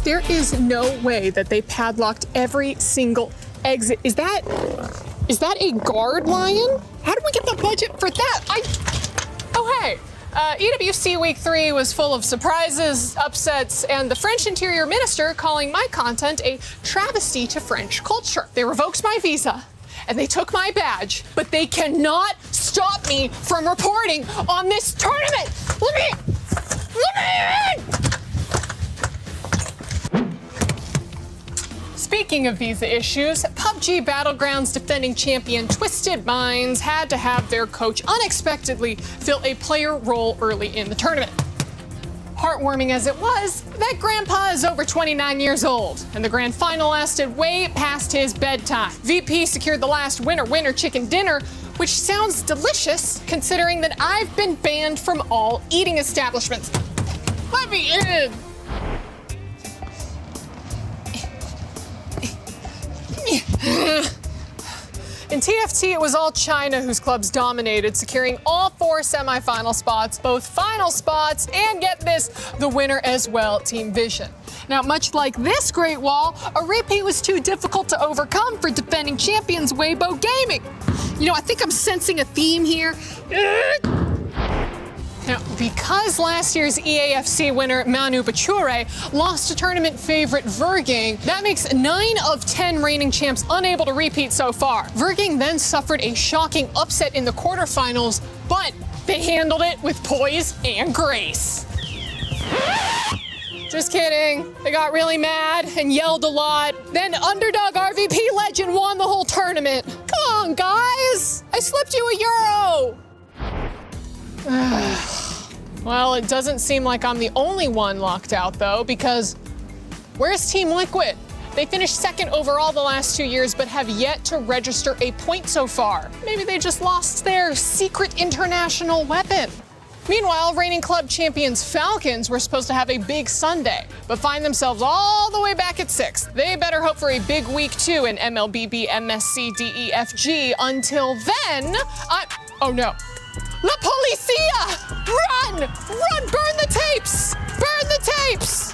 There is no way that they padlocked every single exit. Is that a guard lion? How did we get the budget for that? Oh, hey. EWC Week 3 was full of surprises, upsets, and the French Interior Minister calling my content a travesty to French culture. They revoked my visa, and they took my badge, but they cannot stop me from reporting on this tournament! Let me in! Speaking of visa issues, PUBG Battlegrounds defending champion Twisted Minds had to have their coach unexpectedly fill a player role early in the tournament. Heartwarming as it was, that grandpa is over 29 years old, and the grand final lasted way past his bedtime. VP secured the last winner chicken dinner which sounds delicious considering that I've been banned from all eating establishments. Let me in! In TFT, it was all China whose clubs dominated, securing all 4 semifinal spots, both final spots, and get this, the winner as well, Team Vision. Now, much like this Great Wall, a repeat was too difficult to overcome for defending champions Weibo Gaming. You know, I think I'm sensing a theme here. Now, because last year's EAFC winner Manu Bachure lost to tournament favorite Vergang, that makes 9 of 10 reigning champs unable to repeat so far. Vergang then suffered a shocking upset in the quarterfinals, but they handled it with poise and grace. Just kidding. They got really mad and yelled a lot. Then underdog RVP legend won the whole tournament. Come on, guys. I slipped you a euro. Well, it doesn't seem like I'm the only one locked out, though, because where's Team Liquid? They finished second overall the last 2 years, but have yet to register a point so far. Maybe they just lost their secret international weapon. Meanwhile, reigning club champions Falcons were supposed to have a big Sunday, but find themselves all the way back at 6th. They better hope for a big week 2 in MLBB, MSC, DEFG. Until then, oh no. La Policia! Run! Run! Burn the tapes! Burn the tapes!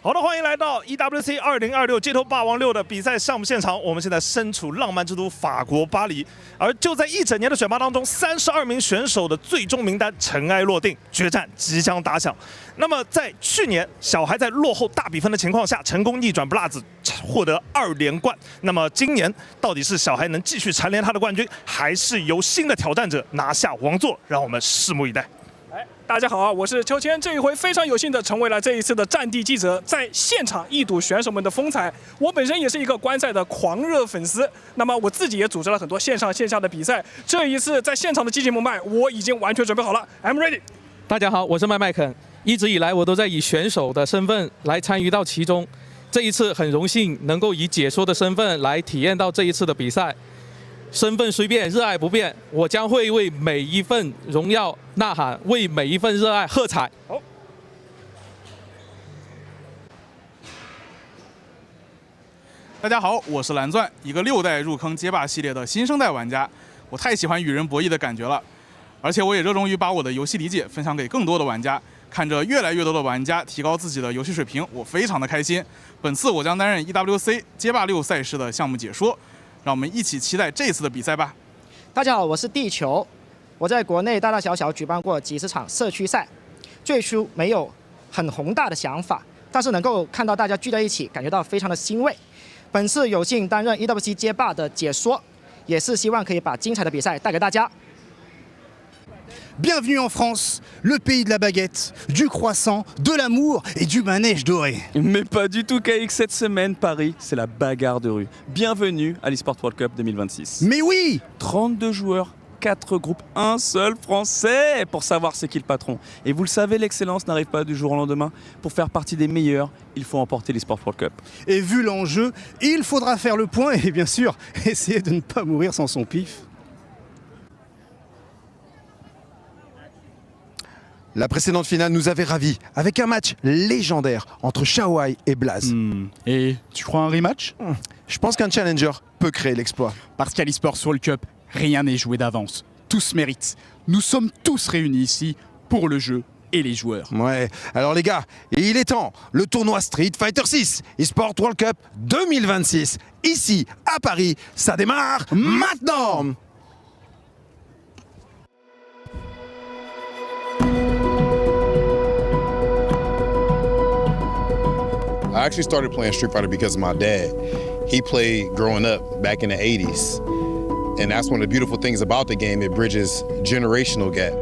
好的，欢迎来到 EWC 2026街头霸王6的比赛项目现场。我们现在身处浪漫之都法国巴黎，而就在一整年的选拔当中，32名选手的最终名单尘埃落定，决战即将打响。那么在去年，小孩在落后大比分的情况下，成功逆转 Blaz 获得2连冠。那么今年到底是小孩能继续蝉联他的冠军，还是由新的挑战者拿下王座？让我们拭目以待。 大家好啊，我是秋千。这一回非常有幸的成为了这一次的战地记者，在现场一睹选手们的风采。我本身也是一个观赛的狂热粉丝，那么我自己也组织了很多线上线下的比赛。这一次在现场的激情澎湃，我已经完全准备好了 ，I'm ready。大家好，我是麦肯。一直以来我都在以选手的身份来参与到其中，这一次很荣幸能够以解说的身份来体验到这一次的比赛。 身份虽变，热爱不变。我将会为每一份荣耀呐喊，为每一份热爱喝彩。好。大家好，我是蓝钻，一个6代入坑街霸系列的新生代玩家。我太喜欢与人博弈的感觉了，而且我也热衷于把我的游戏理解分享给更多的玩家。看着越来越多的玩家提高自己的游戏水平，我非常的开心。本次我将担任 EWC 街霸6赛事的项目解说。 让我们一起期待这次的比赛吧！大家好，我是地球。我在国内大大小小举办过几十场社区赛，最初没有很宏大的想法，但是能够看到大家聚在一起，感觉到非常的欣慰。本次有幸担任 EWC 街霸的解说，也是希望可以把精彩的比赛带给大家。 Bienvenue en France, le pays de la baguette, du croissant, de l'amour et du manège doré. Mais pas du tout KX cette semaine, Paris, c'est la bagarre de rue. Bienvenue à l'Esports World Cup 2026. Mais oui! 32 joueurs, 4 groupes, un seul Français pour savoir c'est qui le patron. Et vous le savez, l'excellence n'arrive pas du jour au lendemain. Pour faire partie des meilleurs, il faut emporter l'Esports World Cup. Et vu l'enjeu, il faudra faire le point et bien sûr, essayer de ne pas mourir sans son pif. La précédente finale nous avait ravis avec un match légendaire entre Shawai et Blaz. Et tu crois un rematch? Je pense qu'un challenger peut créer l'exploit. Parce qu'à l'Esports World Cup, rien n'est joué d'avance. Tous méritent. Nous sommes tous réunis ici pour le jeu et les joueurs. Ouais, alors les gars, il est temps. Le tournoi Street Fighter 6 Esports World Cup 2026. Ici, à Paris, ça démarre maintenant. I actually started playing Street Fighter because of my dad. He played growing up back in the 80s. And that's one of the beautiful things about the game, it bridges generational gap.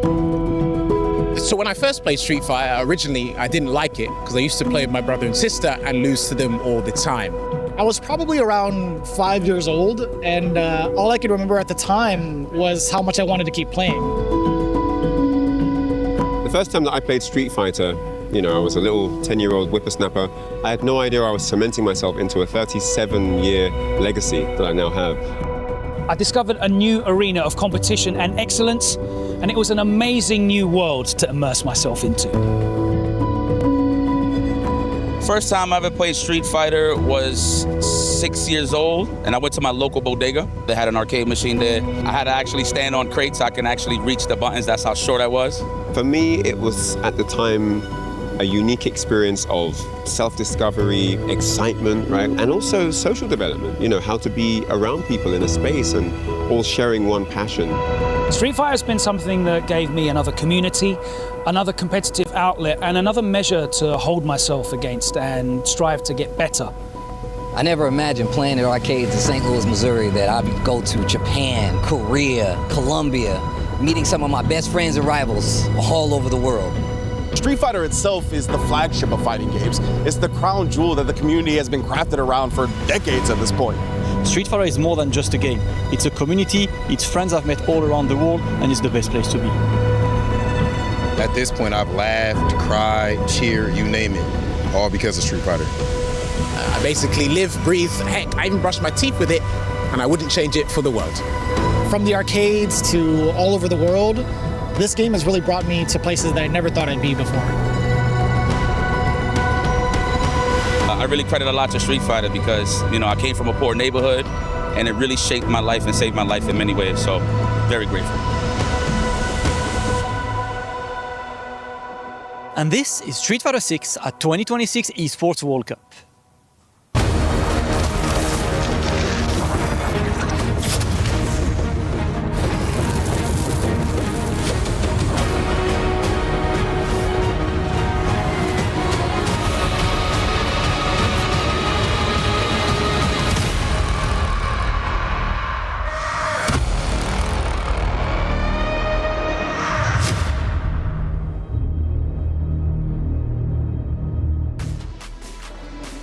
So when I first played Street Fighter, originally I didn't like it because I used to play with my brother and sister and lose to them all the time. I was probably around 5 years old, and all I could remember at the time was how much I wanted to keep playing. The first time that I played Street Fighter, you know, I was a little 10-year-old whippersnapper. I had no idea I was cementing myself into a 37-year legacy that I now have. I discovered a new arena of competition and excellence, and it was an amazing new world to immerse myself into. First time I ever played Street Fighter was 6 years old, and I went to my local bodega. They had an arcade machine there. I had to actually stand on crates so I can actually reach the buttons. That's how short I was. For me, it was at the time a unique experience of self-discovery, excitement, right? And also social development, you know, how to be around people in a space and all sharing one passion. Street Fighter has been something that gave me another community, another competitive outlet, and another measure to hold myself against and strive to get better. I never imagined playing at arcades in St. Louis, Missouri, that I would go to Japan, Korea, Colombia, meeting some of my best friends and rivals all over the world. Street Fighter itself is the flagship of fighting games. It's the crown jewel that the community has been crafted around for decades at this point. Street Fighter is more than just a game. It's a community, it's friends I've met all around the world, and it's the best place to be. At this point, I've laughed, cried, cheered, you name it, all because of Street Fighter. I basically live, breathe, heck, I even brush my teeth with it, and I wouldn't change it for the world. From the arcades to all over the world, this game has really brought me to places that I never thought I'd be before. I really credit a lot to Street Fighter because, you know, I came from a poor neighborhood and it really shaped my life and saved my life in many ways. So, very grateful. And this is Street Fighter 6 at 2026 Esports World Cup.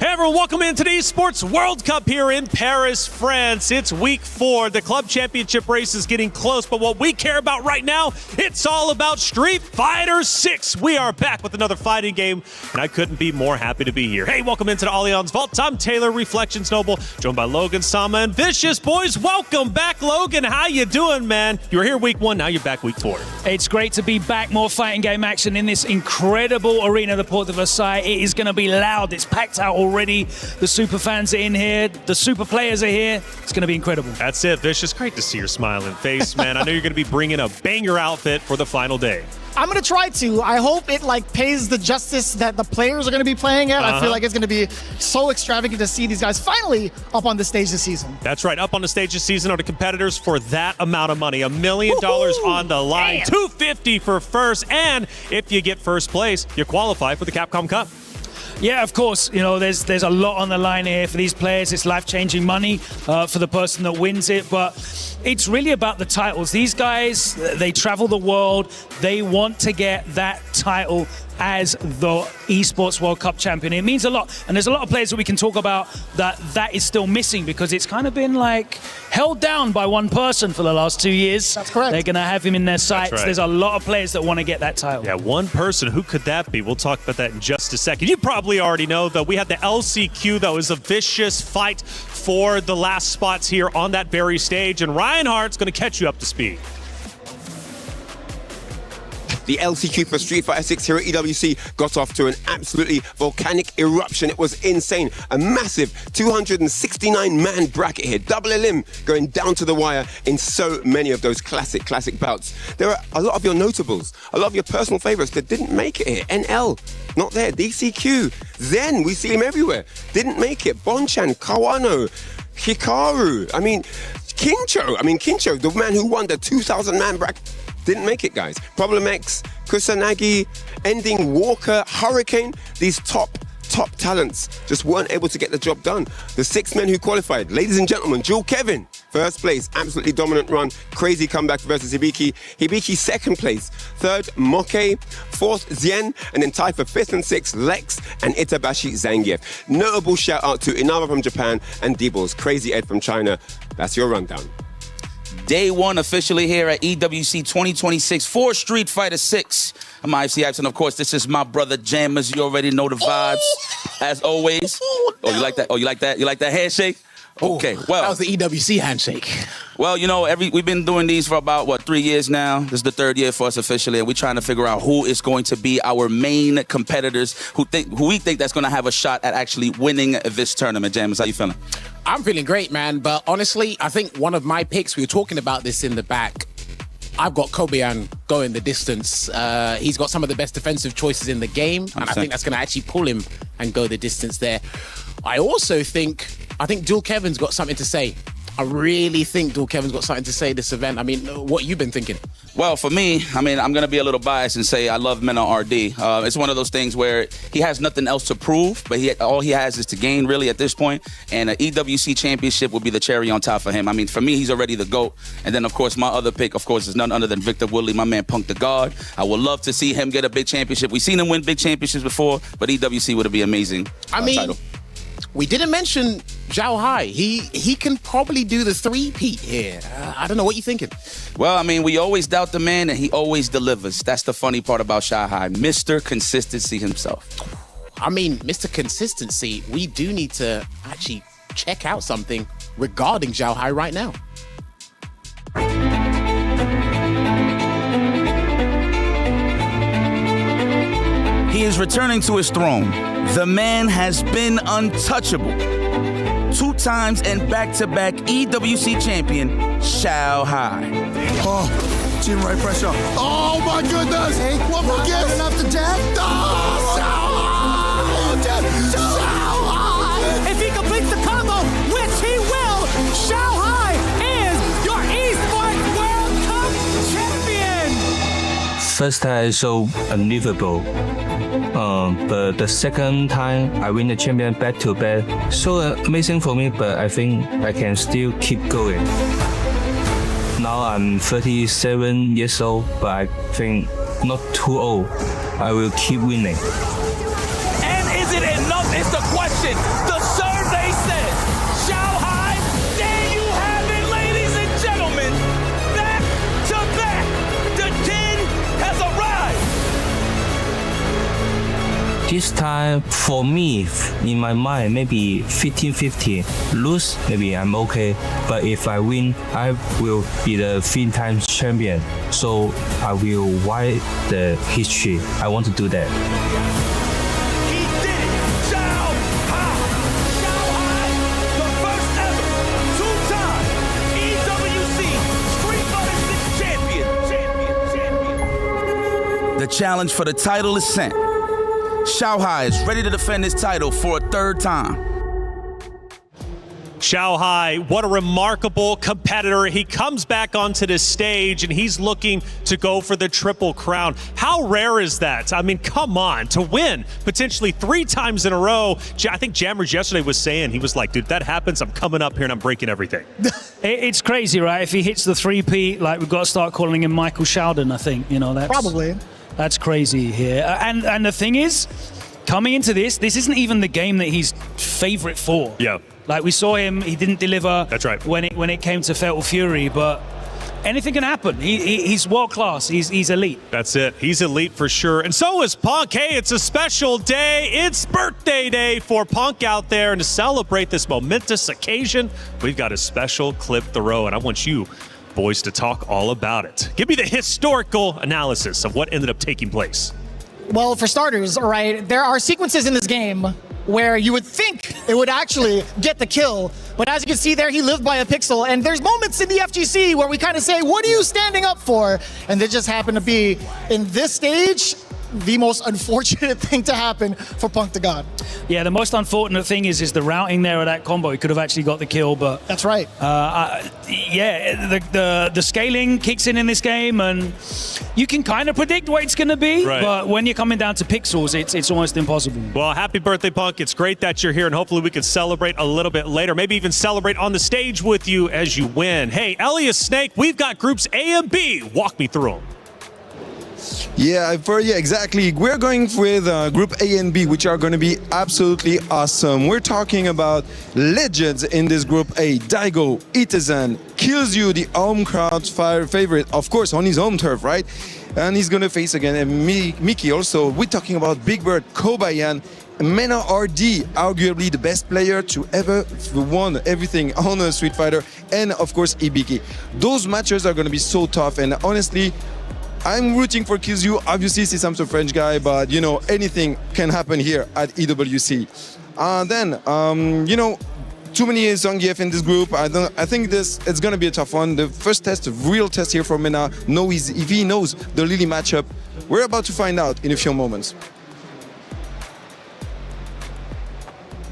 Everyone, welcome into the Esports World Cup here in Paris, France. It's week 4. The club championship race is getting close, but what we care about right now, it's all about Street Fighter 6. We are back with another fighting game, and I couldn't be more happy to be here. Hey, welcome into the Allianz Vault. I'm Taylor, Reflections Noble, joined by Logan, Sama, and Vicious. Boys, welcome back, Logan. How you doing, man? You were here week 1, now you're back week 4. It's great to be back. More fighting game action in this incredible arena, the Porte de Versailles. It is going to be loud. It's packed out already. The super fans are in here. The super players are here. It's going to be incredible. That's it, Vicious. Great to see your smiling face, man. I know you're going to be bringing a banger outfit for the final day. I'm going to try to. I hope it pays the justice that the players are going to be playing at. I feel like it's going to be so extravagant to see these guys finally up on the stage this season. That's right. Up on the stage this season are the competitors for that amount of money. $1 million on the line. Damn. $250 for first. And if you get first place, you qualify for the Capcom Cup. Yeah, of course. You know, there's a lot on the line here for these players. It's life-changing money for the person that wins it, but it's really about the titles. These guys, they travel the world. They want to get that title as the Esports World Cup champion. It means a lot, and there's a lot of players that we can talk about that is still missing because it's kind of been held down by one person for the last 2 years. That's correct. They're going to have him in their sights. Right. There's a lot of players that want to get that title. Yeah, one person. Who could that be? We'll talk about that in just a second. You probably already know, though, we had the LCQ, that was a vicious fight for the last spots here on that very stage, and Reinhardt's going to catch you up to speed. The LCQ for Street Fighter 6 here at EWC got off to an absolutely volcanic eruption. It was insane. A massive 269-man bracket here. Double elim going down to the wire in so many of those classic bouts. There are a lot of your notables, a lot of your personal favorites that didn't make it here. NL, not there. DCQ, Zen, we see him everywhere. Didn't make it. Bonchan, Kawano, Hikaru. Kincho, the man who won the 2,000-man bracket. Didn't make it, guys. Problem X, Kusanagi, Ending, Walker, Hurricane, these top talents just weren't able to get the job done. The 6 men who qualified, ladies and gentlemen, Jewel Kevin, first place, absolutely dominant run, crazy comeback versus Hibiki. Hibiki, second place. Third, Moke. Fourth, Zien, and then tied for 5th and 6th, Lex and Itabashi Zangief. Notable shout out to Inaba from Japan and D-Balls, Crazy Ed from China. That's your rundown. Day 1 officially here at EWC 2026 for Street Fighter 6. I'm IFC Hypes, and of course, this is my brother Jammers. You already know the vibes, as always. Oh, you like that? Oh, you like that? You like that handshake? Okay, well, that was the EWC handshake. Well, you know, we've been doing these for about 3 years now. This is the 3rd year for us officially, and we're trying to figure out who is going to be our main competitors, who we think that's going to have a shot at actually winning this tournament. James, how you feeling? I'm feeling great, man. But honestly, I think one of my picks, we were talking about this in the back, I've got Kobayan going the distance. He's got some of the best defensive choices in the game, and I think that's going to actually pull him and go the distance there. I also think Dual Kevin's got something to say. I really think Dual Kevin's got something to say this event. I mean, what you been thinking? Well, for me, I mean, I'm going to be a little biased and say I love Mena RD. It's one of those things where he has nothing else to prove, but all he has is to gain, really, at this point. And an EWC Championship would be the cherry on top for him. I mean, for me, he's already the GOAT. And then, of course, my other pick, of course, is none other than Victor Woodley, my man Punk the God. I would love to see him get a big championship. We've seen him win big championships before, but EWC would be amazing title. We didn't mention Zhao Hai. He can probably do the 3-peat here. I don't know, what you thinking? Well, I mean, we always doubt the man, and he always delivers. That's the funny part about Zhao Hai, Mr. Consistency himself. I mean, Mr. Consistency, we do need to actually check out something regarding Zhao Hai right now. He is returning to his throne. The man has been untouchable. 2 times and back-to-back EWC champion, Zhao Hai. Oh, chin right pressure. Oh my goodness! Hey, One more guess. Enough to death. Oh, Zhao Hai! If he completes the combo, which he will, Zhao Hai is your Esports World Cup champion. First time I saw unbelievable. But the second time I win the champion back-to-back, so amazing for me, but I think I can still keep going. Now I'm 37 years old, but I think not too old. I will keep winning. And is it enough is the question. The survey says, Zhao Hai, there you have it, ladies and gentlemen. Back to back, the king has arrived. This time, for me, in my mind, maybe 15-15. Lose, maybe I'm okay. But if I win, I will be the 3-time champion. So I will write the history. I want to do that. He did it, Zhao Hai. Zhao Hai, the first ever 2-time EWC Street Fighter 6 champion. The challenge for the title is sent. Zhao Hai is ready to defend his title for a 3rd time. Zhao Hai, what a remarkable competitor. He comes back onto this stage and he's looking to go for the Triple Crown. How rare is that? I mean, come on, to win potentially 3 times in a row. I think Jammers yesterday was saying, he was like, dude, if that happens, I'm coming up here and I'm breaking everything. It's crazy, right? If he hits the 3-peat, like, we've got to start calling him Michael Sheldon, I think. You know, that's Probably. That's crazy here. And the thing is, coming into this isn't even the game that he's favorite for. Yeah. Like, we saw him, he didn't deliver. That's right. When it came to Fatal Fury, but anything can happen. He's world class. He's elite. That's it. He's elite for sure. And so is Punk. Hey, it's a special day. It's birthday day for Punk out there. And to celebrate this momentous occasion, we've got a special clip throw. And I want you boys to talk all about it. Give me the historical analysis of what ended up taking place. Well, for starters, all right, there are sequences in this game where you would think it would actually get the kill. But as you can see there, he lived by a pixel. And there's moments in the FGC where we kind of say, what are you standing up for? And they just happen to be, in this stage, the most unfortunate thing to happen for Punk the God. Yeah, the most unfortunate thing is the routing there of that combo. He could have actually got the kill, but... That's right. Yeah, the scaling kicks in this game, and you can kind of predict what it's going to be, right. But when you're coming down to pixels, it's almost impossible. Well, happy birthday, Punk. It's great that you're here, and hopefully we can celebrate a little bit later, maybe even celebrate on the stage with you as you win. Hey, Elias Snake, we've got groups A and B. Walk me through them. Yeah, exactly. We're going with Group A and B, which are going to be absolutely awesome. We're talking about legends in this Group A. Daigo, Itazan, kills you, the home crowd's favorite, of course, on his home turf, right? And he's going to face again Miki also. We're talking about Big Bird, Kobayan, Mena RD, arguably the best player to ever won everything on a Street Fighter, and of course EBK. Those matches are going to be so tough, and honestly, I'm rooting for Kizyu, obviously since I'm a French guy, but you know, anything can happen here at EWC. You know, too many Zangief in this group. I think it's going to be a tough one. The first test, a real test here for Mena. If he knows the Lily matchup, we're about to find out in a few moments.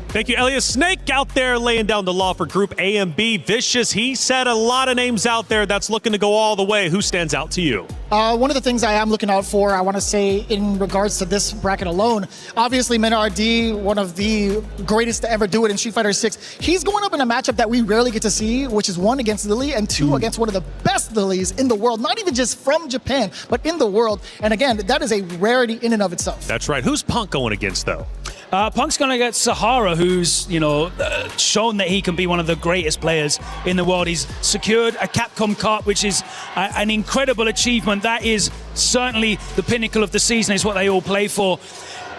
Thank you, Elias. Snake out there laying down the law for Group A and B. Vicious, he said a lot of names out there that's looking to go all the way. Who stands out to you? One of the things I am looking out for, I want to say in regards to this bracket alone, obviously Mena RD, one of the greatest to ever do it in Street Fighter 6. He's going up in a matchup that we rarely get to see, which is 1 against Lily and 2 against one of the best Lilies in the world, not even just from Japan, but in the world. And again, that is a rarity in and of itself. That's right. Who's Punk going against, though? Punk's going to get Sahara, who's, you know, shown that he can be one of the greatest players in the world. He's secured a Capcom Cup, which is an incredible achievement. That is certainly the pinnacle of the season, is what they all play for.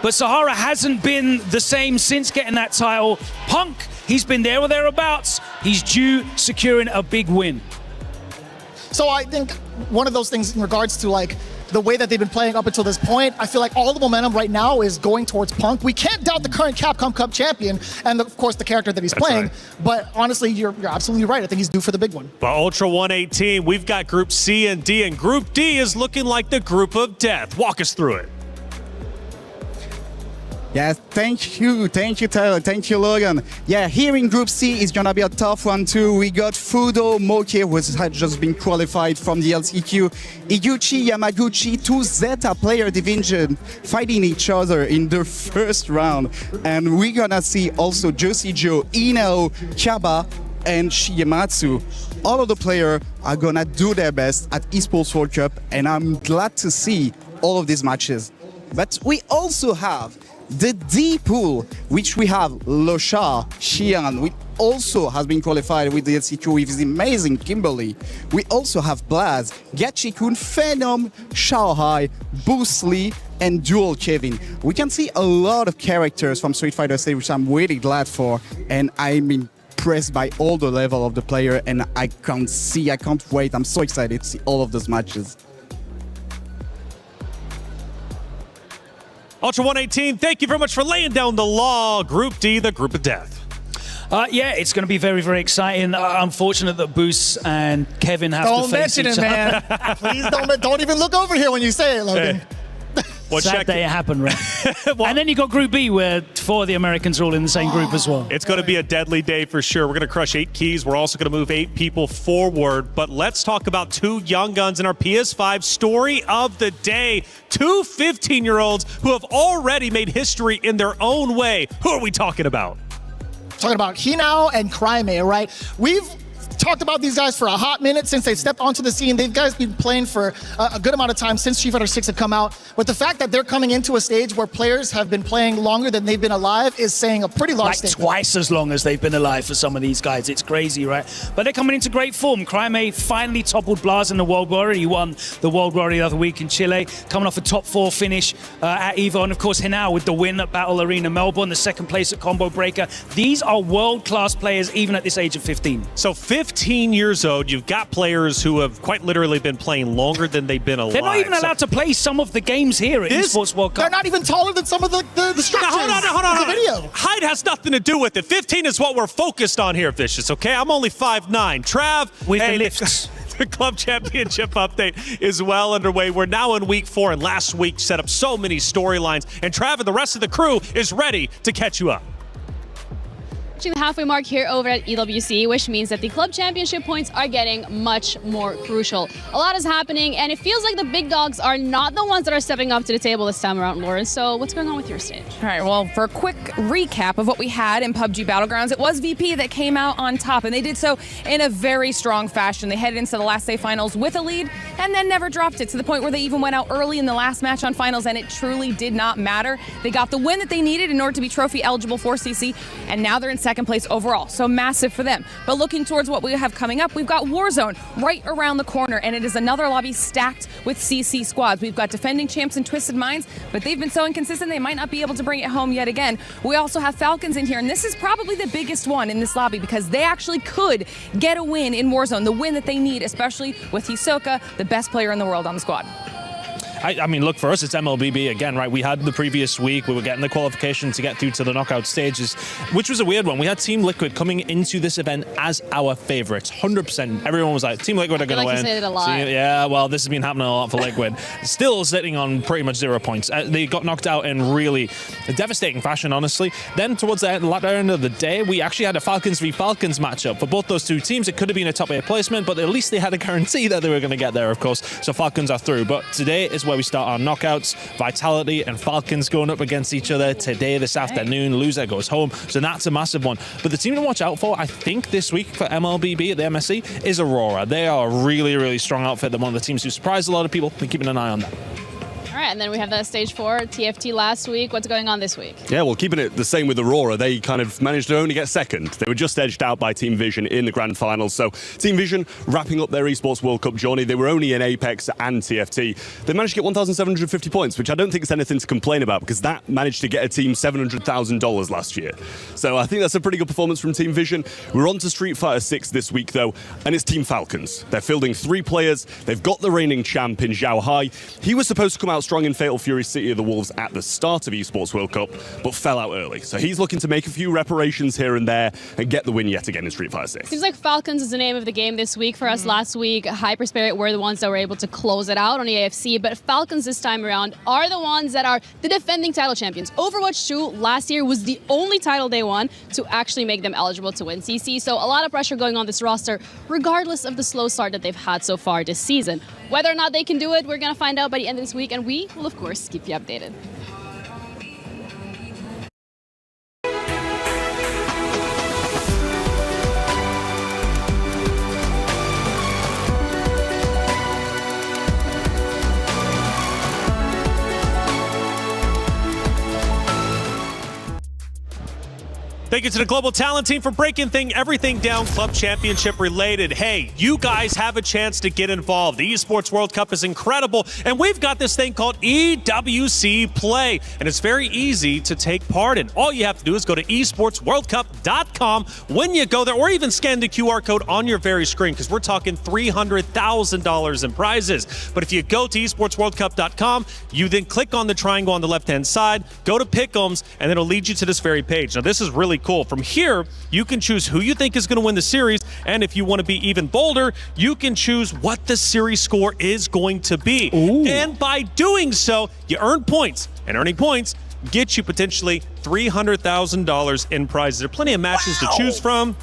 But Sahara hasn't been the same since getting that title. Punk, he's been there or thereabouts. He's due securing a big win. So I think one of those things in regards to like the way that they've been playing up until this point, I feel like all the momentum right now is going towards Punk. We can't doubt the current Capcom Cup champion and of course the character that he's playing. Right. But honestly, you're absolutely right. I think he's due for the big one. For Ultra 118, we've got Group C and D, and Group D is looking like the group of death. Walk us through it. Yeah, thank you, Tyler, thank you, Logan. Yeah, here in Group C is gonna be a tough one too. We got Fudo Moke, who has just been qualified from the LCQ, Iguchi Yamaguchi, 2 Zeta player division fighting each other in the first round. And we're gonna see also Josie Joe, Inao, Kaba, and Shigematsu. All of the players are gonna do their best at Esports World Cup, and I'm glad to see all of these matches. But we also have the D pool, which we have Losha, Xian, which also has been qualified with the LCQ with his amazing Kimberly. We also have Blaz, Gachikun, Phenom, Shaohai, Bruce Lee, and Dual Kevin. We can see a lot of characters from Street Fighter 6, which I'm really glad for, and I'm impressed by all the level of the player, and I can't wait. I'm so excited to see all of those matches. Ultra 118, thank you very much for laying down the law. Group D, the group of death. Yeah, it's going to be very, very exciting. Unfortunate that Boos and Kevin have to face each other. Don't mention it, man. Please don't even look over here when you say it, Logan. Sad day it happened, right? And then you got Group B, where 4 of the Americans are all in the same group as well. It's going to be a deadly day for sure. We're going to crush 8 keys. We're also going to move 8 people forward. But let's talk about 2 young guns in our PS5 story of the day. 2 15-year-olds who have already made history in their own way. Who are we talking about? Talking about Hinao and Cryme, right? We've talked about these guys for a hot minute since they stepped onto the scene. They've guys been playing for a good amount of time since Street Fighter 6 had come out. But the fact that they're coming into a stage where players have been playing longer than they've been alive is saying a pretty large statement. Twice as long as they've been alive for some of these guys. It's crazy, right? But they're coming into great form. Cryme finally toppled Blaz in the World Warrior. He won the World Warrior the other week in Chile, coming off a top 4 finish at EVO. And of course, Hinao with the win at Battle Arena Melbourne, the 2nd place at Combo Breaker. These are world-class players, even at this age of 15. So 15 years old, you've got players who have quite literally been playing longer than they've been alive. They're not even allowed to play some of the games here at Esports World Cup. They're not even taller than some of the structures. Hold on. The video. Height has nothing to do with it. 15 is what we're focused on here, Vicious, okay? I'm only 5'9". Trav, with the lifts. The Club Championship update is well underway. We're now in week 4, and last week set up so many storylines, and Trav and the rest of the crew is ready to catch you up. The halfway mark here over at EWC, which means that the Club Championship points are getting much more crucial. A lot is happening, and it feels like the big dogs are not the ones that are stepping up to the table this time around, Lauren. So what's going on with your stage? All right, well, for a quick recap of what we had in PUBG Battlegrounds, it was VP that came out on top, and they did so in a very strong fashion. They headed into the last day finals with a lead. and then never dropped it to the point where they even went out early in the last match on finals, and it truly did not matter. They got the win that they needed in order to be trophy eligible for CC, and now they're in second place overall, so massive for them. But looking towards what we have coming up, we've got Warzone right around the corner, and it is another lobby stacked with CC squads. We've got defending champs and Twisted Minds, but they've been so inconsistent they might not be able to bring it home yet again. We also have Falcons in here, and this is probably the biggest one in this lobby because they actually could get a win in Warzone, the win that they need, especially with Hisoka, the best player in the world on the squad. I mean, look, for us, it's MLBB again, right? We had the previous week, we were getting the qualification to get through to the knockout stages, which was a weird one. We had Team Liquid coming into this event as our favorites, 100%. Everyone was like, Team Liquid are going to win. You say it a lot. Yeah, well, this has been happening a lot for Liquid. Still sitting on pretty much 0 points. They got knocked out in really devastating fashion, honestly. Then towards the latter end of the day, we actually had a Falcons v Falcons matchup. For both those two teams, it could have been a top 8 placement, but at least they had a guarantee that they were going to get there, of course. So Falcons are through. But today is where we start our knockouts. Vitality and Falcons going up against each other today, this afternoon. Loser goes home. So that's a massive one. But the team to watch out for, I think, this week for MLBB at the MSC is Aurora. They are a really, really strong outfit. They're one of the teams who surprised a lot of people. Been keeping an eye on them. All right, and then we have that stage 4, TFT last week. What's going on this week? Yeah, well, keeping it the same with Aurora, they kind of managed to only get second. They were just edged out by Team Vision in the grand finals. So Team Vision wrapping up their Esports World Cup journey. They were only in Apex and TFT. They managed to get 1,750 points, which I don't think is anything to complain about because that managed to get a team $700,000 last year. So I think that's a pretty good performance from Team Vision. We're on to Street Fighter 6 this week, though, and it's Team Falcons. They're fielding 3 players. They've got the reigning champ in Zhao Hai. He was supposed to come out strong in Fatal Fury City of the Wolves at the start of Esports World Cup, but fell out early. So he's looking to make a few reparations here and there and get the win yet again in Street Fighter 6. Seems like Falcons is the name of the game this week for us. Last week, Hyperspirit were the ones that were able to close it out on the AFC, but Falcons this time around are the ones that are the defending title champions. Overwatch 2 last year was the only title they won to actually make them eligible to win CC, so a lot of pressure going on this roster, regardless of the slow start that they've had so far this season. Whether or not they can do it, we're going to find out by the end of this week, and we will, of course, keep you updated. Thank you to the Global Talent Team for breaking everything down Club Championship related. Hey, you guys have a chance to get involved. The Esports World Cup is incredible, and we've got this thing called EWC Play, and it's very easy to take part in. All you have to do is go to esportsworldcup.com when you go there, or even scan the QR code on your very screen, because we're talking $300,000 in prizes. But if you go to esportsworldcup.com, you then click on the triangle on the left-hand side, go to Pick'ems, and it'll lead you to this very page. Now, this is really cool. From here, you can choose who you think is going to win the series, and if you want to be even bolder, you can choose what the series score is going to be. Ooh. And by doing so, you earn points, and earning points gets you potentially $300,000 in prizes. There are plenty of matches to choose from,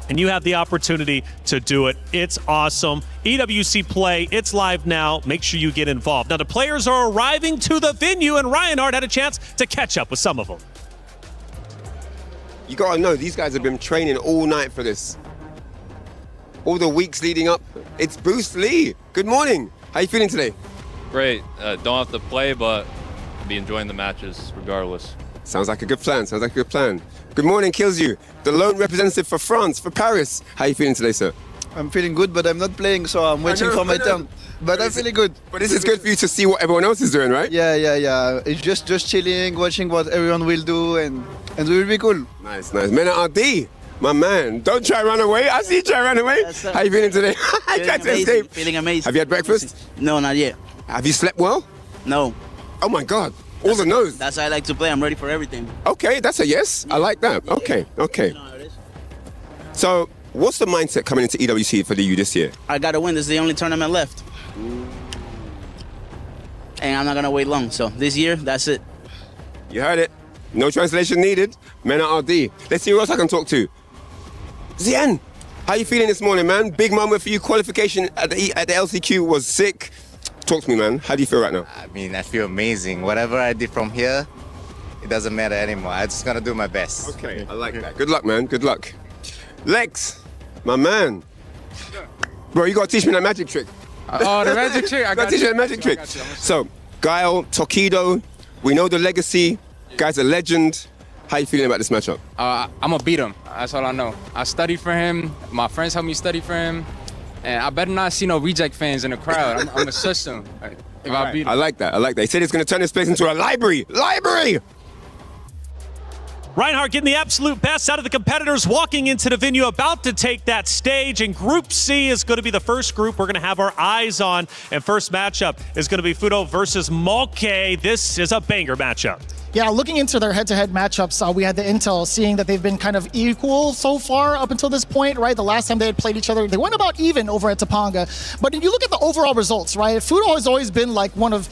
and you have the opportunity to do it. It's awesome. EWC Play, it's live now. Make sure you get involved. Now, the players are arriving to the venue, and Reinhardt had a chance to catch up with some of them. You gotta know, these guys have been training all night for this. All the weeks leading up. It's Bruce Lee. Good morning. How you feeling today? Great. Don't have to play, but be enjoying the matches regardless. Sounds like a good plan. Sounds like a good plan. Good morning, Kills You. The lone representative for France, for Paris. How you feeling today, sir? I'm feeling good, but I'm not playing, so I'm waiting for my turn. But I'm feeling good. But this is good for you to see what everyone else is doing, right? Yeah. It's just chilling, watching what everyone will do, and it will be cool. Nice. Mena RD, my man. Don't try to run away. I see you try to run away. Yes, how you feeling today? I tried to escape. Feeling amazing. Have you had breakfast? No, not yet. Have you slept well? No. Oh my God. All the no's. That's how I like to play. I'm ready for everything. Okay, that's a yes. I like that. Okay. So, what's the mindset coming into EWC for the U this year? I got to win. This is the only tournament left. And I'm not going to wait long. So, this year, that's it. You heard it. No translation needed. Mena RD. Let's see who else I can talk to. Zien, how you feeling this morning, man? Big moment for you. Qualification at the LCQ was sick. Talk to me, man. How do you feel right now? I mean, I feel amazing. Whatever I did from here, it doesn't matter anymore. I'm just gonna do my best. Okay, I like that. Good luck, man. Good luck. Lex, my man. Bro, you gotta teach me that magic trick. Oh, the magic trick. I got teach you you. the magic trick. So, Guile, Tokido, we know the legacy. Guy's a legend. How you feeling about this matchup? I'm gonna beat him. That's all I know. I studied for him. My friends helped me study for him. And I better not see no reject fans in the crowd. I'm gonna shush them if I beat him. I like that. He said he's going to turn this place into a library. Library! Reinhardt getting the absolute best out of the competitors, walking into the venue, about to take that stage. And Group C is going to be the first group we're going to have our eyes on. And first matchup is going to be Fudo versus Mulkey. This is a banger matchup. Yeah, looking into their head-to-head matchups, we had the intel seeing that they've been kind of equal so far up until this point, right? The last time they had played each other, they went about even over at Topanga. But if you look at the overall results, right, Fudo has always been like one of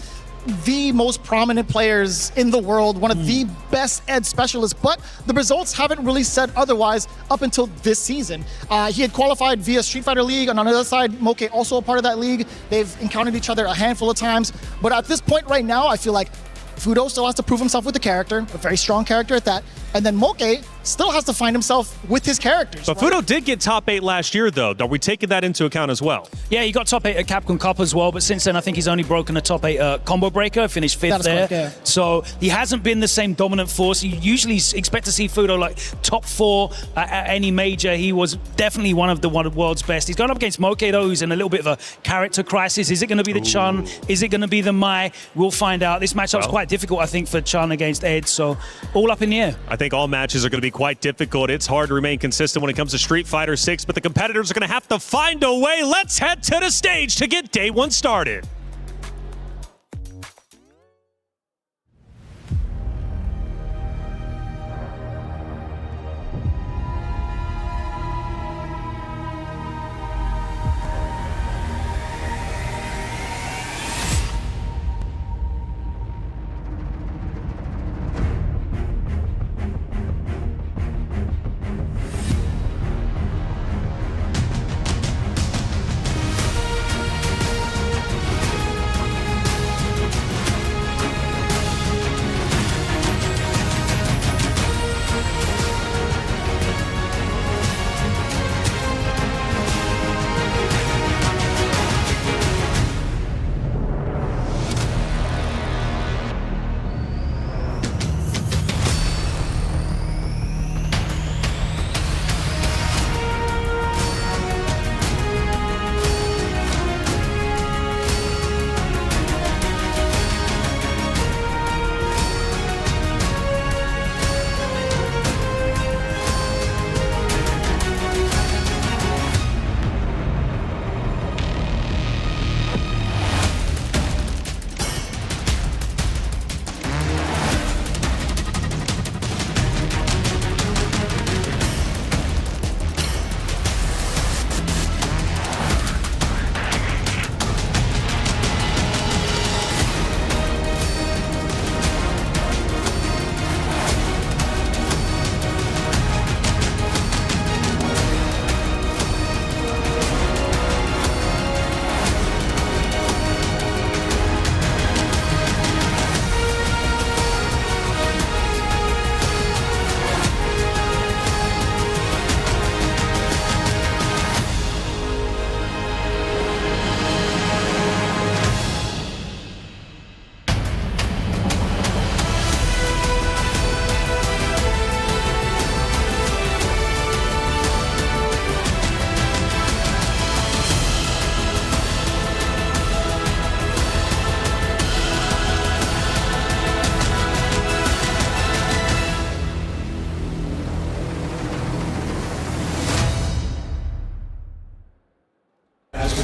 the most prominent players in the world, one of the best ed specialists, but the results haven't really said otherwise up until this season. He had qualified via Street Fighter League, and on the other side, Mulkey also a part of that league. They've encountered each other a handful of times, but at this point right now, I feel like Fudo still has to prove himself with the character, a very strong character at that. And then Mulkey still has to find himself with his characters. But Fudo did get top 8 last year, though. Are we taking that into account as well? Yeah, he got top 8 at Capcom Cup as well, but since then I think he's only broken a top 8 combo breaker, finished 5th there. Correct, yeah. So he hasn't been the same dominant force. You usually expect to see Fudo like top 4 at any major. He was definitely one of the world's best. He's going up against Mulkey, though, who's in a little bit of a character crisis. Is it going to be the Chun? Is it going to be the Mai? We'll find out. This matchup's quite difficult, I think, for Chun against Ed, so all up in the air. I think all matches are going to be quite difficult. It's hard to remain consistent when it comes to Street Fighter 6, but the competitors are going to have to find a way. Let's head to the stage to get day 1 started.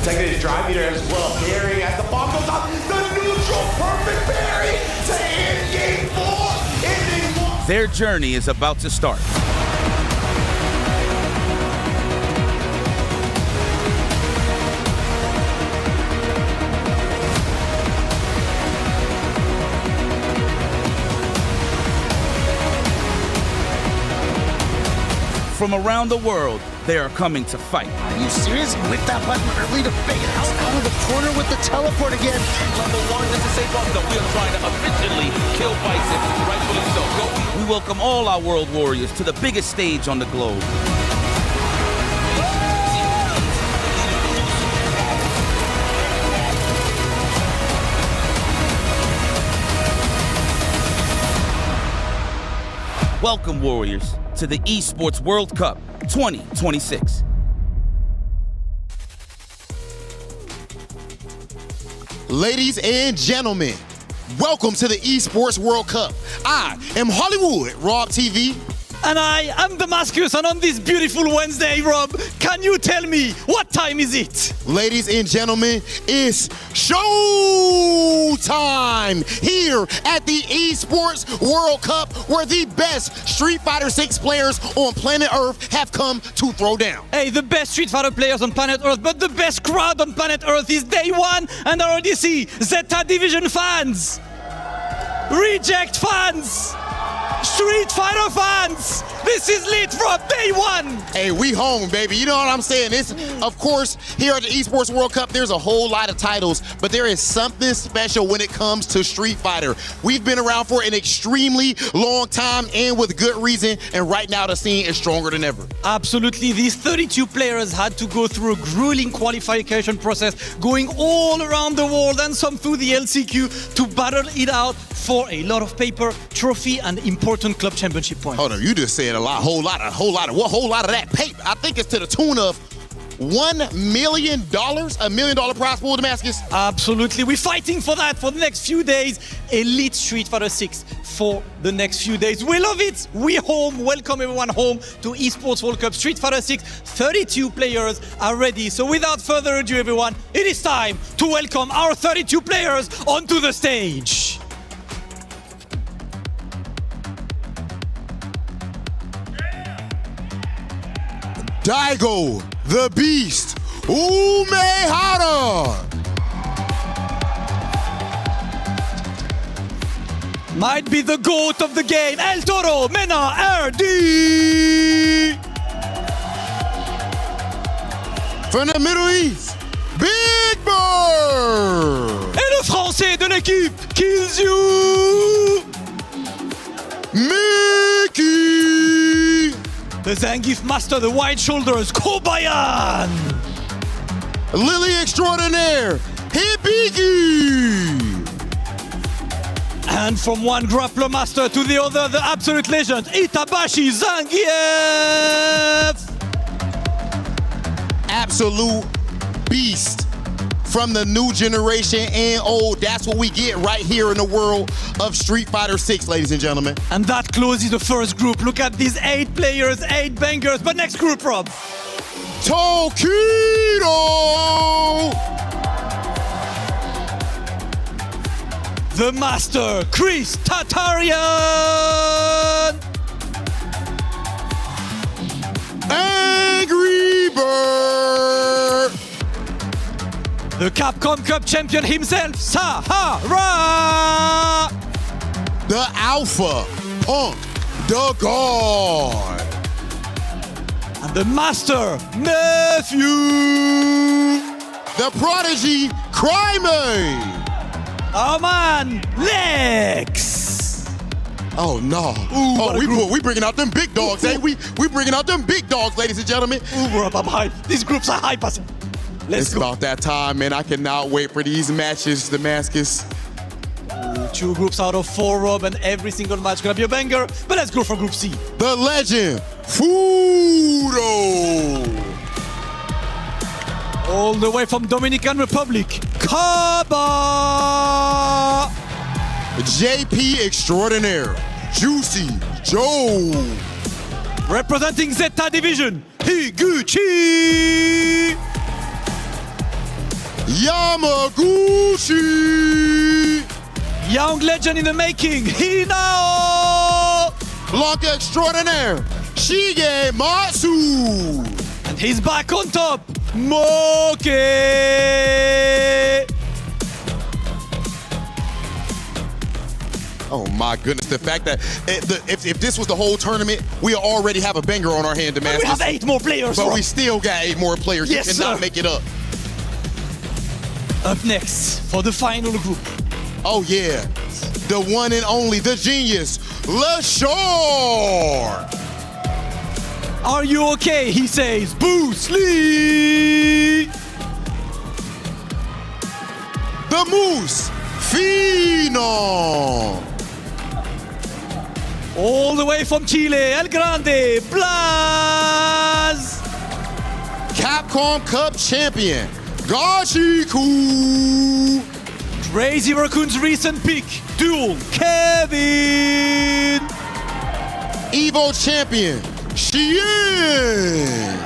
Protected his drive meter as well. Parry as the bomb goes off. The neutral perfect parry to end game 4. Ending 1. Their journey is about to start. From around the world, they are coming to fight. Are you serious? With that button early to fade it out of the corner with the teleport again. Level 1 is to say Buffalo. We are trying to officially kill Bison. Rightfully so. Go. We welcome all our world warriors to the biggest stage on the globe. Welcome, Warriors, to the Esports World Cup 2026. Ladies and gentlemen, welcome to the Esports World Cup. I am Hollywood, Rob TV. And I am Damascus, and on this beautiful Wednesday, Rob, can you tell me what time is it? Ladies and gentlemen, it's show time here at the Esports World Cup, where the best Street Fighter 6 players on planet Earth have come to throw down. Hey, the best Street Fighter players on planet Earth, but the best crowd on planet Earth is day one, and I already see Zeta Division fans, Reject fans, Street Fighter fans. This is lit from day one. Hey, we home, baby. You know what I'm saying? It's, of course, here at the Esports World Cup, there's a whole lot of titles, but there is something special when it comes to Street Fighter. We've been around for an extremely long time, and with good reason, and right now the scene is stronger than ever. Absolutely. These 32 players had to go through a grueling qualification process, going all around the world and some through the LCQ to battle it out for a lot of paper, trophy, and important club championship points. Hold on, you just said a whole lot of that paper. I think it's to the tune of $1 million, $1 million prize pool, Damascus. Absolutely, we're fighting for that for the next few days. Elite Street Fighter 6 for the next few days. We love it. We're home. Welcome everyone home to Esports World Cup Street Fighter 6. 32 players are ready. So without further ado, everyone, it is time to welcome our 32 players onto the stage. Daigo, the Beast, Umehara. Might be the GOAT of the game, El Toro, Mena, RD. From the Middle East, Big Bird. Et le français de l'équipe, Kills You. Mickey. The Zangief Master, the Wide Shoulders, Kobayan! Lily Extraordinaire, Hibiki! And from one grappler master to the other, the absolute legend, Itabashi Zangief! Absolute beast from the new generation and old. That's what we get right here in the world of Street Fighter 6, ladies and gentlemen. And that closes the first group. Look at these 8 players, 8 bangers. But next group, Rob. Tokido! The Master, Chris Tatarian! Angry Bird! The Capcom Cup champion himself, Sahara! The Alpha, Punk, the God! And the Master, Nephew! The Prodigy, Crime! Oh man, Lex! Oh no! We bringing out them big dogs, eh? We bringing out them big dogs, ladies and gentlemen. Ooh, Rob, I'm hyped. These groups are hype. It's about that time, man. I cannot wait for these matches, Damascus. 2 groups out of 4, Rob, and every single match gonna be a banger. But let's go for Group C. The legend, Fudo. All the way from Dominican Republic, Kaba. JP Extraordinaire, Juicy Joe. Representing Zeta Division, Higuchi. Yamaguchi. Young legend in the making, Hinao. Blanca Extraordinaire, Shige Matsu. And he's back on top, Moke. Oh my goodness, the fact that if this was the whole tournament, we already have a banger on our hand, Damascus. We have 8 more players. But we still got 8 more players. Yes, you cannot sir. make it up. Up next for the final group. Oh yeah, the one and only, the genius, LaShore. Are you okay? He says, Bruce Lee. The Moose, Phenom. All the way from Chile, El Grande, Blaz! Capcom Cup champion, Gachiku. Crazy Raccoon's recent pick, duel, Kevin. Evo champion, Shien.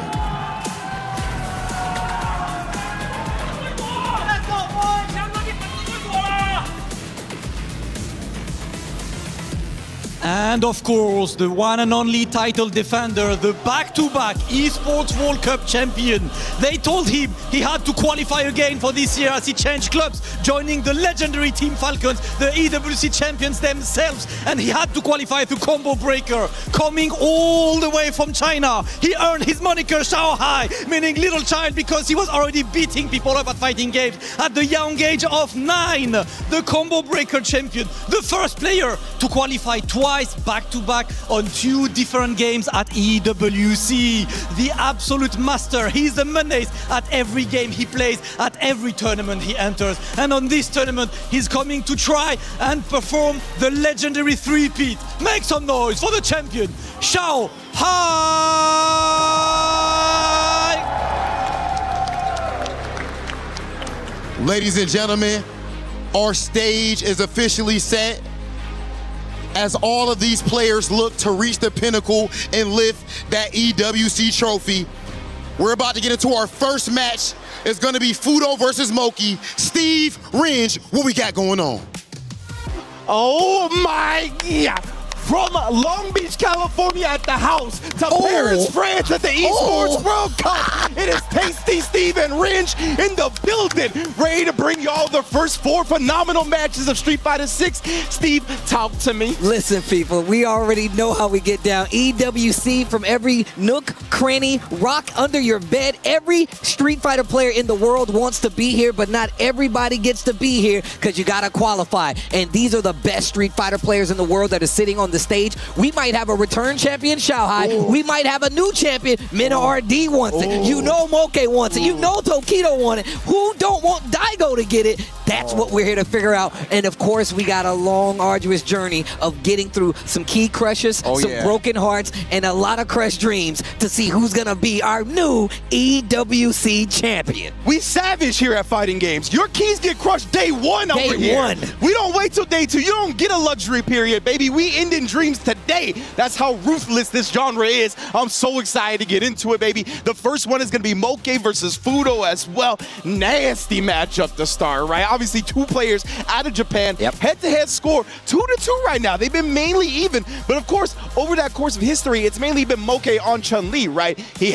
And of course, the one and only title defender, the back-to-back Esports World Cup champion. They told him he had to qualify again for this year as he changed clubs, joining the legendary Team Falcons, the EWC champions themselves. And he had to qualify through Combo Breaker, coming all the way from China. He earned his moniker Shanghai, meaning little child, because he was already beating people up at fighting games at the young age of 9. The Combo Breaker champion, the first player to qualify twice back-to-back on 2 different games at EWC. The absolute master. He's the menace at every game he plays, at every tournament he enters. And on this tournament, he's coming to try and perform the legendary 3-peat. Make some noise for the champion, Shao Hai! Ladies and gentlemen, our stage is officially set as all of these players look to reach the pinnacle and lift that EWC trophy. We're about to get into our first match. It's gonna be Fudo versus Moki. Steve, Ringe, what we got going on? Oh my God. From Long Beach, California at the house to Paris, France at the Esports World Cup. It is Tasty Steve and Ringe in the building, ready to bring y'all the first 4 phenomenal matches of Street Fighter 6. Steve, talk to me. Listen, people, we already know how we get down. EWC from every nook, cranny, rock under your bed. Every Street Fighter player in the world wants to be here, but not everybody gets to be here because you got to qualify. And these are the best Street Fighter players in the world that are sitting on the stage. We might have a return champion, Shanghai. We might have a new champion. Mina RD wants it. You know Moke wants it. You know Tokido wants it. Who don't want Daigo to get it? That's what we're here to figure out. And of course, we got a long, arduous journey of getting through some key crushes, some broken hearts, and a lot of crushed dreams to see who's going to be our new EWC champion. We savage here at Fighting Games. Your keys get crushed day 1 over here. Day 1. We don't wait till day 2. You don't get a luxury period, baby. We end in dreams today. That's how ruthless this genre is. I'm so excited to get into it, baby. The first one is going to be Moke versus Fudo as well. Nasty matchup to start, right? Obviously, 2 players out of Japan. Head-to-head score 2-2 right now. They've been mainly even, but of course, over that course of history, it's mainly been Moke on Chun-Li, right? He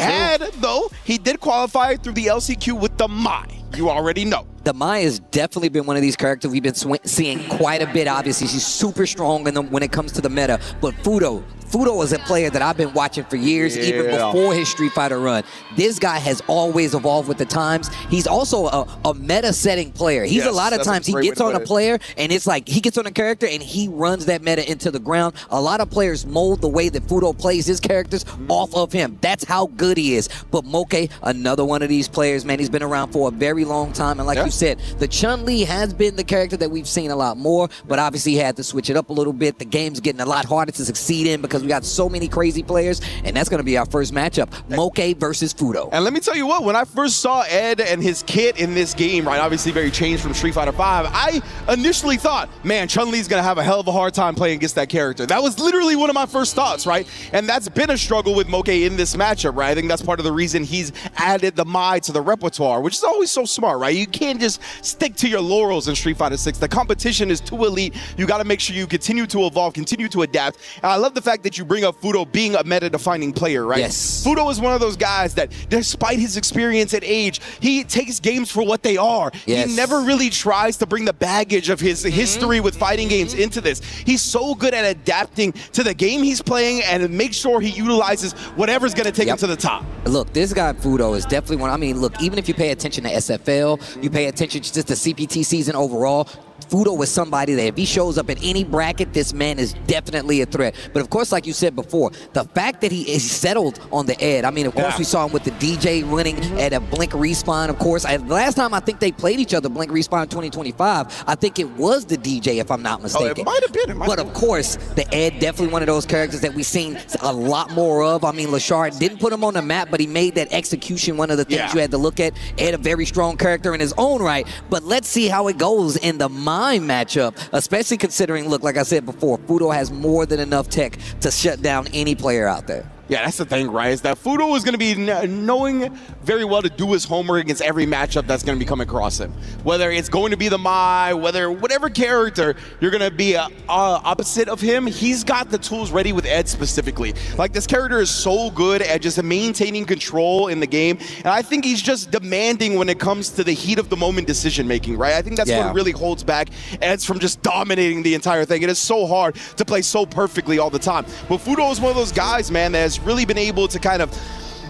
did qualify through the LCQ with the Mai. You already know. The Mai has definitely been one of these characters we've been seeing quite a bit. Obviously, she's super strong when it comes to the meta. But Fudo is a player that I've been watching for years, even before his Street Fighter run. This guy has always evolved with the times. He's also a meta-setting player. He's a lot of times he gets on a player, and it's like he gets on a character, and he runs that meta into the ground. A lot of players mold the way that Fudo plays his characters off of him. That's how good he is. But Moke, another one of these players, man, he's been around for a very long time. And like you said, the Chun-Li has been the character that we've seen a lot more, but obviously he had to switch it up a little bit. The game's getting a lot harder to succeed in because we got so many crazy players, and that's going to be our first matchup, Moke versus Fudo. And let me tell you what, when I first saw Ed and his kit in this game, right, obviously very changed from Street Fighter V, I initially thought, man, Chun-Li's going to have a hell of a hard time playing against that character. That was literally one of my first thoughts, right? And that's been a struggle with Moke in this matchup, right? I think that's part of the reason he's added the Mai to the repertoire, which is always so smart, right? You can't just stick to your laurels in Street Fighter 6. The competition is too elite. You got to make sure you continue to evolve, continue to adapt. And I love the fact that you bring up Fudo being a meta-defining player, right? Yes. Fudo is one of those guys that, despite his experience and age, he takes games for what they are. Yes. He never really tries to bring the baggage of his history with fighting games into this. He's so good at adapting to the game he's playing and make sure he utilizes whatever's going to take him to the top. Look, this guy Fudo is definitely one. I mean, look, even if you pay attention to SFL, you pay attention just to CPT season overall, Fudo is somebody that if he shows up in any bracket, this man is definitely a threat. But of course, like you said before, the fact that he is settled on the Ed. I mean, of course, we saw him with the DJ winning at a Blink Respawn, of course. Last time I think they played each other, Blink Respawn 2025, I think it was the DJ, if I'm not mistaken. Oh, it might have been. But of course, the Ed definitely one of those characters that we've seen a lot more of. I mean, Lashard didn't put him on the map, but he made that execution one of the things you had to look at. Ed, a very strong character in his own right. But let's see how it goes in the Mime matchup, especially considering, look, like I said before, Fudo has more than enough tech to shut down any player out there. Yeah, that's the thing, right? Is that Fudo is going to be knowing very well to do his homework against every matchup that's going to be coming across him. Whether it's going to be the Mai, whatever character you're going to be opposite of him, he's got the tools ready with Ed specifically. Like, this character is so good at just maintaining control in the game, and I think he's just demanding when it comes to the heat of the moment decision making, right? I think that's what really holds back Ed's from just dominating the entire thing. It is so hard to play so perfectly all the time. But Fudo is one of those guys, man, that has really been able to kind of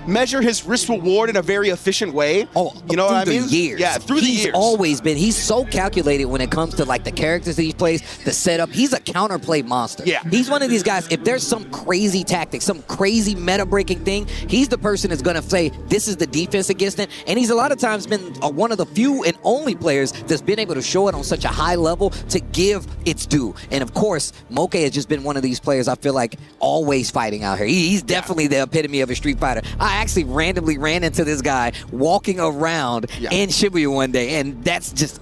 measure his risk reward in a very efficient way. Oh, you know what I mean? Years. Yeah, through the years. He's always been. He's so calculated when it comes to like the characters that he plays, the setup. He's a counterplay monster. Yeah. He's one of these guys. If there's some crazy tactic, some crazy meta-breaking thing, he's the person that's gonna say this is the defense against it. And he's a lot of times been one of the few and only players that's been able to show it on such a high level to give its due. And of course, Moke has just been one of these players I feel like always fighting out here. He's definitely the epitome of a Street Fighter. I actually randomly ran into this guy walking around in Shibuya one day, and that's just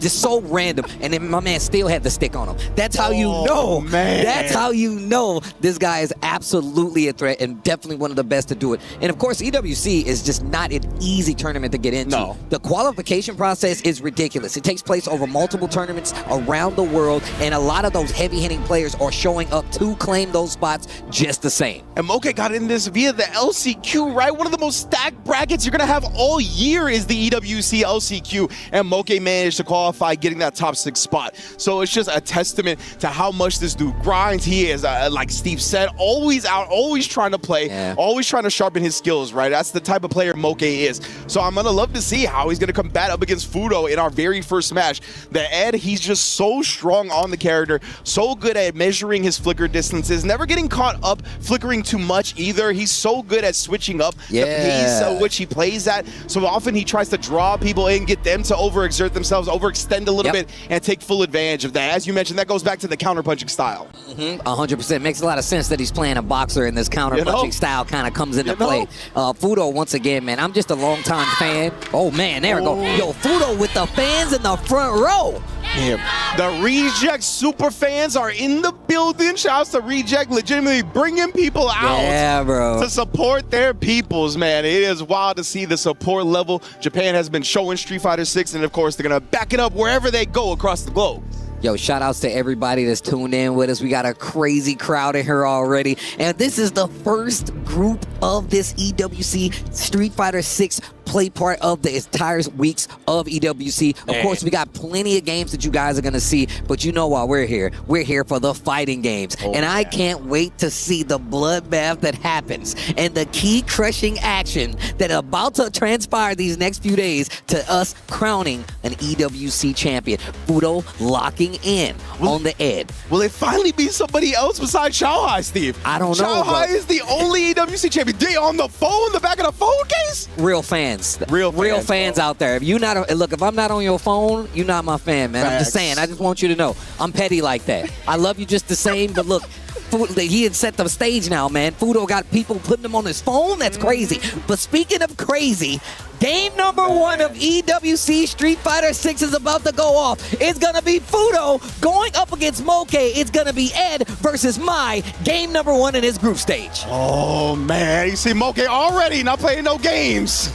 just so random. And then my man still had the stick on him. That's how you know. Man. That's how you know this guy is absolutely a threat and definitely one of the best to do it. And of course, EWC is just not an easy tournament to get into. No. The qualification process is ridiculous. It takes place over multiple tournaments around the world, and a lot of those heavy-hitting players are showing up to claim those spots just the same. And Moke got in this via the LCQ, right? One of the most stacked brackets you're going to have all year is the EWC LCQ, and Moke managed to qualify, getting that top 6 spot. So it's just a testament to how much this dude grinds. He is, like Steve said, always out, always trying to play, always trying to sharpen his skills, right? That's the type of player Moke is. So I'm going to love to see how he's going to combat up against Fudo in our very first match. The Ed, he's just so strong on the character, so good at measuring his flicker distances, never getting caught up flickering too much either. He's so good at switching up the pace at which he plays at. So often he tries to draw people in, get them to overexert themselves, overextend a little bit, and take full advantage of that. As you mentioned, that goes back to the counter-punching style. 100%. Makes a lot of sense that he's playing a boxer and this counter-punching style kind of comes into play. Fudo, once again, man, I'm just a long-time fan. Oh, man, there we go. Yo, Fudo with the fans in the front row. The Reject super fans are in the building. Shouts to Reject, legitimately bringing people out to support their peoples, man. It is wild to see the support level Japan has been showing Street Fighter 6, and of course they're gonna back it up wherever they go across the globe. Yo, shout outs to everybody that's tuned in with us. We got a crazy crowd in here already. And this is the first group of this EWC Street Fighter 6 play part of the entire weeks of EWC. Of course, we got plenty of games that you guys are going to see, but you know why we're here. We're here for the fighting games. And I can't wait to see the bloodbath that happens and the key crushing action that are about to transpire these next few days to us crowning an EWC champion. Fudo locking in on the Ed. Will it finally be somebody else besides Xiaohai, Steve? I don't know. Xiaohai is the only EWC champion. They on the phone, the back of the phone case? Real fans. Real fans out there. If you not look, if I'm not on your phone, you're not my fan, man. I'm just saying. I just want you to know I'm petty like that. I love you just the same, but look, he had set the stage now, man. Fudo got people putting him on his phone. That's crazy. But speaking of crazy, game number 1 of EWC Street Fighter 6 is about to go off. It's going to be Fudo going up against Moke. It's going to be Ed versus Mai. Game number 1 in his group stage. Oh, man. You see Moke already not playing no games.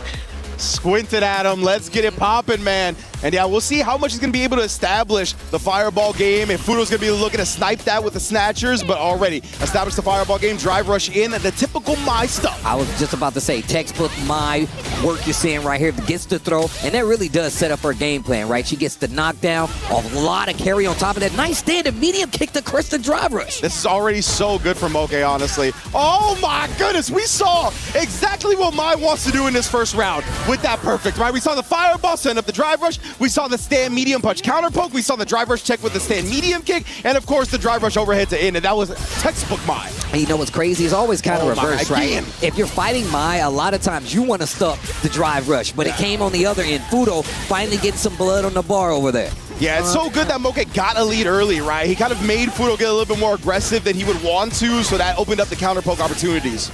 Squinted at him. Let's get it popping, man. And yeah, we'll see how much he's going to be able to establish the fireball game. And Fudo's going to be looking to snipe that with the snatchers, but already established the fireball game. Drive rush in, the typical Mai stuff. I was just about to say, textbook Mai work you're seeing right here. Gets to throw, and that really does set up her game plan, right? She gets the knockdown, a lot of carry on top of that. Nice standing medium kick to crush the drive rush. This is already so good for Moke, honestly. Oh my goodness, we saw exactly what Mai wants to do in this first round with that perfect, right? We saw the fireball, send up the drive rush, We saw the stand medium punch counter poke. We saw the drive rush check with the stand medium kick. And of course, the drive rush overhead to end. And that was textbook Mai. And you know what's crazy? It's always kind of reversed, right? If you're fighting Mai, a lot of times you want to stop the drive rush. But it came on the other end. Fudo finally getting some blood on the bar over there. Yeah, it's so good that Moke got a lead early, right? He kind of made Fudo get a little bit more aggressive than he would want to, so that opened up the counter poke opportunities.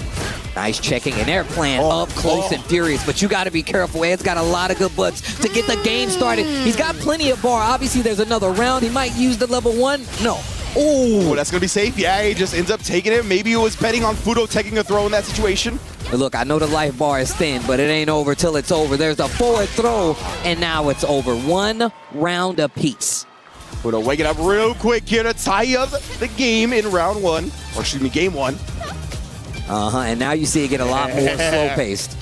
Nice checking, and they're playing up close and furious, but you got to be careful. Ed's got a lot of good butts to get the game started. He's got plenty of bar. Obviously, there's another round. He might use the level 1. No. Oh, that's going to be safe. Yeah, he just ends up taking it. Maybe it was betting on Fudo taking a throw in that situation. But look, I know the life bar is thin, but it ain't over till it's over. There's a forward throw, and now it's over. 1 round apiece. Fudo waking up real quick here to tie up the game in round 1. Or excuse me, game 1. And now you see it get a lot more slow-paced.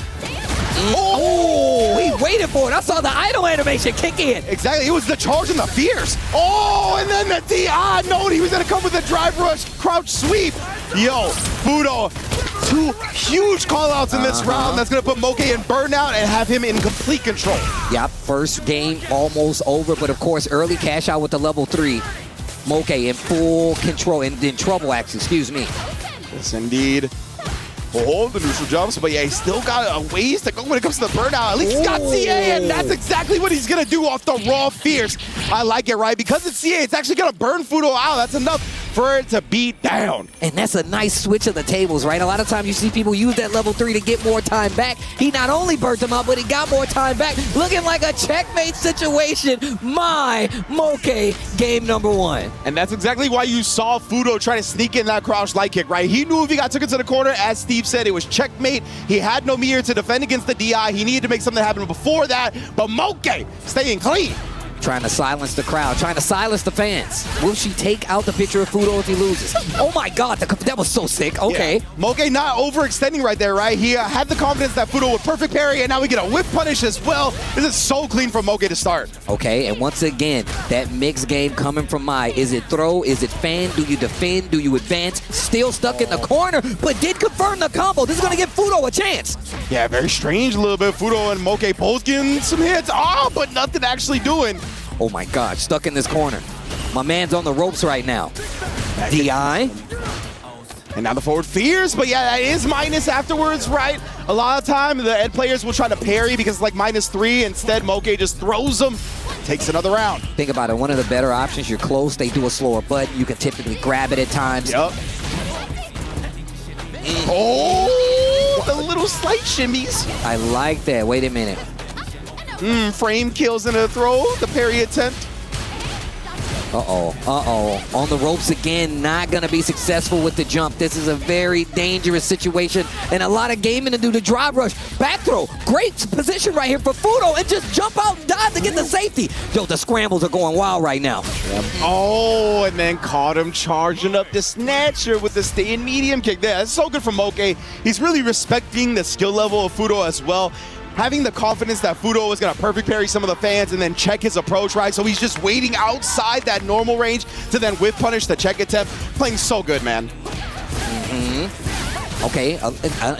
Oh, he waited for it. I saw the idle animation kick in. Exactly. It was the charge and the fierce. Oh, and then the DI. No, he was going to come with the drive rush, crouch sweep. Yo, Fudo, 2 huge call-outs in this round. That's going to put Moke in burnout and have him in complete control. Yep, first game almost over, but of course, early cash out with the level 3. Moke in full control, in trouble, actually, excuse me. Yes, indeed. Oh, the neutral jumps, but yeah, he's still got ways to go when it comes to the burnout. At least he's got CA, and that's exactly what he's going to do off the raw fierce. I like it, right? Because it's CA, it's actually going to burn Fudo out. That's enough for it to beat down. And that's a nice switch of the tables, right? A lot of times you see people use that level 3 to get more time back. He not only burnt him out, but he got more time back. Looking like a checkmate situation. My Moke game number 1. And that's exactly why you saw Fudo try to sneak in that crouch light kick, right? He knew if he got took into the corner, as Steve said, it was checkmate. He had no meter to defend against the DI. He needed to make something happen before that, but Moke staying clean. Trying to silence the crowd, trying to silence the fans. Will she take out the picture of Fudo if he loses? Oh my God, that was so sick. Okay. Yeah. Moke not overextending right there, right? He had the confidence that Fudo would perfect parry, and now we get a whip punish as well. This is so clean from Moke to start. Okay, and once again, that mixed game coming from Mai. Is it throw? Is it fan? Do you defend? Do you advance? Still stuck in the corner, but did confirm the combo. This is going to give Fudo a chance. Yeah, very strange a little bit. Fudo and Moke both getting some hits. Oh, but nothing actually doing. Oh my God, stuck in this corner. My man's on the ropes right now. DI. And now the forward fears, but yeah, that is minus afterwards, right? A lot of time, the Ed players will try to parry because it's like -3. Instead, Moke just throws them, takes another round. Think about it, one of the better options, you're close, they do a slower button, you can typically grab it at times. Yep. Oh, the little slight shimmies. I like that, wait a minute. Frame kills in a throw, the parry attempt. On the ropes again, not gonna be successful with the jump. This is a very dangerous situation and a lot of gaming to do. The drive rush, back throw, great position right here for Fudo, and just jump out and dive to get the safety. Yo, the scrambles are going wild right now. Oh, and then caught him charging up the snatcher with the stay-in medium kick there. That's so good from Moke. He's really respecting the skill level of Fudo as well. Having the confidence that Fudo is going to perfect parry some of the fans and then check his approach, right? So he's just waiting outside that normal range to then whip punish the check attempt. Playing so good, man. Okay,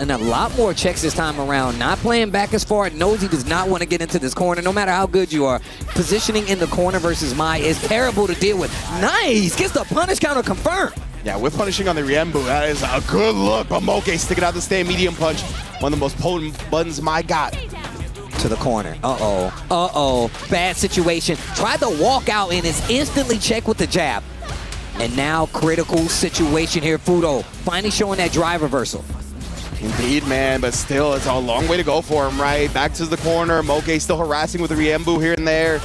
and a lot more checks this time around. Not playing back as far. Knows he does not want to get into this corner, no matter how good you are. Positioning in the corner versus Mai is terrible to deal with. Nice! Gets the punish counter confirmed. Yeah, whip punishing on the Riembu. That is a good look. But Moke sticking out the stand medium punch. One of the most potent buttons Mai got. To the corner. Bad situation. Tried to walk out and is instantly checked with the jab. And now critical situation here. Fudo finally showing that drive reversal. Indeed, man, but still, it's a long way to go for him, right? Back to the corner. Moke still harassing with the Riembu here and there.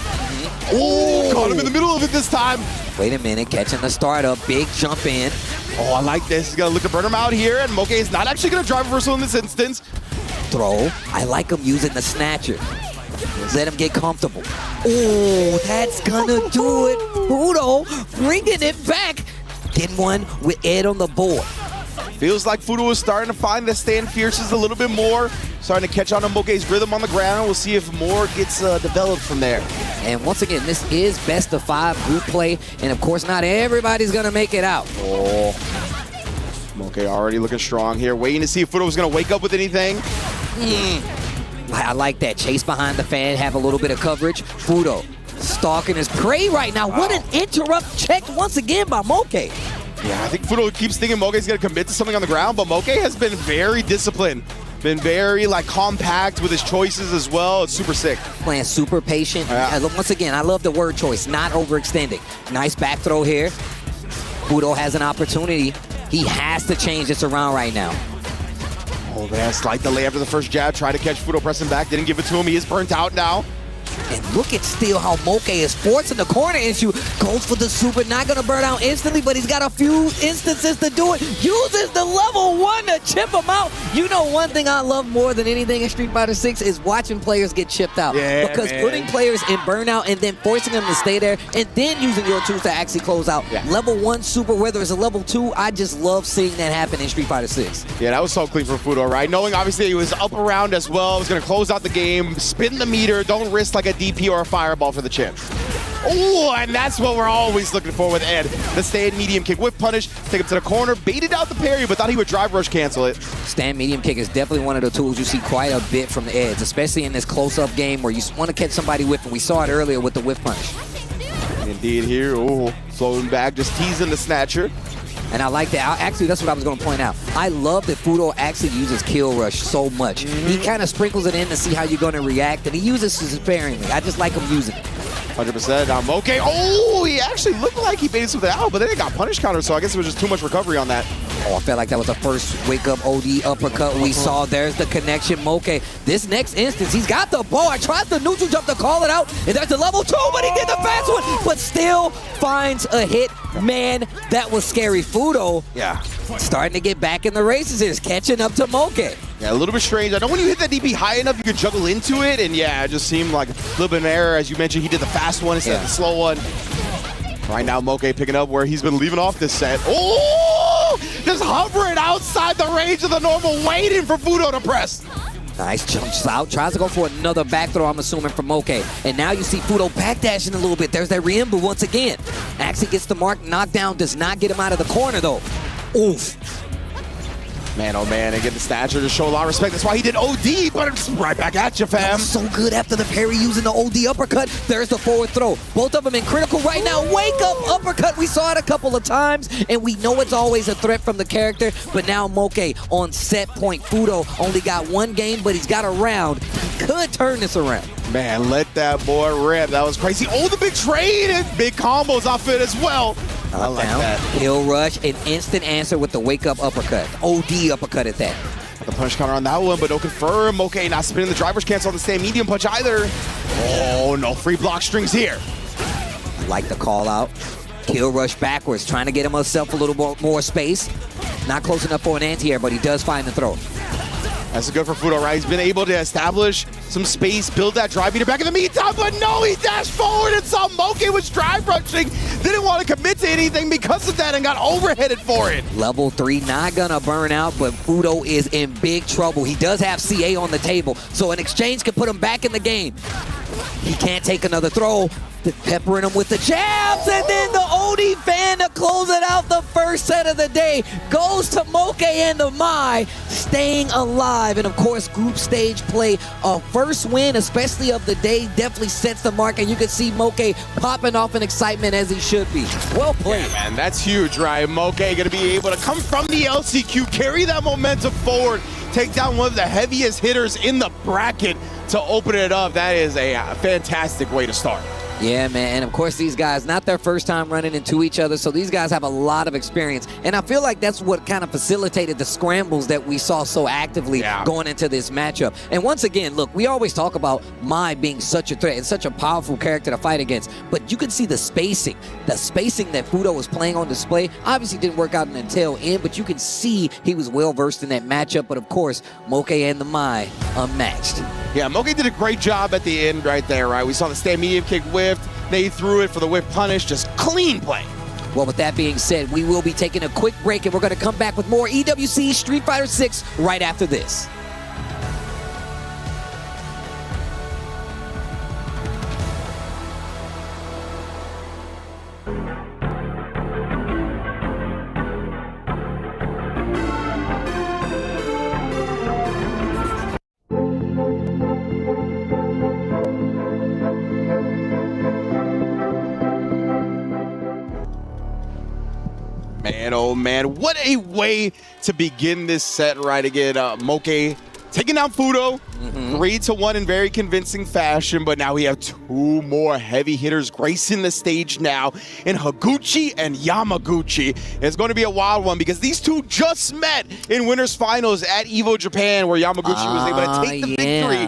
Oh, caught him in the middle of it this time. Wait a minute, catching the startup. Big jump in. Oh, I like this. He's going to look to burn him out here, and Moke is not actually going to drive reversal in this instance. Throw. I like him using the snatcher. Let him get comfortable. Oh, that's gonna do it. Fudo bringing it back. Getting one with Ed on the board. Feels like Fudo is starting to find the stand fierces a little bit more. Starting to catch on to Moke's rhythm on the ground. We'll see if more gets developed from there. And once again, this is best of 5 group play. And of course, not everybody's gonna make it out. Oh. Moke already looking strong here. Waiting to see if Fudo was gonna wake up with anything. I like that. Chase behind the fan, have a little bit of coverage. Fudo stalking his prey right now. Wow. What an interrupt checked once again by Moke. Yeah, I think Fudo keeps thinking Moke's going to commit to something on the ground, but Moke has been very disciplined. Been very compact with his choices as well. It's super sick. Playing super patient. Once again, I love the word choice, not overextending. Nice back throw here. Fudo has an opportunity. He has to change this around right now. Oh man, slight delay after the first jab. Try to catch Fudo pressing back. Didn't give it to him. He is burnt out now. And look at still how Moke is forcing the corner issue. Goes for the super, not gonna burn out instantly, but he's got a few instances to do it. Uses the level 1 to chip him out. You know, one thing I love more than anything in Street Fighter 6 is watching players get chipped out. Yeah, because man. putting players in burnout and then forcing them to stay there and then using your tools to actually close out. Yeah. Level 1 super, whether it's a level 2, I just love seeing that happen in Street Fighter 6. Yeah, that was so clean for Fudo, right? Knowing obviously he was up around as well. Was gonna close out the game, spin the meter, don't risk like a DP or a fireball for the chip. Oh, and that's what we're always looking for with Ed. The stand medium kick whip punish, take him to the corner, baited out the parry, but thought he would drive rush cancel it. Stand medium kick is definitely one of the tools you see quite a bit from the Eds, especially in this close-up game where you want to catch somebody whipping. We saw it earlier with the whip punish. Indeed here, oh, floating back, just teasing the snatcher. And I like that. Actually, that's what I was going to point out. I love that Fudo actually uses kill rush so much. He kind of sprinkles it in to see how you're going to react, and he uses it sparingly. I just like him using it. 100% on Moke. Oh, he actually looked like he baited something out, but then it got punish counter, so I guess it was just too much recovery on that. Oh, I felt like that was the first wake-up OD uppercut we saw. There's the connection, Moke. This next instance, he's got the ball. I tried the neutral jump to call it out, and there's the level 2, but he did the fast one, but still finds a hit. Man, that was scary. Fudo, yeah, starting to get back in the races here, catching up to Moke. Yeah, a little bit strange. I know when you hit that DP high enough, you can juggle into it, and yeah, it just seemed like a little bit of an error. As you mentioned, he did the fast one instead of the slow one. Right now, Moke picking up where he's been leaving off this set. Oh! Just hovering outside the range of the normal, waiting for Fudo to press. Nice, jumps out, tries to go for another back throw, I'm assuming, from Moke. And now you see Fudo backdashing a little bit. There's that Riembu once again. Actually gets the mark, knockdown, does not get him out of the corner, though. Oof. Man, oh man, and get the stature to show a lot of respect. That's why he did OD, but it's right back at you, fam. So good after the parry using the OD uppercut. There's the forward throw. Both of them in critical right now. Wake up uppercut. We saw it a couple of times, and we know it's always a threat from the character, but now Moke on set point. Fudo only got one game, but he's got a round. He could turn this around. Man, let that boy rip. That was crazy. Oh, the big trade and big combos off it as well. I like that. Hill rush, an instant answer with the wake-up uppercut. OD uppercut at that. The punch counter on that one, but no confirm. Okay, not spinning the driver's cancel on the stand medium punch either. Oh, no free block strings here. I like the call out. Kill rush backwards, trying to get himself a little more space. Not close enough for an anti-air, but he does find the throw. That's good for Fudo, right? He's been able to establish some space, build that drive meter back in the meantime, but no, he dashed forward and saw Moke was drive rushing. Didn't want to commit to anything because of that and got overheaded for it. Level 3, not gonna burn out, but Fudo is in big trouble. He does have CA on the table, so an exchange can put him back in the game. He can't take another throw. Peppering him with the jabs, and then the OD fan to close it out. The first set of the day goes to Moke and the Mai, staying alive. And of course, group stage play, a first win, especially of the day, definitely sets the mark. And you can see Moke popping off in excitement as he should be. Well played. Yeah, man, that's huge, right? Moke gonna be able to come from the LCQ, carry that momentum forward, take down one of the heaviest hitters in the bracket to open it up. That is a fantastic way to start. Yeah, man, and of course these guys, not their first time running into each other, so these guys have a lot of experience. And I feel like that's what kind of facilitated the scrambles that we saw so actively going into this matchup. And once again, look, we always talk about Mai being such a threat and such a powerful character to fight against, but you can see the spacing that Fudo was playing on display. Obviously didn't work out in the tail end, but you can see he was well-versed in that matchup. But of course, Moke and the Mai unmatched. Yeah, Moke did a great job at the end right there, right? We saw the stand medium kick whiffed. They threw it for the whip punish. Just clean play. Well, with that being said, we will be taking a quick break, and we're going to come back with more EWC Street Fighter 6 right after this. Man, oh man, what a way to begin this set right again. Moke taking down Fudo, 3-1 in very convincing fashion, but now we have two more heavy hitters gracing the stage now in Higuchi and Yamaguchi. It's going to be a wild one because these two just met in winners finals at EVO Japan, where Yamaguchi was able to take the victory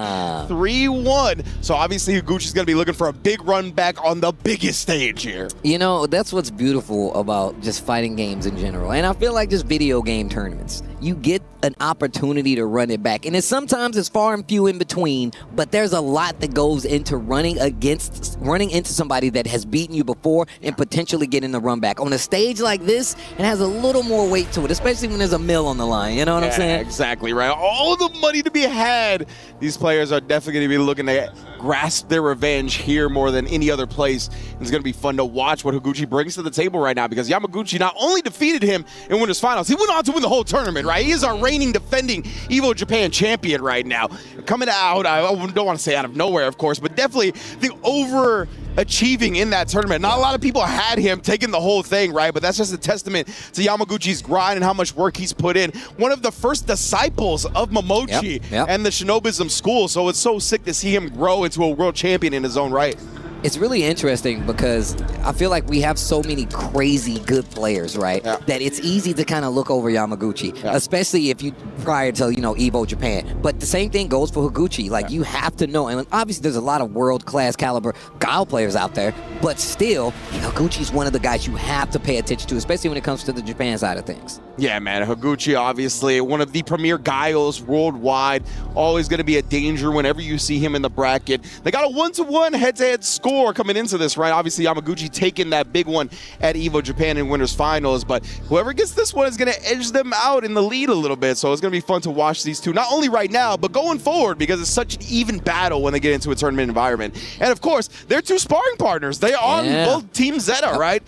3-1. So obviously Higuchi's going to be looking for a big run back on the biggest stage here. You know, that's what's beautiful about just fighting games in general. And I feel like just video game tournaments. You get an opportunity to run it back. And sometimes it's far and few in between, but there's a lot that goes into running into somebody that has beaten you before and potentially getting the run back. On a stage like this, it has a little more weight to it, especially when there's a mill on the line. You know what I'm saying? Exactly right. All the money to be had. These players are definitely going to be looking to grasp their revenge here more than any other place. It's going to be fun to watch what Higuchi brings to the table right now, because Yamaguchi not only defeated him in winners finals, he went on to win the whole tournament, right? He is our reigning defending EVO Japan champion right now. Coming out, I don't want to say out of nowhere, of course, but definitely the overachieving in that tournament. Not a lot of people had him taking the whole thing, right? But that's just a testament to Yamaguchi's grind and how much work he's put in. One of the first disciples of Momochi and the Shinobism school, so it's so sick to see him grow into a world champion in his own right. It's really interesting because I feel like we have so many crazy good players, right? That it's easy to kind of look over Yamaguchi, especially if you prior to, EVO Japan. But the same thing goes for Higuchi. Like, you have to know, and obviously there's a lot of world-class caliber Guile players out there, but still, Higuchi's one of the guys you have to pay attention to, especially when it comes to the Japan side of things. Yeah, man, Higuchi, obviously, one of the premier Guiles worldwide. Always going to be a danger whenever you see him in the bracket. They got a 1-1 head-to-head score coming into this, right? Obviously, Yamaguchi taking that big one at EVO Japan in winners finals, but whoever gets this one is going to edge them out in the lead a little bit, so it's going to be fun to watch these two, not only right now, but going forward, because it's such an even battle when they get into a tournament environment. And of course, they're two sparring partners. They are on both Team Zeta, right?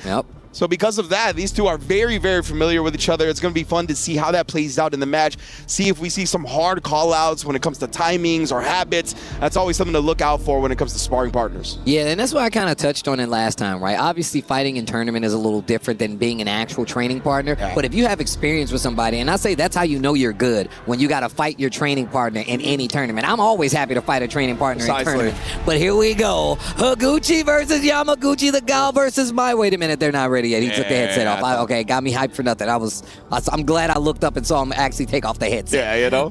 So because of that, these two are very, very familiar with each other. It's going to be fun to see how that plays out in the match. See if we see some hard call-outs when it comes to timings or habits. That's always something to look out for when it comes to sparring partners. Yeah, and that's why I kind of touched on it last time, right? Obviously, fighting in tournament is a little different than being an actual training partner. But if you have experience with somebody, and I say that's how you know you're good, when you got to fight your training partner in any tournament. I'm always happy to fight a training partner in tournament. But here we go. Higuchi versus Yamaguchi, the Guile versus Mai. Wait a minute, they're not ready yet. He took the headset off. Okay, got me hyped for nothing. I'm glad I looked up and saw him actually take off the headset. Yeah,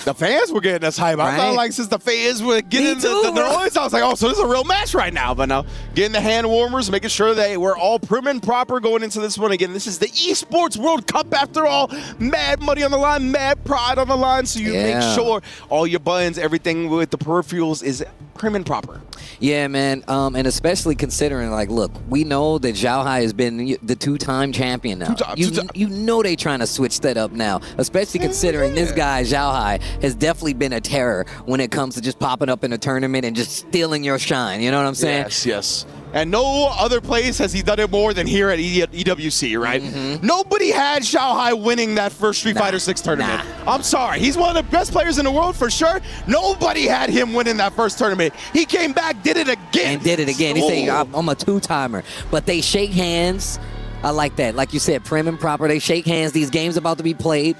the fans were getting us hyped. I felt like since the fans were getting the noise, I was like, oh, so this is a real match right now. But no, getting the hand warmers, making sure that we're all prim and proper going into this one. Again, this is the Esports World Cup after all. Mad money on the line, mad pride on the line, so you make sure all your buttons, everything with the peripherals is prim and proper. Yeah, man, and especially considering, like, look, we know that Zhao Hai has been the two-time champion now. You know they trying to switch that up now, especially considering this guy, Zhao Hai, has definitely been a terror when it comes to just popping up in a tournament and just stealing your shine. You know what I'm saying? Yes. And no other place has he done it more than here at EWC, right? Nobody had Zhao Hai winning that first Street Fighter 6 tournament. I'm sorry. He's one of the best players in the world for sure. Nobody had him winning that first tournament. He came back, did it again. He said, I'm a two-timer. But they shake hands. I like that. Like you said, prim and proper. They shake hands. These games about to be played.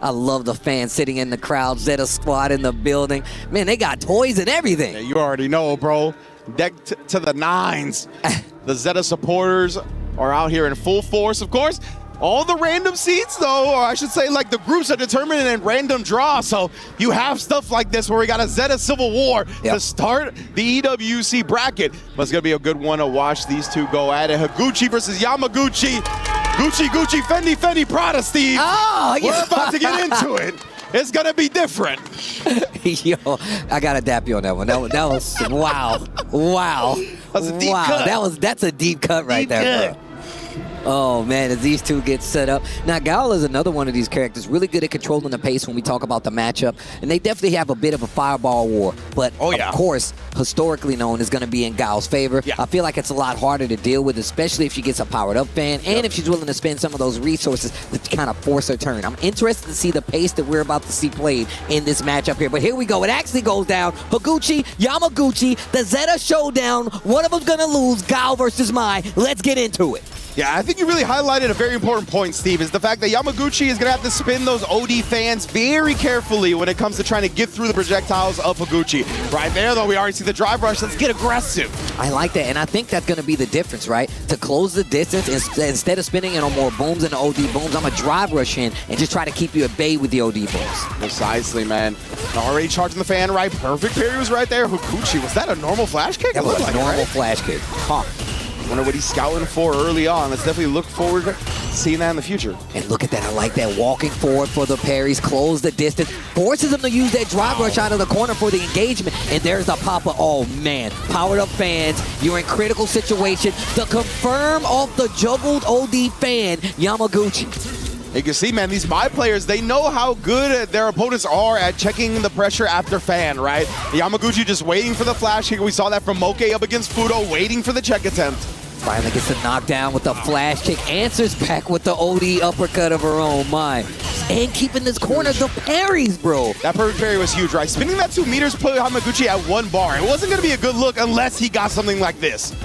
I love the fans sitting in the crowd. Zeta squad in the building. Man, they got toys and everything. Yeah, you already know, bro. Decked to the nines. The Zeta supporters are out here in full force, of course. All the random seats, though, or I should say, like, the groups are determined in random draw. So you have stuff like this where we got a Zeta Civil War to start the EWC bracket. But it's going to be a good one to watch these two go at it. Higuchi versus Yamaguchi. Gucci, Fendi, Prada, Steve. We're about to get into it. It's going to be different. Yo, I got to dap you on that one. That was wow. That's a deep cut. That's a deep cut right there, bro. Oh, man, as these two get set up. Now, Guile is another one of these characters, really good at controlling the pace when we talk about the matchup. And they definitely have a bit of a fireball war. But, of course, historically known is going to be in Guile's favor. I feel like it's a lot harder to deal with, especially if she gets a powered-up fan and if she's willing to spend some of those resources to kind of force her turn. I'm interested to see the pace that we're about to see played in this matchup here. But here we go. It actually goes down. Higuchi, Yamaguchi, the Zeta showdown. One of them's going to lose. Guile versus Mai. Let's get into it. Yeah, I think you really highlighted a very important point, Steve, is the fact that Yamaguchi is going to have to spin those OD fans very carefully when it comes to trying to get through the projectiles of Higuchi. Right there, though, we already see the drive rush. Let's get aggressive. I like that, and I think that's going to be the difference, right? To close the distance, instead of spinning it on more booms and OD booms, I'm going to drive rush in and just try to keep you at bay with the OD booms. Precisely, man. Already charging the fan right. Perfect parry was right there. Higuchi, was that a normal flash kick? That was a like normal flash kick. Huh. Wonder what he's scouting for early on. Let's definitely look forward to seeing that in the future. And look at that. I like that. Walking forward for the parries, close the distance, forces him to use that drive rush out of the corner for the engagement. And there's the pop-up. Oh, man. Powered up fans. You're in critical situation. The confirm off the juggled OD fan, Yamaguchi. You can see, man, these Mai players, they know how good their opponents are at checking the pressure after fan, right? Yamaguchi just waiting for the flash kick. We saw that from Moke up against Fudo, waiting for the check attempt. Finally gets the knockdown with the flash kick. Answers back with the OD uppercut of her own mind. And keeping this corner, the parries, bro. That perfect parry was huge, right? Spinning that 2 meters put Yamaguchi at 1 bar. It wasn't going to be a good look unless he got something like this.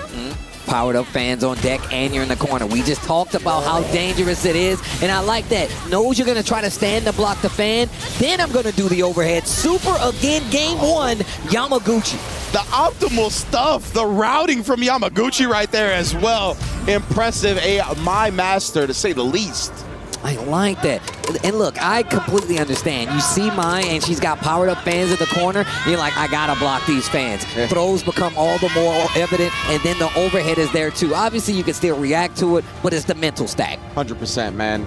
Powered up fans on deck, and you're in the corner. We just talked about how dangerous it is, and I like that. Knows you're going to try to stand to block the fan, then I'm going to do the overhead. Super again, game 1, Yamaguchi. The optimal stuff, the routing from Yamaguchi right there as well. Impressive, a Mai master to say the least. I like that. And look, I completely understand. You see Mai, and she's got powered up fans in the corner. You're like, I gotta block these fans. Yeah. Throws become all the more evident, and then the overhead is there too. Obviously, you can still react to it, but it's the mental stack. 100%, man.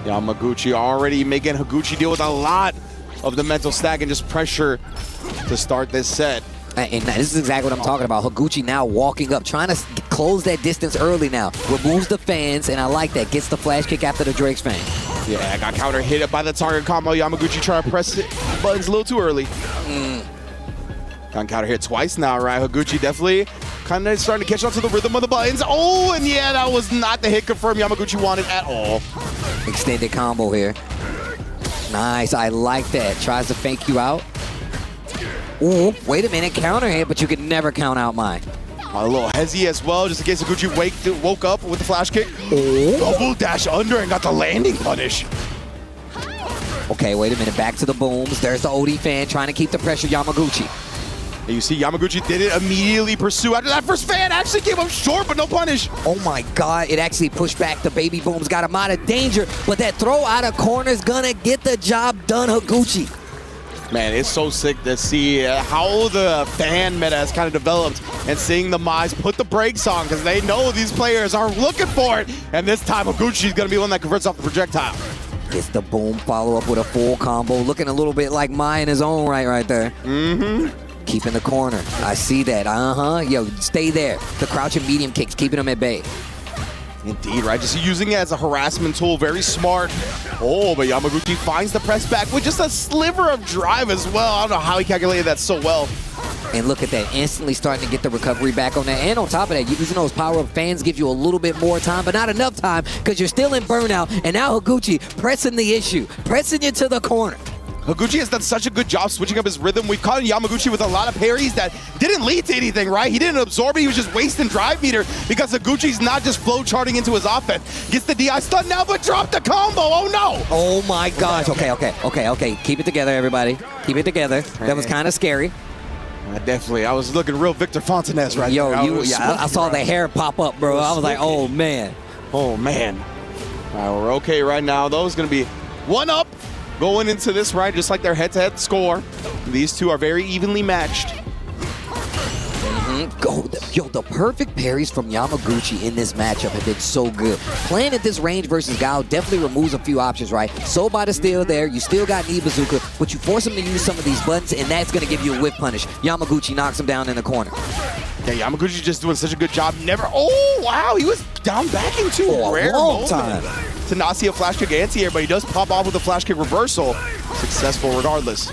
Yamaguchi already making Higuchi deal with a lot of the mental stack and just pressure to start this set. And this is exactly what I'm talking about. Higuchi now walking up, trying to close that distance early now. Removes the fans, and I like that. Gets the flash kick after the Drake's fan. Yeah, I got counter hit up by the target combo. Yamaguchi trying to press it. Buttons a little too early. Got counter hit twice now, right? Higuchi definitely kind of starting to catch on to the rhythm of the buttons. Oh, and yeah, that was not the hit confirmed Yamaguchi wanted at all. Extended combo here. Nice, I like that. Tries to fake you out. Ooh, wait a minute, counter hit, but you can never count out mine. A little hezzy as well, just in case Higuchi woke up with the flash kick. Double dash under and got the landing punish. Okay, wait a minute, back to the booms. There's the OD fan trying to keep the pressure, Yamaguchi. And you see Yamaguchi didn't immediately pursue after that first fan actually came up short, but no punish. Oh my God, it actually pushed back. The baby booms got him out of danger, but that throw out of corner is gonna get the job done, Higuchi. Man, it's so sick to see how the fan meta has kind of developed and seeing the Mai's put the brakes on because they know these players are looking for it. And this time, Higuchi's going to be one that converts off the projectile. Gets the boom, follow up with a full combo. Looking a little bit like Mai in his own right there. Keeping the corner. I see that. Yo, stay there. The crouching medium kicks, keeping him at bay. Indeed, right? Just using it as a harassment tool. Very smart. Oh, but Yamaguchi finds the press back with just a sliver of drive as well. I don't know how he calculated that so well. And look at that, instantly starting to get the recovery back on that. And on top of that, using those power-up fans gives you a little bit more time, but not enough time because you're still in burnout. And now Higuchi pressing the issue, pressing you to the corner. Higuchi has done such a good job switching up his rhythm. We've caught Yamaguchi with a lot of parries that didn't lead to anything, right? He didn't absorb it. He was just wasting drive meter because Higuchi's not just flow charting into his offense. Gets the DI stun now, but dropped the combo. Oh, no. Oh, my gosh. Okay. Keep it together, everybody. Keep it together. That was kind of scary. Definitely. I was looking real Victor Fontanez right there. I saw the hair pop up, bro. I was like, oh, man. Oh, man. All right, we're okay right now, though. It's going to be 1 up. Going into this, right, just like their head-to-head score. These two are very evenly matched. Yo, the perfect parries from Yamaguchi in this matchup have been so good. Playing at this range versus Gao definitely removes a few options, right? Sobota's still there. You still got knee bazooka, but you force him to use some of these buttons, and that's going to give you a whip punish. Yamaguchi knocks him down in the corner. Yeah, Yamaguchi's just doing such a good job. Oh, wow, he was down back into a rare moment to not see a flash kick anti-air, but he does pop off with a flash kick reversal. Successful regardless.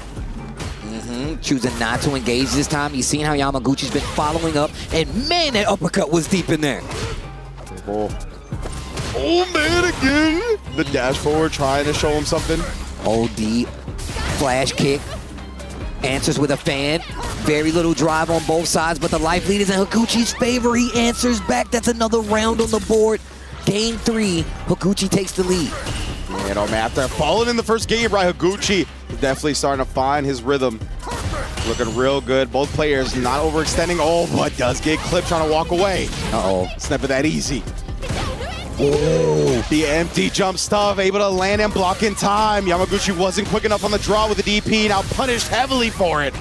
Choosing not to engage this time. You've seen how Yamaguchi's been following up, and man, that uppercut was deep in there. Oh, man, again. The dash forward trying to show him something. OD, flash kick. Answers with a fan. Very little drive on both sides, but the life lead is in Higuchi's favor. He answers back. That's another round on the board. Game 3, Higuchi takes the lead. Man, oh man, after falling in the first game, right, Higuchi is definitely starting to find his rhythm. Looking real good. Both players not overextending. Oh, but does get clipped trying to walk away. Uh-oh. It's never that easy. Oh, the empty jump stuff, able to land and block in time. Yamaguchi wasn't quick enough on the draw with the DP, now punished heavily for it.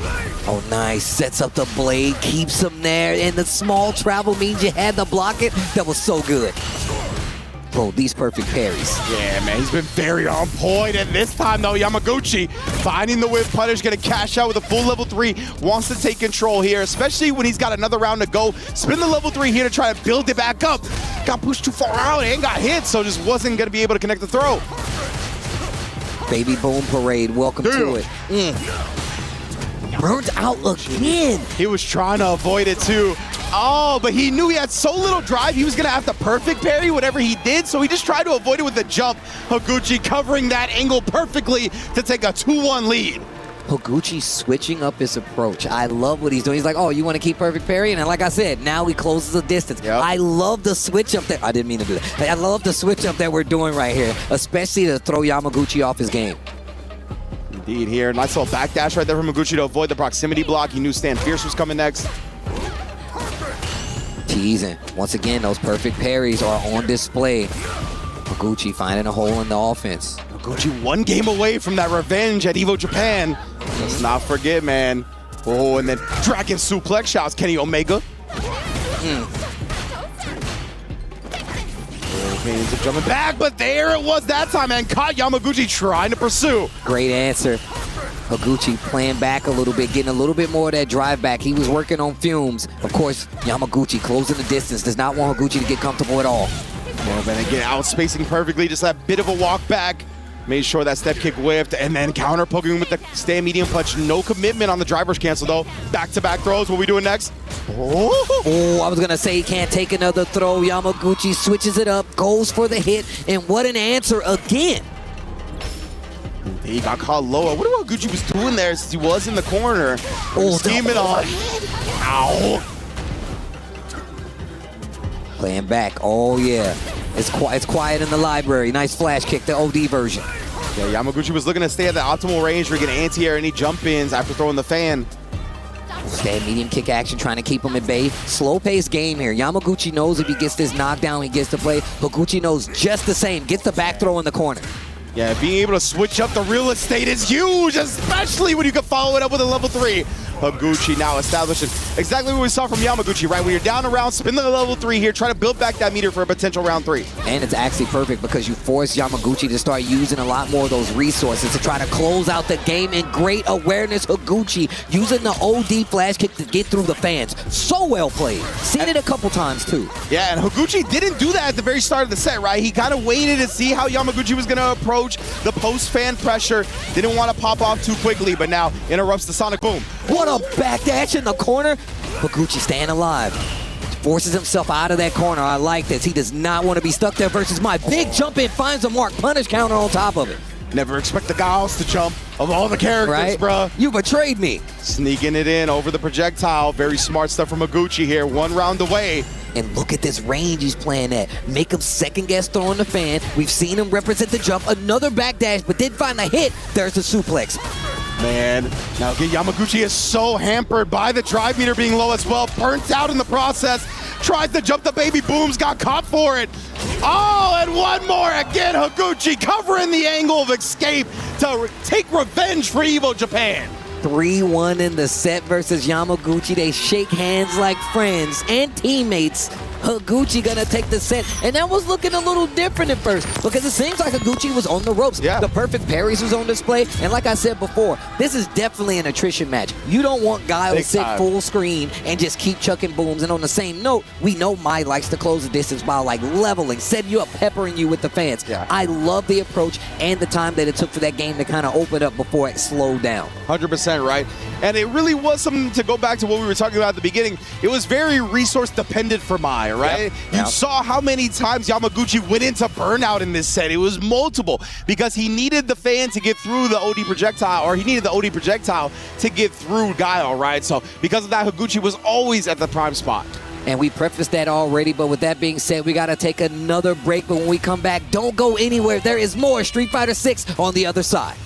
Oh, nice. Sets up the blade, keeps him there, and the small travel means you had to block it. That was so good. Bro, these perfect parries. Yeah, man, he's been very on point. And this time, though, Yamaguchi finding the whip punish, gonna cash out with a full level 3. Wants to take control here, especially when he's got another round to go. Spin the level 3 here to try to build it back up. Got pushed too far out and got hit, so just wasn't gonna be able to connect the throw. Baby Boom Parade, welcome to it. Burnt out again. He was trying to avoid it too. Oh, but he knew he had so little drive, he was gonna have to perfect parry whatever he did, so he just tried to avoid it with the jump. Higuchi covering that angle perfectly to take a 2-1 lead. Higuchi switching up his approach. I love what he's doing. He's like, oh, you want to keep perfect parrying? And like I said, now he closes the distance. Yep. I love the switch up there. I didn't mean to do that. I love the switch up that we're doing right here, especially to throw Yamaguchi off his game. Indeed here. Nice little backdash right there from Higuchi to avoid the proximity block. He knew Stan Fierce was coming next. Teasing. Once again, those perfect parries are on display. Higuchi finding a hole in the offense. Higuchi 1 game away from that revenge at Evo Japan. Let's not forget, man. Oh, and then Dragon Suplex shouts Kenny Omega. Ends up jumping back, but there it was that time, and caught Yamaguchi trying to pursue. Great answer. Higuchi playing back a little bit, getting a little bit more of that drive back. He was working on fumes. Of course, Yamaguchi closing the distance, does not want Higuchi to get comfortable at all. Well, then again, outspacing perfectly, just that bit of a walk back. Made sure that step kick whiffed, and then counter poking with the stand medium punch. No commitment on the driver's cancel, though. Back-to-back throws. What are we doing next? Oh, I was going to say he can't take another throw. Yamaguchi switches it up, goes for the hit, and what an answer again. He got caught low. I wonder what Higuchi was doing there since he was in the corner. Oh, scheming on. Ow. Playing back. Oh, yeah. It's quiet in the library. Nice flash kick, the OD version. Yeah, Yamaguchi was looking to stay at the optimal range for getting anti-air any jump-ins after throwing the fan. Stand medium kick action, trying to keep him at bay. Slow-paced game here. Yamaguchi knows if he gets this knockdown, he gets to play. Higuchi knows just the same. Gets the back throw in the corner. Yeah, being able to switch up the real estate is huge, especially when you can follow it up with a level 3. Higuchi now establishing exactly what we saw from Yamaguchi, right? When you're down a round, spin the level 3 here, try to build back that meter for a potential round 3. And it's actually perfect because you force Yamaguchi to start using a lot more of those resources to try to close out the game. And great awareness, Higuchi using the OD flash kick to get through the fans. So well played. Seen it a couple times too. Yeah, and Higuchi didn't do that at the very start of the set, right? He kind of waited to see how Yamaguchi was going to approach the post-fan pressure. Didn't want to pop off too quickly, but now interrupts the Sonic Boom. What a backdash in the corner. Higuchi staying alive. Forces himself out of that corner. I like this. He does not want to be stuck there versus my big jump in. Finds a mark. Punish counter on top of it. Never expect the guy else to jump of all the characters, right, bruh. You betrayed me. Sneaking it in over the projectile. Very smart stuff from Higuchi here. 1 round away. And look at this range he's playing at. Make him second guess throwing the fan. We've seen him represent the jump. Another backdash, but did find the hit. There's the suplex. Man, now Yamaguchi is so hampered by the drive meter being low as well. Burnt out in the process. Tries to jump the baby booms, got caught for it. Oh, and one more again. Higuchi covering the angle of escape to take revenge for Evo Japan. 3-1 in the set versus Yamaguchi. They shake hands like friends and teammates. Higuchi gonna take the set, and that was looking a little different at first because it seems like Higuchi was on the ropes. Yeah. The perfect parries was on display, and like I said before, this is definitely an attrition match. You don't want Guile to sit full screen and just keep chucking booms. And on the same note, we know Mai likes to close the distance by like leveling, setting you up, peppering you with the fans. Yeah. I love the approach and the time that it took for that game to kind of open up before it slowed down. 100% right. And it really was something to go back to what we were talking about at the beginning. It was very resource dependent for Mai, right? Yep. You saw how many times Yamaguchi went into burnout in this set. It was multiple because he needed the fan to get through the OD projectile, or he needed the OD projectile to get through Guile, right? So because of that, Higuchi was always at the prime spot. And we prefaced that already, but with that being said, we got to take another break. But when we come back, don't go anywhere. There is more Street Fighter 6 on the other side.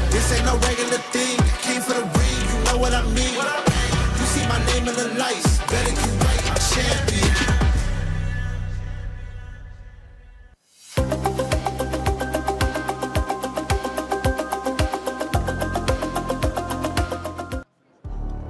This ain't no regular thing. Came for the ring, you know what I mean. You see my name in the lights, better get right, I'm champion.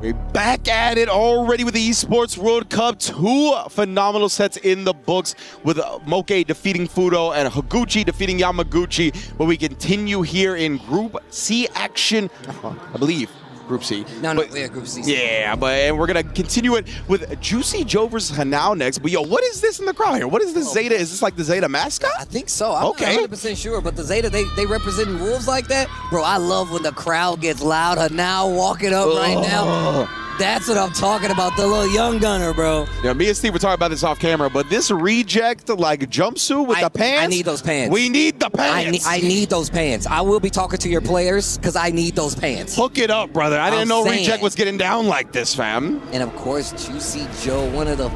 We're back at it already with the Esports World Cup. 2 phenomenal sets in the books with Moke defeating Fudo and Higuchi defeating Yamaguchi. But we continue here in Group C action, I believe. Group C. No, yeah, Group C. Yeah, and we're going to continue it with Juicy Joe versus Hanao next. But yo, what is this in the crowd here? What is this Zeta? Is this like the Zeta mascot? I think so. I'm not 100% sure, but the Zeta, they representing wolves like that? Bro, I love when the crowd gets loud. Hanao walking up right now. That's what I'm talking about, the little young gunner, bro. Yeah, me and Steve were talking about this off camera, but this reject, like, jumpsuit with the pants. I need those pants. We need the pants. I need those pants. I will be talking to your players because I need those pants. Hook it up, brother. I didn't know Reject was getting down like this, fam. And of course, Juicy Joe, one of the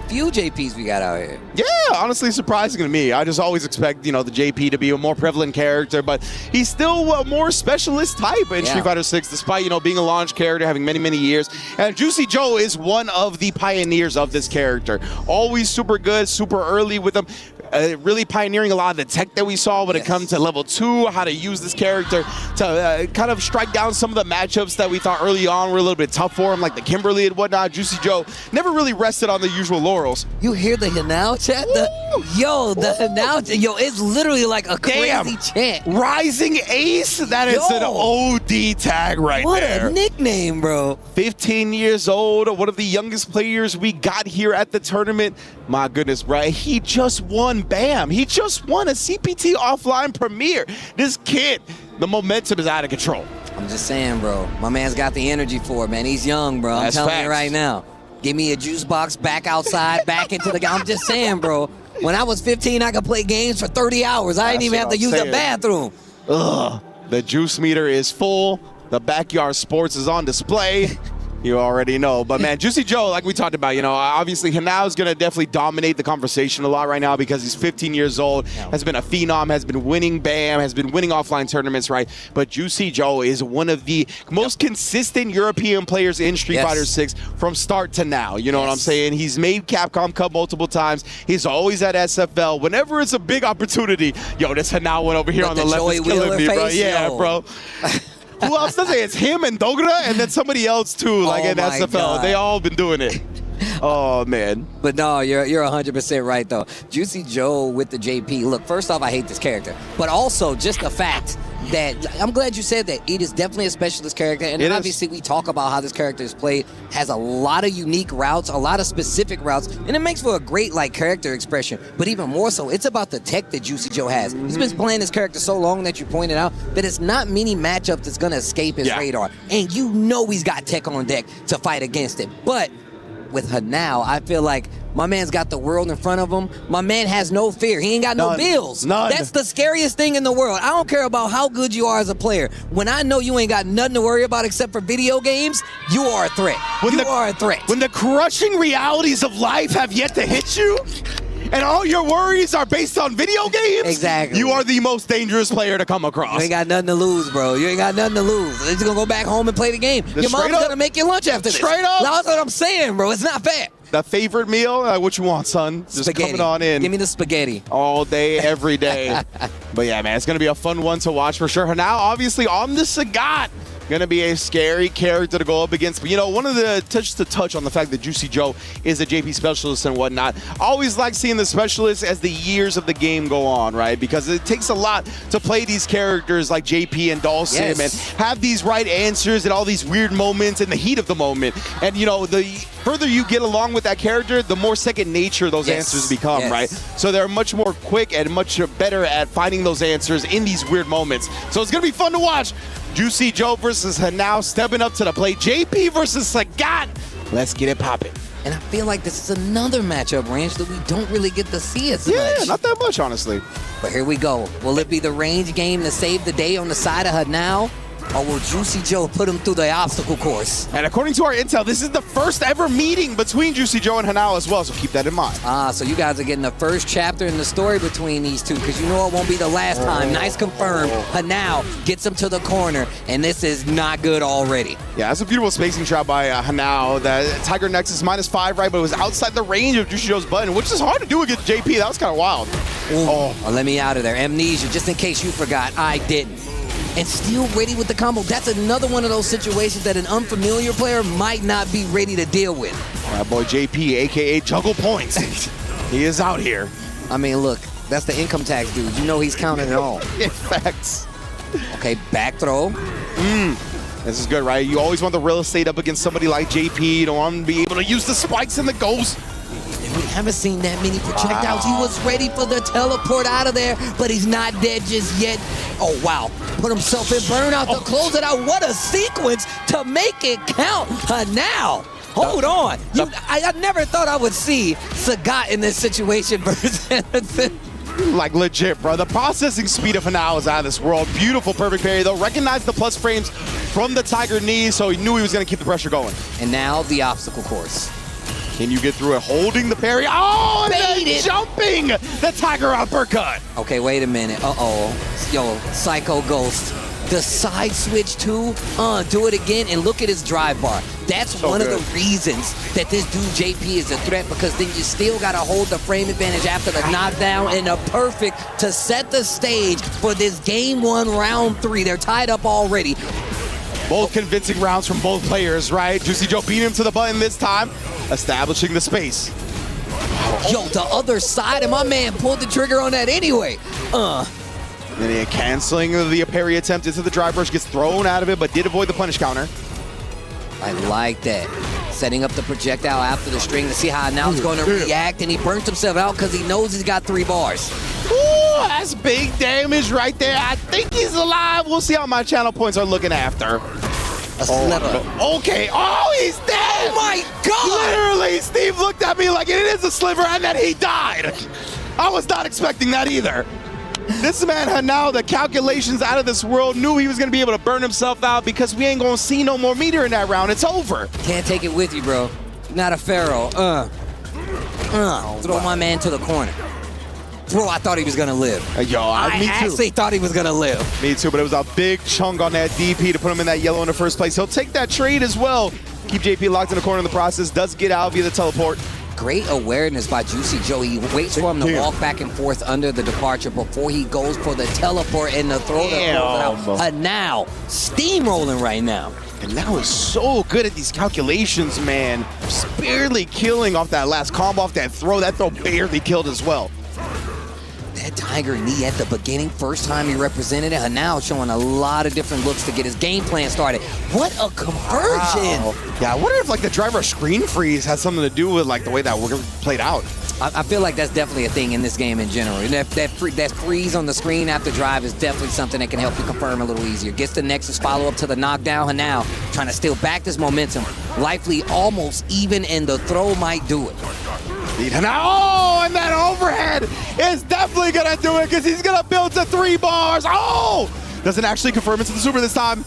few JPs we got out here. Yeah, honestly surprising to me. I just always expect, the JP to be a more prevalent character, but he's still a more specialist type in Street Fighter 6, despite, being a launch character, having many, many years. And Juicy Joe is one of the pioneers of this character. Always super good, super early with him. Really pioneering a lot of the tech that we saw when it comes to level 2, how to use this character to kind of strike down some of the matchups that we thought early on were a little bit tough for him, like the Kimberly and whatnot. Juicy Joe never really rested on the usual laurels. You hear the Hanao chant? The Hanao chant. Yo, it's literally like a crazy chant. Rising Ace? That is an OD tag right there. What a nickname, bro. 15 years old, one of the youngest players we got here at the tournament. My goodness, bro. He just won BAM. He just won a CPT offline premiere. This kid, the momentum is out of control. I'm just saying, bro. My man's got the energy for it, man. He's young, bro. I'm telling you right now. Give me a juice box back outside, back into the game. I'm just saying, bro. When I was 15, I could play games for 30 hours. I didn't even have to use the bathroom. Ugh. The juice meter is full. The Backyard Sports is on display. You already know. But, man, Juicy Joe, like we talked about, obviously Hanao is going to definitely dominate the conversation a lot right now because he's 15 years old, has been a phenom, has been winning BAM, has been winning offline tournaments, right? But Juicy Joe is one of the most consistent European players in Street Fighter 6 from start to now. You know what I'm saying? He's made Capcom Cup multiple times. He's always at SFL. Whenever it's a big opportunity, this Hanao one over here on the left is killing me, bro. Yeah, bro. Who else does it? It's him and Dogra and then somebody else too, like in SFL. God. They all been doing it. Oh, man. But no, you're 100% right, though. Juicy Joe with the JP. Look, first off, I hate this character. But also, just the fact that, I'm glad you said that. It is definitely a specialist character. And obviously, we talk about how this character is played. Has a lot of unique routes, a lot of specific routes. And it makes for a great, character expression. But even more so, it's about the tech that Juicy Joe has. He's been playing this character so long that you pointed out that it's not many matchups that's going to escape his radar. And he's got tech on deck to fight against it. But with Hanao, I feel like my man's got the world in front of him. My man has no fear. He ain't got no bills. That's the scariest thing in the world. I don't care about how good you are as a player. When I know you ain't got nothing to worry about except for video games, you are a threat. You are a threat. When the crushing realities of life have yet to hit you, and all your worries are based on video games, exactly, you are the most dangerous player to come across. You ain't got nothing to lose, bro. You ain't got nothing to lose. You're just going to go back home and play the game. Your mom's going to make you lunch after this. Straight up. That's what I'm saying, bro. It's not fair. The favorite meal? What you want, son? Just spaghetti. coming on in. Give me the spaghetti. All day, every day. But yeah, man, it's going to be a fun one to watch for sure. Hanao, obviously, on the Sagat. Going to be a scary character to go up against. But, you know, one of the touch on the fact that Juicy Joe is a JP specialist and whatnot. I always like seeing the specialists as the years of the game go on, right? Because it takes a lot to play these characters like JP and Dawson and have these right answers at all these weird moments in the heat of the moment. And, you know, the further you get along with that character, the more second nature those answers become, right? So they're much more quick and much better at finding those answers in these weird moments. So it's going to be fun to watch. Juicy Joe versus Hanao stepping up to the plate. JP versus Sagat. Let's get it popping. And I feel like this is another matchup, Range, that we don't really get to see as much. Yeah, not that much, honestly. But here we go. Will it be the Range game to save the day on the side of Hanao? Or will Juicy Joe put him through the obstacle course? And according to our intel, this is the first ever meeting between Juicy Joe and Hanao as well, so keep that in mind. So you guys are getting the first chapter in the story between these two, because you know it won't be the last time. Nice confirmed. Hanao gets him to the corner, and this is not good already. Yeah, that's a beautiful spacing shot by Hanao. That Tiger Nexus -5, right, but it was outside the range of Juicy Joe's button, which is hard to do against JP. That was kind of wild. Oh, let me out of there. Amnesia, just in case you forgot, I didn't. And still ready with the combo. That's another one of those situations that an unfamiliar player might not be ready to deal with. That boy JP, a.k.a. Juggle Points. He is out here. I mean, look, that's the income tax dude. You know he's counting it all. In facts. Okay, back throw. This is good, right? You always want the real estate up against somebody like JP. You don't want him to be able to use the spikes and the ghosts. We haven't seen that many projectiles. He was ready for the teleport out of there, but he's not dead just yet. Oh, wow. Put himself in burnout to close it out. What a sequence to make it count. Now, hold on. I never thought I would see Sagat in this situation versus like legit, bro. The processing speed of Hanao is out of this world. Beautiful, perfect parry, though. Recognized the plus frames from the Tiger knee, so he knew he was going to keep the pressure going. And now the obstacle course. Can you get through it? Holding the parry. Oh, and then jumping the Tiger uppercut. Okay, wait a minute. Uh-oh. Yo, Psycho Ghost. The side switch too. Do it again and look at his drive bar. That's one of the reasons that this dude JP is a threat, because then you still got to hold the frame advantage after the knockdown, and a perfect to set the stage for this game 1, round 3. They're tied up already. Both convincing rounds from both players, right? Juicy Joe beat him to the button this time, establishing the space. Yo, the other side, and my man pulled the trigger on that anyway. Then he canceling the parry attempt into the drive rush, gets thrown out of it, but did avoid the punish counter. I like that. Setting up the projectile after the string to see how now he's going to react, and he burnt himself out because he knows he's got 3 bars. Ooh, that's big damage right there. I think he's alive. We'll see how my channel points are looking after. A sliver. Okay. Oh, he's dead. Oh, my God. Literally, Steve looked at me like it is a sliver and then he died. I was not expecting that either. This man Hanao, the calculations out of this world, knew he was going to be able to burn himself out because we ain't going to see no more meter in that round. It's over. Can't take it with you, bro. Not a pharaoh. Throw my man to the corner. Bro, I thought he was going to live. I actually thought he was going to live. Me too, but it was a big chunk on that DP to put him in that yellow in the first place. He'll take that trade as well. Keep JP locked in the corner in the process. Does get out via the teleport. Great awareness by Juicy Joe. He waits for him to walk back and forth under the departure before he goes for the teleport and the throw to close it out. Now, steamrolling right now. And now is so good at these calculations, man. Just barely killing off that last combo, off that throw. That throw barely killed as well. That Tiger knee at the beginning, first time he represented it, and now showing a lot of different looks to get his game plan started. What a conversion! Wow. Yeah, I wonder if like the driver screen freeze has something to do with like the way that we're played out. I feel like that's definitely a thing in this game in general. That freeze on the screen after drive is definitely something that can help you confirm a little easier. Gets the Nexus follow-up to the knockdown, and now trying to steal back this momentum. Likely almost even, and the throw might do it. Oh, and that overhead is definitely going to do it because he's going to build to 3 bars. Oh! Doesn't actually confirm it to the super this time.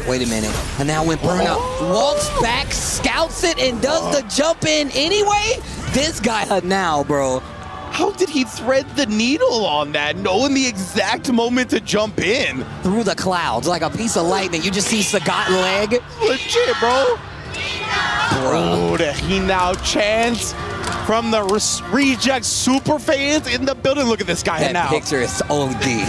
Wait a minute. And now when Burnout walks back, scouts it, and does the jump in anyway? This guy now, bro. How did he thread the needle on that, knowing the exact moment to jump in? Through the clouds, like a piece of lightning. You just see Sagat leg. Legit, bro. Oh, the Hanao chance from the Reject super fans in the building. Look at this guy that now. That picture is OD.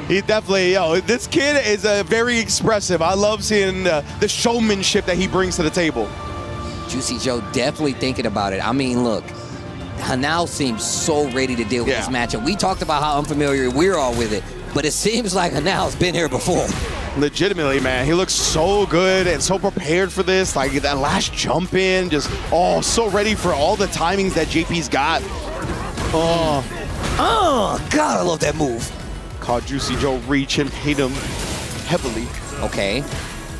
He definitely, this kid is very expressive. I love seeing the showmanship that he brings to the table. Juicy Joe definitely thinking about it. I mean, look, Hanao seems so ready to deal with this matchup. We talked about how unfamiliar we're all with it, but it seems like Hanao's been here before. Legitimately, man, he looks so good and so prepared for this. Like that last jump in, just so ready for all the timings that JP's got. Oh, God, I love that move. Caught Juicy Joe reach and hit him heavily. Okay,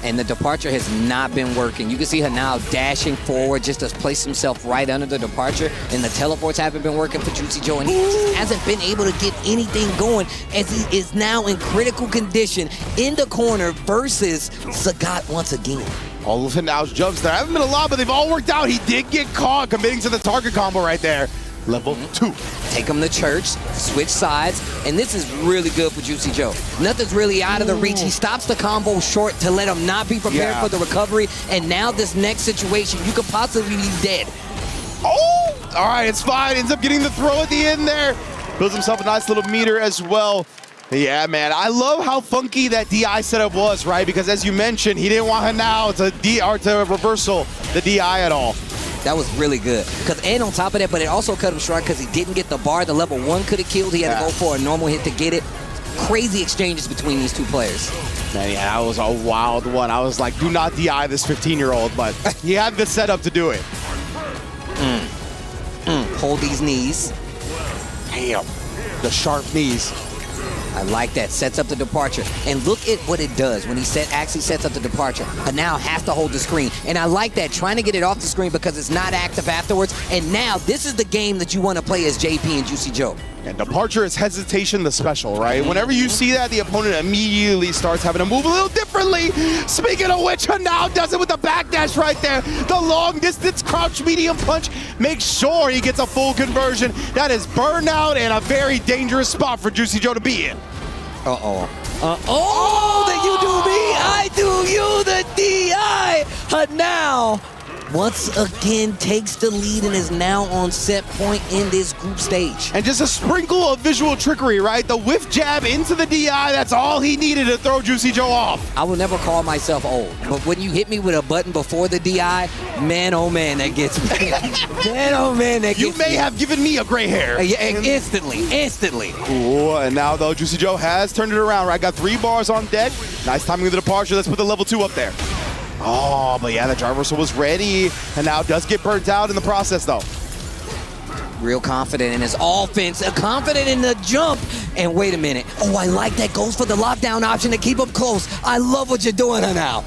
and the departure has not been working. You can see Hanao dashing forward just to place himself right under the departure, and the teleports haven't been working for Juicy Joe, and he just hasn't been able to get anything going as he is now in critical condition in the corner versus Sagat once again. All of Hanao's jumps there haven't been a lot, but they've all worked out. He did get caught committing to the target combo right there. Level 2. Take him to church, switch sides, and this is really good for Juicy Joe. Nothing's really out of the reach. He stops the combo short to let him not be prepared for the recovery, and now this next situation, you could possibly be dead. Oh! All right, it's fine. Ends up getting the throw at the end there. Builds himself a nice little meter as well. Yeah, man, I love how funky that DI setup was, right? Because as you mentioned, he didn't want Hanao to reversal the DI at all. That was really good. And on top of that, but it also cut him short because he didn't get the bar. The level 1 could have killed. He had to go for a normal hit to get it. Crazy exchanges between these two players. Man, yeah, that was a wild one. I was like, do not DI this 15-year-old, but he had the setup to do it. Hold these knees. Damn, the sharp knees. I like that. Sets up the departure. And look at what it does when he actually sets up the departure. Hanao has to hold the screen. And I like that, trying to get it off the screen because it's not active afterwards. And now this is the game that you want to play as JP and Juicy Joe. And departure is hesitation the special, right? Whenever you see that, the opponent immediately starts having to move a little differently. Speaking of which, Hanao does it with the backdash right there. The long distance crouch medium punch makes sure he gets a full conversion. That is burnout and a very dangerous spot for Juicy Joe to be in. That you do me, I do you, the DI. Hanao once again takes the lead and is now on set point in this group stage. And just a sprinkle of visual trickery, right? The whiff jab into the DI, that's all he needed to throw Juicy Joe off. I will never call myself old, but when you hit me with a button before the DI, man, oh man, that gets me. Man, oh man, that gets me. You may have given me a gray hair. Instantly. Ooh, and now though, Juicy Joe has turned it around, right? Got 3 bars on deck. Nice timing of the departure. Let's put the level 2 up there. Oh, but yeah, the drive reversal was ready, and now does get burnt out in the process, though. Real confident in his offense, confident in the jump. And wait a minute. Oh, I like that. Goes for the lockdown option to keep him close. I love what you're doing now.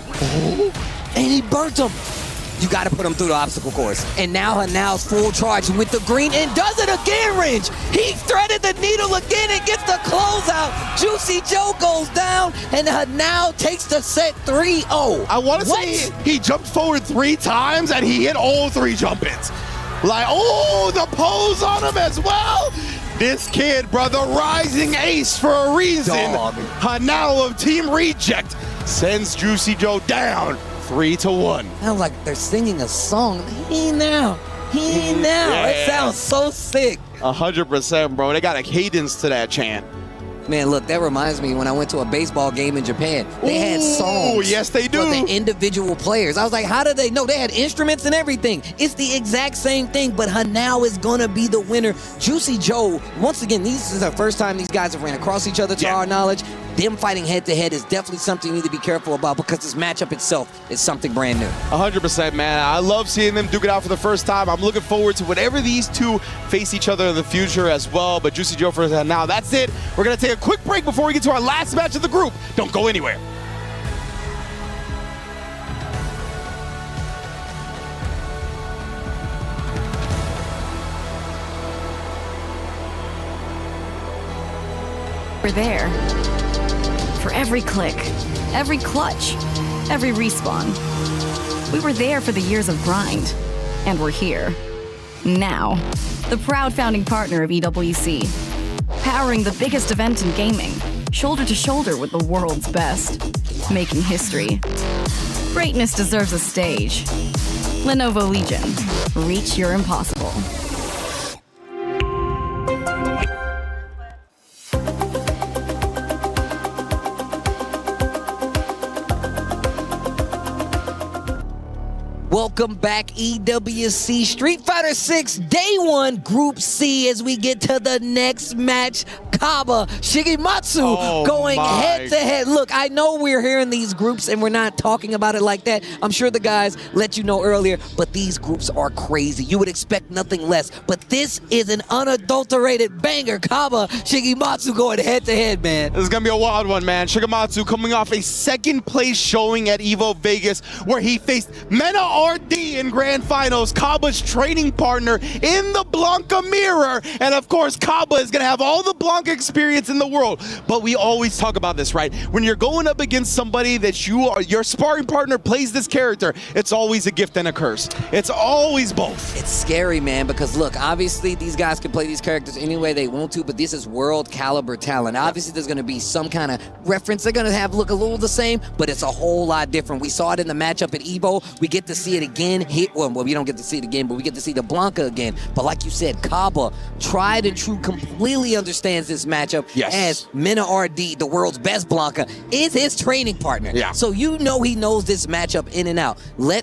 And he burnt him. You got to put him through the obstacle course. And now Hanao's full charge with the green and does it again, Ringe. He threaded the needle again and gets the closeout. Juicy Joe goes down and Hanao takes the set 3-0. I want to say he jumped forward 3 times and he hit all 3 jump-ins. Like, oh, the pose on him as well. This kid, brother, rising ace for a reason. Hanao of Team Reject sends Juicy Joe down 3-1. Sounds like they're singing a song. He now. Yeah. It sounds so sick. 100%, bro. They got a cadence to that chant. Man, look, that reminds me when I went to a baseball game in Japan. They had songs. Oh, yes, they do. For the individual players. I was like, how do they know? They had instruments and everything. It's the exact same thing, but Hanao is going to be the winner. Juicy Joe, once again, this is the first time these guys have ran across each other to our knowledge. Them fighting head-to-head is definitely something you need to be careful about because this matchup itself is something brand new. 100%, man. I love seeing them duke it out for the first time. I'm looking forward to whenever these two face each other in the future as well. But Juicy Joe for now, that's it. We're going to take a quick break before we get to our last match of the group. Don't go anywhere. We're there. For every click, every clutch, every respawn. We were there for the years of grind. And we're here. Now. The proud founding partner of EWC. Powering the biggest event in gaming. Shoulder to shoulder with the world's best. Making history. Greatness deserves a stage. Lenovo Legion. Reach your impossible. Welcome back, EWC Street Fighter 6 Day 1 Group C as we get to the next match. Kaba, Shigematsu going head-to-head. Look, I know we're hearing these groups and we're not talking about it like that. I'm sure the guys let you know earlier, but these groups are crazy. You would expect nothing less, but this is an unadulterated banger. Kaba, Shigematsu going head-to-head, man. This is going to be a wild one, man. Shigematsu coming off a second-place showing at EVO Vegas where he faced Mena RD in Grand Finals, Kaba's training partner in the Blanca mirror. And of course, Kaba is going to have all the Blanca experience in the world. But we always talk about this, right? When you're going up against somebody that your sparring partner plays this character, it's always a gift and a curse. It's always both. It's scary, man, because look, obviously these guys can play these characters any way they want to, but this is world caliber talent. Obviously there's going to be some kind of reference. They're going to look a little the same, but it's a whole lot different. We saw it in the matchup at EVO. We get to see it again. Well, we don't get to see it again, but we get to see the Blanca again. But like you said, Kaba, tried and true, completely understands this matchup as Mena RD, the world's best Blanca, is his training partner. Yeah. So you know he knows this matchup in and out.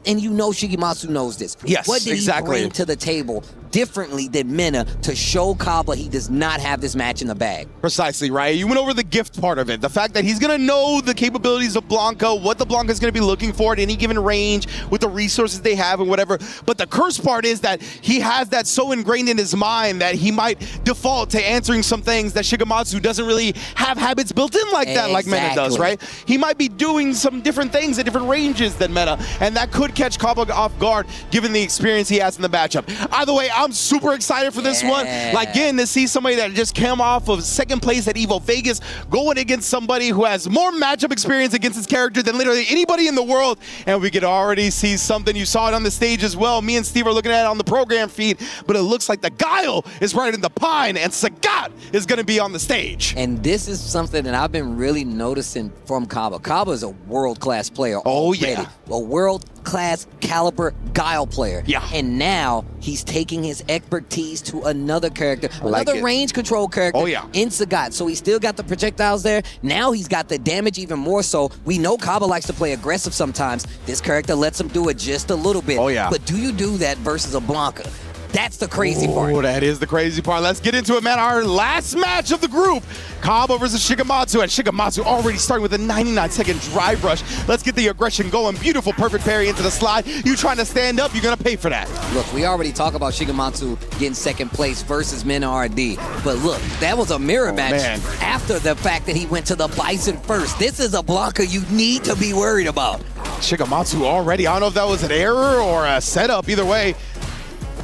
And you know Shigematsu knows this. Yes, what did he bring to the table differently than Mena to show Kaba he does not have this match in the bag? Precisely, right? You went over the gift part of it. The fact that he's going to know the capabilities of Blanca, what the Blanca is going to be looking for at any given range with the resources they have and whatever. But the curse part is that he has that so ingrained in his mind that he might default to answering some things that Shigematsu doesn't really have habits built in like that, like Mena does, right? He might be doing some different things at different ranges than Mena, and that could catch Kaba off guard given the experience he has in the matchup. Either way, I'm super excited for this one. Like, again, to see somebody that just came off of second place at EVO Vegas going against somebody who has more matchup experience against his character than literally anybody in the world. And we could already see something. You saw it on the stage as well. Me and Steve are looking at it on the program feed, but it looks like the Guile is right in the pine and Sagat is going to be on the stage. And this is something that I've been really noticing from Kaba. Kaba is a world-class player already. A world-class caliber Guile player. Yeah. And now he's taking his expertise to another character, another range control character in Sagat. So he's still got the projectiles there. Now he's got the damage even more so. We know Kaba likes to play aggressive sometimes. This character lets him do it just a little bit. But do you do that versus a Blanca? That's the crazy part. Oh, that is the crazy part. Let's get into it, man. Our last match of the group, Kaba versus Shigematsu, and Shigematsu already starting with a 99-second drive rush. Let's get the aggression going. Beautiful, perfect parry into the slide. You trying to stand up, you're going to pay for that. Look, we already talk about Shigematsu getting second place versus Mena RD, but look, that was a mirror match after the fact that he went to the Bison first. This is a Blanca you need to be worried about. Shigematsu already, I don't know if that was an error or a setup. Either way,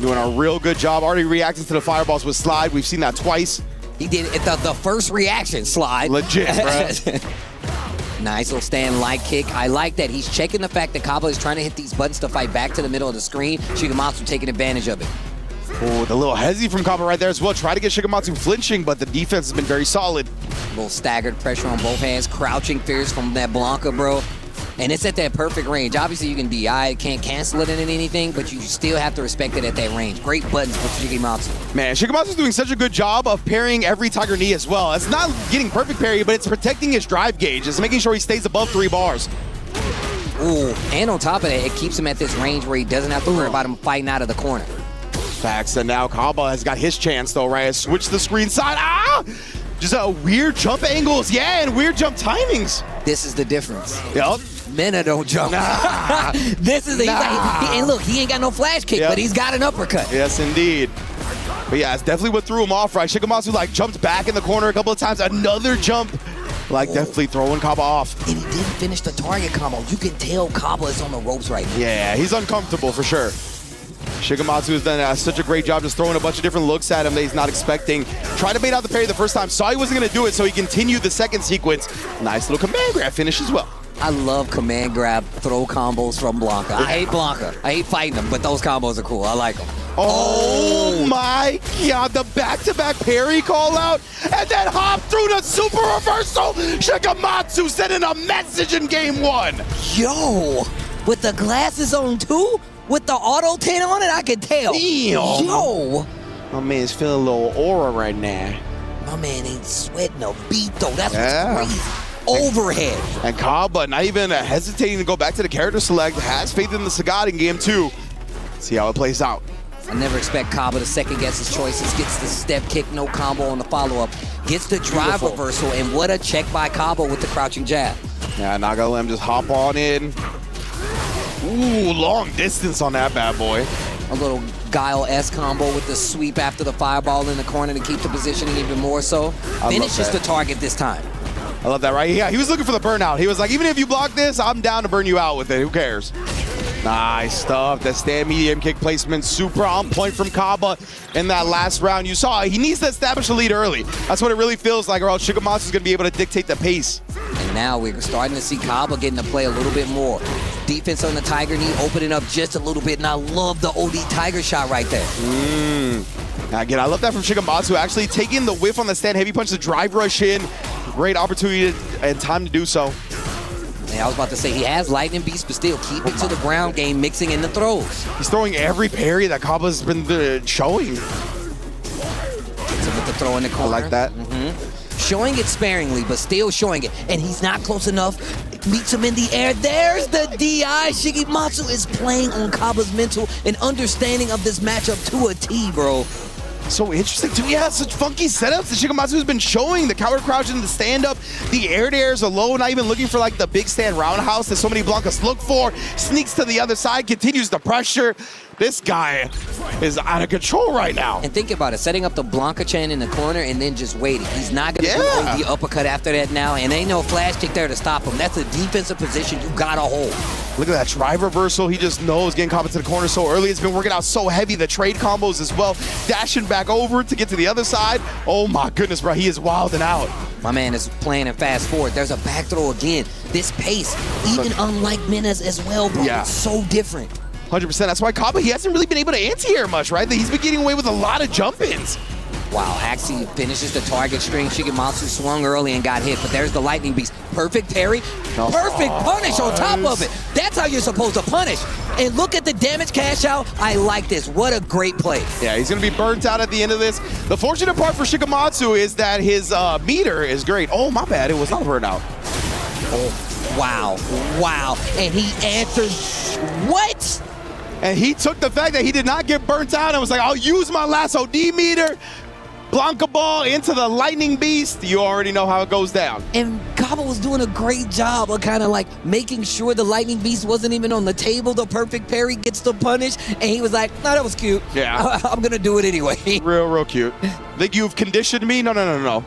doing a real good job. Already reacting to the fireballs with slide. We've seen that twice. He did it the first reaction slide. Legit, bro. Nice little stand light kick. I like that. He's checking the fact that Kaba is trying to hit these buttons to fight back to the middle of the screen. Shigematsu taking advantage of it. Oh, the little hezzy from Kaba right there as well. Try to get Shigematsu flinching, but the defense has been very solid. A little staggered pressure on both hands. Crouching fierce from that Blanca, bro. And it's at that perfect range. Obviously, you can DI, can't cancel it in anything, but you still have to respect it at that range. Great buttons for Shigematsu. Man, Shigematsu's doing such a good job of parrying every Tiger Knee as well. It's not getting perfect parry, but it's protecting his drive gauge. It's making sure he stays above 3 bars. Ooh, and on top of that, it keeps him at this range where he doesn't have to worry about him fighting out of the corner. Facts, and now Kaba has got his chance though, right? Switch the screen side. Ah! Just weird jump angles, and weird jump timings. This is the difference. Yup. Mena don't jump. Nah. This is and look, he ain't got no flash kick, but he's got an uppercut. Yes, indeed. But yeah, it's definitely what threw him off, right? Shigematsu jumped back in the corner a couple of times. Another jump, definitely throwing Kaba off. And he didn't finish the target combo. You can tell Kaba is on the ropes right now. Yeah, he's uncomfortable for sure. Shigematsu has done such a great job just throwing a bunch of different looks at him that he's not expecting. Tried to bait out the parry the first time, saw he wasn't going to do it, so he continued the second sequence. Nice little command grab finish as well. I love command grab throw combos from Blanca. I hate Blanca. I hate fighting them, but those combos are cool. I like them. Oh my God, the back-to-back parry call out, and then hop through the super reversal. Shigematsu sending a message in game 1. Yo, with the glasses on too? With the auto tint on it, I can tell. Damn. Yo. My man's feeling a little aura right now. My man ain't sweating a beat though. That's what's crazy. overhead. And Kaba, not even hesitating to go back to the character select, has faith in the Sagat in game 2. See how it plays out. I never expect Kaba to second guess his choices. Gets the step kick, no combo on the follow-up. Gets the drive reversal, and what a check by Kaba with the crouching jab. Yeah, not gonna let him just hop on in. Ooh, long distance on that bad boy. A little Guile S combo with the sweep after the fireball in the corner to keep the positioning even more so. Finishes the target this time. I love that, right? Yeah, he was looking for the burnout. He was like, even if you block this, I'm down to burn you out with it. Who cares? Nice stuff. That stand medium kick placement, super on point from Kaba in that last round. You saw he needs to establish a lead early. That's what it really feels like, or else Shigematsu is going to be able to dictate the pace. And now we're starting to see Kaba getting to play a little bit more. Defense on the Tiger knee, opening up just a little bit, and I love the OD Tiger shot right there. Again, I love that from Shigematsu, actually taking the whiff on the stand heavy punch, the drive rush in. Great opportunity and time to do so. I was about to say, he has Lightning Beast, but still keep it to the ground game, mixing in the throws. He's throwing every parry that Kaba's been showing. So with the throw in the corner. I like that. Showing it sparingly, but still showing it. And he's not close enough. Meets him in the air. There's the DI. Shigematsu is playing on Kaba's mental and understanding of this matchup to a T, bro. So interesting too. Yeah, such funky setups that Shigematsu has been showing. The counter crouch and the stand up, the air to airs are low, not even looking for like the big stand roundhouse that so many Blancas look for. Sneaks to the other side, continues the pressure. This guy is out of control right now. And think about it, setting up the Blanca chain in the corner and then just waiting. He's not going to do the uppercut after that now, and ain't no flash kick there to stop him. That's a defensive position you got to hold. Look at that drive reversal. He just knows getting caught into the corner so early. It's been working out so heavy. The trade combos as well. Dashing back over to get to the other side. Oh my goodness, bro. He is wilding out. My man is playing in fast forward. There's a back throw again. This pace, even unlike Menace as well, bro. Yeah. It's so different. 100%. That's why Kaba, he hasn't really been able to anti-air much, right? He's been getting away with a lot of jump-ins. Wow, Axie finishes the target string. Shigematsu swung early and got hit, but there's the Lightning Beast. Perfect parry, perfect punish on top of it. That's how you're supposed to punish. And look at the damage cash out. I like this. What a great play. Yeah, he's going to be burnt out at the end of this. The fortunate part for Shigematsu is that his meter is great. Oh, my bad. It was not burnt out. Oh, wow. Wow. And he answered, what? And he took the fact that he did not get burnt out and was like, I'll use my last OD meter. Blanca ball into the Lightning Beast. You already know how it goes down. And Kaba was doing a great job of kind of like making sure the Lightning Beast wasn't even on the table. The perfect parry gets the punish. And he was like, no, that was cute. Yeah. I'm going to do it anyway. Real cute. Think you've conditioned me? No.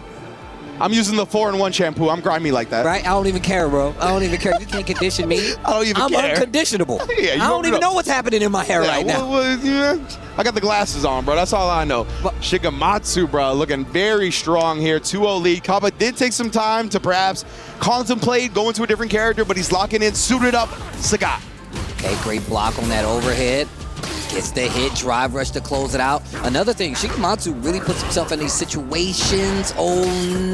I'm using the 4-in-1 shampoo. I'm grimy like that. Right? I don't even care, bro. I don't even care. You can't condition me. I don't even care. I'm unconditionable. Yeah, I don't even know what's happening in my hair right now. I got the glasses on, bro. That's all I know. Shigematsu, bro, looking very strong here. 2-0 lead. Kaba did take some time to perhaps contemplate going to a different character, but he's locking in, suited up, Sagat. Okay, great block on that overhead. Gets the hit, drive rush to close it out. Another thing, Shigematsu really puts himself in these situations, oh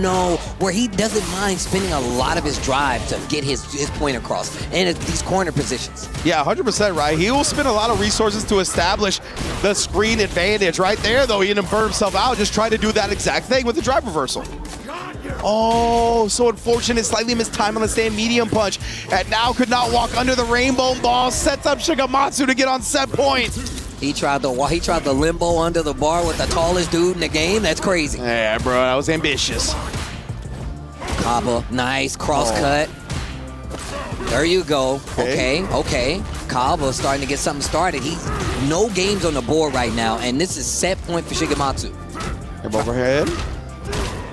no, where he doesn't mind spending a lot of his drive to get his point across, and it's these corner positions. Yeah, 100% right. He will spend a lot of resources to establish the screen advantage. Right there, though, he didn't burn himself out, just try to do that exact thing with the drive reversal. Oh, so unfortunate, slightly missed time on the stand medium punch, and now could not walk under the rainbow ball, sets up Shigematsu to get on set point. He tried the limbo under the bar with the tallest dude in the game. That's crazy. Yeah, bro, that was ambitious. Kaba, nice cross cut. There you go. Okay. Kaba starting to get something started. He's no games on the board right now, and this is set point for Shigematsu. Overhead.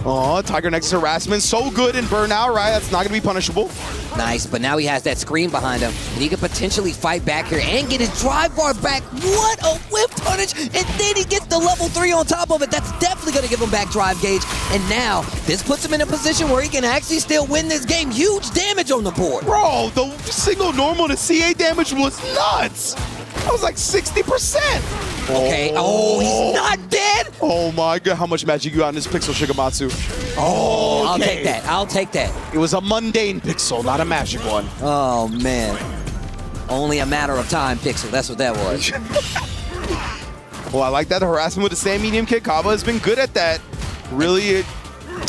Oh, Tiger Nexus harassment. So good in burnout, right? That's not going to be punishable. Nice, but now he has that screen behind him, and he could potentially fight back here and get his drive bar back. What a whip punish, and then he gets the level 3 on top of it. That's definitely going to give him back drive gauge, and now this puts him in a position where he can actually still win this game. Huge damage on the board. Bro, the single normal to CA damage was nuts. That was like 60%. Okay, oh, he's not dead. Oh my God, how much magic you got in this pixel, Shigematsu? Oh, I'll take that. I'll take that. It was a mundane pixel, not a magic one. Oh man, only a matter of time, pixel. That's what that was. Well, I like that harassment with the sand medium kick. Kaba has been good at that. Really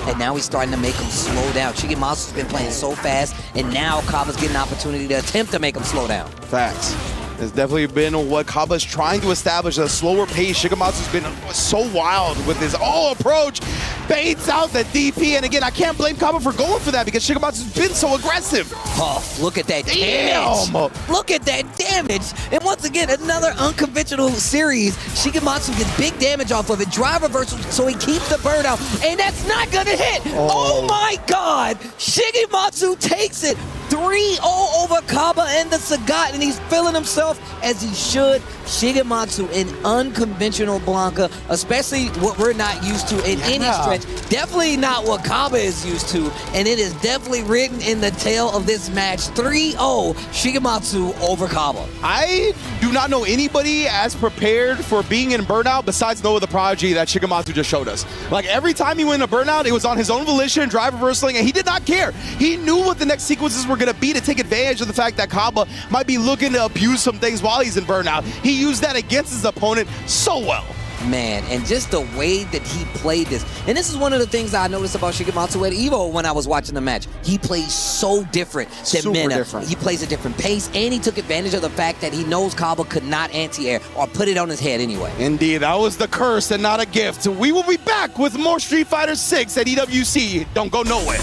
and now he's starting to make him slow down. Shigemasu's been playing so fast, and now Kaba's getting an opportunity to attempt to make him slow down. Facts. It's definitely been what Kaba's trying to establish, a slower pace. Shigemasu's been so wild with his approach. Baits out the DP, and again, I can't blame Kaba for going for that because Shigemasu's been so aggressive. Oh, look at that damage. Look at that damage. And once again, another unconventional series. Shigematu gets big damage off of it. Drive reversal, so he keeps the burnout, and that's not gonna hit. Oh my God. Shigematu takes it. 3-0 over Kaba and the Sagat, and he's feeling himself as he should. Shigematu in unconventional Blanca, especially what we're not used to in any stretch. Definitely not what Kaba is used to, and it is definitely written in the tail of this match. 3-0 Shigematu over Kaba. I do not know anybody as prepared for being in burnout besides Noah the Prodigy that Shigematu just showed us. Like every time he went in a burnout, it was on his own volition, drive reversing, and he did not care. He knew what the next sequences were going to be to take advantage of the fact that Kaba might be looking to abuse some things while he's in burnout. He used that against his opponent so well. Man, and just the way that he played this. And this is one of the things I noticed about Shigematu at EVO when I was watching the match. He plays so different than Mena. He plays a different pace, and he took advantage of the fact that he knows Kaba could not anti-air or put it on his head anyway. Indeed, that was the curse and not a gift. We will be back with more Street Fighter 6 at EWC. Don't go nowhere.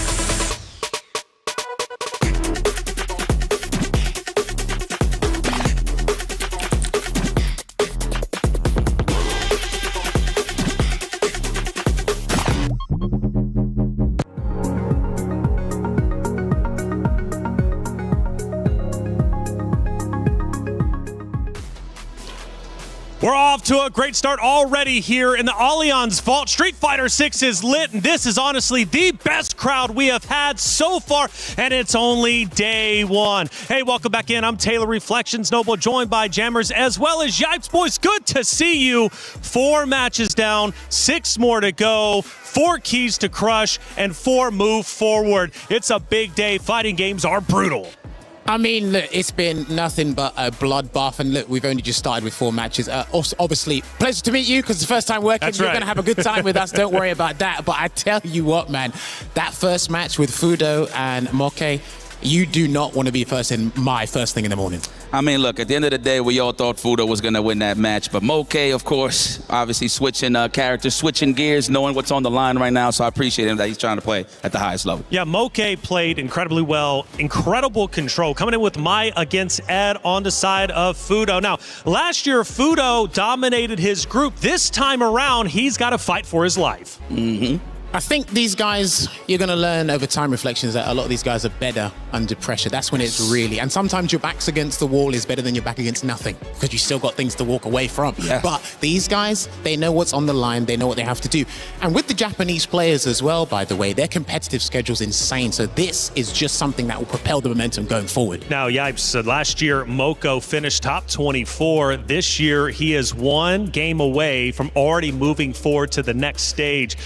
We're off to a great start already here in the Allianz Vault. Street Fighter 6 is lit, and this is honestly the best crowd we have had so far, and it's only day one. Hey, welcome back in. I'm Taylor Reflections Noble, joined by Jammers as well as Yipes Boys. Good to see you. 4 matches down, 6 more to go. 4 keys to crush, and 4 move forward. It's a big day. Fighting games are brutal. I mean, look, it's been nothing but a bloodbath, and look, we've only just started with 4 matches. Obviously, pleasure to meet you, because it's the first time working. You're going to have a good time with us. Don't worry about that. But I tell you what, man, that first match with Fudo and Moke, you do not want to be first in my first thing in the morning. I mean, look, at the end of the day, we all thought Fudo was going to win that match. But Moke, of course, obviously switching characters, switching gears, knowing what's on the line right now. So I appreciate him that he's trying to play at the highest level. Yeah, Moke played incredibly well. Incredible control. Coming in with Mai against Ed on the side of Fudo. Now, last year, Fudo dominated his group. This time around, he's got to fight for his life. I think these guys, you're going to learn over time reflections that a lot of these guys are better under pressure. That's when it's really, and sometimes your back's against the wall is better than your back against nothing, because you still got things to walk away from. Yeah. But these guys, they know what's on the line. They know what they have to do. And with the Japanese players as well, by the way, their competitive schedule's insane. So this is just something that will propel the momentum going forward. Now, Yipes, last year, Moko finished top 24. This year, he is 1 game away from already moving forward to the next stage.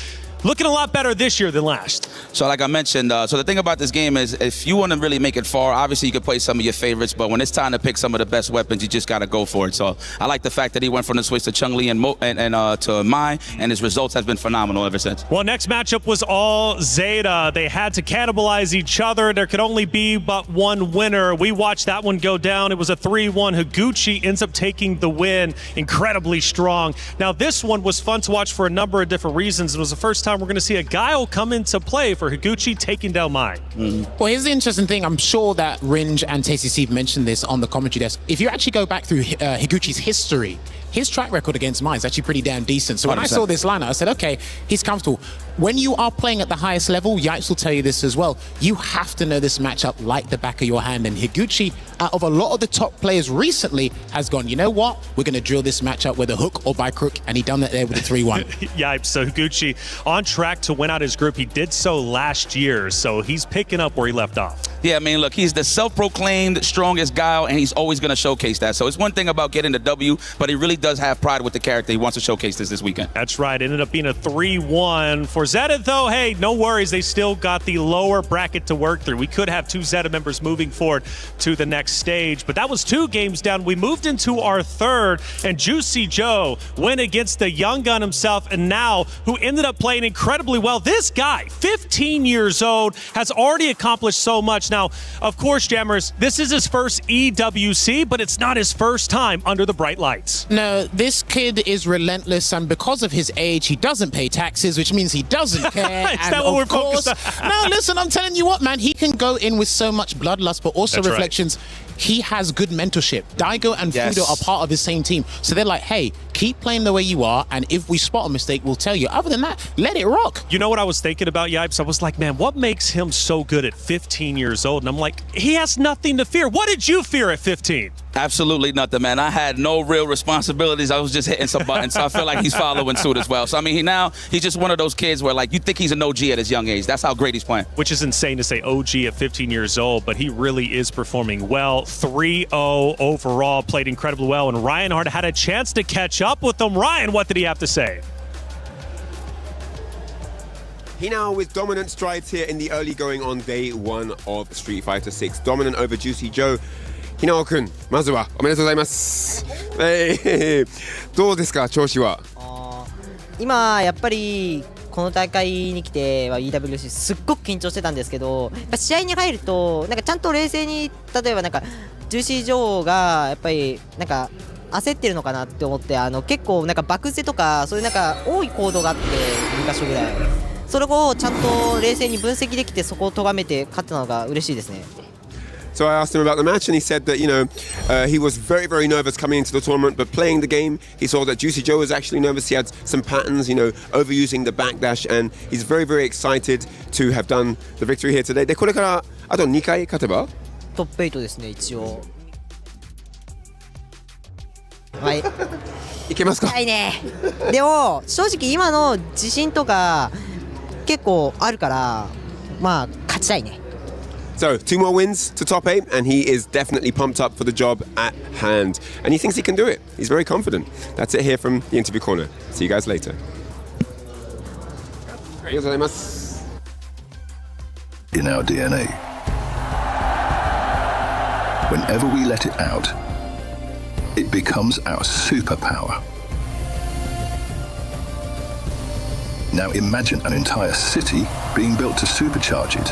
Looking a lot better this year than last. So like I mentioned, so the thing about this game is if you want to really make it far, obviously you can play some of your favorites, but when it's time to pick some of the best weapons, you just got to go for it. So I like the fact that he went from the switch to Chun-Li and to Mai, and his results has been phenomenal ever since. Well, next matchup was all Zeta. They had to cannibalize each other. There could only be but one winner. We watched that one go down. It was a 3-1. Higuchi ends up taking the win. Incredibly strong. Now, this one was fun to watch for a number of different reasons. It was the first time we're going to see a Guile come into play for Higuchi taking down Mai. Well, here's the interesting thing. I'm sure that Ringe and Tasty Steve mentioned this on the commentary desk. If you actually go back through Higuchi's history, his track record against Mai is actually pretty damn decent. So when 100%. I saw this lineup, I said, okay, he's comfortable. When you are playing at the highest level, Yipes will tell you this as well, you have to know this matchup like the back of your hand. And Higuchi, out of a lot of the top players recently, has gone, you know what? We're going to drill this matchup with a hook or by crook. And he done that there with a 3-1. Yipes. So Higuchi on track to win out his group. He did so last year. So he's picking up where he left off. Yeah, I mean, look, he's the self-proclaimed strongest guy, and he's always going to showcase that. So it's one thing about getting the W, but he really does have pride with the character. He wants to showcase this weekend. That's right. It ended up being a 3-1 for Zeta, though. Hey, no worries. They still got the lower bracket to work through. We could have 2 Zeta members moving forward to the next stage, but that was 2 games down. We moved into our third, and Juicy Joe went against the young gun himself, and now who ended up playing incredibly well. This guy, 15 years old, has already accomplished so much. Now, of course, Jammers, this is his first EWC, but it's not his first time under the bright lights. No, this kid is relentless, and because of his age, he doesn't pay taxes, which means he doesn't care. Is that what we're focused on? No, listen, I'm telling you what, man, he can go in with so much bloodlust, but also That's reflections. Right. He has good mentorship. Daigo and Fudo are part of his same team. So they're like, hey, keep playing the way you are, and if we spot a mistake, we'll tell you. Other than that, let it rock. You know what I was thinking about, Yipes? I was like, man, what makes him so good at 15 years old? And I'm like, he has nothing to fear. What did you fear at 15? Absolutely nothing, man. I had no real responsibilities. I was just hitting some buttons, so I feel like he's following suit as well. So, I mean, he's just one of those kids where, like, you think he's an OG at his young age. That's how great he's playing. Which is insane to say OG at 15 years old, but he really is performing well. 3-0 overall, played incredibly well, and Reinhardt had a chance to catch up with him. Ryan, what did he have to say? Hinao with dominant strides here in the early going on day 1 of Street Fighter 6. Dominant over Juicy Joe. Hinao-kun, まずはおめでとうございます。どうですか、調子は？今やっぱりこの大会に来ては EWC すっごく緊張してたんですけど、やっぱ試合に入るとなんかちゃんと冷静に、例えばなんかジューシー・ジョーがやっぱりなんか焦ってるのかなって思って、結構なんか爆勢とかそういうなんか多い行動があって2カ所ぐらい、それをちゃんと冷静に分析できてそこを咎めて勝ったのが嬉しいですね。So I asked him about the match, and he said that, he was very, very nervous coming into the tournament, but playing the game, he saw that Juicy Joe was actually nervous. He had some patterns, overusing the backdash, and he's very, very excited to have done the victory here today. で、これからあと2回勝てばトップ8ですね、一応。はい。いけますか？はいね。でも正直今の自信とか結構あるから、まあ勝ちたいね。So, 2 more wins to top 8, and he is definitely pumped up for the job at hand. And he thinks he can do it. He's very confident. That's it here from the interview corner. See you guys later. In our DNA, whenever we let it out, it becomes our superpower. Now imagine an entire city being built to supercharge it.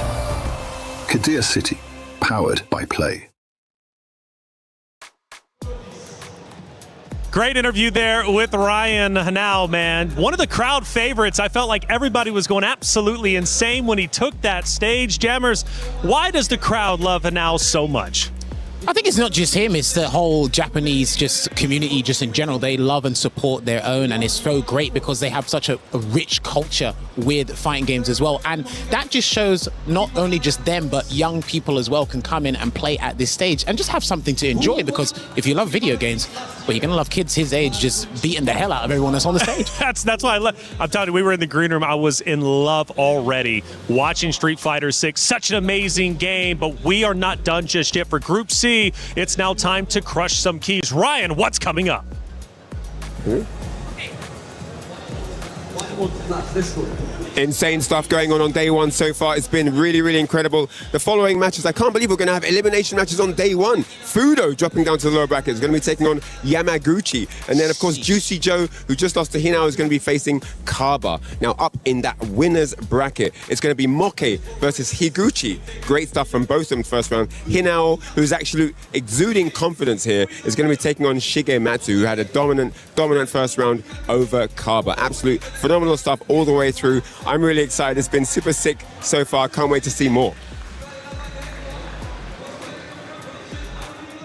Kadir City, powered by play. Great interview there with Ryan Hinao, man. One of the crowd favorites. I felt like everybody was going absolutely insane when he took that stage. Jammers, why does the crowd love Hinao so much? I think it's not just him, it's the whole Japanese community just in general. They love and support their own, and it's so great because they have such a rich culture with fighting games as well. And that just shows not only just them, but young people as well can come in and play at this stage and just have something to enjoy, because if you love video games, well, you're going to love kids his age just beating the hell out of everyone that's on the stage. That's why I'm telling you, we were in the green room. I was in love already watching Street Fighter 6. Such an amazing game, but we are not done just yet. For Group C, it's now time to crush some keys. Ryan, what's coming up? Insane stuff going on day 1 so far. It's been really, really incredible. The following matches, I can't believe we're going to have elimination matches on day 1. Fudo dropping down to the lower bracket is going to be taking on Yamaguchi. And then, of course, Juicy Joe, who just lost to Hinao, is going to be facing Kaba. Now, up in that winner's bracket, it's going to be Moke versus Higuchi. Great stuff from both of them first round. Hinao, who's actually exuding confidence here, is going to be taking on Shigematsu, who had a dominant first round over Kaba. Absolute phenomenal stuff all the way through. I'm really excited. It's been super sick so far. Can't wait to see more.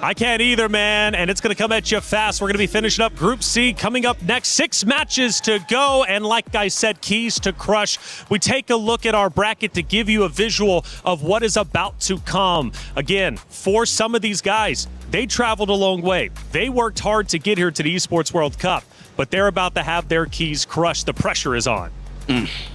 I can't either, man, and it's going to come at you fast. We're going to be finishing up Group C coming up next. 6 matches to go, and like I said, keys to crush. We take a look at our bracket to give you a visual of what is about to come. Again, for some of these guys, they traveled a long way. They worked hard to get here to the Esports World Cup, but they're about to have their keys crushed. The pressure is on.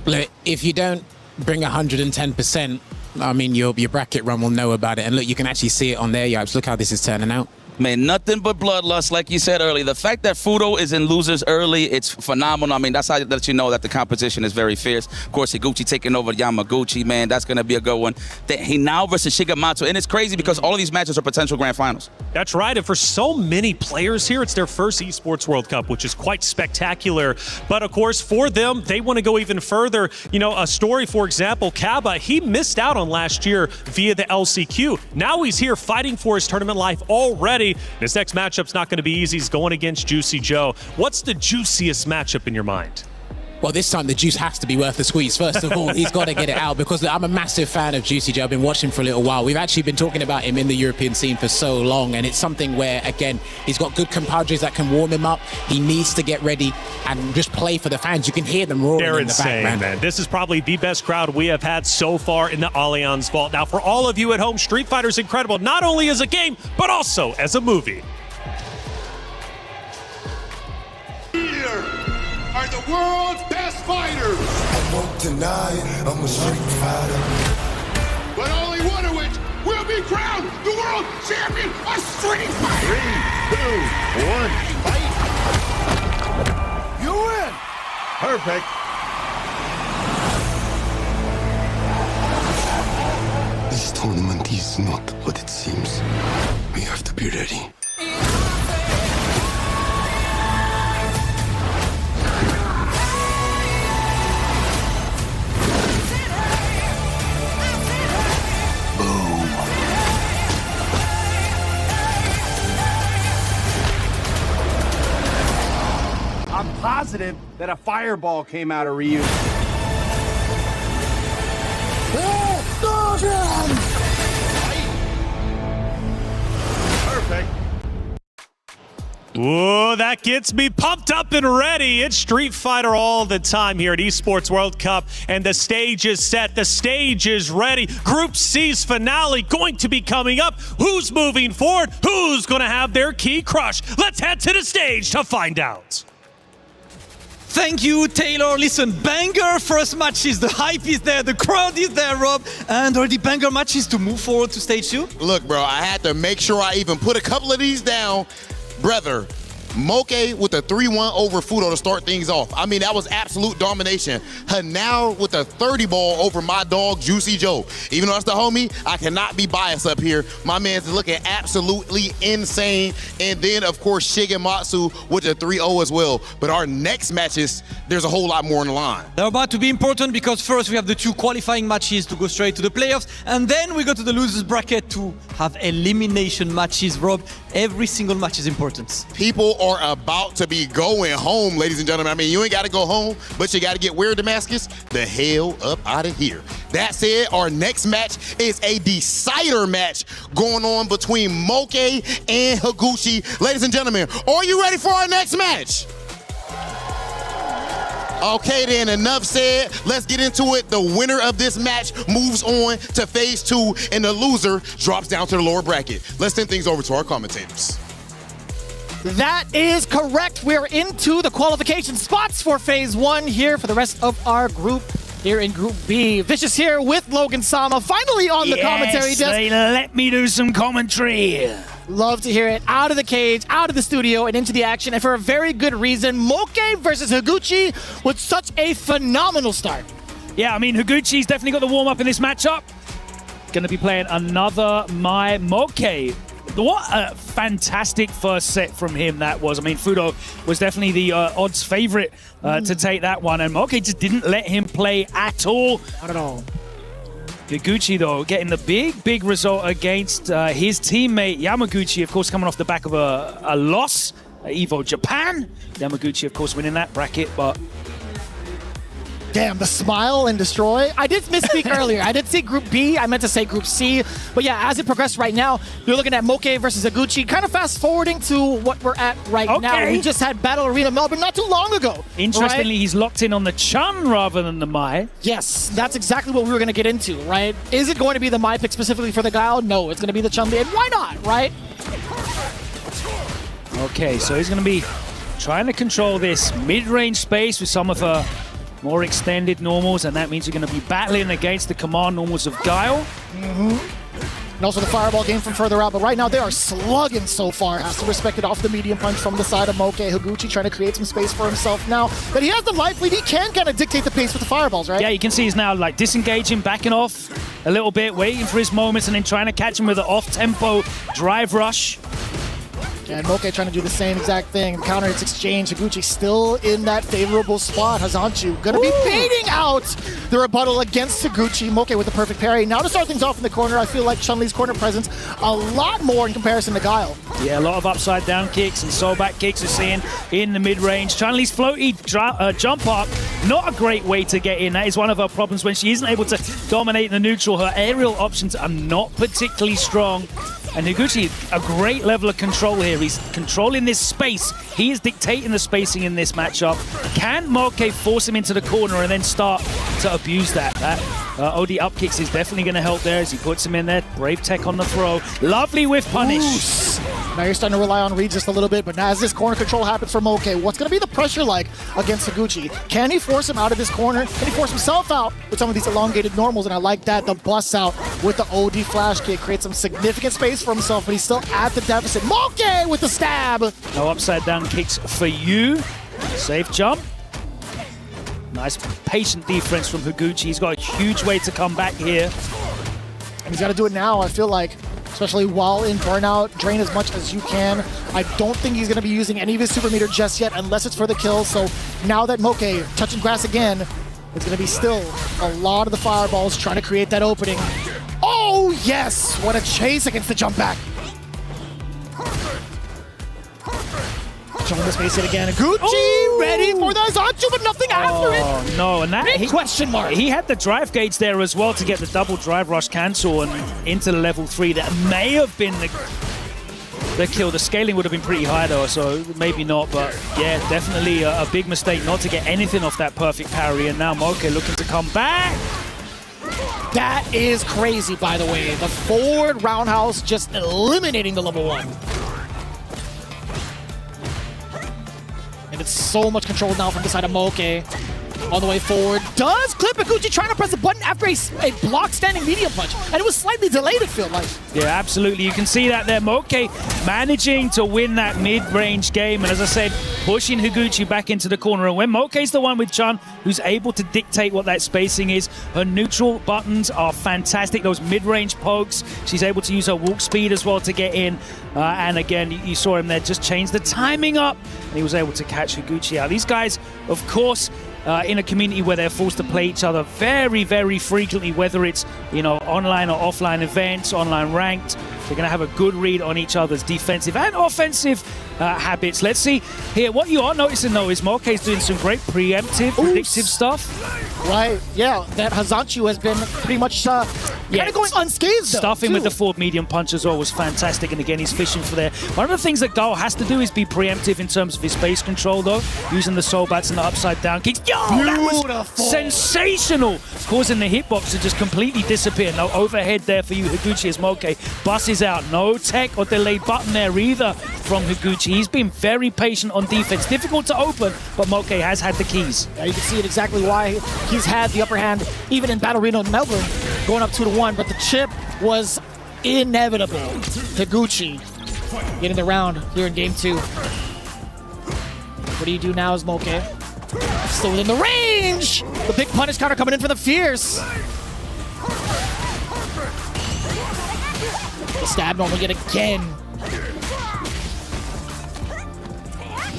Look, if you don't bring 110%, I mean, your bracket run will know about it. And look, you can actually see it on their Yipes. Look how this is turning out. Man, nothing but bloodlust, like you said earlier. The fact that Fudo is in losers early, it's phenomenal. I mean, that's how that you know that the competition is very fierce. Of course, Higuchi taking over Yamaguchi, man, that's going to be a good one. He now versus Shigematsu, and it's crazy because all of these matches are potential grand finals. That's right, and for so many players here, it's their first Esports World Cup, which is quite spectacular. But of course, for them, they want to go even further. You know, a story, for example, Kaba, he missed out on last year via the LCQ. Now he's here fighting for his tournament life already. This next matchup's not going to be easy. He's going against Juicy Joe. What's the juiciest matchup in your mind? Well, this time the juice has to be worth the squeeze. First of all, he's got to get it out because I'm a massive fan of Juicy Joe. I've been watching for a little while. We've actually been talking about him in the European scene for so long, and it's something where, again, he's got good compadres that can warm him up. He needs to get ready and just play for the fans. You can hear them roaring They're in the insane, back, man. This is probably the best crowd we have had so far in the Allianz Vault. Now, for all of you at home, Street Fighter is incredible, not only as a game, but also as a movie. Are the world's best fighters. I won't deny it, I'm a street fighter. But only one of which will be crowned the world champion of Street Fighter. 3, 2, 1, fight. You win. Perfect. This tournament is not what it seems. We have to be ready. I'm positive that a fireball came out of Ryu. Perfect. Whoa, that gets me pumped up and ready. It's Street Fighter all the time here at Esports World Cup, and the stage is set. The stage is ready. Group C's finale going to be coming up. Who's moving forward? Who's going to have their key crush? Let's head to the stage to find out. Thank you, Taylor. Listen, banger first matches. The hype is there. The crowd is there, Rob. And already banger matches to move forward to stage 2. Look, bro, I had to make sure I even put a couple of these down. Brother, Moke with a 3-1 over Fudo to start things off. I mean, that was absolute domination. Hanao with a 30 ball over my dog, Juicy Joe. Even though that's the homie, I cannot be biased up here. My man's looking absolutely insane. And then, of course, Shigematsu with a 3-0 as well. But our next matches, there's a whole lot more on the line. They're about to be important because first we have the 2 qualifying matches to go straight to the playoffs. And then we go to the losers bracket to have elimination matches. Rob, every single match is important. People are about to be going home, ladies and gentlemen. I mean, you ain't got to go home, but you got to get where, Damascus? The hell up out of here. That said, our next match is a decider match going on between Moke and Higuchi. Ladies and gentlemen, are you ready for our next match? Okay, then, enough said. Let's get into it. The winner of this match moves on to phase 2, and the loser drops down to the lower bracket. Let's send things over to our commentators. That is correct. We're into the qualification spots for phase 1 here for the rest of our group. Here in Group B, Vicious here with Logan Sama, finally on the commentary desk. They let me do some commentary. Love to hear it. Out of the cage, out of the studio, and into the action, and for a very good reason. Moke versus Higuchi with such a phenomenal start. Yeah, I mean, Higuchi's definitely got the warm-up in this matchup. Going to be playing another My Moke. What a fantastic first set from him that was. I mean, Fudo was definitely the odds favorite to take that one, and Moke just didn't let him play at all. Not at all. Higuchi, though, getting the big result against his teammate Yamaguchi, of course, coming off the back of a loss at EVO Japan. Yamaguchi, of course, winning that bracket, but... Damn, the smile and destroy. I did misspeak earlier. I did say Group B. I meant to say Group C. But yeah, as it progressed right now, you're looking at Moke versus Higuchi. Kind of fast forwarding to what we're at right now. We just had Battle Arena Melbourne not too long ago. Interestingly, right? He's locked in on the Chun rather than the Mai. Yes, that's exactly what we were going to get into, right? Is it going to be the Mai pick specifically for the Guile? No, it's going to be the Chun. And why not, right? Okay, so he's going to be trying to control this mid-range space with some of her more extended normals, and that means you're going to be battling against the command normals of Guile. And also the fireball game from further out, but right now they are slugging so far. Has to respect it off the medium punch from the side of Moke. Higuchi trying to create some space for himself now. That he has the life lead, he can kind of dictate the pace with the fireballs, right? Yeah, you can see he's now like disengaging, backing off a little bit, waiting for his moments, and then trying to catch him with an off-tempo drive rush. And Moke trying to do the same exact thing. Counter hits exchange. Higuchi still in that favorable spot. Hazanchu gonna be baiting out the rebuttal against Higuchi. Moke with the perfect parry. Now to start things off in the corner, I feel like Chun-Li's corner presence a lot more in comparison to Guile. Yeah, a lot of upside down kicks and soul back kicks we're seeing in the mid-range. Chun-Li's floaty jump up, not a great way to get in. That is one of her problems when she isn't able to dominate the neutral. Her aerial options are not particularly strong. And Higuchi, a great level of control here. He's controlling this space. He is dictating the spacing in this matchup. Can Moke force him into the corner and then start to abuse that? That OD up kicks is definitely going to help there as he puts him in there. Brave tech on the throw. Lovely whiff punish. Oof. Now you're starting to rely on Reed just a little bit, but as this corner control happens for Moke, what's going to be the pressure like against Higuchi? Can he force him out of this corner? Can he force himself out with some of these elongated normals? And I like that. The bust out with the OD flash kick creates some significant space for himself, but he's still at the deficit. Moke with the stab. No upside down kicks for you. Safe jump. Nice patient defense from Higuchi. He's got a huge way to come back here. And he's got to do it now, I feel like. Especially while in burnout, drain as much as you can. I don't think he's going to be using any of his super meter just yet unless it's for the kill. So now that Moke touching grass again, it's going to be still a lot of the fireballs trying to create that opening. Oh yes, what a chase against the jump back. Showing the space hit again. Higuchi ready for the Zanchu, but nothing after it. Oh no, and that question mark. He had the drive gauge there as well to get the double drive rush cancel and into the level 3. That may have been the kill. The scaling would have been pretty high though, so maybe not. But yeah, definitely a big mistake not to get anything off that perfect parry. And now Moke looking to come back. That is crazy, by the way. The forward roundhouse just eliminating the level 1. And it's so much control now from the side of Moke. On the way forward. Does clip Higuchi trying to press the button after a block standing medium punch. And it was slightly delayed, it felt like. Yeah, absolutely. You can see that there. Moke managing to win that mid-range game. And as I said, pushing Higuchi back into the corner. And when Moke's the one with Chun who's able to dictate what that spacing is, her neutral buttons are fantastic. Those mid-range pokes. She's able to use her walk speed as well to get in. And again, you saw him there just change the timing up. And he was able to catch Higuchi out. These guys, of course, in a community where they're forced to play each other very, very frequently, whether it's, you know, online or offline events, online ranked, they're going to have a good read on each other's defensive and offensive habits. Let's see here. What you are noticing, though, is Moke's doing some great preemptive, predictive stuff. Right, yeah, that Hazanchu has been pretty much kind of going unscathed, though, Stuffing with the forward medium punch as well was fantastic, and again, he's fishing for there. One of the things that Guile has to do is be preemptive in terms of his space control, though, using the soul bats and the upside down kicks. Yo, that was sensational, causing the hitbox to just completely disappear. No overhead there for you, Higuchi, as Moke buses out. No tech or delayed button there either from Higuchi. He's been very patient on defense. Difficult to open, but Moke has had the keys. Yeah, you can see it exactly why he's had the upper hand, even in Battle Arena in Melbourne, going up 2-1, but the chip was inevitable. Higuchi getting the round here in game 2. What do you do now as Moke? Still within the range! The big punish counter coming in for the Fierce. The stab normal yet again.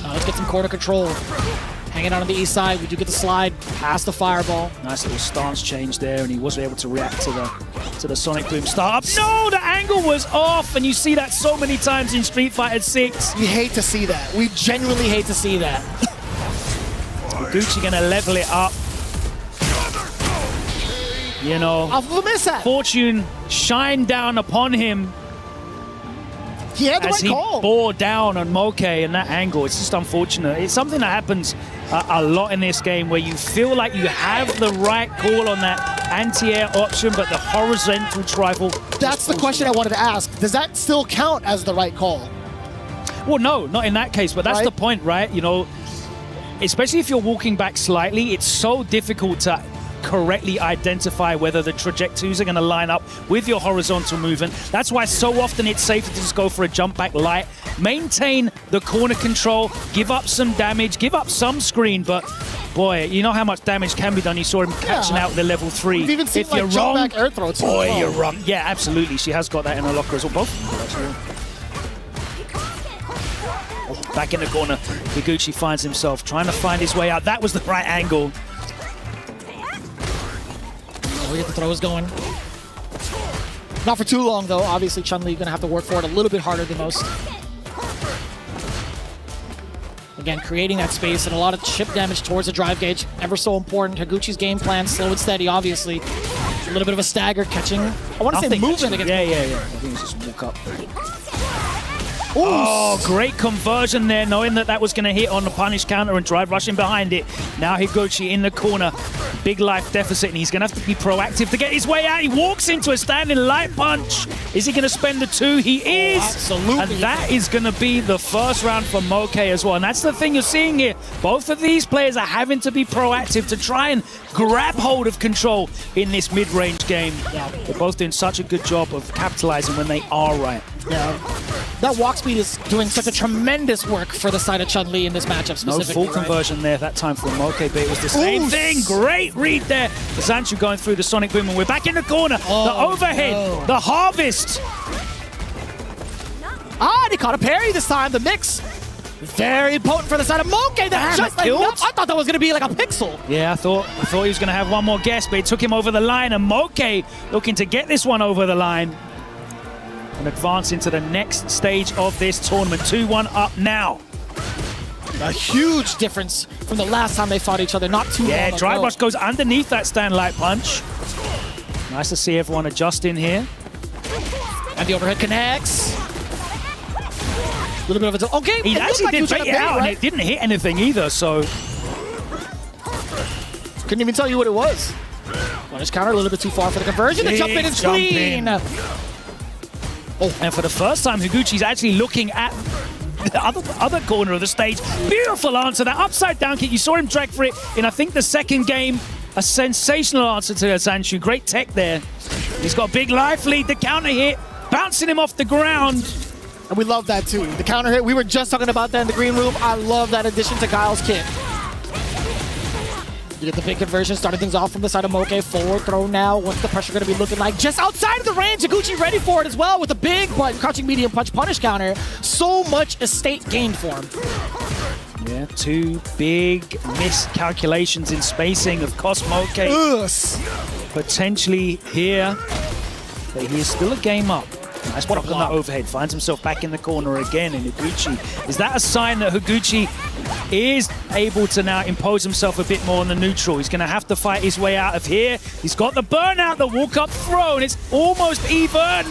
Let's get some corner control. Hanging out on the east side, we do get the slide past the fireball. Nice little stance change there, and he was able to react to the Sonic Boom start up. No, the angle was off, and you see that so many times in Street Fighter 6. We hate to see that. We genuinely hate to see that. Higuchi gonna level it up. You know, off of a mishap. Fortune shined down upon him. He had the as right call. He bore down on Moke and that angle. It's just unfortunate. It's something that happens a lot in this game where you feel like you have the right call on that anti-air option, but the horizontal tribal. That's the question I wanted to ask. Does that still count as the right call? Well, no, not in that case, but that's right? the point, right? You know, especially if you're walking back slightly, it's so difficult to correctly identify whether the trajectories are going to line up with your horizontal movement. That's why so often it's safer to just go for a jump back light, maintain the corner control, give up some damage, give up some screen, but boy, you know how much damage can be done. You saw him catching out the level 3. We've even seen if you're jump wrong, back air throw too. boy, you're wrong. Yeah, absolutely. She has got that in her locker as well. Both actually. Oh, back in the corner, Higuchi finds himself trying to find his way out. That was the right angle. We get the throws going. Not for too long, though. Obviously, Chun-Li going to have to work for it a little bit harder than most. Again, creating that space and a lot of chip damage towards the drive gauge. Ever so important. Higuchi's game plan, slow and steady, obviously. A little bit of a stagger catching. I want to say movement against... Yeah. I think it's just walk up. Ooh. Oh, great conversion there, knowing that that was going to hit on the punish counter and drive rushing behind it. Now Higuchi in the corner. Big life deficit, and he's going to have to be proactive to get his way out. He walks into a standing light punch. Is he going to spend the 2? He is. Absolutely. And that is going to be the first round for Moke as well. And that's the thing you're seeing here. Both of these players are having to be proactive to try and grab hold of control in this mid-range game. Yeah. They're both doing such a good job of capitalizing when they are right. Yeah. That walk speed is doing such a tremendous work for the side of Chun-Li in this matchup specifically. No full conversion there that time for Moke, but it was the same thing. Great read there. Zanchu going through the Sonic Boom, and we're back in the corner. The overhead, the harvest. They caught a parry this time. The mix. Very potent for the side of Moke. That's just like nuts. I thought that was going to be like a pixel. Yeah, I thought he was going to have one more guess, but it took him over the line, and Moke looking to get this one over the line and advance into the next stage of this tournament. 2-1 up now. A huge difference from the last time they fought each other not too long ago. Yeah, drive rush goes underneath that stand light punch. Nice to see everyone adjusting here. And the overhead connects. A little bit of a... Okay, he actually did bait it out, and it didn't hit anything either, so... Couldn't even tell you what it was. Punish counter a little bit too far for the conversion. The jump in is clean. Oh, and for the first time, Higuchi's actually looking at the other corner of the stage. Beautiful answer, that upside down kick. You saw him drag for it in, I think, the second game. A sensational answer to Zanshu. Great tech there. He's got a big life lead. The counter hit, bouncing him off the ground. And we love that too. The counter hit, we were just talking about that in the green room. I love that addition to Guile's kit. You get the big conversion, starting things off from the side of Moke. Forward throw now. What's the pressure going to be looking like? Just outside of the range. Higuchi ready for it as well with a big button, crouching medium punch punish counter. So much estate gained for him. Yeah, 2 big miscalculations in spacing of Moke. Potentially here, but he is still a game up. Nice block on that overhead. Finds himself back in the corner again, and Higuchi. Is that a sign that Higuchi is able to now impose himself a bit more on the neutral? He's going to have to fight his way out of here. He's got the burnout, the walk-up throw, and it's almost even.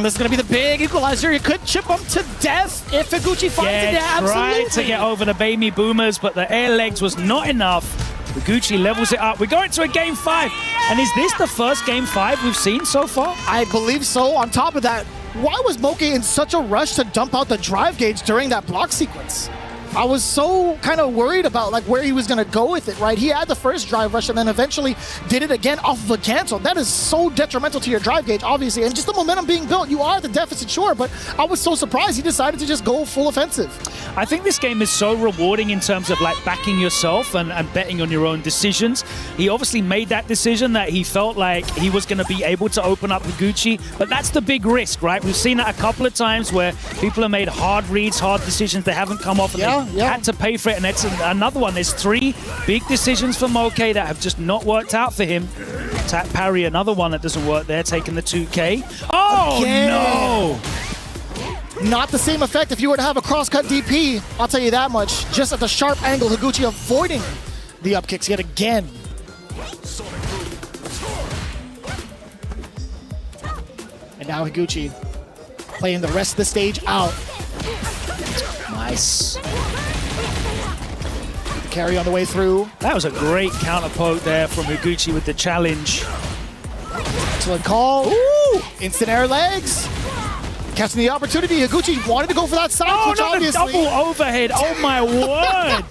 This is going to be the big equalizer. He could chip him to death if Higuchi finds it. Yeah, tried to get over the baby boomers, but the air legs was not enough. Higuchi levels it up. We're going to a game 5. And is this the first game 5 we've seen so far? I believe so. On top of that, why was Moke in such a rush to dump out the drive gauge during that block sequence? I was so kind of worried about like where he was going to go with it, right? He had the first drive rush and then eventually did it again off of a cancel. That is so detrimental to your drive gauge, obviously. And just the momentum being built, you are at the deficit, sure, but I was so surprised he decided to just go full offensive. I think this game is so rewarding in terms of like backing yourself and betting on your own decisions. He obviously made that decision that he felt like he was going to be able to open up Higuchi, but that's the big risk, right? We've seen that a couple of times where people have made hard reads, hard decisions, they haven't come off and they had to pay for it, and that's another one. There's 3 big decisions for Moke that have just not worked out for him. Tap parry, another one that doesn't work there, taking the 2K. Oh, again. No! Not the same effect if you were to have a cross-cut DP, I'll tell you that much. Just at the sharp angle, Higuchi avoiding the up kicks yet again. And now Higuchi playing the rest of the stage out. Nice. Carry on the way through. That was a great counter poke there from Higuchi with the challenge. Excellent call. Ooh! Instant air legs. Catching the opportunity. Higuchi wanted to go for that side switch, not obviously. a double overhead. Oh, my word.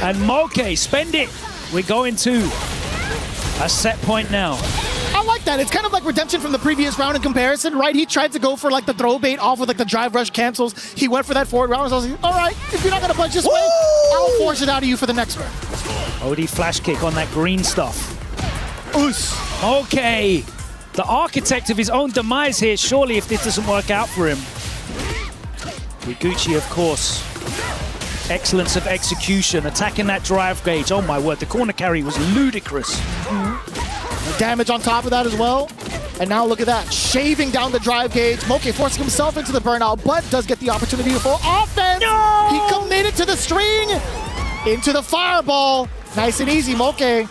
And Moke, spend it. We're going to a set point now. I like that. It's kind of like redemption from the previous round in comparison, right? He tried to go for like the throw bait off with like the drive rush cancels. He went for that forward round. So I was like, all right, if you're not going to punch this way, I'll force it out of you for the next one. OD flash kick on that green stuff. Oos. Okay. The architect of his own demise here, surely, if this doesn't work out for him. Higuchi, of course. Excellence of execution, attacking that drive gauge. Oh my word, the corner carry was ludicrous. The damage on top of that as well. And now look at that, shaving down the drive gauge. Moke forcing himself into the burnout, but does get the opportunity for offense. No! He committed to the string, into the fireball. Nice and easy, Moke.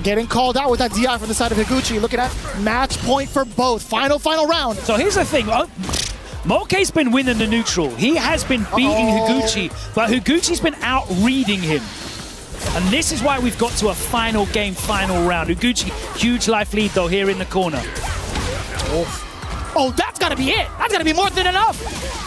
Getting called out with that DI from the side of Higuchi. Looking at match point for both. Final round. So here's the thing. Moke's been winning the neutral. He has been beating Higuchi, but Higuchi's been out-reading him. And this is why we've got to a final game, final round. Higuchi, huge life lead though here in the corner. Oh, that's gotta be it. That's gotta be more than enough.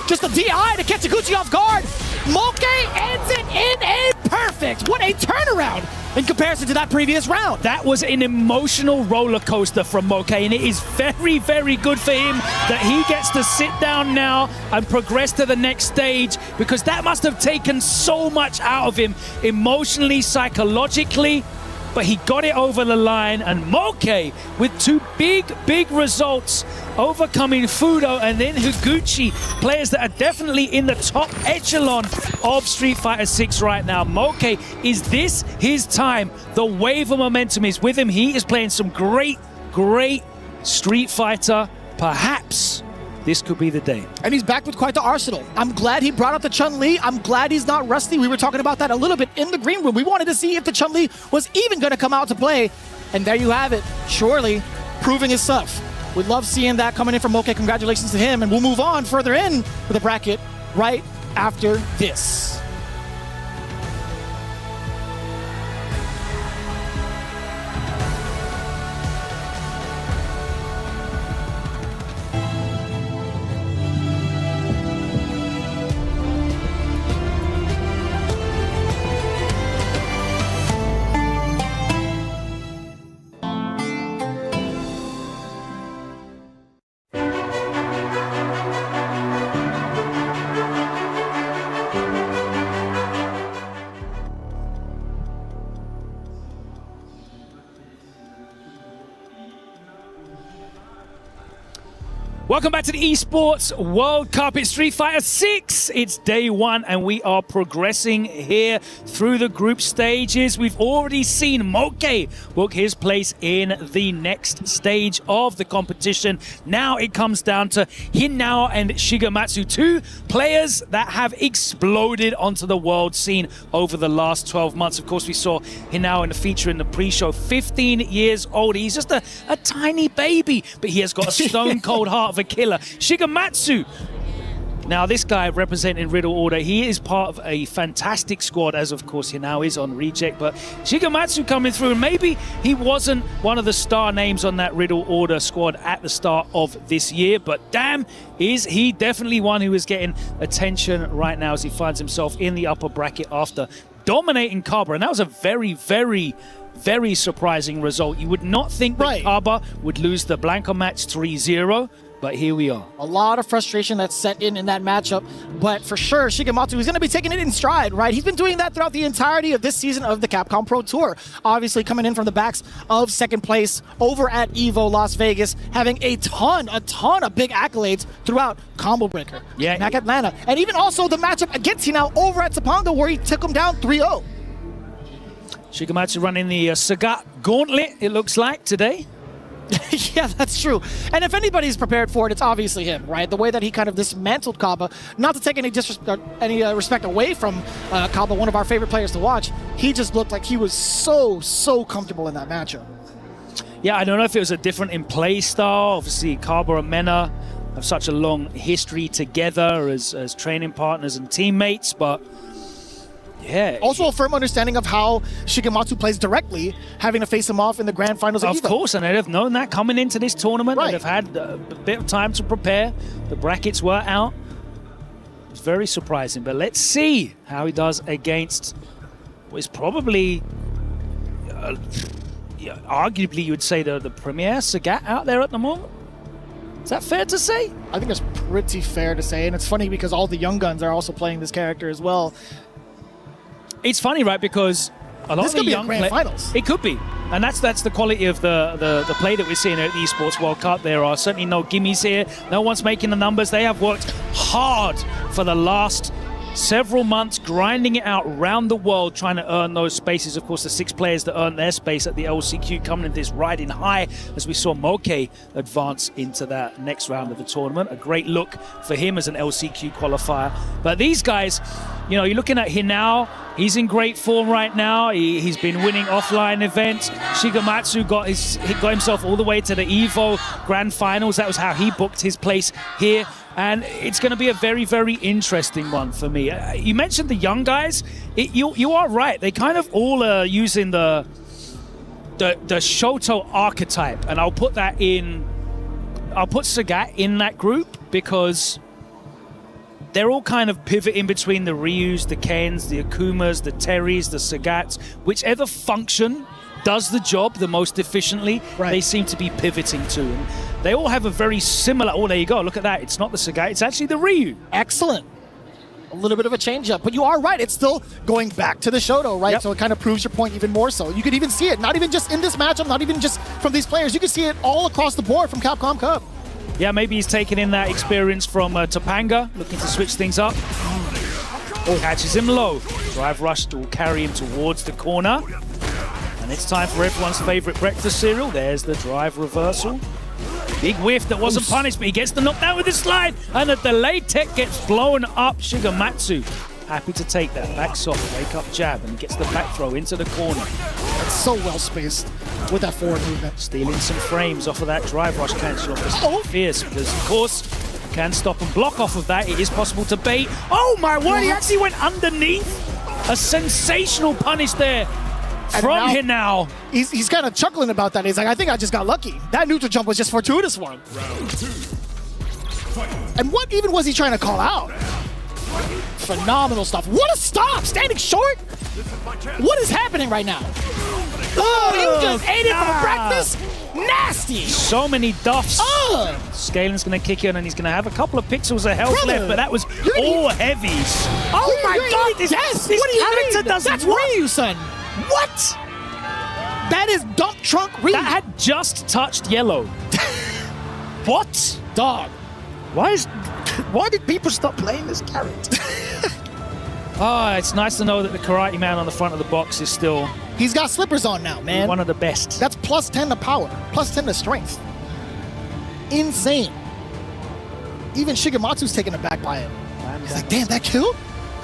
Just a DI to catch Higuchi off guard. Moke ends it in a perfect. What a turnaround in comparison to that previous round. That was an emotional roller coaster from Moke, and it is very, very good for him that he gets to sit down now and progress to the next stage, because that must have taken so much out of him emotionally, psychologically. But he got it over the line, and Moke with two big results, overcoming Fudo and then Higuchi, players that are definitely in the top echelon of Street Fighter 6 right now. Moke, is this his time? The wave of momentum is with him. He is playing some great Street Fighter. Perhaps this could be the day. And he's back with quite the arsenal. I'm glad he brought up the Chun-Li. I'm glad he's not rusty. We were talking about that a little bit in the green room. We wanted to see if the Chun-Li was even going to come out to play. And there you have it. Surely proving his stuff. We love seeing that coming in from Moke. Congratulations to him. And we'll move on further in with the bracket right after this. Welcome back to the Esports World Cup. It's Street Fighter 6. It's day one, and we are progressing here through the group stages. We've already seen Moke book his place in the next stage of the competition. Now it comes down to Hinao and Shigematsu, two players that have exploded onto the world scene over the last 12 months. Of course, we saw Hinao in the feature in the pre-show. 15 years old. He's just a tiny baby, but he has got a stone-cold heart of a killer. Shigematsu. Now, this guy representing Riddle Order, he is part of a fantastic squad, as of course Hinao is on Reject, but Shigematsu coming through, and maybe he wasn't one of the star names on that Riddle Order squad at the start of this year, but damn, is he definitely one who is getting attention right now as he finds himself in the upper bracket after dominating Kaba, and that was a very surprising result. You would not think that Kaba would lose the Blanco match 3-0, but here we are. A lot of frustration that's set in that matchup, but for sure, Shigematsu is going to be taking it in stride, right? He's been doing that throughout the entirety of this season of the Capcom Pro Tour. Obviously coming in from the backs of second place over at EVO Las Vegas, having a ton of big accolades throughout Combo Breaker, Mac Atlanta, and even also the matchup against Hinao over at Zapanga where he took him down 3-0. Shigematsu running the Sagat gauntlet, it looks like, today. Yeah, that's true. And if anybody's prepared for it, it's obviously him, right? The way that he kind of dismantled Kaba, not to take any respect away from Kaba, one of our favorite players to watch, he just looked like he was so comfortable in that matchup. Yeah, I don't know if it was a different in play style. Obviously, Kaba and Mena have such a long history together as training partners and teammates, but yeah. Also a firm understanding of how Shigematsu plays directly, having to face him off in the grand finals of EVO. Of course, and they'd have known that coming into this tournament. They'd have had a bit of time to prepare. The brackets were out. It's very surprising, but let's see how he does against is probably, arguably, you would say the premier Sagat out there at the moment. Is that fair to say? I think that's pretty fair to say, and it's funny because all the young guns are also playing this character as well. It's funny, right? Because a lot this of the could be young a grand finals. It could be, and that's the quality of the play that we're seeing at the Esports World Cup. There are certainly no gimmies here. No one's making the numbers. They have worked hard for the last several months, grinding it out around the world, trying to earn those spaces. Of course, the 6 players that earned their space at the LCQ coming in this riding high as we saw Moke advance into that next round of the tournament. A great look for him as an LCQ qualifier. But these guys, you know, you're looking at Hinao. He's in great form right now. He's been winning offline events. Shigematsu got himself all the way to the EVO Grand Finals. That was how he booked his place here. And it's going to be a very, very interesting one for me. You mentioned the young guys. You are right. They kind of all are using the Shoto archetype. And I'll put Sagat in that group because they're all kind of pivoting between the Ryus, the Kens, the Akumas, the Terrys, the Sagats. Whichever function does the job the most efficiently, they seem to be pivoting to. And they all have a very similar... Oh, there you go. Look at that. It's not the Sagat. It's actually the Ryu. Excellent. A little bit of a change-up. But you are right. It's still going back to the Shoto, right? Yep. So it kind of proves your point even more so. You could even see it, not even just in this matchup, not even just from these players. You can see it all across the board from Capcom Cup. Yeah, maybe he's taking in that experience from Topanga, looking to switch things up. Oh, catches him low. Drive rush will carry him towards the corner. And it's time for everyone's favorite breakfast cereal. There's the drive reversal. Big whiff that wasn't punished, but he gets the knockdown with the slide. And the delayed tech gets blown up. Shigematsu happy to take that. Back soft, wake up jab, and gets the back throw into the corner. That's so well spaced with that forward movement. Stealing some frames off of that drive rush cancel off. Fierce, because of course, you can stop and block off of that. It is possible to bait. Oh my word, he actually went underneath. A sensational punish there. From Hinao. He's kind of chuckling about that. He's like, I think I just got lucky. That neutral jump was just fortuitous for him. And what even was he trying to call out? Phenomenal stuff. What a stop! Standing short? What is happening right now? Oh, you just ate it for breakfast? Nasty! So many duffs. Scalen's going to kick in and he's going to have a couple of pixels of health left, but that was all heavies. Oh my god! This character doesn't That's Ryu, son! What? That is Dunk Trunk Ryu. That had just touched yellow. What? Dog. Why did people stop playing this character? It's nice to know that the Karate Man on the front of the box is still... He's got slippers on now, man. One of the best. That's plus 10 to power, plus 10 to strength. Insane. Even Shigematsu's taken aback by it. He's like, damn, that kill?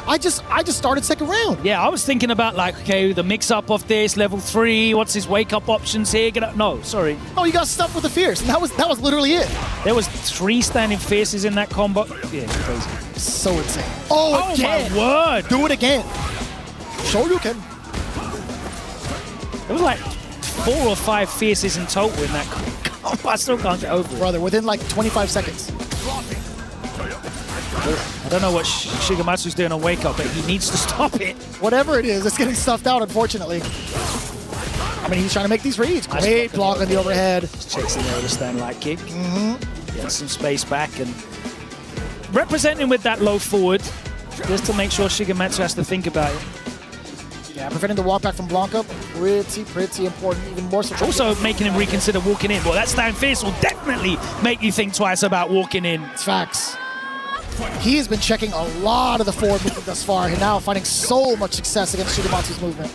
I just started second round. Yeah, I was thinking about like, okay, the mix-up of this, level 3, what's his wake-up options here? No, sorry. Oh, you got stuck with the Fierce, and that was literally it. There was 3 standing Fierces in that combo. Yeah, it's crazy. So insane. Oh, again. My word. Do it again. Shoryuken. There was like 4 or 5 Fierces in total in that combo. I still can't get over it. Brother, within like 25 seconds. I don't know what Shigematsu's doing on Wake Up, but he needs to stop it. Whatever it is, it's getting stuffed out, unfortunately. I mean, he's trying to make these reads. Great block on the overhead. Just chasing the overstand light kick. Getting some space back and representing with that low forward, just to make sure Shigematsu has to think about it. Yeah, preventing the walk back from Blanca, pretty important, even more so. Also making him reconsider walking in. Well, that stand fierce will definitely make you think twice about walking in. It's facts. He has been checking a lot of the forward movement thus far, and now finding so much success against Shigematsu's movement.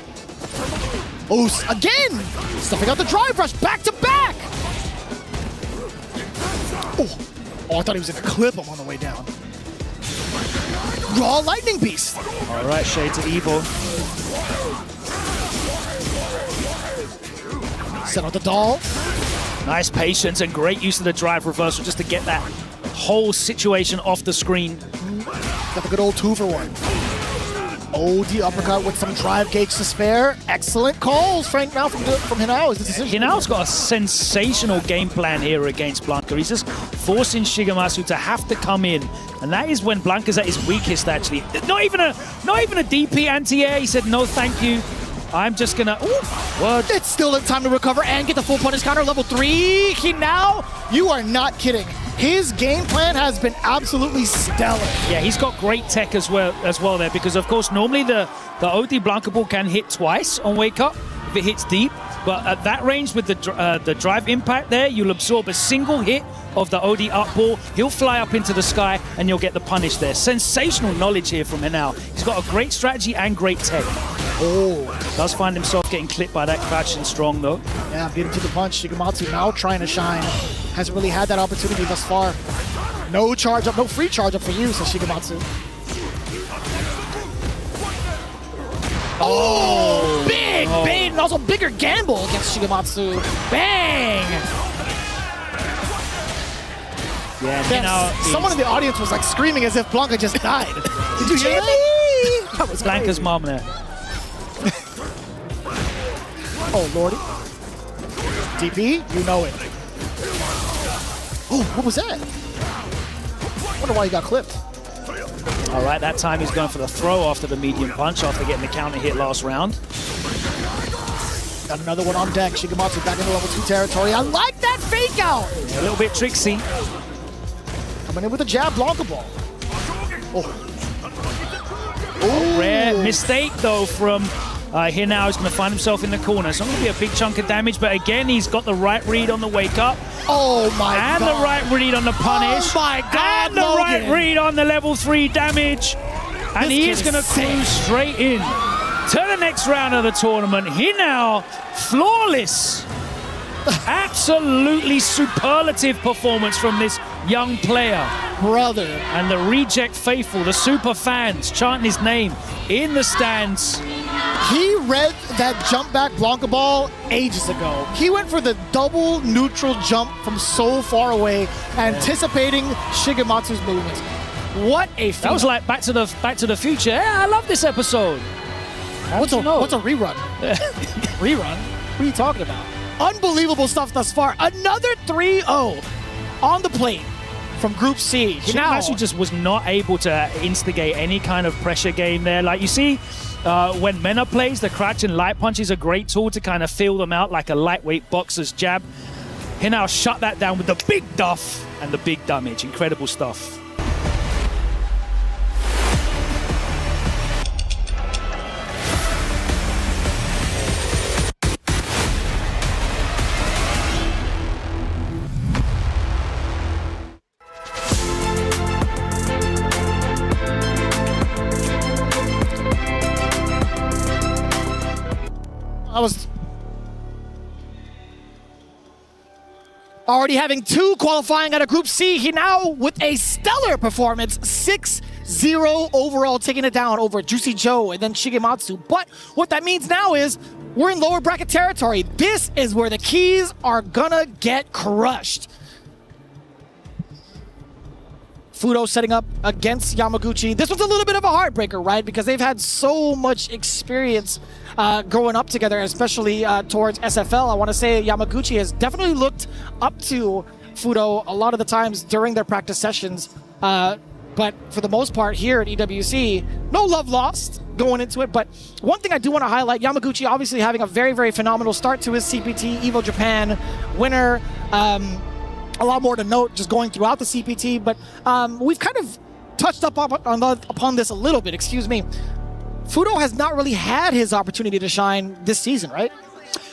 Oh, again! Stuffing out the drive rush, back to back! Oh, I thought he was going to clip him on the way down. Raw Lightning Beast! All right, Shades of Evil. Set out the doll. Nice patience and great use of the drive reversal just to get that whole situation off the screen. Got the good old 2-for-1. OD uppercut with some drive gauge to spare. Excellent calls, Frank, now from Hinao. Hinao's got a sensational game plan here against Blanka. He's just forcing Shigematsu to have to come in. And that is when Blanka's at his weakest, actually. Not even a DP anti-air. He said, no, thank you. I'm just gonna, what? It's still in time to recover and get the full punish counter, level 3. Hinao, you are not kidding. His game plan has been absolutely stellar. Yeah, he's got great tech as well there, because of course normally the OD Blanka ball can hit twice on wake up if it hits deep, but at that range with the drive impact there, you'll absorb a single hit of the OD up ball. He'll fly up into the sky and you'll get the punish there. Sensational knowledge here from Hinao. He's got a great strategy and great tech. Does find himself getting clipped by that crouch and strong though. Yeah, beat him to the punch. Shigematsu now trying to shine. Hasn't really had that opportunity thus far. No charge up, no free charge up for you, says Shigematsu. Oh, big bait and also bigger gamble against Shigematsu. Bang! Yeah, someone in the audience was like screaming as if Blanka just died. Did you hear that? That was Blanka's mom there. Oh, lordy. DP, you know it. Oh, what was that? Wonder why he got clipped. All right, that time he's going for the throw after the medium punch after getting the counter hit last round. Got another one on deck. Shigematsu back into level 2 territory. I like that fake out. A little bit tricksy. Coming in with a jab, Blanka ball. Rare mistake though from Hinao. He's going to find himself in the corner. So it's going to be a big chunk of damage, but again, he's got the right read on the wake up. Oh my God. And the right read on the punish. Oh my God, and the right read on the level 3 damage. And he is going to cruise straight in to the next round of the tournament. Hinao, flawless. Absolutely superlative performance from this young player. Brother. And the reject faithful, the super fans chanting his name in the stands. He read that jump back Blanka ball ages ago. He went for the double neutral jump from so far away, anticipating Shigematsu's movements. What a feat. That was like Back to the Future. Yeah, I love this episode. What's a rerun? Rerun? What are you talking about? Unbelievable stuff thus far. Another 3-0 on the plate from Group C. Shigematsu just was not able to instigate any kind of pressure game there. Like you see, when Mena plays, the crouch and light punch is a great tool to kind of feel them out like a lightweight boxer's jab. Hinao shut that down with the big duff and the big damage. Incredible stuff. I was already having 2 qualifying out of Group C. Hinao with a stellar performance, 6-0 overall, taking it down over Juicy Joe and then Shigematsu. But what that means now is we're in lower bracket territory. This is where the keys are gonna get crushed. Fudo setting up against Yamaguchi. This was a little bit of a heartbreaker, right? Because they've had so much experience growing up together, especially towards SFL. I want to say Yamaguchi has definitely looked up to Fudo a lot of the times during their practice sessions. But for the most part here at EWC, no love lost going into it. But one thing I do want to highlight, Yamaguchi obviously having a very, very phenomenal start to his CPT, Evo Japan winner. A lot more to note just going throughout the CPT, but we've kind of touched up upon this a little bit, excuse me. Fudo has not really had his opportunity to shine this season, right?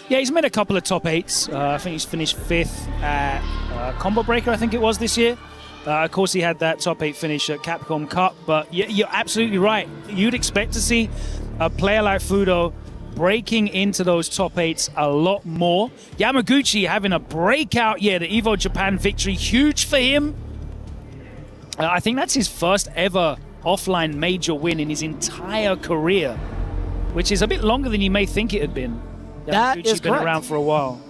Yeah, he's made a couple of top 8s. I think he's finished 5th at Combo Breaker, I think it was this year. Of course, he had that top 8 finish at Capcom Cup, but you're absolutely right. You'd expect to see a player like Fudo breaking into those top 8s a lot more. Yamaguchi having a breakout year, the Evo Japan victory, huge for him. I think that's his first ever offline major win in his entire career, which is a bit longer than you may think it had been. That Yamaguchi's is been correct. around for a while,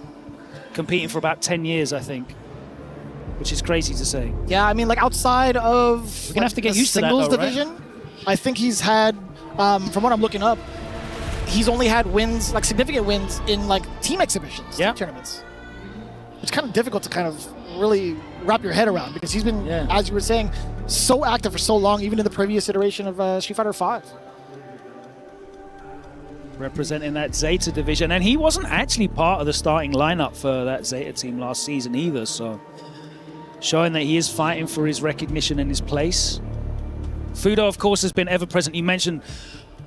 competing for about 10 years, I think, which is crazy to say. Yeah, I mean, like outside of We're gonna have to get the used to that, singles though, right? division, I think he's had from what I'm looking up, he's only had wins, like significant wins in like team exhibitions, team tournaments. It's kind of difficult to kind of really wrap your head around because he's been, as you were saying, so active for so long, even in the previous iteration of Street Fighter V. Representing that Zeta division, and he wasn't actually part of the starting lineup for that Zeta team last season either, so showing that he is fighting for his recognition and his place. Fudo, of course, has been ever present. You mentioned,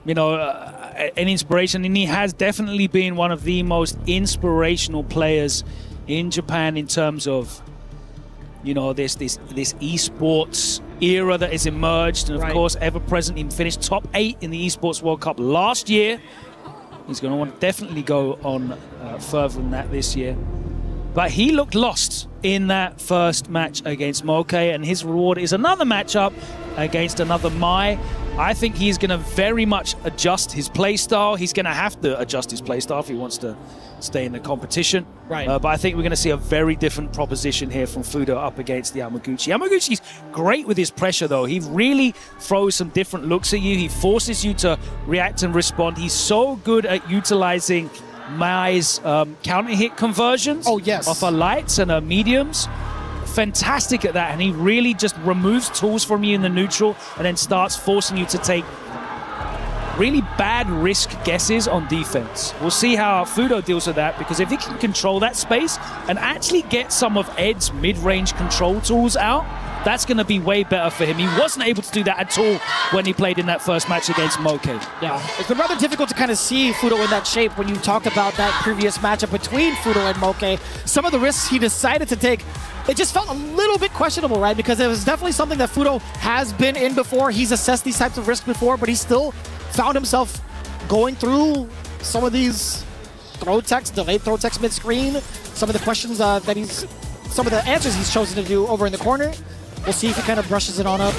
you know, an inspiration, and he has definitely been one of the most inspirational players in Japan in terms of, you know, this esports era that has emerged, and of course, ever present. He finished top 8 in the Esports World Cup last year. He's going to want to definitely go on further than that this year. But he looked lost in that first match against Moke, and his reward is another matchup against another Mai. I think he's going to very much adjust his playstyle. He's going to have to adjust his playstyle if he wants to stay in the competition. But I think we're going to see a very different proposition here from Fudo up against Yamaguchi. Yamaguchi's great with his pressure, though. He really throws some different looks at you. He forces you to react and respond. He's so good at utilizing Mai's counter hit conversions off her lights and her mediums. Fantastic at that, and he really just removes tools from you in the neutral and then starts forcing you to take really bad risk guesses on defense. We'll see how Fudo deals with that, because if he can control that space and actually get some of Ed's mid-range control tools out, that's going to be way better for him. He wasn't able to do that at all when he played in that first match against Moke. Yeah, it's been rather difficult to kind of see Fudo in that shape when you talked about that previous matchup between Fudo and Moke. Some of the risks he decided to take, it just felt a little bit questionable, right? Because it was definitely something that Fudo has been in before. He's assessed these types of risks before, but he still found himself going through some of these throw text, delayed throw text mid-screen, some of the questions some of the answers he's chosen to do over in the corner. We'll see if he kind of brushes it on up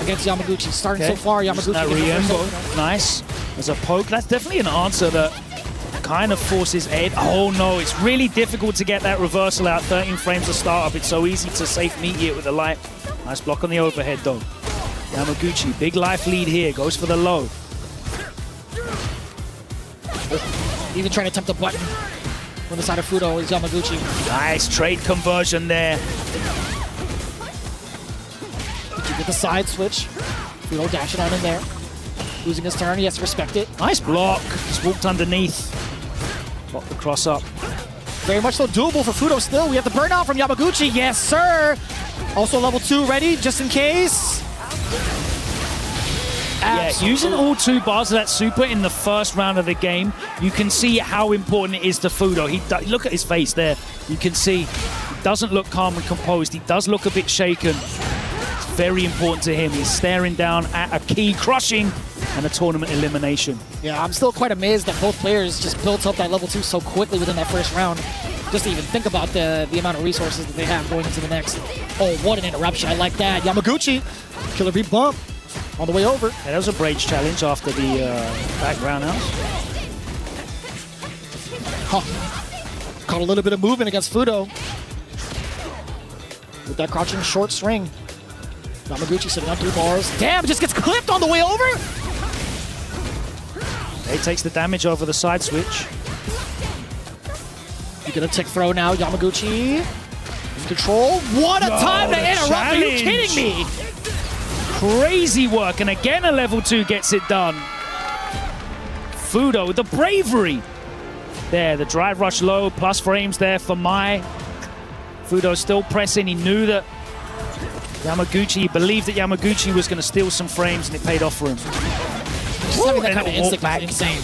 against Yamaguchi. Starting so far, Yamaguchi. That Riembo, nice. As a poke, that's definitely an answer that kind of forces Ed. Oh no, it's really difficult to get that reversal out. 13 frames of startup. It's so easy to safe meet it with a light. Nice block on the overhead though. Yamaguchi, big life lead here, goes for the low. Even trying to tempt a button on the side of Fudo is Yamaguchi. Nice trade conversion there. Did you get the side switch? Fudo dashing on in there. Losing his turn, he has to respect it. Nice block, just walked underneath. Block the cross up. Very much so doable for Fudo still. We have the burnout from Yamaguchi, yes sir! Also level 2 ready, just in case. Yeah, using all 2 bars of that super in the first round of the game, you can see how important it is to Fudo. Look at his face there. You can see he doesn't look calm and composed. He does look a bit shaken. It's very important to him. He's staring down at a key crushing and a tournament elimination. Yeah, I'm still quite amazed that both players just built up that level 2 so quickly within that first round. Just to even think about the amount of resources that they have going into the next. Oh, what an interruption. I like that. Yamaguchi, killer beat bump. On the way over. Yeah, that was a Braids challenge after the back roundhouse. Caught a little bit of movement against Fudo. With that crouching short string. Yamaguchi sitting on 3 bars. Damn, just gets clipped on the way over. He takes the damage over the side switch. You get a tick throw now, Yamaguchi. In control. What a time to interrupt. Challenge. Are you kidding me? Crazy work, and again a level 2 gets it done. Fudo with the bravery. There, the drive rush low, plus frames there for Mai. Fudo still pressing. He knew that he believed that Yamaguchi was going to steal some frames, and it paid off for him. Just having that kind of instinct is insane.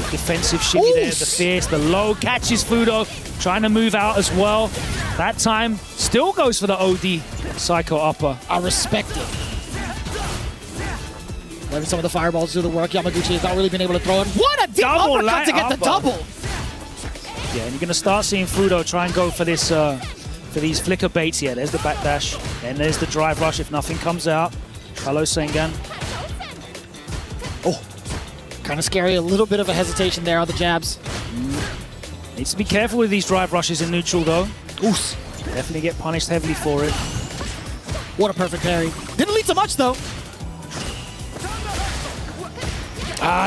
Defensive shimmy there, the fierce, the low, catches Fudo, trying to move out as well. That time, still goes for the OD Psycho upper. I respect it. Letting some of the fireballs do the work. Yamaguchi has not really been able to throw it. What a deep uppercut to get the double! Yeah, and you're going to start seeing Fudo try and go for this, for these flicker baits. Yeah, there's the backdash, and there's the drive rush if nothing comes out. Hello, Sengan. Oh, kind of scary. A little bit of a hesitation there on the jabs. Needs to be careful with these drive rushes in neutral, though. Oof. Definitely get punished heavily for it. What a perfect parry. Didn't lead to much, though.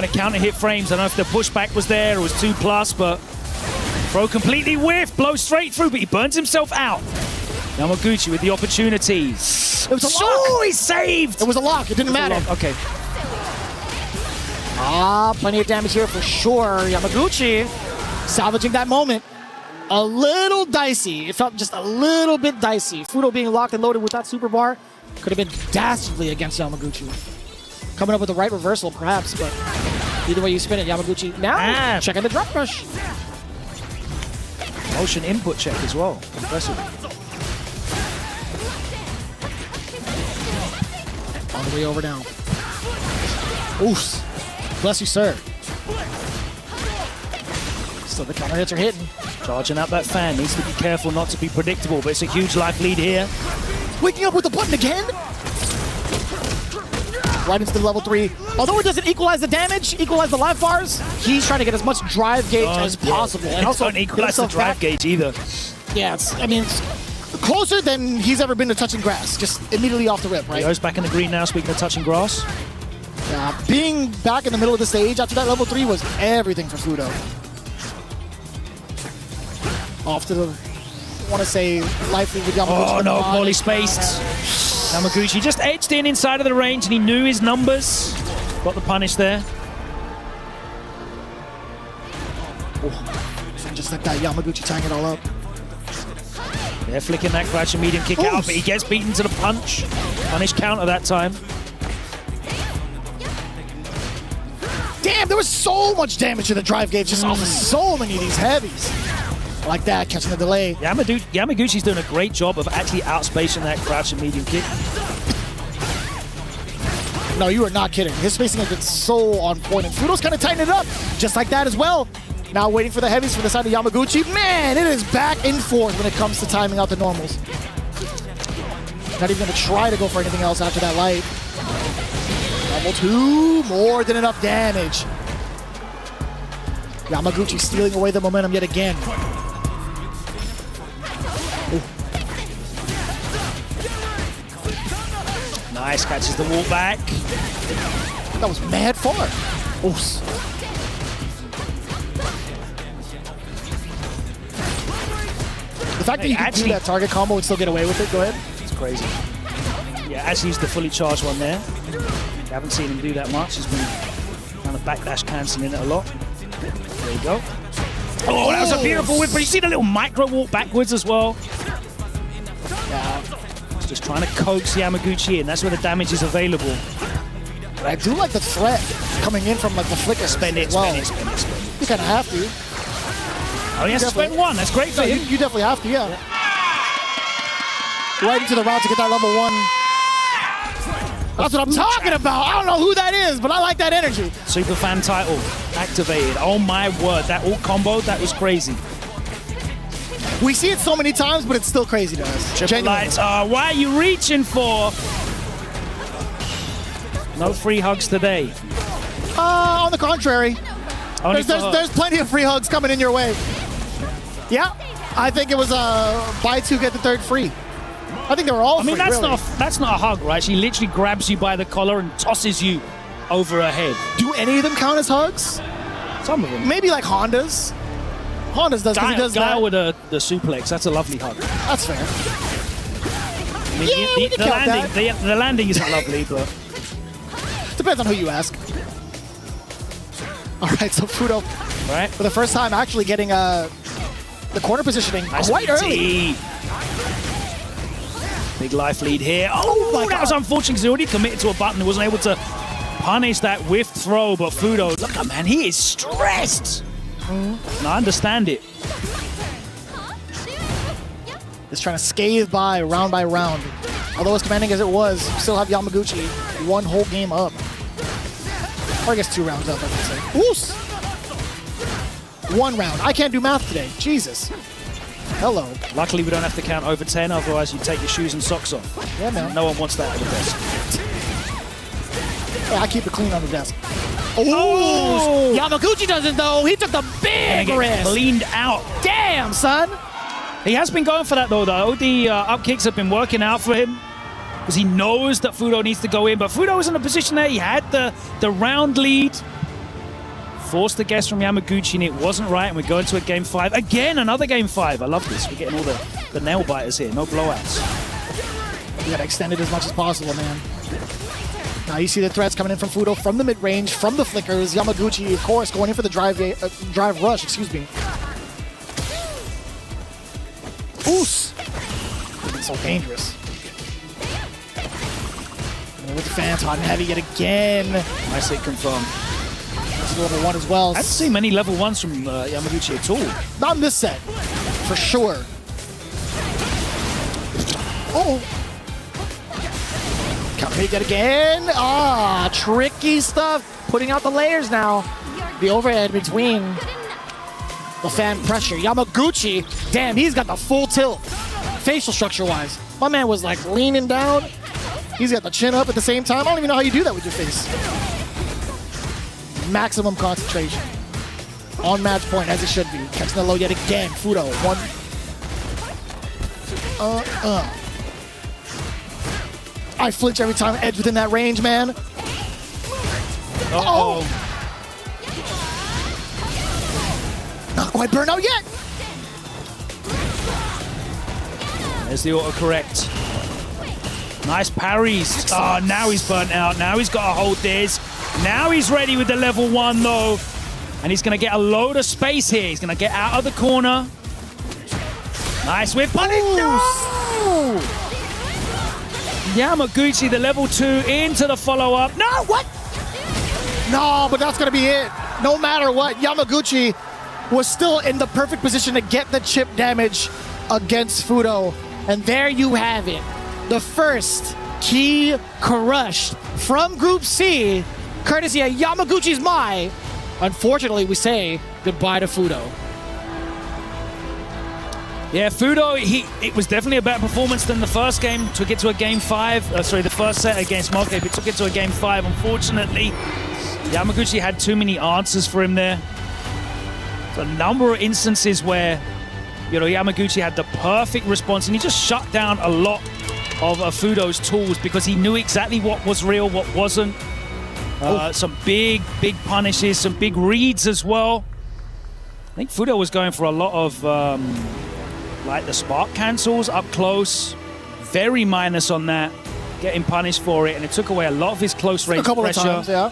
The counter hit frames. I don't know if the pushback was there or was 2+, but throw completely whiffed, blows straight through, but he burns himself out. Yamaguchi with the opportunities. It was a lock. Oh, he's saved. It was a lock. It didn't matter. Okay. Plenty of damage here for sure. Yamaguchi salvaging that moment. A little dicey. It felt just a little bit dicey. Fudo being locked and loaded with that super bar could have been dastardly against Yamaguchi. Coming up with the right reversal, perhaps, but either way you spin it, Yamaguchi now checking the drop rush. Motion input check as well. Impressive. On the way over now. Oof. Bless you, sir. Still the counter hits are hitting. Charging up that fan. Needs to be careful not to be predictable, but it's a huge life lead here. Waking up with the button again. Right into the level 3. Although it doesn't equalize the damage, equalize the life bars, he's trying to get as much drive gauge as possible. And also don't equalize the drive gauge either. Yeah, it's closer than he's ever been to touching grass. Just immediately off the rip, right? He goes back in the green now, speaking of touching grass. Yeah, being back in the middle of the stage after that level 3 was everything for Fudo. Off to the, I want to say, life lead with Yamaguchi. Oh no, poorly spaced. Yamaguchi just edged in inside of the range and he knew his numbers. Got the punish there. Oh, just like that, Yamaguchi tying it all up. They're flicking that crouch and medium kick out, but he gets beaten to the punch. Punish counter that time. Damn, there was so much damage to the drive gauge just off of so many of these heavies. Like that, catching the delay. Yamaguchi's doing a great job of actually outspacing that crouch and medium kick. No, you are not kidding. His spacing has been so on point, and Fudo's kind of tightened it up, just like that as well. Now waiting for the heavies from the side of Yamaguchi. Man, it is back and forth when it comes to timing out the normals. Not even going to try to go for anything else after that light. Level 2, more than enough damage. Yamaguchi stealing away the momentum yet again. Nice, catches the wall back. That was mad far. Oof. The fact that you can do that target combo and still get away with it, go ahead. It's crazy. Yeah, actually used the fully charged one there. I haven't seen him do that much. He's been kind of backdash cancelling it a lot. There you go. Oh, that was a beautiful whip, but you see the little micro walk backwards as well. Yeah. Just trying to coax Yamaguchi in. That's where the damage is available. But I do like the threat coming in from like the flicker. Spend it, well. spend it. You kind of have to. Oh, he has to spend one. That's great for him. You definitely have to, yeah. Right into the route to get that level 1. That's what I'm talking about. I don't know who that is, but I like that energy. Super fan title activated. Oh my word, that ult combo, that was crazy. We see it so many times, but it's still crazy to us. Triple lights. Why are you reaching for? No free hugs today. On the contrary, there's plenty of free hugs coming in your way. Yeah, I think it was buy 2 get the 3rd free. I think they were all free, that's really. that's not a hug, right? She literally grabs you by the collar and tosses you over her head. Do any of them count as hugs? Some of them. Maybe like Honda's. Honda's does because he does Guile that. with the suplex. That's a lovely hug. That's fair. I mean, Yeah, we can count that. the landing isn't lovely, but depends on who you ask. All right, so Fudo, right, for the first time, actually getting the corner positioning nice quite early. Big life lead here. Oh, my God. That was unfortunate because he already committed to a button and wasn't able to punish that whiff throw. But Fudo, look at man, he is stressed. And I understand it. Just trying to scathe by round. Although as commanding as it was, still have Yamaguchi 1 whole game up. Or I guess 2 rounds up, I should say. Oos! 1 round. I can't do math today. Jesus. Hello. Luckily, we don't have to count over 10, otherwise you take your shoes and socks off. Yeah, man. No one wants that at the desk. Yeah, I keep it clean on the desk. Oh! Yamaguchi doesn't, though. He took the big risk. Cleaned out. Damn, son. He has been going for that, though. The up kicks have been working out for him because he knows that Fudo needs to go in. But Fudo was in a position there. He had the round lead. Forced the guess from Yamaguchi, and it wasn't right, and we're going to a game 5. Again, another game 5. I love this. We're getting all the nail biters here. No blowouts. You gotta extend it as much as possible, man. Now you see the threats coming in from Fudo, from the mid-range, from the flickers. Yamaguchi, of course, going in for the drive rush, excuse me. Oos! It's so dangerous. And with the fans hot and heavy yet again. Nice hit confirmed. That's level 1 as well. I haven't seen many level 1s from Yamaguchi at all. Not in this set, for sure. Oh! Counter hit yet again. Ah, tricky stuff. Putting out the layers now. The overhead between the fan pressure. Yamaguchi, damn, he's got the full tilt. Facial structure-wise. My man was like leaning down. He's got the chin up at the same time. I don't even know how you do that with your face. Maximum concentration. On match point, as it should be. Catching the low yet again. Fudo, one. I flinch every time Edge within that range, man. Uh-oh. Not quite burned out yet. There's the autocorrect. Nice parries. Oh, now he's burnt out. Now he's got to hold this. Now he's ready with the level 1, though. And he's going to get a load of space here. He's going to get out of the corner. Nice whip punish. No! Yamaguchi, the level 2, into the follow-up. No, what? No, but that's going to be it. No matter what, Yamaguchi was still in the perfect position to get the chip damage against Fudo. And there you have it. The first key crushed from Group C, courtesy of Yamaguchi's Mai. Unfortunately, we say goodbye to Fudo. Yeah, Fudo, it was definitely a better performance than the first game. Took it to a game 5. The first set against Moke, but took it to a game 5. Unfortunately, Yamaguchi had too many answers for him there. There's a number of instances where, Yamaguchi had the perfect response, and he just shut down a lot of Fudo's tools because he knew exactly what was real, what wasn't. Some big punishes, some big reads as well. I think Fudo was going for a lot of like the spark cancels up close. Very minus on that, getting punished for it, and it took away a lot of his close range pressure. Of times, yeah.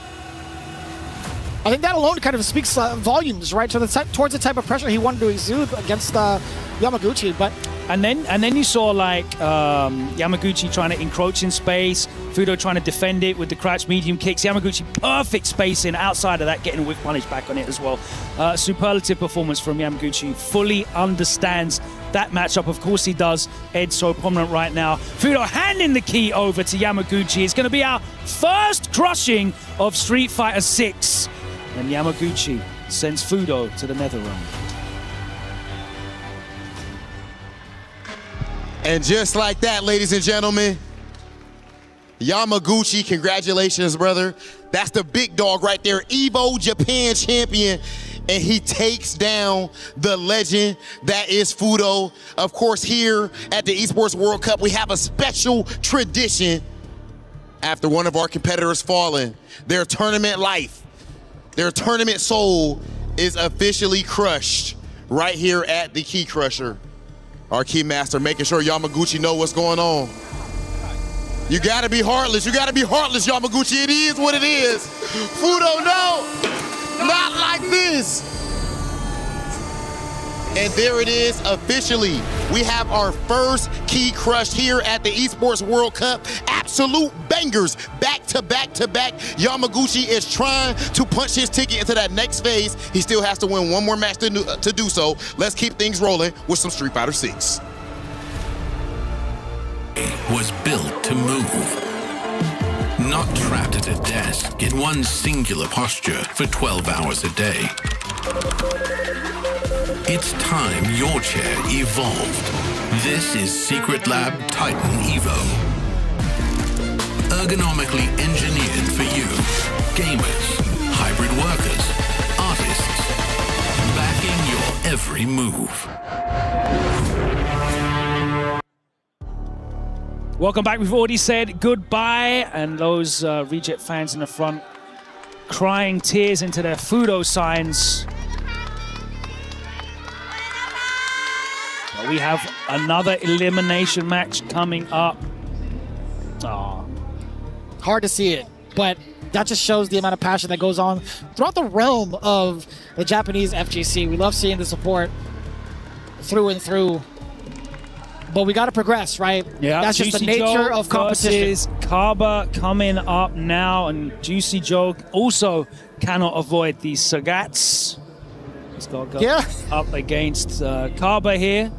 I think that alone kind of speaks volumes, right? Towards the type of pressure he wanted to exude against Yamaguchi, but... And then you saw like Yamaguchi trying to encroach in space, Fudo trying to defend it with the crouch medium kicks. Yamaguchi perfect spacing outside of that, getting a whip punish back on it as well. Superlative performance from Yamaguchi. Fully understands that matchup. Of course he does. Ed's so prominent right now. Fudo handing the key over to Yamaguchi. It's going to be our first crushing of Street Fighter 6. And Yamaguchi sends Fudo to the nether realm. And just like that, ladies and gentlemen, Yamaguchi, congratulations, brother. That's the big dog right there, Evo Japan champion. And he takes down the legend that is Fudo. Of course, here at the Esports World Cup, we have a special tradition. After one of our competitors fallen, their tournament life, their tournament soul is officially crushed right here at the Key Crusher. Our key master making sure Yamaguchi know what's going on. You gotta be heartless. You gotta be heartless, Yamaguchi. It is what it is. Fudo, no, not like this. And there it is, officially. We have our first key crushed here at the Esports World Cup. Absolute bangers, back to back to back. Yamaguchi is trying to punch his ticket into that next phase. He still has to win one more match to do so. Let's keep things rolling with some Street Fighter 6. Was built to move. Not trapped at a desk in one singular posture for 12 hours a day. It's time your chair evolved. This is Secret Lab Titan Evo. Ergonomically engineered for you, gamers, hybrid workers, artists, backing your every move. Welcome back. We've already said goodbye, and those Reject fans in the front crying tears into their Fudo signs. But we have another elimination match coming up. Aw. Hard to see it, but that just shows the amount of passion that goes on throughout the realm of the Japanese FGC. We love seeing the support through and through. But we got to progress, right? Yeah, that's just the nature of competition. Versus Kaba coming up now, and Juicy Joe also cannot avoid these Sagats. He's got to go up against Kaba here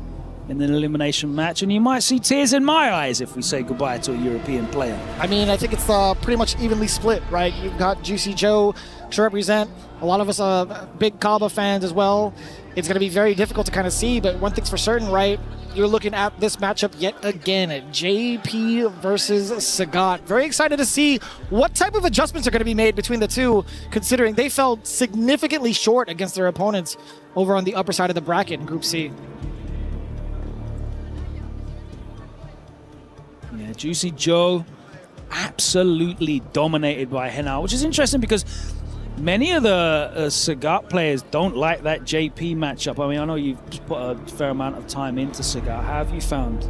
in an elimination match, and you might see tears in my eyes if we say goodbye to a European player. I mean, I think it's pretty much evenly split, right? You've got Juicy Joe to represent. A lot of us are big Kaba fans as well. It's going to be very difficult to kind of see, but one thing's for certain, right? You're looking at this matchup yet again at JP versus Sagat. Very excited to see what type of adjustments are going to be made between the two, considering they fell significantly short against their opponents over on the upper side of the bracket in Group C. Yeah, Juicy Joe absolutely dominated by Henao, which is interesting because many of the Sagat players don't like that JP matchup. I mean, I know you've put a fair amount of time into Sagat. How have you found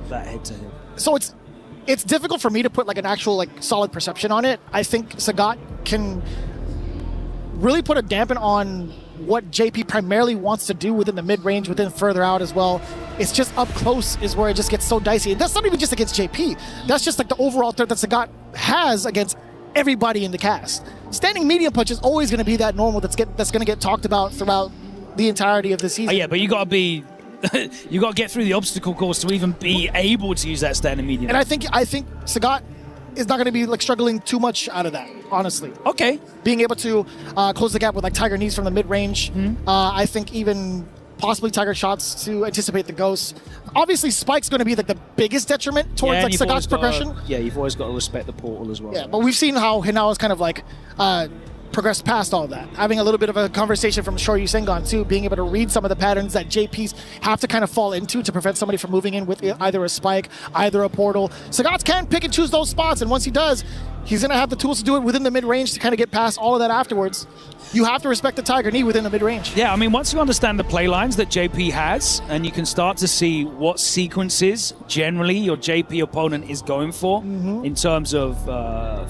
that head-to-head? So it's difficult for me to put like an actual like solid perception on it. I think Sagat can really put a dampen on what JP primarily wants to do within the mid-range, within further out as well. It's just up close is where it just gets so dicey. And that's not even just against JP. That's just like the overall threat that Sagat has against everybody in the cast. Standing medium punch is always going to be that normal that's going to get talked about throughout the entirety of the season. Oh, yeah, but you got to be, you got to get through the obstacle course to even be able to use that standing medium. And I think Sagat is not going to be like struggling too much out of that, honestly. Okay. Being able to close the gap with like Tiger Knees from the mid range. I think even possibly Tiger Shots to anticipate the ghosts. Obviously, Spike's going to be like the biggest detriment towards like Sagat's progression. You've always got to respect the portal as well. Yeah, but we've seen how Hinao is kind of like progressed past all of that. Having a little bit of a conversation from Shoryu Sengon too, being able to read some of the patterns that JPs have to kind of fall into to prevent somebody from moving in with either a spike, either a portal. Sagat can pick and choose those spots, and once he does, he's going to have the tools to do it within the mid-range to kind of get past all of that afterwards. You have to respect the Tiger Knee within the mid-range. Yeah, I mean, once you understand the play lines that JP has, and you can start to see what sequences generally your JP opponent is going for in terms of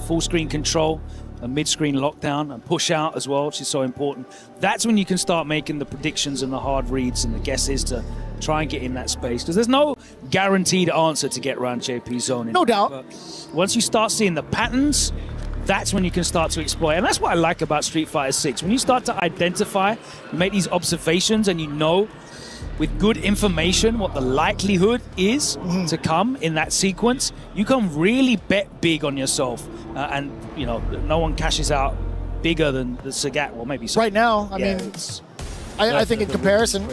full screen control, a mid-screen lockdown, and push out as well, which is so important. That's when you can start making the predictions and the hard reads and the guesses to try and get in that space. Because there's no guaranteed answer to get around JP's zone. No doubt. But once you start seeing the patterns, that's when you can start to exploit. And that's what I like about Street Fighter 6. When you start to identify, make these observations, and you know with good information what the likelihood is to come in that sequence, you can really bet big on yourself. And, you know, no one cashes out bigger than the Sagat. Well, maybe so. Right now, I mean, I think in comparison,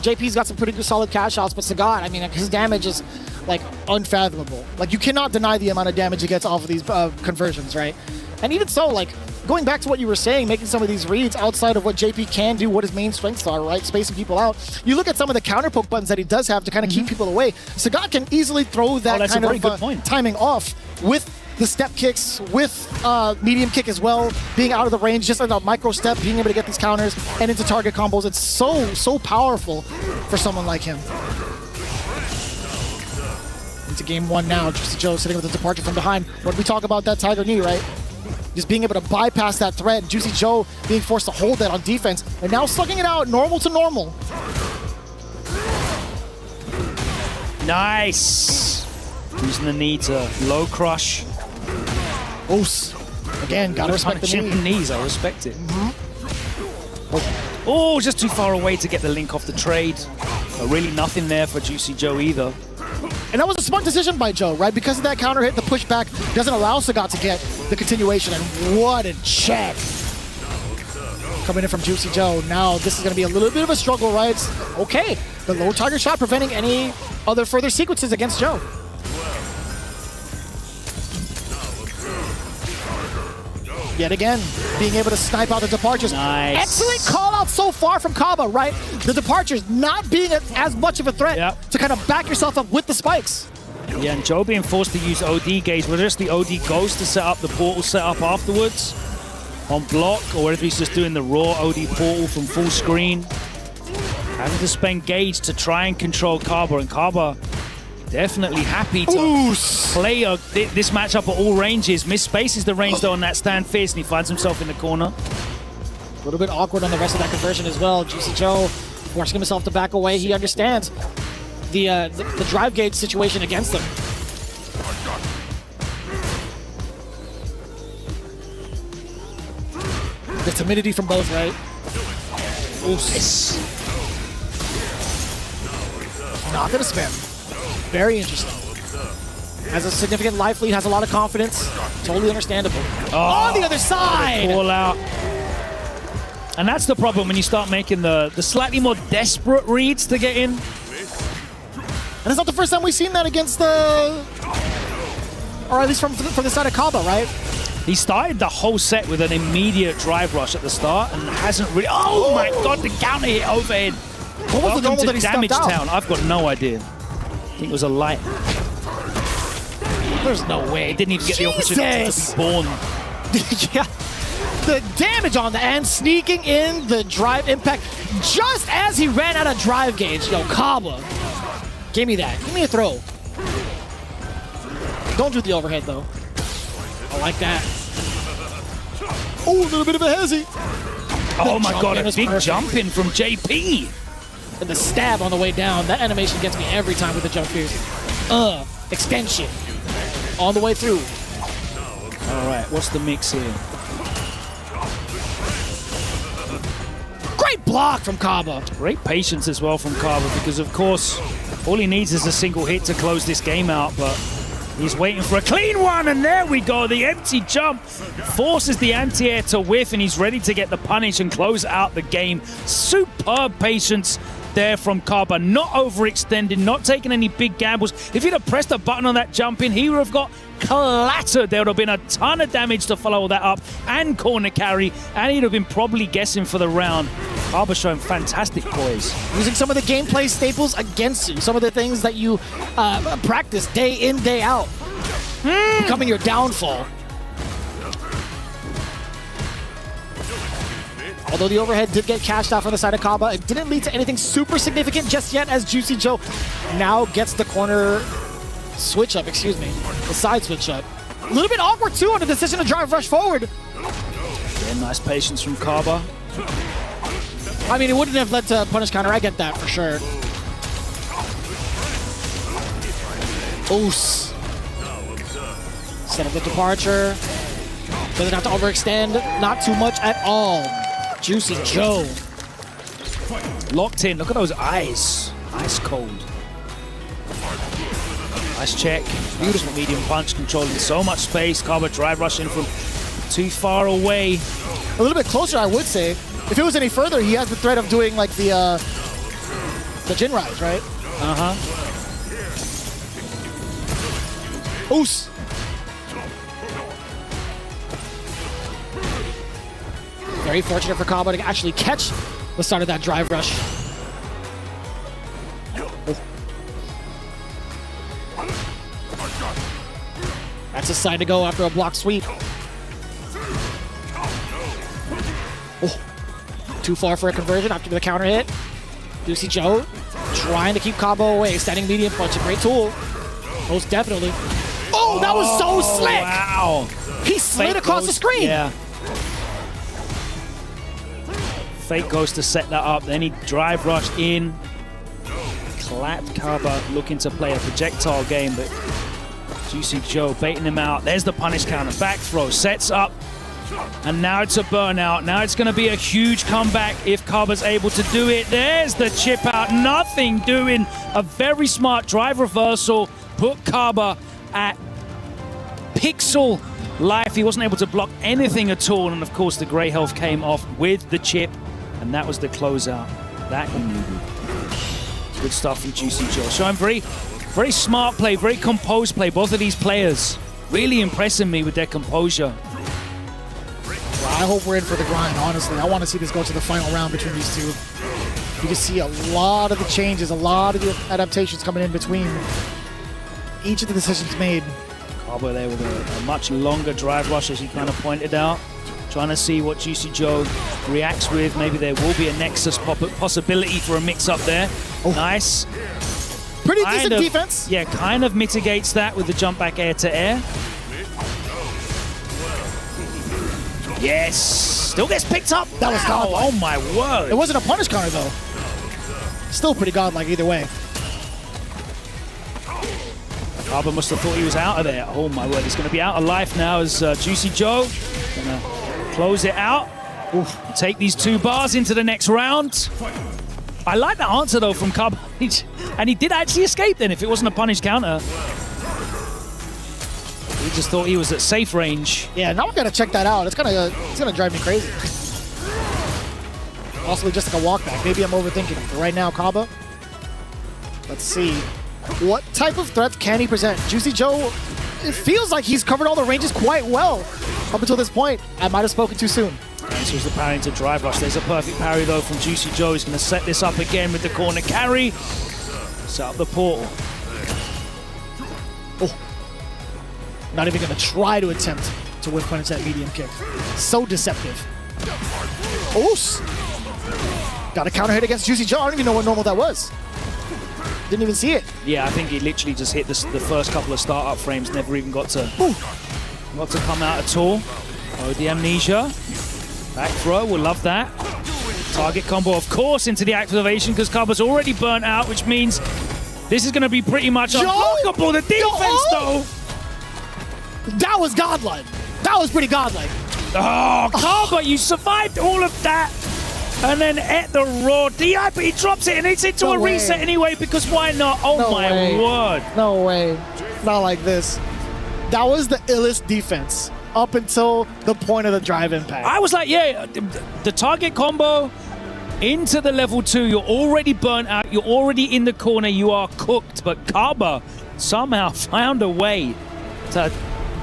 JP's got some pretty good solid cash outs, but Sagat, I mean, his damage is like unfathomable. Like, you cannot deny the amount of damage he gets off of these conversions, right? And even so, like, going back to what you were saying, making some of these reads outside of what JP can do, what his main strengths are, right? Spacing people out. You look at some of the counter poke buttons that he does have to kind of keep people away. Sagat can easily throw that kind of timing off with the step kicks, with medium kick as well, being out of the range, just like a micro step, being able to get these counters and into target combos. It's so powerful for someone like him. Into game one now. Juicy Joe sitting with a departure from behind. When we talk about that Tiger Knee, right? Just being able to bypass that threat. Juicy Joe being forced to hold that on defense. And now slugging it out, normal to normal. Nice. Using the knee to low crush. Oos. Again, gotta respect the knee. Knees, I respect it. Oh, just too far away to get the link off the trade. But really nothing there for Juicy Joe either. And that was a smart decision by Joe, right? Because of that counter hit, the pushback doesn't allow Sagat to get the continuation. And what a check. Coming in from Juicy Joe. Now this is going to be a little bit of a struggle, right? Okay, the low Tiger shot preventing any other further sequences against Joe. Yet again, being able to snipe out the departures. Nice. Excellent call out so far from Kaba, right? The departures not being as much of a threat to kind of back yourself up with the spikes. Yeah, and Joe being forced to use OD gauge, whether it's the OD ghost to set up the portal set up afterwards, on block, or whether he's just doing the raw OD portal from full screen. Having to spend gauge to try and control Kaba, and Kaba definitely happy to play this matchup at all ranges. Miss spaces the range though on that stand fierce, and he finds himself in the corner. A little bit awkward on the rest of that conversion as well. Juicy Joe forcing himself to back away. He understands the drive gauge situation against him. The timidity from both, right? Yes. Not gonna spam. Very interesting. Has a significant life lead, has a lot of confidence. Totally understandable. On the other side! Call out. And that's the problem when you start making the slightly more desperate reads to get in. And it's not the first time we've seen that against the... Or at least from the side of Kaba, right? He started the whole set with an immediate drive rush at the start and hasn't really... Oh my god, the counter hit overhead. What was the normal that he stepped Damage out? Town. I've got no idea. I think it was a light. There's no way. He didn't even get the opportunity to be born. Yeah. The damage on the end, sneaking in the drive impact just as he ran out of drive gauge. Yo, Kaba, give me that. Give me a throw. Don't do the overhead, though. I like that. Oh, a little bit of a hezzy. Oh my god, a big jump in from JP. And the stab on the way down. That animation gets me every time with the jump fierce. Extension. On the way through. All right, what's the mix here? Great block from Kaba. Great patience as well from Kaba, because of course, all he needs is a single hit to close this game out, but he's waiting for a clean one, and there we go. The empty jump forces the anti-air to whiff, and he's ready to get the punish and close out the game. Superb patience there from Kaba, not overextending, not taking any big gambles. If he'd have pressed a button on that jump in, he would have got clattered. There would have been a ton of damage to follow that up and corner carry, and he'd have been probably guessing for the round. Kaba showing fantastic poise. Using some of the gameplay staples against you, some of the things that you practice day in, day out, becoming your downfall. Although the overhead did get cashed out from the side of Kaba, it didn't lead to anything super significant just yet, as Juicy Joe now gets the corner switch up, excuse me, the side switch up. A little bit awkward too on the decision to drive rush forward. Yeah, nice patience from Kaba. I mean, it wouldn't have led to a punish counter, I get that for sure. Oos. Set up the departure. Doesn't have to overextend, not too much at all. Juicy Joe. Locked in, look at those eyes. Ice cold. Nice check. Beautiful medium punch, controlling so much space. Kaba drive rushing from too far away. A little bit closer, I would say. If it was any further, he has the threat of doing like the Jin Rise, right? Uh-huh. Oos. Very fortunate for Kaba to actually catch the start of that drive rush. That's a sign to go after a block sweep. Oh, too far for a conversion after the counter hit. Juicy Joe trying to keep Kaba away. Standing medium punch, a great tool. Most definitely. Oh, that was so slick! Wow. He slid across the screen. Yeah. Fake goes to set that up, then he drive rushed in. Clapped Kaba looking to play a projectile game, but Juicy Joe baiting him out. There's the punish counter, back throw, sets up, and now it's a burnout. Now it's going to be a huge comeback if Kaba's able to do it. There's the chip out, nothing doing. A very smart drive reversal, put Kaba at pixel life. He wasn't able to block anything at all, and of course the gray health came off with the chip, and that was the closeout that he needed. Good stuff from Juicy Joe. Showing very smart play, very composed play. Both of these players really impressing me with their composure. Well, I hope we're in for the grind, honestly. I want to see this go to the final round between these two. You can see a lot of the changes, a lot of the adaptations coming in between each of the decisions made. Kaba there with a much longer drive rush, as he kind of pointed out. Trying to see what Juicy Joe reacts with. Maybe there will be a Nexus possibility for a mix-up there. Oh. Nice. Pretty decent defense. Yeah, kind of mitigates that with the jump back air to air. Yes. Still gets picked up. That was godlike. Oh my word. It wasn't a punish counter though. Still pretty godlike either way. Kaba must have thought he was out of there. Oh my word, he's going to be out of life now as Juicy Joe going to close it out. Oof. Take these 2 bars into the next round. I like the answer though from Kaba. And he did actually escape then if it wasn't a punish counter. He just thought he was at safe range. Yeah, now we got to check that out. It's gonna drive me crazy. Possibly just like a walk back. Maybe I'm overthinking it. But right now, Kaba, let's see. What type of threat can he present? Juicy Joe, it feels like he's covered all the ranges quite well up until this point. I might have spoken too soon. Answers the parry into drive rush. There's a perfect parry though from Juicy Joe. He's going to set this up again with the corner carry. Set up the portal. Oh. Not even going to try to attempt to whip punish that medium kick. So deceptive. Oos! Got a counter hit against Juicy Joe. I don't even know what normal that was. Didn't even see it. Yeah, I think he literally just hit the first couple of startup frames. Never even got to come out at all. Oh, the amnesia. Back throw, we'll love that. Target combo, of course, into the activation because Kaba's already burnt out, which means this is going to be pretty much unblockable. The defense, though. That was godlike. That was pretty godlike. Oh, Kaba, you survived all of that. And then at the raw DI, but he drops it and it's into a reset anyway because why not? Oh my word. No way. Not like this. That was the illest defense up until the point of the drive impact. I was like, yeah, the target combo into the level 2, you're already burnt out, you're already in the corner, you are cooked. But Kaba somehow found a way to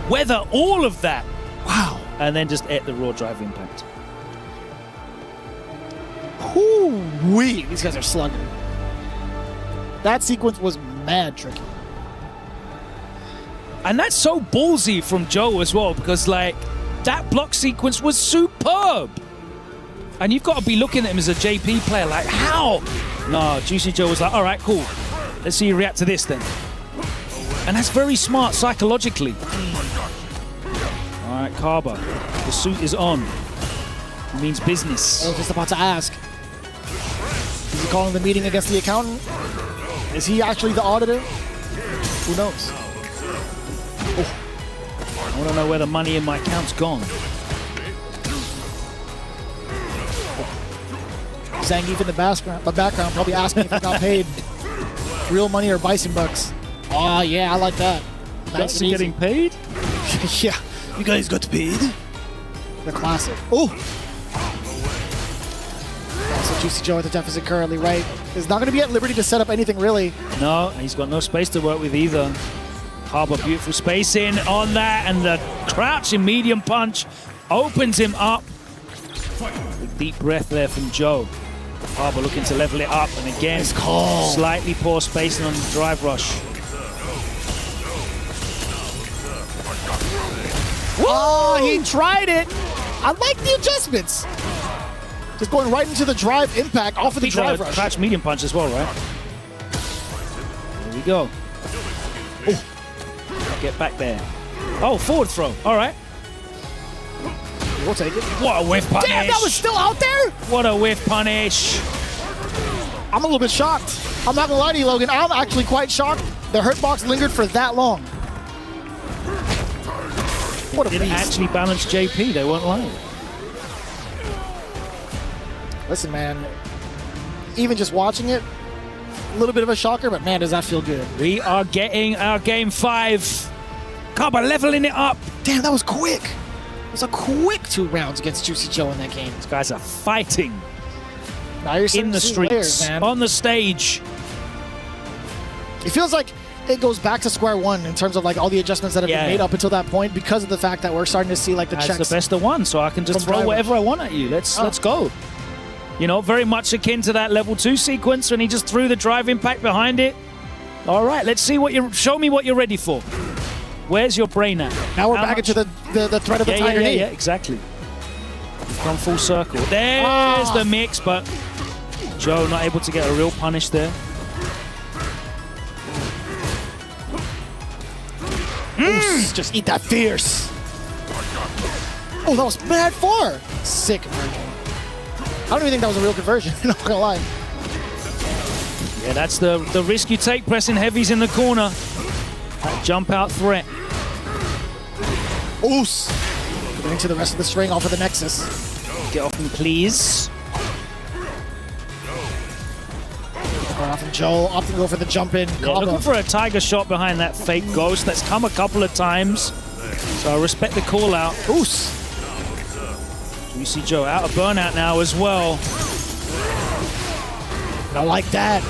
weather all of that. Wow. And then just at the raw drive impact. Whoo-wee, these guys are slugging. That sequence was mad tricky. And that's so ballsy from Joe as well, because like that block sequence was superb. And you've got to be looking at him as a JP player, like how? No, Juicy Joe was like, all right, cool. Let's see you react to this then. And that's very smart psychologically. All right, Kaba, the suit is on. It means business. I was just about to ask. Is he calling the meeting against the accountant? Is he actually the auditor? Who knows? Oh. I want to know where the money in my account's gone. Zangief in the background probably asking if he got paid real money or bison bucks. Oh, yeah, I like that. Nice getting paid? Yeah. You guys got paid? The classic. Oh! So Juicy Joe at the deficit currently, right? Is not going to be at liberty to set up anything really. No, he's got no space to work with either. Harbor, beautiful spacing on that, and the crouching medium punch opens him up. Big deep breath there from Joe. Harbor looking to level it up, and again, slightly poor spacing on the drive rush. Oh, he tried it. I like the adjustments. Just going right into the drive impact off of the drive rush. Crouch medium punch as well, right? Here we go. Oh. Get back there. Oh, forward throw. All right. We'll take it. What a whiff punish. Damn, that was still out there? What a whiff punish. I'm a little bit shocked. I'm not going to lie to you, Logan. I'm actually quite shocked the hurt box lingered for that long. What a didn't beast. Actually balance JP. They weren't lying. Listen, man. Even just watching it, a little bit of a shocker, but man, does that feel good. We are getting our game 5. Kaba leveling it up. Damn, that was quick. It was a quick 2 rounds against Juicy Joe in that game. These guys are fighting now you're in the streets, layers, man. on the stage. It feels like it goes back to square one in terms of like all the adjustments that have been made up until that point because of the fact that we're starting to see like the checks. That's the best of one, so I can just throw whatever I want at you. Let's go. You know, very much akin to that level 2 sequence when he just threw the drive impact behind it. All right, let's see what you show me what you're ready for. Where's your brain at? Now we're back into the threat of the tiger knee. Yeah, exactly. Gone full circle. There's the mix, but Joe not able to get a real punish there. Just eat that fierce. Oh, that was mad far. Sick conversion. I don't even think that was a real conversion, not gonna lie. Yeah, that's the risk you take pressing heavies in the corner. That jump out threat. Oos. Getting into the rest of the string off of the Nexus. Get off him, please. Going off from Joe, opting to go for the jump in. Yeah, looking for a tiger shot behind that fake ghost. That's come a couple of times. So I respect the call out. Oos. Juicy Joe out of burnout now as well. I like that.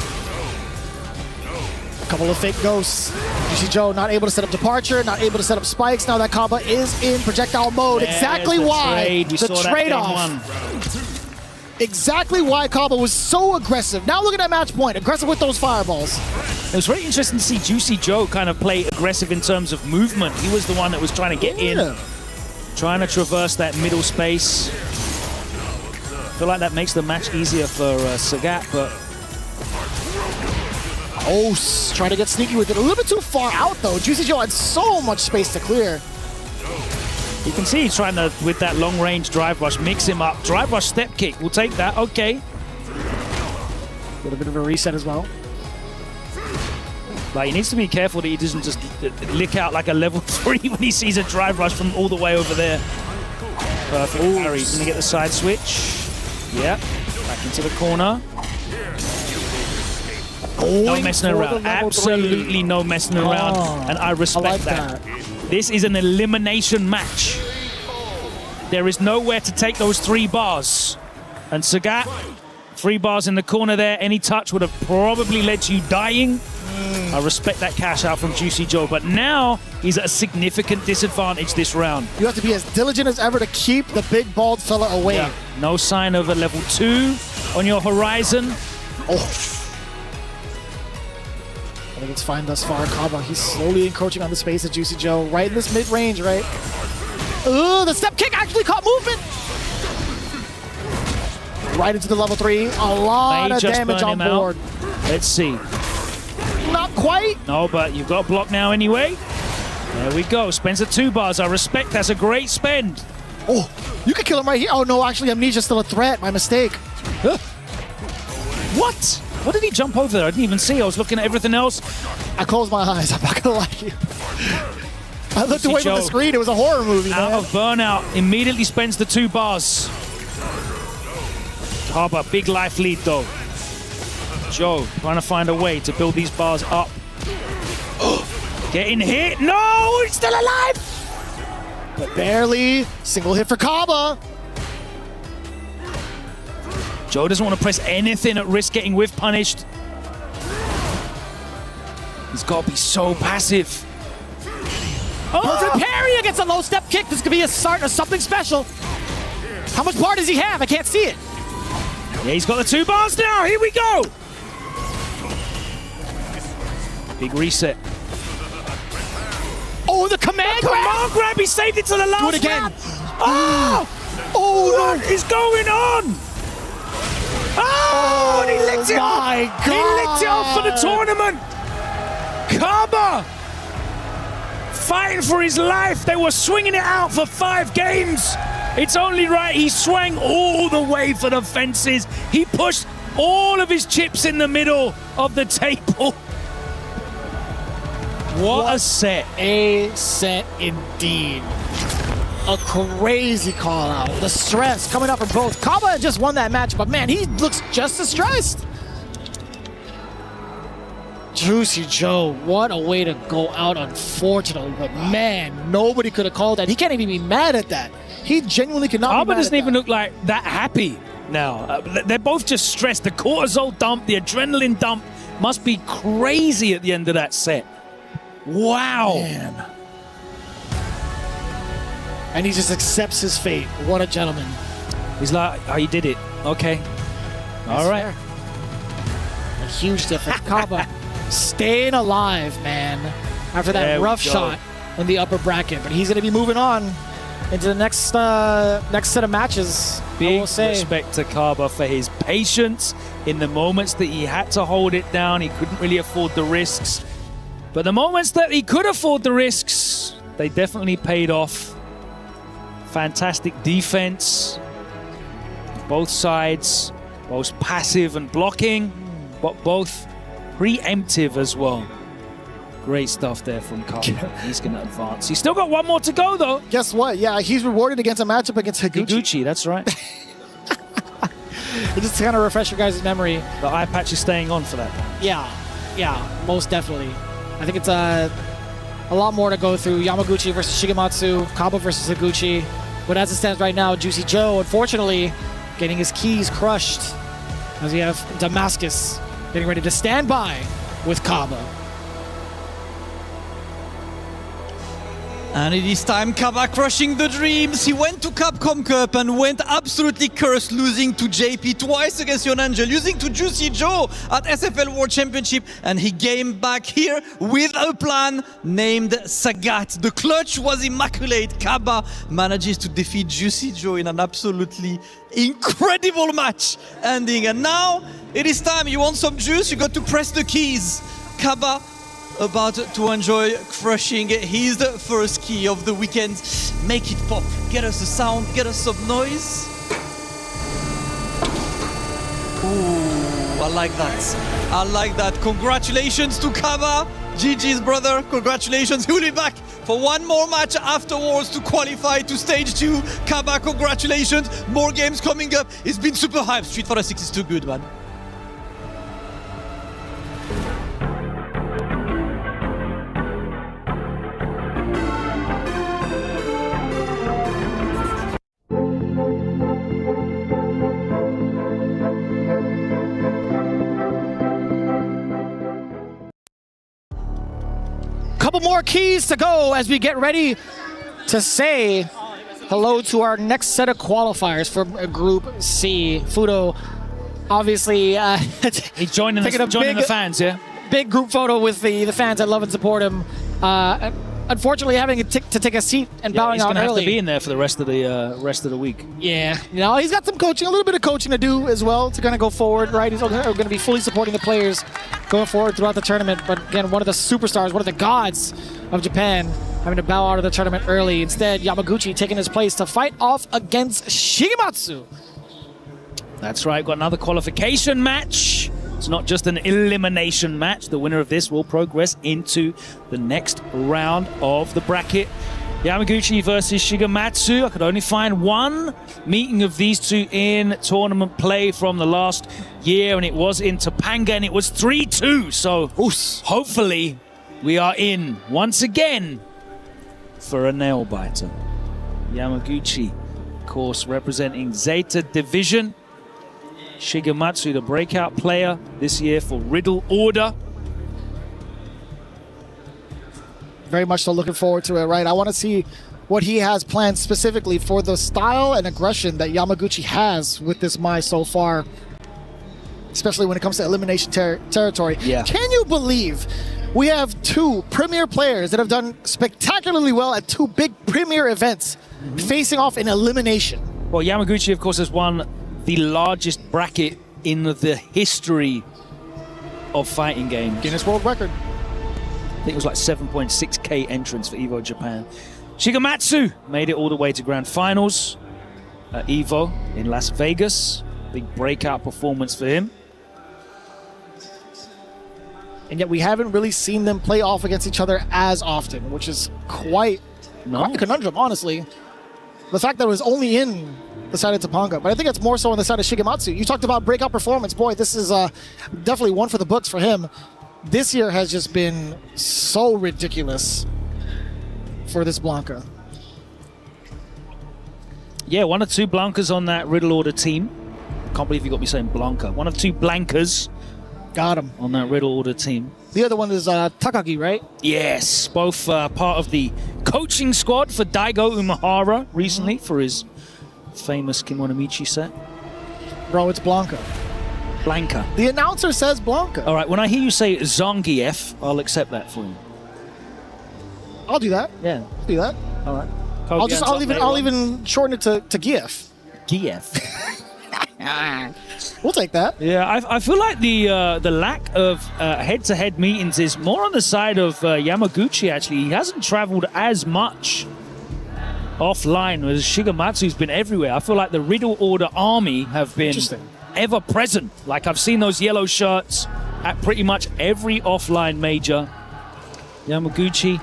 A couple of fake ghosts. Juicy Joe not able to set up departure, not able to set up spikes. Now that Kaba is in projectile mode. There's exactly why the trade-off. Exactly why Kaba was so aggressive. Now look at that match point. Aggressive with those fireballs. It was very interesting to see Juicy Joe kind of play aggressive in terms of movement. He was the one that was trying to get in, trying to traverse that middle space. I feel like that makes the match easier for Sagat, but... Oh, trying to get sneaky with it. A little bit too far out, though. Juicy Joe had so much space to clear. You can see he's trying to, with that long-range drive rush, mix him up. Drive rush step kick, we'll take that, okay. A little bit of a reset as well. Like, he needs to be careful that he doesn't just lick out like a level 3 when he sees a drive rush from all the way over there. Perfect parry. He's gonna get the side switch. Yep, back into the corner. No messing around. Absolutely no messing around. And I respect that. This is an elimination match. There is nowhere to take those 3 bars. And Sagat, 3 bars in the corner there. Any touch would have probably led to you dying. I respect that cash out from Juicy Joe, but now he's at a significant disadvantage this round. You have to be as diligent as ever to keep the big bald fella away. Yeah. No sign of a level 2 on your horizon. Oh. I think it's fine thus far. Kaba, he's slowly encroaching on the space of Juicy Joe. Right in this mid-range, right? Ooh, the step kick actually caught movement! Right into the level 3. A lot of damage on board. Let's see. Not quite. No, but you've got a block now anyway. There we go. Spends the 2 bars. I respect. That's a great spend. Oh, you could kill him right here. Oh, no, actually, Amnesia's still a threat. My mistake. What? What did he jump over there? I didn't even see. I was looking at everything else. I closed my eyes. I'm not going to lie to you. I looked away from the screen. It was a horror movie, Out man. of burnout. Immediately spends the 2 bars. Kaba, big life lead, though. Joe trying to find a way to build these bars up. Getting hit. No, he's still alive. But barely. Single hit for Kaba. Joe doesn't want to press anything at risk getting whiff punished. He's got to be so passive. Perfect parry against a low step kick. This could be a start of something special. How much bar does he have? I can't see it. Yeah, he's got the 2 bars now. Here we go. Big reset. Oh, the command grab! Command grab! He saved it to the last Do it again. round. Oh, what is going on? Oh, and he licked it off. My God. He licked it off for the tournament. Kaba fighting for his life. They were swinging it out for 5 games. It's only right he swung all the way for the fences. He pushed all of his chips in the middle of the table. What a set. A set indeed. A crazy call out. The stress coming up from both. Kaba just won that match, but man, he looks just as stressed. Juicy Joe, what a way to go out, unfortunately. But man, nobody could have called that. He can't even be mad at that. He genuinely cannot be Kaba mad doesn't at even that. look like that happy now. They're both just stressed. The cortisol dump, the adrenaline dump must be crazy at the end of that set. Wow. Man. And he just accepts his fate. What a gentleman. He's like, oh, you did it. Okay. All right. A huge difference. Kaba staying alive, man, after that There we rough go. shot in the upper bracket. But he's going to be moving on. into the next set of matches. Big respect to Kaba for his patience in the moments that he had to hold it down. He couldn't really afford the risks. But the moments that he could afford the risks, they definitely paid off. Fantastic defense. Both sides, both passive and blocking, but both preemptive as well. Great stuff there from Kaba. He's going to advance. He's still got one more to go, though. Guess what? Yeah, he's rewarded against a matchup against Higuchi. Higuchi, that's right. Just to kind of refresh your guys' memory. The eye patch is staying on for that. Yeah, most definitely. I think it's a lot more to go through. Yamaguchi versus Shigematsu, Kaba versus Higuchi. But as it stands right now, Juicy Joe, unfortunately, getting his keys crushed as we have Damascus getting ready to stand by with Kaba. And it is time, Kaba crushing the dreams. He went to Capcom Cup and went absolutely cursed, losing to JP twice against Yonangel, losing to Juicy Joe at SFL World Championship, and he came back here with a plan named Sagat. The clutch was immaculate. Kaba manages to defeat Juicy Joe in an absolutely incredible match ending. And now it is time. You want some juice? You got to press the keys. Kaba about to enjoy crushing his first key of the weekend. Make it pop. Get us a sound, get us some noise. Ooh, I like that. I like that. Congratulations to Kaba. GG's brother, congratulations. He will be back for one more match afterwards to qualify to stage 2. Kaba, congratulations. More games coming up. It's been super hype. Street Fighter 6 is too good, man. Couple more keys to go as we get ready to say hello to our next set of qualifiers for Group C. Fudo, obviously, he's joining the fans, yeah. Big group photo with the fans that love and support him. Unfortunately, having to take a seat and bowing out early. He's going to have to be in there for the rest of the week. Yeah, he's got some coaching, a little bit of coaching to do as well to kind of go forward, right? He's going to be fully supporting the players going forward throughout the tournament. But again, one of the superstars, one of the gods of Japan, having to bow out of the tournament early. Instead, Yamaguchi taking his place to fight off against Shigematsu. That's right, got another qualification match. It's not just an elimination match. The winner of this will progress into the next round of the bracket. Yamaguchi versus Shigematsu. I could only find one meeting of these two in tournament play from the last year, and it was in Topanga, and it was 3-2. So hopefully we are in once again for a nail-biter. Yamaguchi, of course, representing Zeta Division. Shigematsu, the breakout player this year for Riddle Order. Very much so looking forward to it, right? I want to see what he has planned specifically for the style and aggression that Yamaguchi has with this Mai so far, especially when it comes to elimination territory. Yeah. Can you believe we have two premier players that have done spectacularly well at two big premier events facing off in elimination? Well, Yamaguchi, of course, has won the largest bracket in the history of fighting games. Guinness World Record. I think it was like 7.6k entrants for EVO Japan. Shigematsu made it all the way to grand finals at EVO in Las Vegas. Big breakout performance for him. And yet we haven't really seen them play off against each other as often, which is quite a conundrum, honestly. The fact that it was only in the side of Topanga, but I think it's more so on the side of Shigematsu. You talked about breakout performance. Boy, this is definitely one for the books for him. This year has just been so ridiculous for this Blanca. Yeah, one of two Blancas on that Riddle Order team. Can't believe you got me saying Blanca. One of two Blancas. Got him. On that Riddle Order team. The other one is Takagi, right? Yes, both part of the coaching squad for Daigo Umehara recently for his famous Kimonomichi set. Bro, it's Blanca. Blanca. The announcer says Blanca. All right, when I hear you say Zangief, I'll accept that for you. I'll do that. Yeah. Do that. All right. I'll even shorten it to GIF. GIF. We'll take that. Yeah, I feel like the lack of head-to-head meetings is more on the side of Yamaguchi, actually. He hasn't traveled as much offline as Shigematsu's been everywhere. I feel like the Riddle Order army have been ever present. Like, I've seen those yellow shirts at pretty much every offline major. Yamaguchi,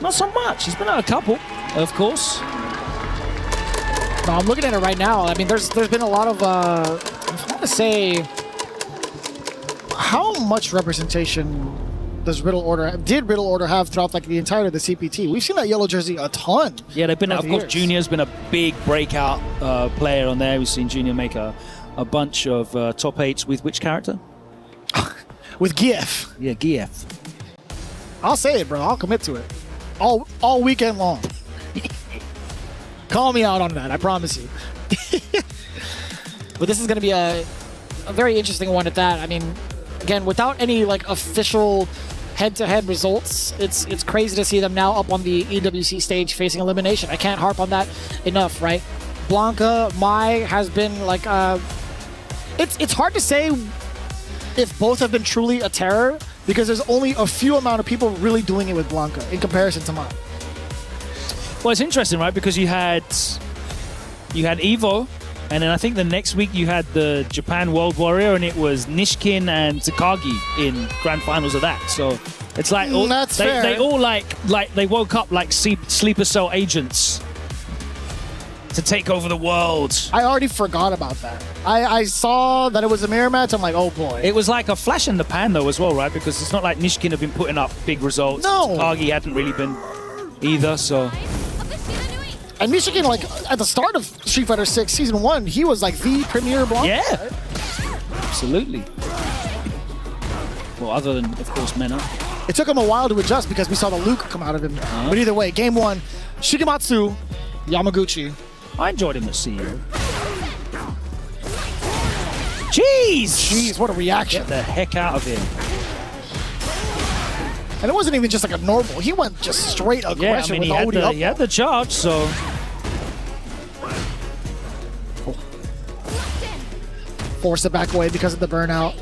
not so much. He's been at a couple, of course. No, I'm looking at it right now. I mean, there's been a lot of, I want to say, how much representation did Riddle Order have throughout like the entirety of the CPT? We've seen that yellow jersey a ton. Yeah, they've been, of course, Junior's been a big breakout player on there. We've seen Junior make a bunch of top 8s with which character? With GIF. Yeah, GIF. I'll say it, bro. I'll commit to it. All weekend long. Call me out on that, I promise you. But this is going to be a very interesting one at that. I mean, again, without any like official head-to-head results, it's crazy to see them now up on the EWC stage facing elimination. I can't harp on that enough, right? Blanca, Mai has been like, it's hard to say if both have been truly a terror because there's only a few amount of people really doing it with Blanca in comparison to Mai. Well, it's interesting, right? Because you had Evo, and then I think the next week you had the Japan World Warrior, and it was Nishkin and Takagi in grand finals of that. So it's like they all like they woke up like sleeper cell agents to take over the world. I already forgot about that. I saw that it was a mirror match. I'm like, oh boy. It was like a flash in the pan though as well, right? Because it's not like Nishkin have been putting up big results. No. Takagi hadn't really been either, so. And Michigan, like, at the start of Street Fighter 6 Season 1, he was, like, the premier Blanca. Yeah. Right? Absolutely. Well, other than, of course, Mena. It took him a while to adjust because we saw the Luke come out of him. But either way, Game 1, Shigematsu, Yamaguchi. I enjoyed him at CEO. Jeez, what a reaction. Get the heck out of here. And it wasn't even just like a normal. He went just straight aggression with the OD up. He had the charge, so. Forced it back away because of the burnout.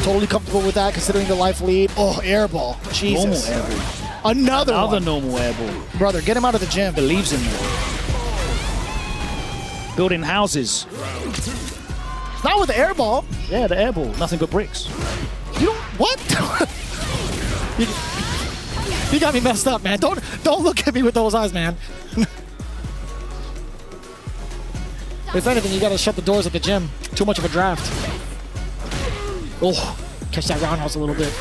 Totally comfortable with that considering the life lead. Oh, airball. Jesus. Normal airball. Another one. normal airball. Brother, get him out of the gym. Believes in you. Building houses. Not with the airball. Yeah, the airball. Nothing but bricks. You don't. What? You got me messed up, man. Don't look at me with those eyes, man. If anything, you gotta shut the doors at the gym. Too much of a draft. Oh, catch that roundhouse a little bit.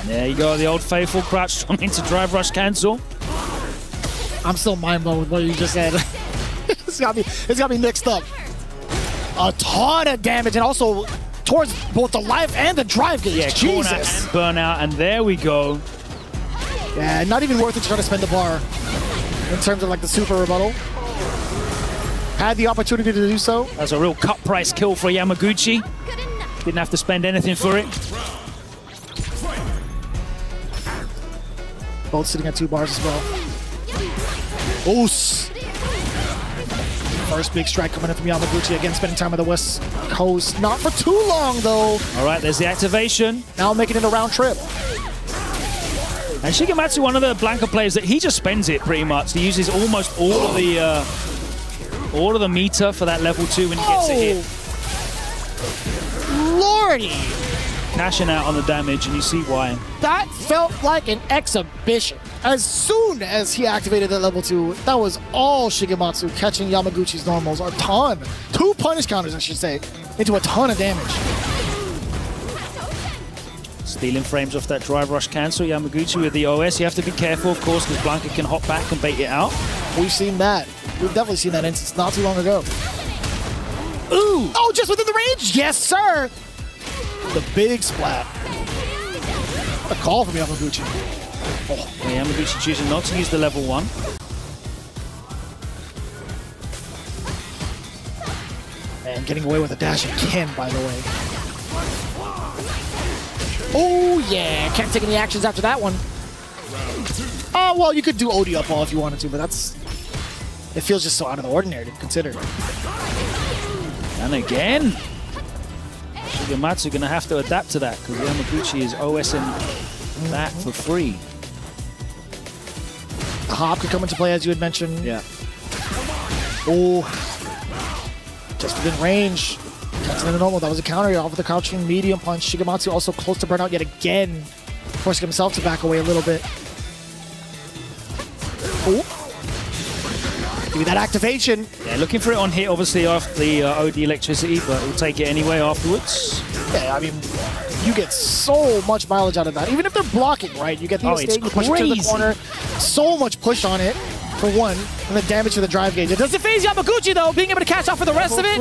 There you go, the old faithful crouch strong into drive rush cancel. I'm still mind blown with what you just said. It's got me mixed up. A ton of damage, and also towards both the life and the drive gauge. Yeah, Jesus. corner and burnout, and there we go. Yeah, not even worth it to try to spend the bar in terms of like the super rebuttal. Had the opportunity to do so. That's a real cut price kill for Yamaguchi. Didn't have to spend anything for it. Both sitting at 2 bars as well. Oos. First big strike coming in from Yamaguchi. Again, spending time on the West Coast. Not for too long, though. All right, there's the activation. Now making it a round trip. And Shigematsu, one of the Blanca players that he just spends it pretty much. He uses almost all of the meter for that level 2 when he gets it hit. Lordy. Cashing out on the damage, and you see why. That felt like an exhibition. As soon as he activated that level 2, that was all Shigematsu catching Yamaguchi's normals. A ton. 2 punish counters, I should say, into a ton of damage. Stealing frames off that drive rush cancel. Yamaguchi with the OS. You have to be careful, of course, because Blanca can hop back and bait it out. We've seen that. We've definitely seen that instance not too long ago. Ooh! Oh, just within the range? Yes, sir! The big splat. What a call from Yamaguchi. Oh. Yeah, Yamaguchi choosing not to use the level 1. And getting away with a dash again, by the way. Oh, yeah. Can't take any actions after that one. Oh, well, you could do OD up all if you wanted to, but that's it feels just so out of the ordinary to consider. And again, Shigematsu going to have to adapt to that because Yamaguchi is OSing that for free. The hop could come into play, as you had mentioned. Yeah. Oh, just within range. Catching the normal. That was a counter off of the crouching medium punch. Shigematsu also close to burnout yet again, forcing himself to back away a little bit. Oh. Give me that activation. Yeah, looking for it on hit, obviously, off the OD electricity, but we'll take it anyway afterwards. Yeah, I mean, you get so much mileage out of that. Even if they're blocking, right? You get the mistake, you push it to the corner. So much push on it, for one, and the damage to the drive gauge. It doesn't phase Yamaguchi, though, being able to catch off for the rest of it.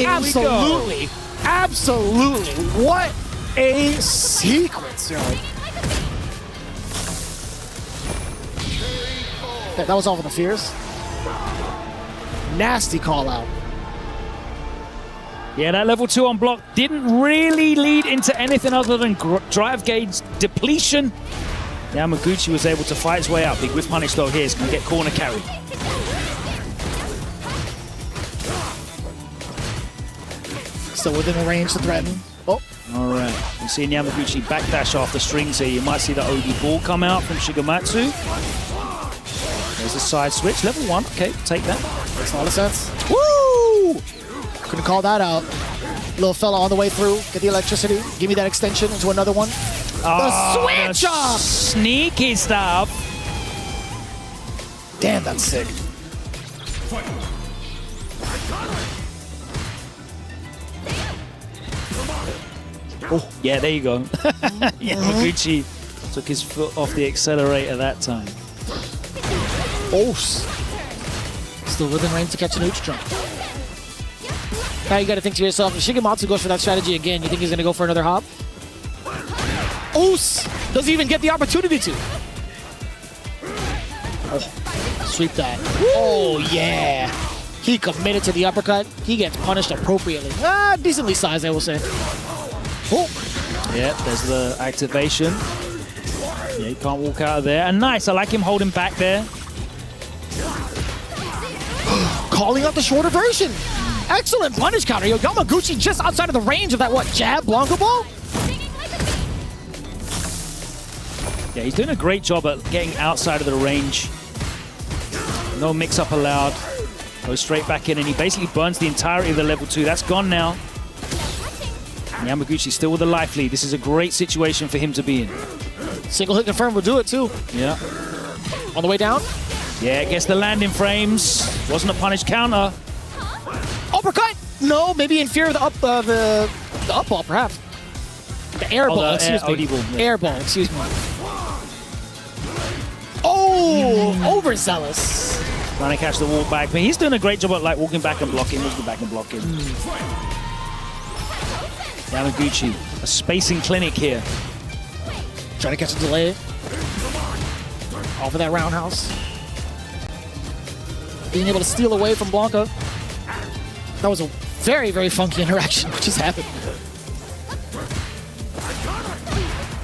Absolutely. Absolutely. What a sequence, yo. That was all for the fears. Nasty call out. Yeah, that level 2 on block didn't really lead into anything other than drive gauge depletion. Yamaguchi was able to fight his way out. Big whiff punish though here is going to get corner carry. Still within the range to threaten. Oh. All right. You're seeing Yamaguchi backdash off the strings here. You might see the OD ball come out from Shigematsu. There's a side switch. Level 1. Okay, take that. Makes a lot of sense. Woo! Couldn't call that out. Little fella on the way through. Get the electricity. Give me that extension into another one. The switch off! Sneaky stuff. Damn, that's sick. Oh, yeah, there you go. Yamaguchi took his foot off the accelerator that time. Oh, still within range to catch an Uch jump. Now you got to think to yourself, if Shigematsu goes for that strategy again, you think he's going to go for another hop? Oos doesn't even get the opportunity to. Oh, sweep that. Oh, yeah. He committed to the uppercut. He gets punished appropriately. Decently sized, I will say. Oh. Yeah, there's the activation. Yeah, he can't walk out of there. And nice, I like him holding back there. Calling out the shorter version. Excellent punish counter. Yo, Yamaguchi just outside of the range of that, what, jab, Blanco ball? Yeah, he's doing a great job at getting outside of the range. No mix-up allowed. Goes straight back in, and he basically burns the entirety of the level 2. That's gone now. And Yamaguchi still with a life lead. This is a great situation for him to be in. Single hit confirm will do it, too. Yeah. On the way down? Yeah, gets the landing frames. Wasn't a punish counter. Uppercut? No, maybe in fear of the up ball, perhaps. The air ball, excuse me. ball, yeah. Air ball, excuse me. Oh, overzealous. Trying to catch the walk back, but he's doing a great job at like walking back and blocking, walking back and blocking. Yamaguchi, a spacing clinic here. Trying to catch a delay. Off of that roundhouse. Being able to steal away from Blanca. That was a very, very funky interaction which just happened.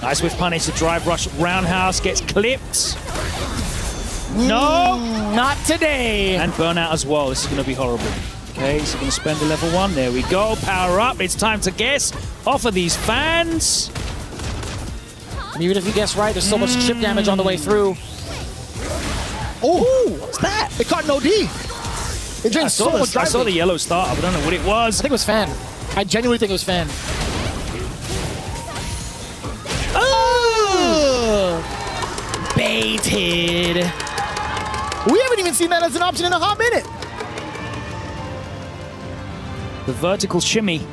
Nice with punish, the drive rush roundhouse gets clipped. No, not today. And burnout as well. This is going to be horrible. Okay, so going to spend the level 1. There we go. Power up. It's time to guess off of these fans. And even if you guess right, there's so much chip damage on the way through. Oh, what's that? It caught an OD. It drained so much drive. I saw the yellow start up. I don't know what it was. I think it was fan. I genuinely think it was fan. Oh! Baited. We haven't even seen that as an option in a hot minute. The vertical shimmy.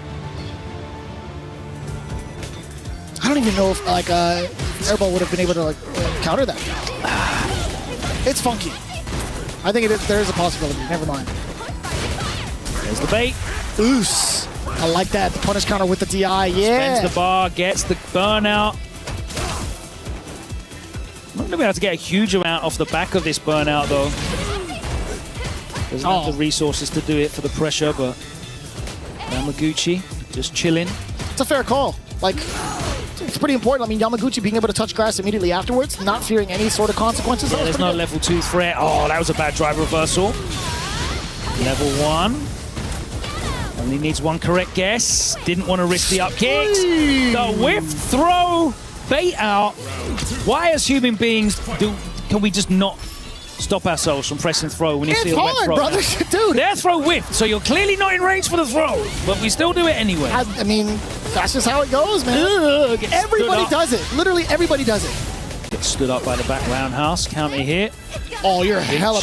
I don't even know if like Airball would have been able to counter that. It's funky. I think there is a possibility. Never mind. There's the bait. Oos. I like that. The punish counter with the DI. Yeah. Spends the bar, gets the burnout. I'm not going to be able to get a huge amount off the back of this burnout, though. Doesn't have the resources to do it for the pressure, but Yamaguchi just chilling. It's a fair call. Like, it's pretty important. I mean, Yamaguchi being able to touch grass immediately afterwards, not fearing any sort of consequences. Yeah, there's no good. level 2 threat. Oh, that was a bad drive reversal. Level 1. Only needs one correct guess. Didn't want to risk the up kicks. The whiff throw bait out. Why, as human beings, can we just not stop ourselves from pressing throw when you see a wet throw? Brother. Dude. Their throw whiffed, so you're clearly not in range for the throw, but we still do it anyway. I mean, that's just how it goes, man. Everybody does it. Literally everybody does it. Gets stood up by the back roundhouse. Counter hit. Oh, you're hella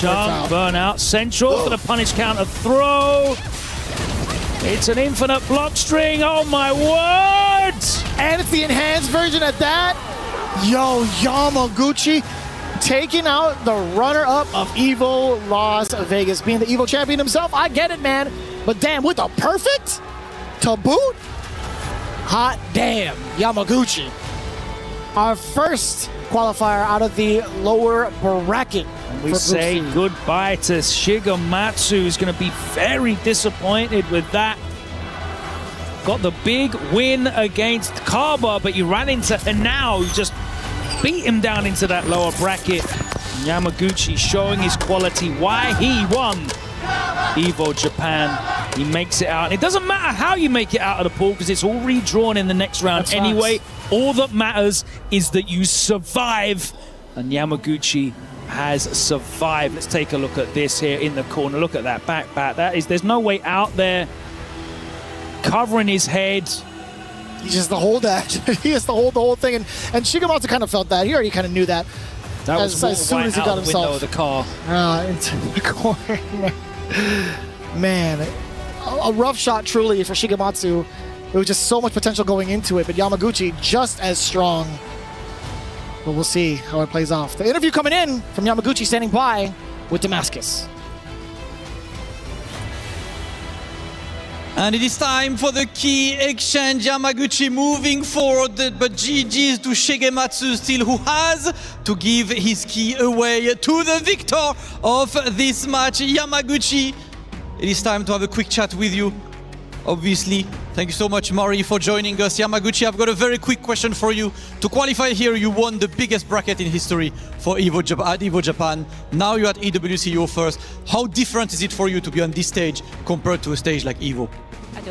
burnout. Central for the punish counter throw. It's an infinite block string. Oh my word! And it's the enhanced version at that. Yo, Yamaguchi taking out the runner-up of Evo Las Vegas. Being the Evo champion himself, I get it, man. But damn, with a perfect to boot? Hot damn, Yamaguchi. Our first qualifier out of the lower bracket. And we say goodbye to Shigematsu, who's going to be very disappointed with that. Got the big win against Kaba, but you ran into Hanao, who just beat him down into that lower bracket. Yamaguchi showing his quality, why he won Evo Japan. He makes it out. And it doesn't matter how you make it out of the pool because it's all redrawn in the next round. That's anyway. nice. All that matters is that you survive. And Yamaguchi has survived. Let's take a look at this here in the corner. Look at that back. There's no way out there. Covering his head. He just has to hold that. He has to hold the whole thing. And Shigematsu kind of felt that. He already kind of knew that. That was as soon as he got himself of the car. Into the corner. Man, a rough shot truly for Shigematsu. There was just so much potential going into it, but Yamaguchi just as strong. But we'll see how it plays off. The interview coming in from Yamaguchi standing by with Damascus. And it is time for the key exchange. Yamaguchi moving forward, but GG's to Shigematsu still, who has to give his key away to the victor of this match, Yamaguchi. It is time to have a quick chat with you, obviously. Thank you so much, Mari, for joining us. Yamaguchi, I've got a very quick question for you. To qualify here, you won the biggest bracket in history for Evo Japan. Now you're at EWC, you're first. How different is it for you to be on this stage compared to a stage like Evo?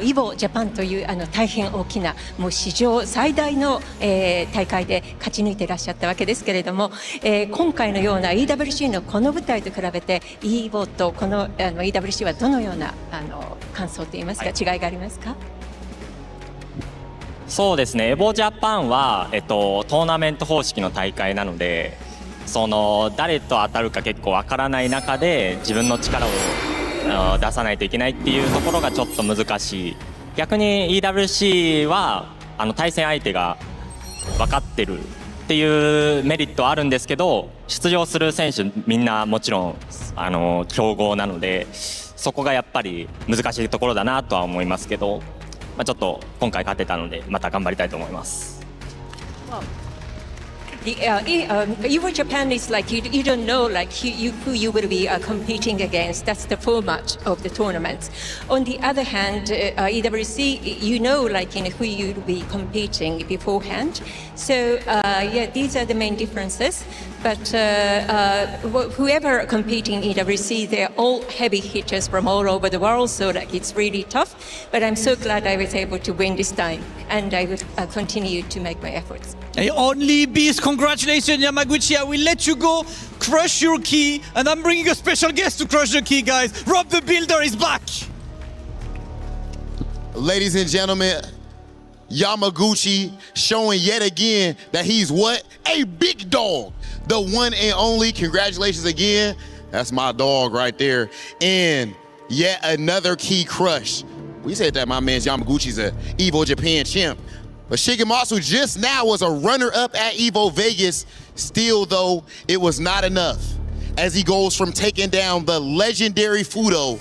イボジャパンという大変大きなもう史上最大の、大会で勝ち抜いていらっしゃったわけですけれども、今回のような EWC のこの舞台と比べて EVO とこのEWC はどのような感想といいますか、違いがありますか？そうですね、エボジャパンは、トーナメント方式の大会なので、誰と当たるか結構わからない中で自分の力を出さないといけないっていうところがちょっと難しい。逆に EWC は対戦相手が分かってるっていうメリットはあるんですけど、出場する選手みんなもちろん強豪なので、そこがやっぱり難しいところだなとは思いますけど、ちょっと今回勝てたのでまた頑張りたいと思います。Evo Japan is like you don't know like who you will be competing against. That's the format of the tournament. On the other hand, EWC, you know like who you will be competing beforehand. So yeah, these are the main differences. But whoever competing in EWC, they're all heavy hitters from all over the world. So like it's really tough. But I'm so glad I was able to win this time, and I will continue to make my efforts. Only beast. Congratulations, Yamaguchi. I will let you go, crush your key, and I'm bringing a special guest to crush the key, guys. Rob the Builder is back. Ladies and gentlemen, Yamaguchi showing yet again that he's what? A big dog. The one and only. Congratulations again. That's my dog right there. And yet another key crush. We said that my man Yamaguchi's a Evo Japan champ. But Shigematsu just now was a runner-up at Evo Vegas. Still, though, it was not enough as he goes from taking down the legendary Fudo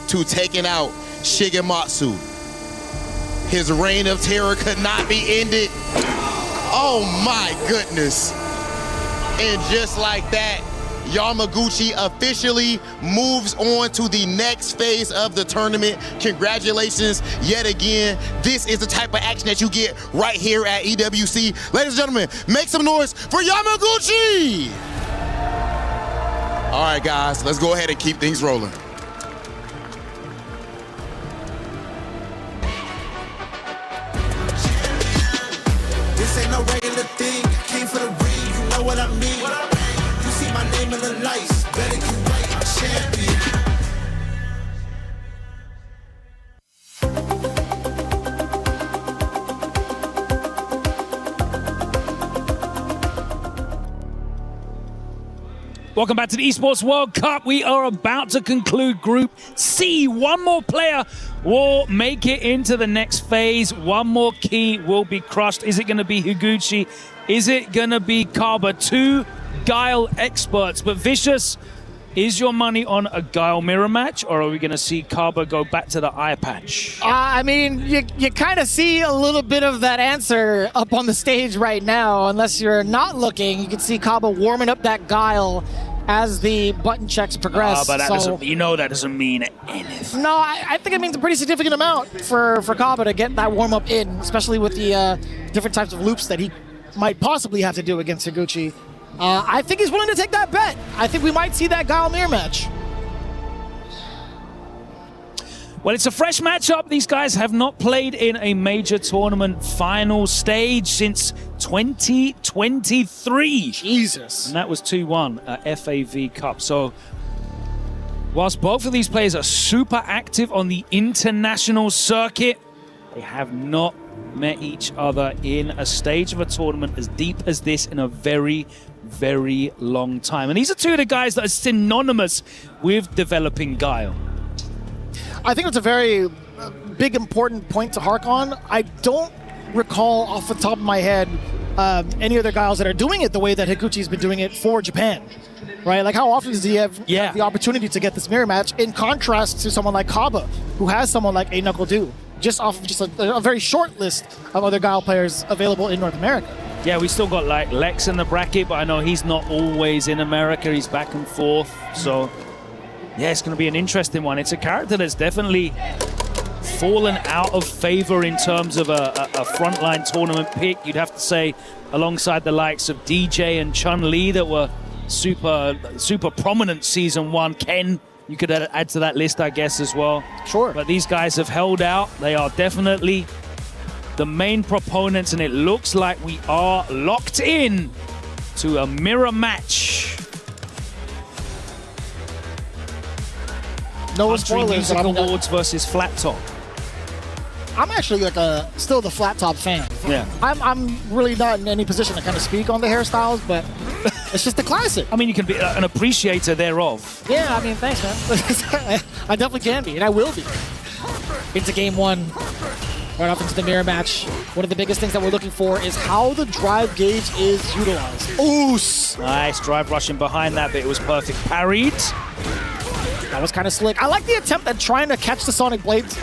to taking out Shigematsu. His reign of terror could not be ended. Oh, my goodness. And just like that, Yamaguchi officially moves on to the next phase of the tournament. Congratulations yet again. This is the type of action that you get right here at EWC. Ladies and gentlemen, make some noise for Yamaguchi! All right, guys, let's go ahead and keep things rolling. This ain't no regular thing. Came for the ring, you know what I mean. You see my name in the lights, better get right, I'm champion. Welcome back to the Esports World Cup. We are about to conclude Group C. One more player will make it into the next phase. One more key will be crushed. Is it going to be Higuchi? Is it going to be Kaba? Two Guile experts. But Vicious, is your money on a Guile mirror match, or are we going to see Kaba go back to the eye patch? I mean, you kind of see a little bit of that answer up on the stage right now. Unless you're not looking, you can see Kaba warming up that Guile as the button checks progress. But that doesn't, that doesn't mean anything. No, I think it means a pretty significant amount for Kaba to get that warm-up in, especially with the different types of loops that he might possibly have to do against Higuchi. I think he's willing to take that bet. I think we might see that Guile mirror match. Well, it's a fresh matchup. These guys have not played in a major tournament final stage since 2023. Jesus. And that was 2-1 at FAV Cup. So whilst both of these players are super active on the international circuit, they have not met each other in a stage of a tournament as deep as this in a very, very long time. And these are two of the guys that are synonymous with developing Guile. I think it's a very big, important point to hark on. I don't recall off the top of my head any other Guiles that are doing it the way that Higuchi's been doing it for Japan, right? Like, how often does he have the opportunity to get this mirror match, in contrast to someone like Kaba, who has someone like A-Knuckle-Do, just off of just a very short list of other Guile players available in North America. Yeah, we still got like Lex in the bracket, but I know he's not always in America. He's back and forth, so yeah, it's going to be an interesting one. It's a character that's definitely fallen out of favor in terms of a frontline tournament pick. You'd have to say alongside the likes of DJ and Chun-Li that were super prominent season one. Ken, you could add to that list, I guess, as well. Sure. But these guys have held out. They are definitely the main proponents, and it looks like we are locked in to a mirror match. No Country spoilers. Music Awards versus Flat Top. I'm actually like still the Flat Top fan. Yeah. I'm really not in any position to kind of speak on the hairstyles, but it's just a classic. I mean, you can be an appreciator thereof. Yeah, I mean, thanks, man. I definitely can be, and I will be. Into game one, right off into the mirror match. One of the biggest things that we're looking for is how the drive gauge is utilized. Oos! Nice drive rushing behind that, but it was perfect. Parried. That was kind of slick. I like the attempt at trying to catch the Sonic Blades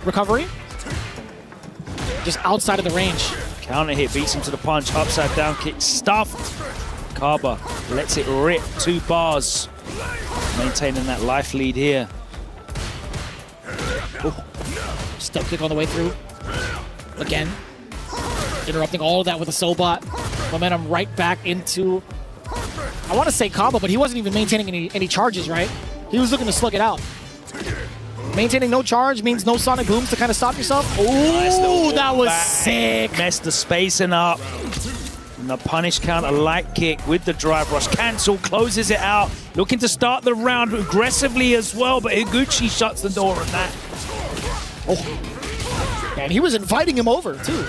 recovery. Just outside of the range. Counter hit, beats him to the punch. Upside down kick, stuffed. Kaba lets it rip. 2 bars. Maintaining that life lead here. Ooh. Step kick on the way through. Again. Interrupting all of that with a Sobot. Momentum right back into, I want to say Kaba, but he wasn't even maintaining any charges, right? He was looking to slug it out. Maintaining no charge means no sonic booms to kind of stop yourself. Ooh, nice, that was back. sick. Messed the spacing up. And the punish counter light kick with the drive rush. Cancel, closes it out. Looking to start the round aggressively as well, but Higuchi shuts the door on that. Oh. And he was inviting him over, too.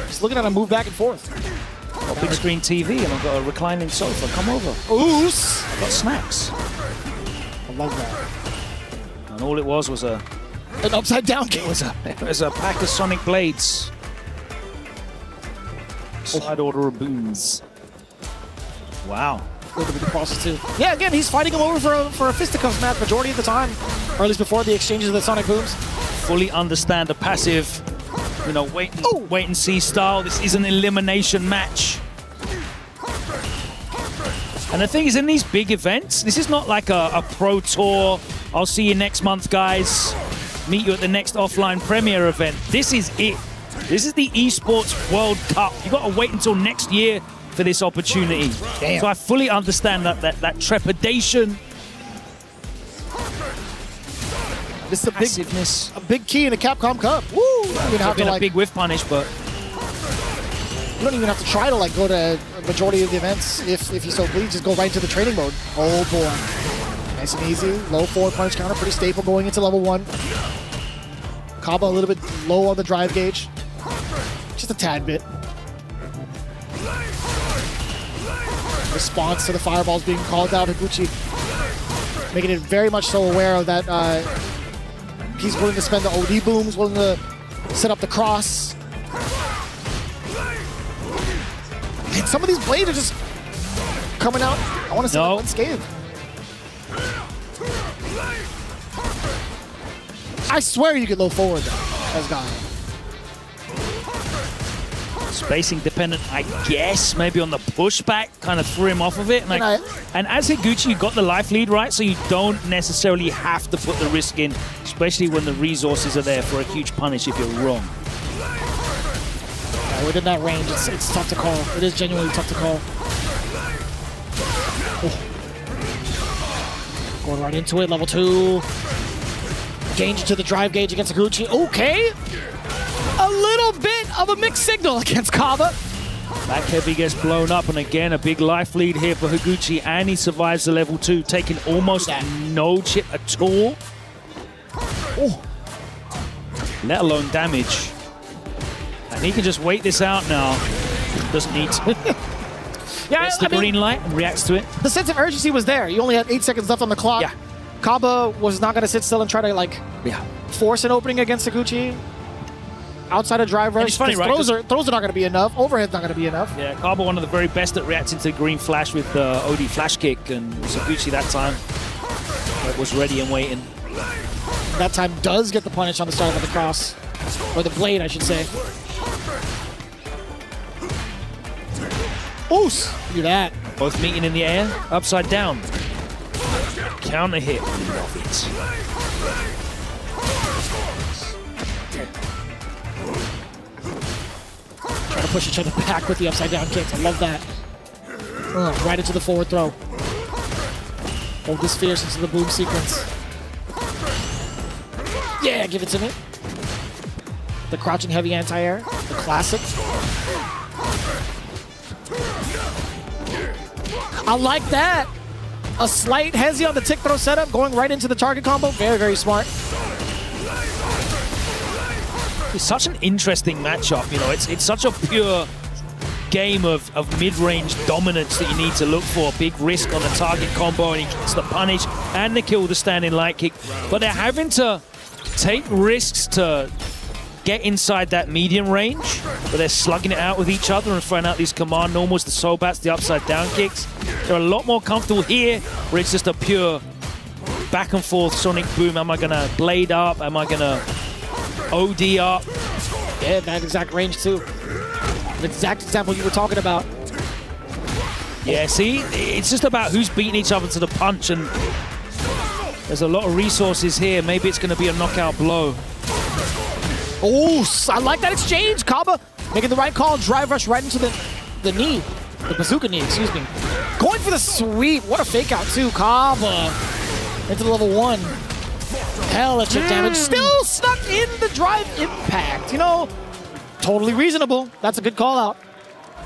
Just looking at him move back and forth. Got a big screen TV, and I've got a reclining sofa. Come over. Oos. I've got snacks. I love that. And all it was an upside down kick. It was a pack of Sonic Blades. Side order of booms. Wow. A little bit of process too. Yeah, again, he's fighting him over for a fisticuffs match majority of the time, or at least before the exchanges of the Sonic booms. Fully understand the passive, wait and see style. This is an elimination match. And the thing is, in these big events, this is not like a pro tour. I'll see you next month, guys. Meet you at the next offline premiere event. This is it. This is the Esports World Cup. You got to wait until next year for this opportunity. Damn. So I fully understand that trepidation. This is a big key in the Capcom Cup. Woo! You don't have to, been a like, big whiff punish, but you don't even have to try to like go to a majority of the events if you so please. Just go right into the training mode. Oh boy. Nice and easy. Low forward punch counter, pretty staple going into level 1. Kaba a little bit low on the drive gauge. Just a tad bit. Response to the fireballs being called out. Higuchi making it very much so aware of that. He's willing to spend the OD booms, willing to set up the cross. And some of these blades are just coming out, I want to say, like, unscathed. I swear you get low forward though, as Guy. spacing dependent, I guess, maybe on the pushback, kind of threw him off of it. And as Higuchi, you got the life lead, right? So you don't necessarily have to put the risk in, especially when the resources are there for a huge punish if you're wrong. Yeah, within that range, it's tough to call. It is genuinely tough to call. Oh. Going right into it, level 2. Danger to the drive gauge against Higuchi. Okay. A little bit of a mixed signal against Kaba. Back heavy gets blown up, and again, a big life lead here for Higuchi, and he survives the level 2, taking almost no chip at all. Oh. Let alone damage. And he can just wait this out now. Doesn't need to. Yeah, gets the green light and reacts to it. The sense of urgency was there. You only had 8 seconds left on the clock. Yeah. Kaba was not going to sit still and try to force an opening against Higuchi. Outside of drive rush, it's funny, right? throws are not going to be enough. Overhead's not going to be enough. Yeah, Kaba one of the very best at reacting to the green flash with the OD flash kick, and Higuchi that time was ready and waiting. That time does get the punish on the start of the cross. Or the blade, I should say. Oos! Look at that. Both meeting in the air, upside down. Counter hit. Love it. Trying to push each other back with the upside down kicks. I love that. Right into the forward throw. Hold this fierce into the boom sequence. Yeah, give it to me. The crouching heavy anti-air. The classic. I like that. A slight hezi on the tick throw setup, going right into the target combo. Very, very smart. It's such an interesting matchup, you know. It's such a pure game of mid-range dominance that you need to look for. Big risk on the target combo, and he gets the punish and the kill, the standing light kick. But they're having to take risks to get inside that medium range, but they're slugging it out with each other and throwing out these command normals, the sobats, the upside down kicks. They're a lot more comfortable here, where it's just a pure back and forth sonic boom. Am I gonna blade up? Am I gonna OD up? Yeah, that exact range too. The exact example you were talking about. Yeah, see, it's just about who's beating each other to the punch, and there's a lot of resources here. Maybe it's gonna be a knockout blow. Oh, I like that exchange. Kaba making the right call. Drive rush right into the knee. The bazooka knee, excuse me. Going for the sweep. What a fake out too. Kaba into the level 1. Hell, chip damage. Still stuck in the drive impact. You know, totally reasonable. That's a good call out.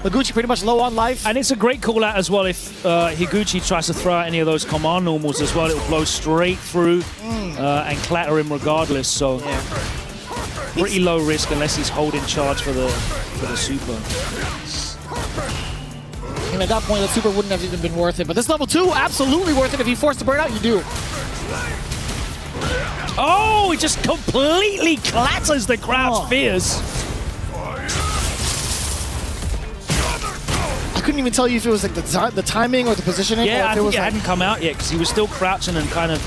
Higuchi pretty much low on life. And it's a great call out as well if Higuchi tries to throw out any of those command normals as well. It'll blow straight through and clatter him regardless. So. Yeah. Pretty low risk unless he's holding charge for the super. And at that point, the super wouldn't have even been worth it. But this level 2, absolutely worth it. If you force the burn out, you do. Oh, he just completely clatters the crowd's fears. I couldn't even tell you if it was like the timing or the positioning. Yeah, or if I think was it hadn't come out yet because he was still crouching and kind of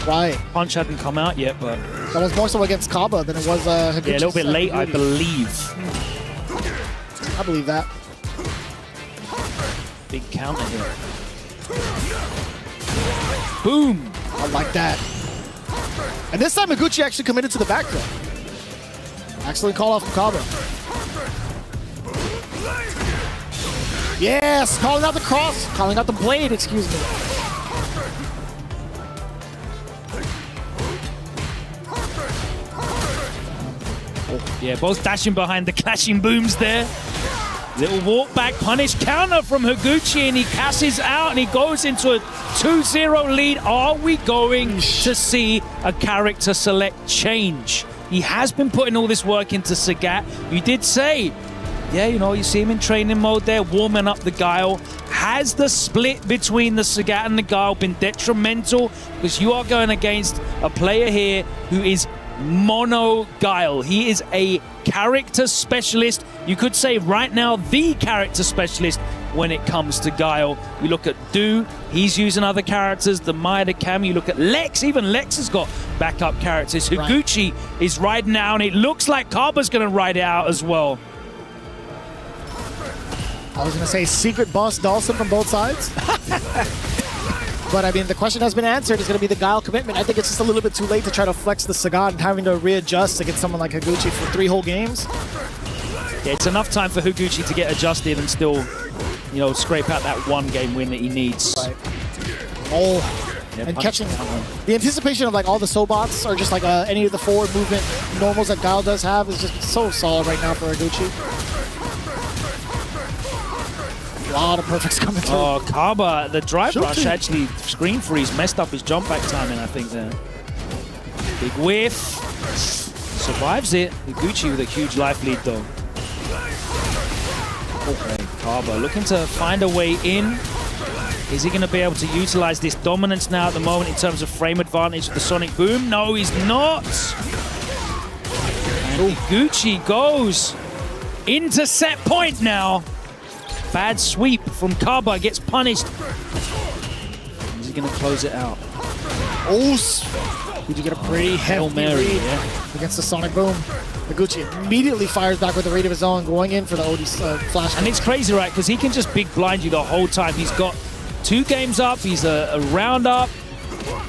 punch hadn't come out yet. But that was more so against Kaba than it was Higuchi. Yeah, a little bit late, I believe. I believe that. Big counter here. Boom. I like that. And this time Higuchi actually committed to the back throw. Excellent call off from Kaba. Yes, calling out the cross, calling out the blade, excuse me. Yeah, both dashing behind the clashing booms there. Little walk back, punish counter from Higuchi, and he cashes out and he goes into a 2-0 lead. Are we going to see a character select change? He has been putting all this work into Sagat. You did say, yeah, you know, you see him in training mode there, warming up the Guile. Has the split between the Sagat and the Guile been detrimental? Because you are going against a player here who is mono Guile. He is a character specialist. You could say right now the character specialist when it comes to Guile. You look at Do, he's using other characters, the Maya, the Cam. You look at Lex, even Lex has got backup characters. Higuchi is riding out, and it looks like Kaba's going to ride it out as well. I was going to say secret boss Dawson from both sides. But I mean, the question has been answered. It's going to be the Guile commitment. I think it's just a little bit too late to try to flex the Sagat and having to readjust against someone like Higuchi for 3 whole games. Yeah, it's enough time for Higuchi to get adjusted and still, you know, scrape out that 1 game win that he needs. Right. Oh, yeah, and catching the anticipation of like all the Sobots or just like any of the forward movement normals that Guile does have is just so solid right now for Higuchi. A lot of perfects coming through. Oh, Kaba, the drive rush actually, screen freeze, messed up his jump back timing, I think, there. Big whiff. Survives it. Higuchi with a huge life lead, though. Okay, Kaba looking to find a way in. Is he going to be able to utilize this dominance now at the moment in terms of frame advantage with the Sonic Boom? No, he's not. And Higuchi goes into set point now. Bad sweep from Kaba, gets punished. Is he going to close it out? Oh, did you get a pretty heavy lead against the Sonic Boom? Higuchi immediately fires back with a read of his own, going in for the OD flash. And it's crazy, right? Because he can just big blind you the whole time. He's got 2 games up, he's a round up.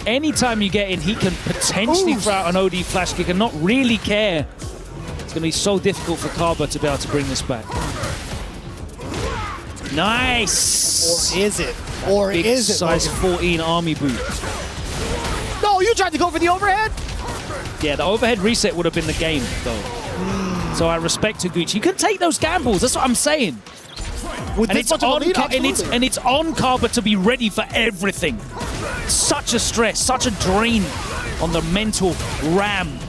Anytime you get in, he can potentially throw out an OD flash kick and not really care. It's going to be so difficult for Kaba to be able to bring this back. Nice! Or is it? Or big is it? Size 14 army boot. No, you tried to go for the overhead? Yeah, the overhead reset would have been the game, though. So I respect Higuchi. You can take those gambles, that's what I'm saying. With and, it's on Kaba to be ready for everything. Such a stress, such a drain on the mental RAM.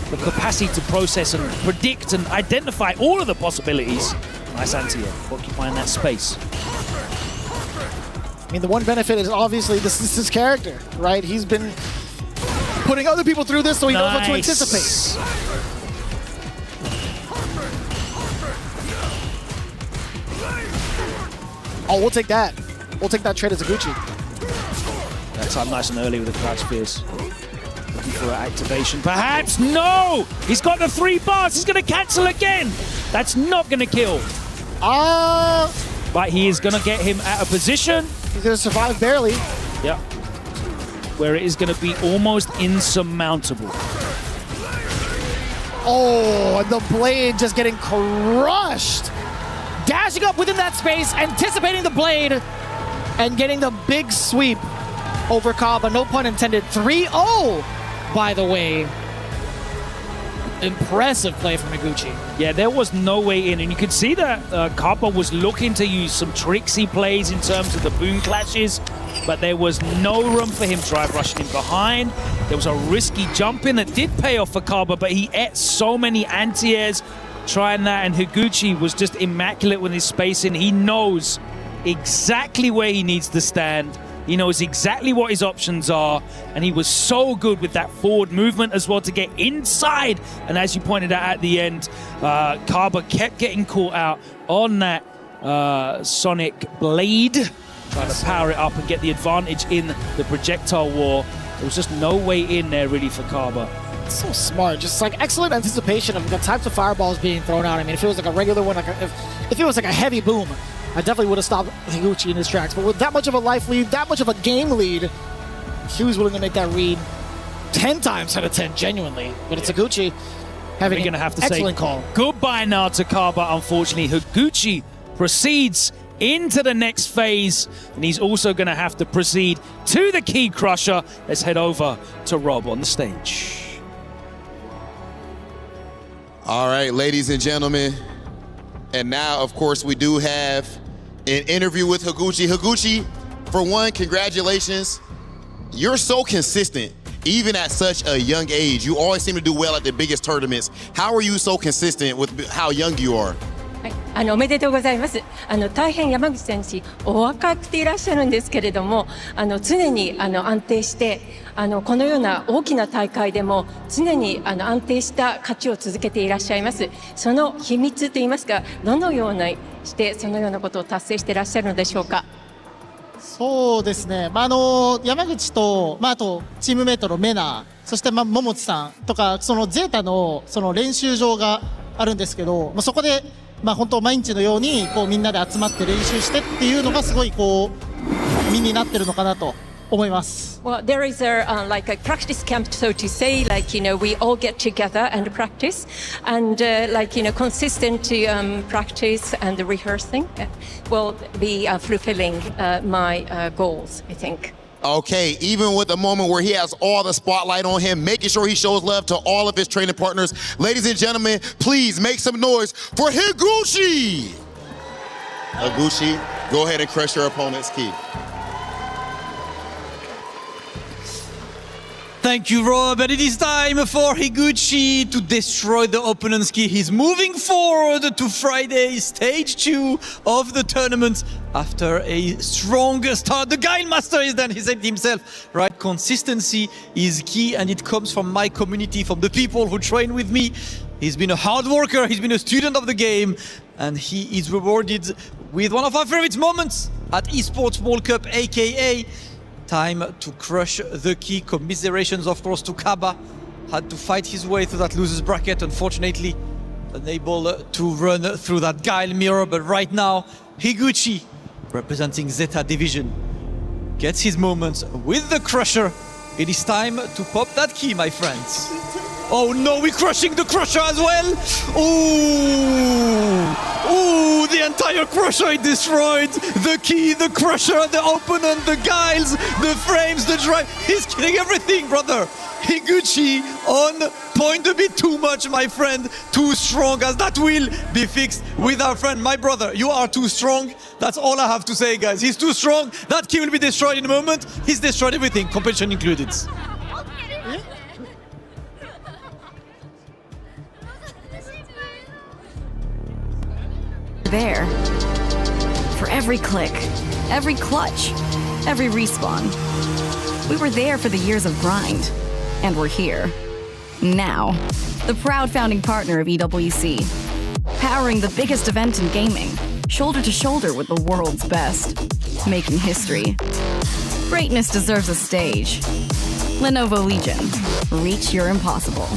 The capacity to process and predict and identify all of the possibilities. Nice anti-air, occupying that space. I mean, the one benefit is obviously this is his character, right? He's been putting other people through this, so he knows what to anticipate. Oh, we'll take that. We'll take that trade as Higuchi. That's up nice and early with the crouch spears. Looking for an activation, perhaps? No! He's got the 3 bars. He's going to cancel again. That's not going to kill. But he is going to get him out of position. He's going to survive barely. Yep. Where it is going to be almost insurmountable. Oh, and the blade just getting crushed. Dashing up within that space, anticipating the blade, and getting the big sweep over Kaba. No pun intended. 3-0, by the way. Impressive play from Higuchi. Yeah, there was no way in, and you could see that Kaba was looking to use some tricksy plays in terms of the boom clashes, but there was no room for him drive rushing in behind. There was a risky jump in that did pay off for Kaba, but he ate so many anti-airs trying that, and Higuchi was just immaculate with his spacing. He knows exactly where he needs to stand. He knows exactly what his options are, and he was so good with that forward movement as well to get inside. And as you pointed out at the end, Kaba kept getting caught out on that Sonic Blade, trying to power it up and get the advantage in the projectile war. There was just no way in there really for Kaba. So smart, just like excellent anticipation of the types of fireballs being thrown out. I mean, if it was like a regular one, like if it was like a heavy boom, I definitely would have stopped Higuchi in his tracks. But with that much of a life lead, that much of a game lead, he was willing to make that read 10 times out of 10, genuinely. But it's Higuchi having We're going to have to excellent say call. Goodbye now to Kaba, unfortunately. Higuchi proceeds into the next phase, and he's also going to have to proceed to the Key Crusher. Let's head over to Rob on the stage. All right, ladies and gentlemen. And now, of course, we do have an interview with Higuchi. Higuchi, for one, congratulations. You're so consistent, even at such a young age. You always seem to do well at the biggest tournaments. How are you so consistent with how young you are? おめでとうございます。大変山口選手お若くていらっしゃるんですけれども、常に安定して、このような大きな大会でも常に安定した勝ちを続けていらっしゃいます。その秘密といいますか、どのようにしてそのようなことを達成していらっしゃるのでしょうか。そうですね、山口と、あとチームメートのメナ、そして桃地さんとか、そのゼータのその練習場があるんですけど、そこで本当毎日のようにこうみんなで集まって練習してっていうのがすごいこう身になってるのかなと思います。Well, there is like a practice camp, so to say, like, we all get together and practice, and like, consistent practice and rehearsing will be fulfilling my goals, I think. Okay, even with the moment where he has all the spotlight on him, making sure he shows love to all of his training partners. Ladies and gentlemen, please make some noise for Higuchi! Higuchi, go ahead and crush your opponent's key. Thank you, Rob. And it is time for Higuchi to destroy the opponent's key. He's moving forward to Friday, stage 2 of the tournament. After a strong start, the Guile Master is done. He said himself, right? Consistency is key, and it comes from my community, from the people who train with me. He's been a hard worker. He's been a student of the game, and he is rewarded with one of our favorite moments at Esports World Cup, aka time to crush the key. Commiserations, of course, to Kaba. Had to fight his way through that loser's bracket, unfortunately unable to run through that Guile mirror. But right now, Higuchi, representing Zeta Division, gets his moments with the Crusher. It is time to pop that key, my friends. Oh no, we're crushing the Crusher as well. Ooh, the entire Crusher is destroyed. The key, the Crusher, the opponent, the Guiles, the frames, the drive. He's killing everything, brother. Higuchi on point a bit too much, my friend. Too strong, as that will be fixed with our friend. My brother, you are too strong. That's all I have to say, guys. He's too strong. That key will be destroyed in a moment. He's destroyed everything, competition included. There. For every click, every clutch, every respawn. We were there for the years of grind, and we're here. Now, the proud founding partner of EWC, powering the biggest event in gaming, shoulder to shoulder with the world's best, making history. Greatness deserves a stage. Lenovo Legion, reach your impossible.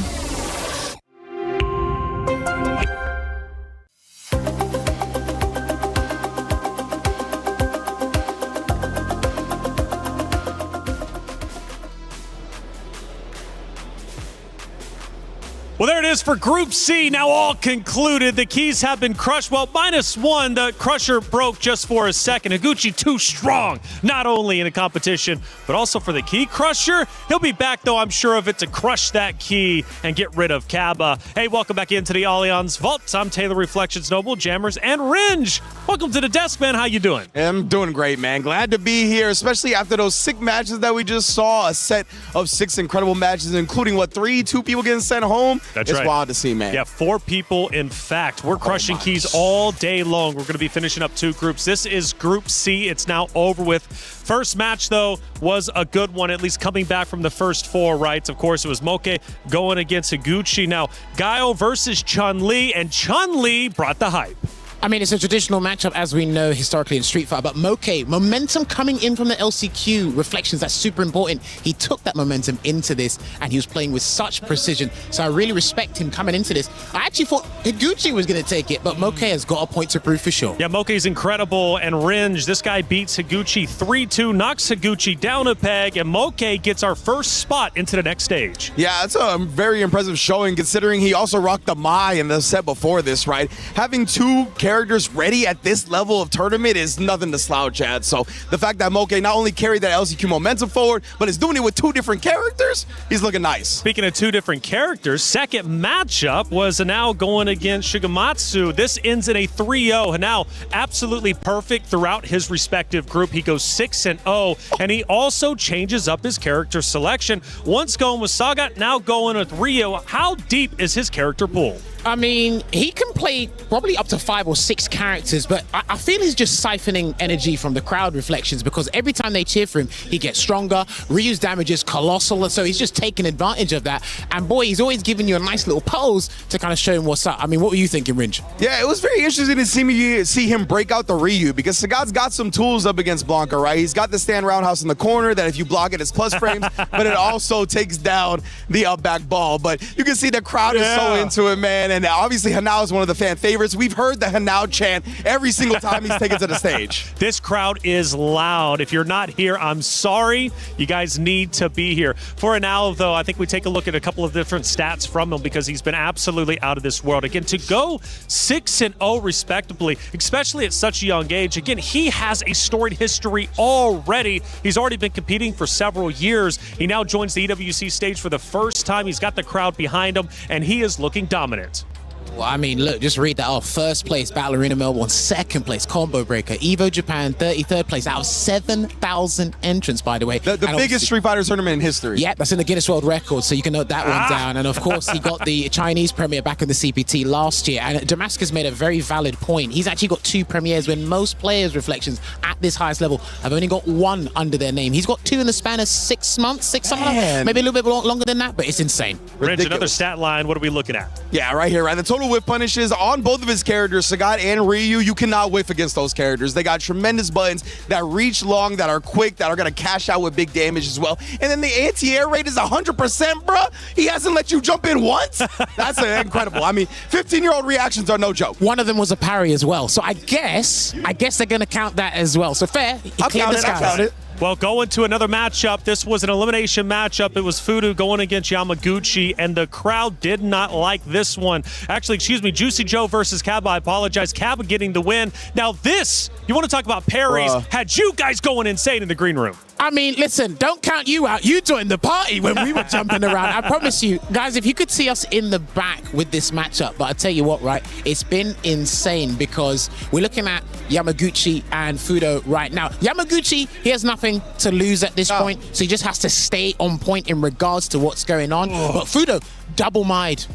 Well, there it is for Group C, now all concluded. The keys have been crushed. Well, -1, the Crusher broke just for a second. Higuchi too strong, not only in a competition, but also for the key crusher. He'll be back, though, I'm sure of it, to crush that key and get rid of Kaba. Hey, welcome back into the Allianz Vault. I'm Taylor Reflections Noble, Jammers, and Ringe. Welcome to the desk, man. How you doing? I'm doing great, man. Glad to be here, especially after those 6 matches that we just saw. A set of 6 incredible matches, including, what, 2 people getting sent home? That's it's right. wild to see, man. Yeah, 4 people, in fact. We're crushing keys all day long. We're going to be finishing up 2 groups. This is Group C. It's now over with. First match, though, was a good one, at least coming back from the first 4, right? Of course, it was Moke going against Higuchi. Now, Guile versus Chun-Li, and Chun-Li brought the hype. I mean, it's a traditional matchup as we know historically in Street Fighter, but Moke, momentum coming in from the LCQ reflections, that's super important. He took that momentum into this and he was playing with such precision. So I really respect him coming into this. I actually thought Higuchi was going to take it, but Moke has got a point to prove for sure. Yeah, Moke's incredible, and Ringe, this guy beats Higuchi 3-2, knocks Higuchi down a peg, and Moke gets our first spot into the next stage. Yeah, that's a very impressive showing considering he also rocked the Mai in the set before this, right? Having two characters ready at this level of tournament is nothing to slouch at. So the fact that Moke not only carried that LCQ momentum forward, but is doing it with two different characters, he's looking nice. Speaking of two different characters, second matchup was Hanao going against Shigematsu. This ends in a 3-0. Hanao absolutely perfect throughout his respective group. He goes 6-0, and he also changes up his character selection. Once going with Saga, now going with Ryo. How deep is his character pool? I mean, he can play probably up to 5 or 6 characters, but I feel he's just siphoning energy from the crowd reflections because every time they cheer for him, he gets stronger. Ryu's damage is colossal, so he's just taking advantage of that. And boy, he's always giving you a nice little pose to kind of show him what's up. I mean, what were you thinking, Ringe? Yeah, it was very interesting to see him break out the Ryu because Sagat's got some tools up against Blanca, right? He's got the stand roundhouse in the corner that if you block it, it's plus frames, but it also takes down the up back ball. But you can see the crowd is so into it, man. And obviously, Hanao is one of the fan favorites. We've heard the Hanao chant every single time he's taken to the stage. This crowd is loud. If you're not here, I'm sorry. You guys need to be here. For Hanao, though, I think we take a look at a couple of different stats from him because he's been absolutely out of this world. Again, to go 6-0 respectably, especially at such a young age, again, he has a storied history already. He's already been competing for several years. He now joins the EWC stage for the first time. He's got the crowd behind him, and he is looking dominant. Well, I mean, look, just read that off. First place, Battle Arena Melbourne. Second place, Combo Breaker. Evo Japan, 33rd place out of 7,000 entrants, by the way. The biggest Street Fighter tournament in history. Yeah, that's in the Guinness World Record, so you can note that one down. And of course, he got the Chinese premiere back in the CPT last year. And Damascus made a very valid point. He's actually got 2 premieres when most players' reflections at this highest level have only got 1 under their name. He's got 2 in the span of 6 months, maybe a little bit longer than that, but it's insane. Ringe, another stat line. What are we looking at? Yeah, right here, right? The total whiff punishes on both of his characters, Sagat and Ryu. You cannot whiff against those characters. They got tremendous buttons that reach long, that are quick, that are going to cash out with big damage as well. And then the anti-air rate is 100%, bruh. He hasn't let you jump in once. That's incredible. I mean, 15-year-old reactions are no joke. One of them was a parry as well. So I guess they're going to count that as well. So fair. I'll count it. Well, going to another matchup. This was an elimination matchup. It was Fudo going against Yamaguchi, and the crowd did not like this one. Actually, excuse me, Juicy Joe versus Kaba. I apologize. Kaba getting the win. Now this, you want to talk about parries, had you guys going insane in the green room. I mean, listen, don't count you out. You joined the party when we were jumping around. I promise you, guys, if you could see us in the back with this matchup, but I tell you what, right, it's been insane because we're looking at Yamaguchi and Fudo right now. Yamaguchi, he has nothing to lose at this point, so he just has to stay on point in regards to what's going on. But Fudo, double-mied,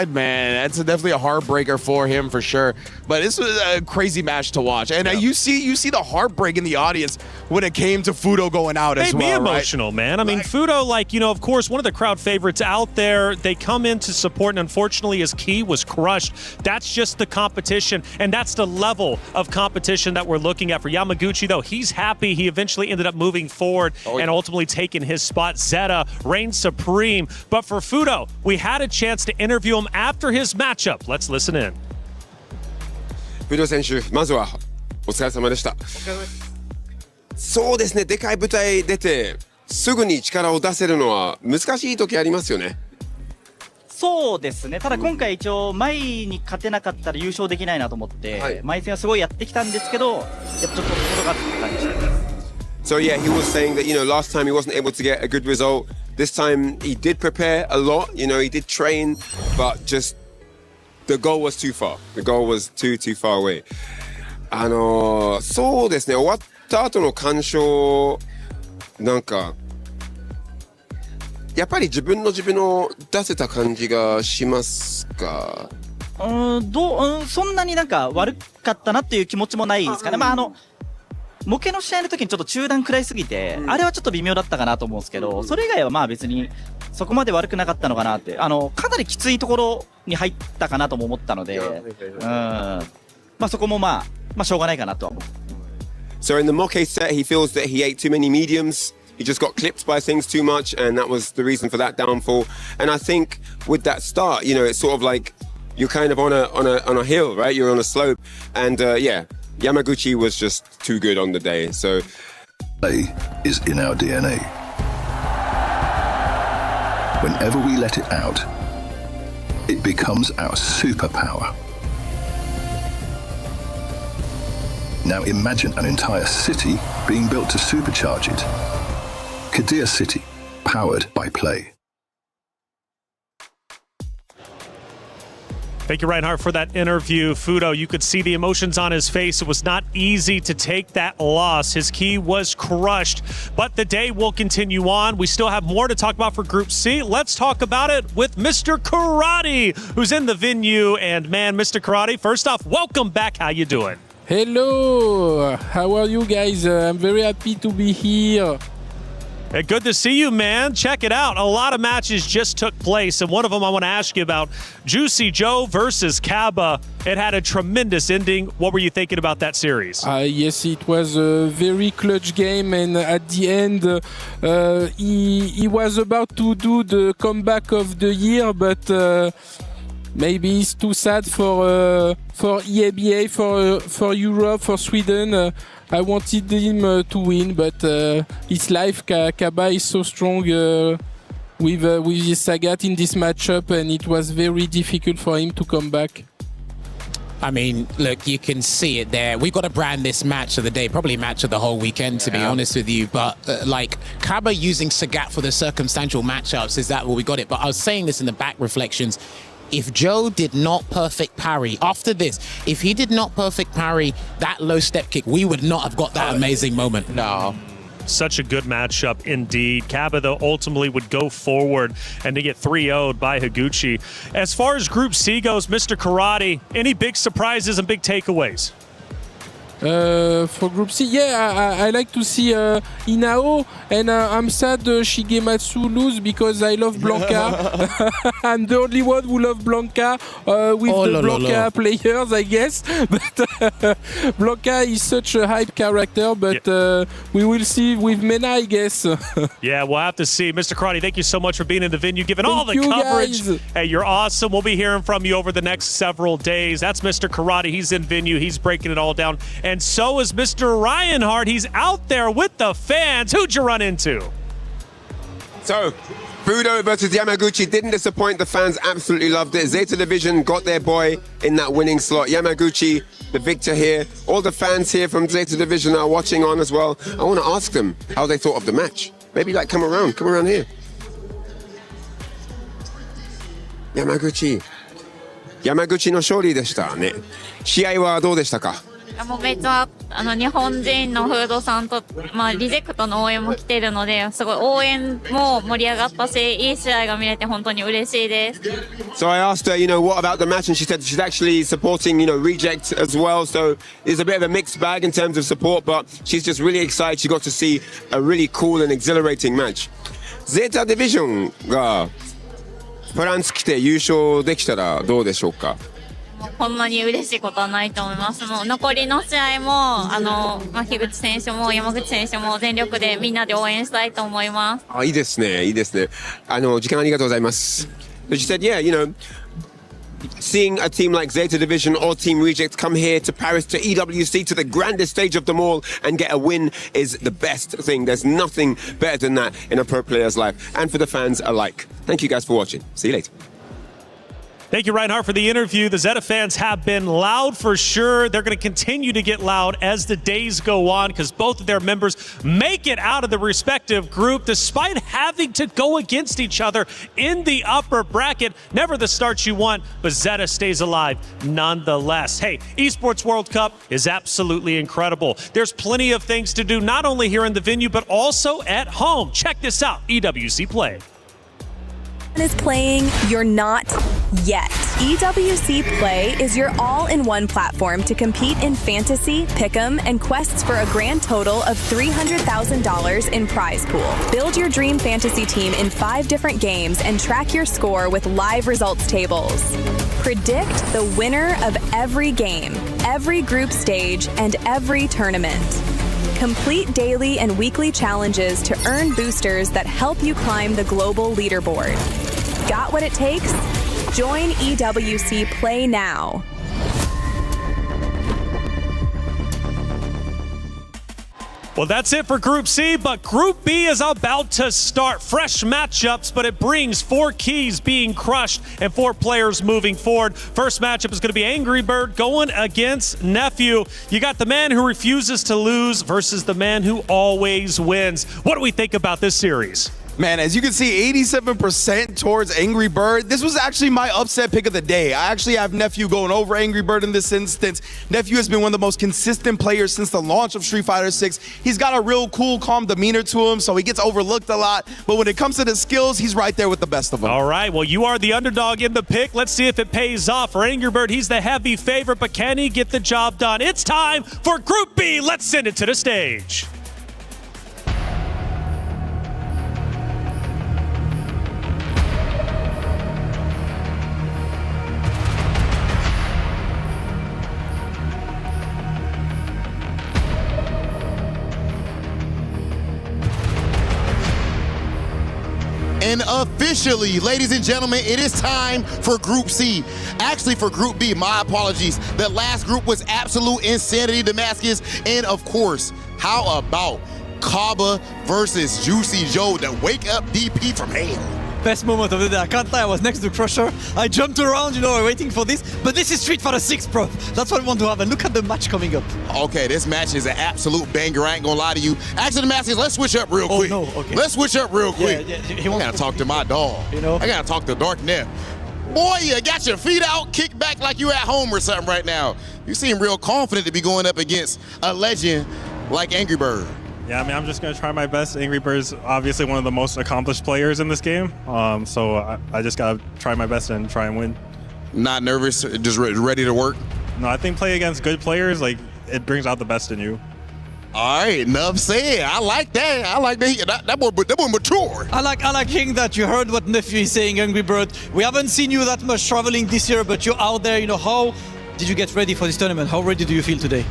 man. That's definitely a heartbreaker for him for sure. But this was a crazy match to watch, and you see the heartbreak in the audience when it came to Fudo going out as well. Made me emotional, man. I mean, Fudo, like, you know, of course, one of the crowd favorites out there. They come in to support, and unfortunately, his key was crushed. That's just the competition, and that's the level of competition that we're looking at for Yamaguchi. Though he's happy, he eventually ended up moving forward and ultimately taking his spot. Zeta reigns supreme, but for Fudo, we had a chance to interview him after his matchup. Let's listen in. Fudo 選手、まずはお疲れ様でした。そうですね、でかい舞台出てすぐに力を出せるのは難しい時ありますよね。そうですね。ただ今回一応前に勝てなかったら優勝できないなと思って、前戦はすごいやってきたんですけど、やっぱちょっと届かって感じでした。So yeah, he was saying that, you know, last time he wasn't able to get a good result. This time he did prepare a lot, you know, he did train, but just the goal was too far. The goal was too far away. そうですね、終わった後の感想、なんかやっぱり自分を出せた感じがしますか？そんなになんか悪かったなっていう気持ちもないですかね。まあ模型の試合の時にちょっと中段食らいすぎて、あれはちょっと微妙だったかなと思うんですけど、それ以外はまあ別にそこまで悪くなかったのかなって。かなりきついところに入ったかなとも思ったので、そこもしょうがないかなとは思う。So in the Moke set, he feels that he ate too many mediums. He just got clipped by things too much, and that was the reason for that downfall. And I think with that start, it's sort of like you're kind of on a hill, right? You're on a slope, and Yamaguchi was just too good on the day. So play is in our DNA. Whenever we let it out, it becomes our superpower. Now imagine an entire city being built to supercharge it. Kadir City, powered by play. Thank you, Reinhardt, for that interview. Fudo, you could see the emotions on his face. It was not easy to take that loss. His key was crushed, but the day will continue on. We still have more to talk about for Group C. Let's talk about it with Mr. Karate, who's in the venue. And man, Mr. Karate, first off, welcome back. How you doing? Hello, how are you guys? I'm very happy to be here. Hey, good to see you, man. Check it out. A lot of matches just took place, and one of them I want to ask you about. Juicy Joe versus Kaba. It had a tremendous ending. What were you thinking about that series? Yes, it was a very clutch game, and at the end, he was about to do the comeback of the year, but maybe it's too sad for EABA, for Europe, for Sweden. I wanted him to win, but it's life. Kaba is so strong with his Sagat in this matchup, and it was very difficult for him to come back. I mean, look, you can see it there. We've got to brand this match of the day, probably match of the whole weekend, to be honest with you. But Kaba using Sagat for the circumstantial matchups, is that where we got it? But I was saying this in the back reflections. If Joe did not perfect parry, after this, if he did not perfect parry that low step kick, we would not have got that amazing moment. No. Such a good matchup indeed. Kaba, though, ultimately would go forward and to get 3-0'd by Higuchi. As far as Group C goes, Mr. Karate, any big surprises and big takeaways? For Group C, I like to see Inao, and I'm sad Shigematsu lose because I love Blanca. I'm the only one who love Blanca with Blanca players, I guess. But Blanca is such a hype character, but we will see with Mena, I guess. Yeah, we'll have to see. Mr. Karate, thank you so much for being in the venue, giving all the coverage. Guys. Hey, you're awesome. We'll be hearing from you over the next several days. That's Mr. Karate. He's in venue. He's breaking it all down. And so is Mr. Reinhardt. He's out there with the fans. Who'd you run into? So, Fudo versus Yamaguchi didn't disappoint. The fans absolutely loved it. Zeta Division got their boy in that winning slot. Yamaguchi, the victor here. All the fans here from Zeta Division are watching on as well. I want to ask them how they thought of the match. Maybe come around here. Yamaguchi の勝利でしたね。試合はどうでしたか？もうめっちゃ日本人のフードさんと、リジェクトの応援も来ているので、すごい応援も盛り上がったし、いい試合が見れて本当に嬉しいです。So I asked her, what about the match, and she said she's actually supporting, Reject as well. So it's a bit of a mixed bag in terms of support, but she's just really excited. She got to see a really cool and exhilarating match. Zeta Division がフランス来て優勝できたらどうでしょうか？こんなに嬉しいことはないと思います。もう残りの試合も樋口選手も山口選手も全力でみんなで応援したいと思います。いいですね、いいですね。時間ありがとうございます。She said, seeing a team like Zeta Division or Team Reject come here to Paris, to EWC, to the grandest stage of them all and get a win is the best thing. There's nothing better than that in a pro player's life and for the fans alike. Thank you guys for watching. See you later. Thank you, Reinhardt, for the interview. The Zeta fans have been loud for sure. They're going to continue to get loud as the days go on because both of their members make it out of the respective group despite having to go against each other in the upper bracket. Never the start you want, but Zeta stays alive nonetheless. Hey, Esports World Cup is absolutely incredible. There's plenty of things to do, not only here in the venue, but also at home. Check this out, EWC Play. Is playing, you're not yet. EWC Play is your all-in-one platform to compete in fantasy, pick'em, and quests for a grand total of $300,000 in prize pool. Build your dream fantasy team in 5 different games and track your score with live results tables. Predict the winner of every game, every group stage, and every tournament. Complete daily and weekly challenges to earn boosters that help you climb the global leaderboard. Got what it takes? Join EWC Play now. Well, that's it for Group C, but Group B is about to start. Fresh matchups, but it brings 4 keys being crushed and 4 players moving forward. First matchup is going to be Angry Bird going against Nephew. You got the man who refuses to lose versus the man who always wins. What do we think about this series? Man, as you can see, 87% towards Angry Bird. This was actually my upset pick of the day. I actually have Nephew going over Angry Bird in this instance. Nephew has been one of the most consistent players since the launch of Street Fighter 6. He's got a real cool, calm demeanor to him, so he gets overlooked a lot. But when it comes to the skills, he's right there with the best of them. All right, well, you are the underdog in the pick. Let's see if it pays off. For Angry Bird, he's the heavy favorite, but can he get the job done? It's time for Group B. Let's send it to the stage. And officially, ladies and gentlemen, it is time for Group C. Actually, for Group B, my apologies. The last group was absolute insanity, Damascus. And of course, how about Kaba versus Juicy Joe, the wake-up DP from hell? Best moment of the day. I can't lie, I was next to Crusher. I jumped around, waiting for this. But this is Street Fighter 6, bro. That's what I want to have. And look at the match coming up. Okay, this match is an absolute banger. I ain't gonna lie to you. Actually, Damascus, let's switch up real quick. Oh, no, okay. Let's switch up real quick. Yeah, I gotta talk to my dog. I gotta talk to Dark Neff. Boy, you got your feet out, kick back like you at home or something right now. You seem real confident to be going up against a legend like Angry Bird. Yeah, I mean, I'm just going to try my best. Angry Bird's obviously one of the most accomplished players in this game, so I just got to try my best and try and win. Not nervous, just ready to work? No, I think play against good players, it brings out the best in you. All right, enough said. I like that. I like that. That boy mature. I like hearing that. You heard what Nephew is saying, Angry Bird. We haven't seen you that much traveling this year, but you're out there. How did you get ready for this tournament? How ready do you feel today?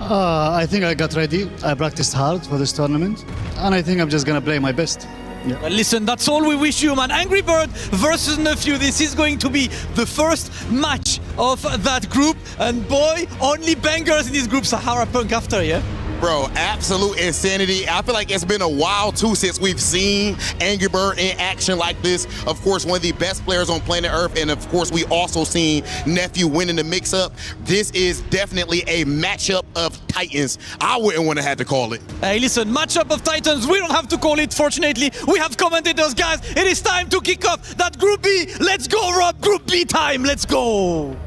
I think I got ready. I practiced hard for this tournament, and I think I'm just gonna play my best. Yeah. Well, listen, that's all we wish you, man. Angry Bird versus Nephew. This is going to be the first match of that group, and boy, only bangers in this group. Sahara Punk after, yeah? Bro, absolute insanity. I feel like it's been a while, too, since we've seen Angry Bird in action like this. Of course, one of the best players on planet Earth, and of course, we also seen Nephew winning the mix-up. This is definitely a matchup of titans. I wouldn't want to have to call it. Hey, listen, matchup of titans. We don't have to call it, fortunately. We have commentators, guys. It is time to kick off that Group B. Let's go, Rob. Group B time. Let's go.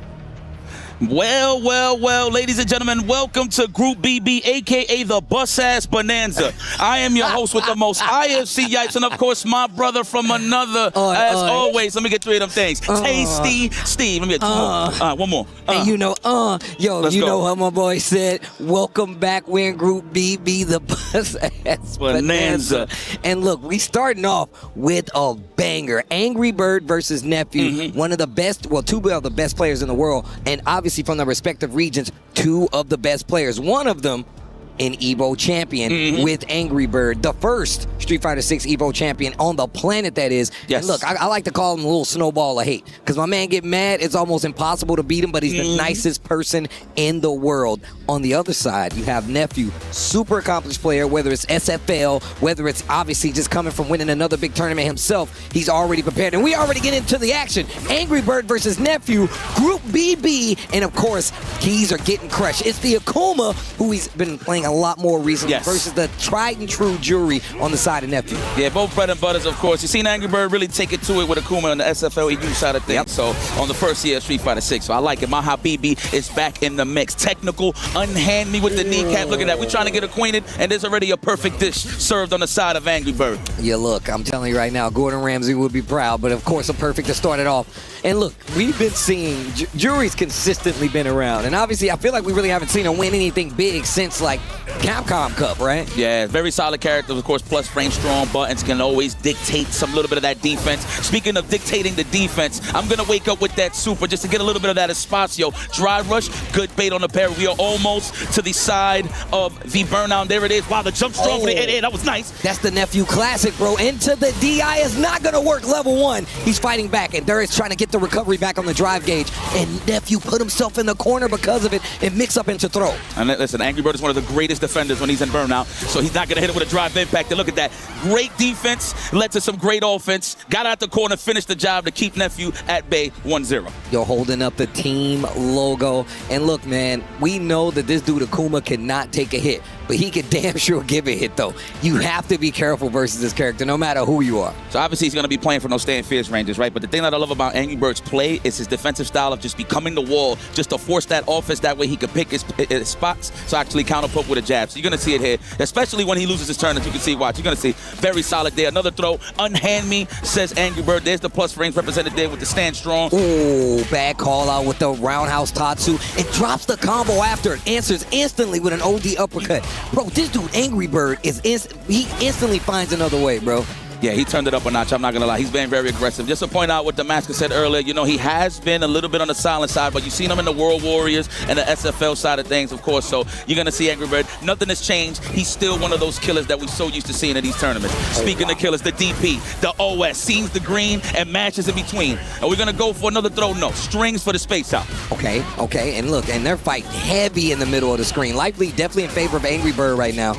Well, ladies and gentlemen, welcome to Group BB, aka the Bus-Ass Bonanza. I am your host with the most IFC yipes, and of course, my brother from another, as always. Let me get 3 of them things. Tasty Steve. Let me get 2 more. One more. And you know how my boy said, welcome back, we're in Group BB, the Bus-Ass Bonanza. And look, we starting off with a banger. Angry Bird versus Nephew, one of the best, 2 of the best players in the world, and obviously from the respective regions, 2 of the best players. One of them an Evo champion with Angry Bird, the first Street Fighter 6 Evo champion on the planet, that is. Yes. And look, I like to call him a little snowball of hate, because my man get mad, it's almost impossible to beat him, but he's the nicest person in the world. On the other side, you have Nephew, super accomplished player, whether it's SFL, whether it's obviously just coming from winning another big tournament himself, he's already prepared. And we already get into the action. Angry Bird versus Nephew, Group BB, and of course, keys are getting crushed. It's the Akuma, who he's been playing a lot more recently versus the tried and true jury on the side of Nephew. Yeah, both bread and butters, of course. You've seen Angry Bird really take it to it with Akuma on the SFL EU side of things. So on the first year of Street Fighter 6. So I like it. My Habibi is back in the mix. Technical, unhand me with the kneecap. Look at that. We're trying to get acquainted, and there's already a perfect dish served on the side of Angry Bird. Yeah, look, I'm telling you right now, Gordon Ramsay would be proud, but of course a perfect to start it off. And look, we've been seeing, jury's consistently been around, and obviously I feel like we really haven't seen him win anything big since like Capcom Cup, right? Yeah, very solid characters, of course, plus frame strong buttons can always dictate some little bit of that defense. Speaking of dictating the defense, I'm gonna wake up with that super just to get a little bit of that espacio. Drive rush, good bait on the pair. We are almost to the side of the burnout. There it is. Wow, the jump strong for the head. That was nice. That's the Nephew classic, bro. Into the DI is not gonna work. Level 1. He's fighting back, and Darius trying to get the recovery back on the drive gauge, and Nephew put himself in the corner because of it and mix up into throw. And listen, Angry Bird is one of the greatest defenders when he's in burnout, so he's not gonna hit it with a drive impact. And look at that. Great defense led to some great offense. Got out the corner, finished the job to keep Nephew at bay 1-0. You're holding up the team logo. And look, man, we know that this dude Akuma cannot take a hit, but he can damn sure give a hit, though. You have to be careful versus this character, no matter who you are. So obviously he's going to be playing for no staying fierce ranges, right? But the thing that I love about Angry Bird's play is his defensive style of just becoming the wall, just to force that offense. That way he can pick his spots, so actually counterput with a jab. So you're going to see it here, especially when he loses his turn, as you can see. Watch, you're going to see very solid there. Another throw, unhand me, says Angry Bird. There's the plus frames represented there with the stand strong. Ooh, bad call out with the roundhouse Tatsu. It drops the combo after it, answers instantly with an OD uppercut. Bro, this dude Angry Bird is he instantly finds another way, bro. Yeah, he turned it up a notch. I'm not going to lie. He's been very aggressive. Just to point out what Damascus said earlier, you know, he has been a little bit on the silent side, but you've seen him in the World Warriors and the SFL side of things, of course. So you're going to see Angry Bird. Nothing has changed. He's still one of those killers that we're so used to seeing in these tournaments. Speaking of killers, the DP, the OS, sees the green and matches in between. Are we going to go for another throw? No. Strings for the space out. Okay. And look, and they're fighting heavy in the middle of the screen. Lively definitely in favor of Angry Bird right now.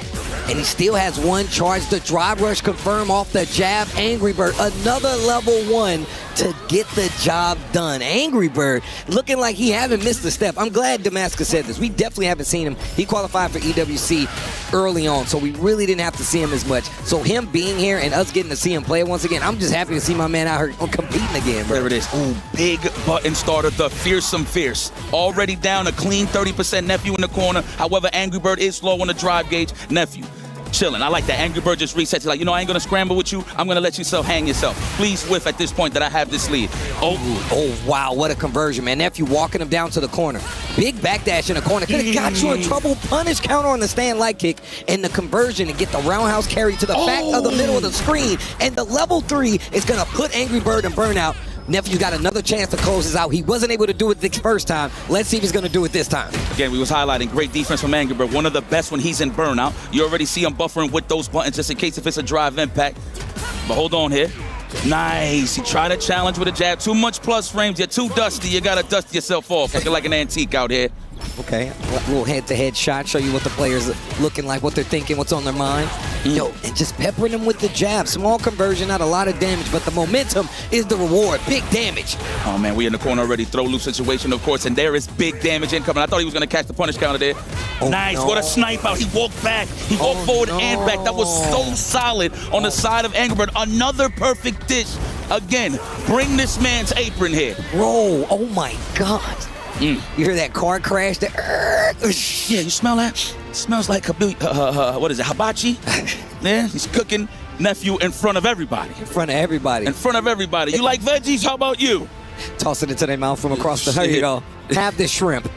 And he still has one charge. The drive rush confirm off the jab. Angry Bird, another level 1 to get the job done. Angry Bird looking like he haven't missed a step. I'm glad Damascus said this. We definitely haven't seen him. He qualified for EWC early on, so we really didn't have to see him as much. So him being here and us getting to see him play once again, I'm just happy to see my man out here competing again, bro. There it is. Ooh, big button starter, the Fearsome Fierce. Already down a clean 30% Nephew in the corner. However, Angry Bird is slow on the drive gauge. Nephew chilling. I like that. Angry Bird just resets. He's like, you know, I ain't going to scramble with you. I'm going to let you hang yourself. Please whiff at this point that I have this lead. Oh, wow. What a conversion, man. Nephew walking him down to the corner. Big backdash in the corner. Could have got you in trouble. Punish counter on the stand light kick. And the conversion to get the roundhouse carry to the back of the middle of the screen. And the level 3 is going to put Angry Bird in burnout. Nephew's got another chance to close this out. He wasn't able to do it the first time. Let's see if he's going to do it this time. Again, we was highlighting great defense from Angry Bird. One of the best when he's in burnout. You already see him buffering with those buttons just in case if it's a drive impact. But hold on here. Nice. He tried to challenge with a jab. Too much plus frames. You're too dusty. You got to dust yourself off. Looking like an antique out here. Okay, a little head-to-head shot, show you what the players are looking like, what they're thinking, what's on their mind. Yo, and just peppering them with the jab. Small conversion, not a lot of damage, but the momentum is the reward. Big damage. Oh, man, we in the corner already. Throw loose situation, of course, and there is big damage incoming. I thought he was going to catch the punish counter there. Nice, what a snipe out. He walked back. He walked forward and back. That was so solid on the side of Angry Bird. Another perfect dish. Again, bring this man's apron here. Bro, oh my God. You hear that car crash? Yeah, you smell that? It smells like what is it, hibachi? Yeah, he's cooking Nephew in front of everybody. In front of everybody. In front of everybody. You like veggies? How about you? Toss it into their mouth from across the, here you go. Have this shrimp.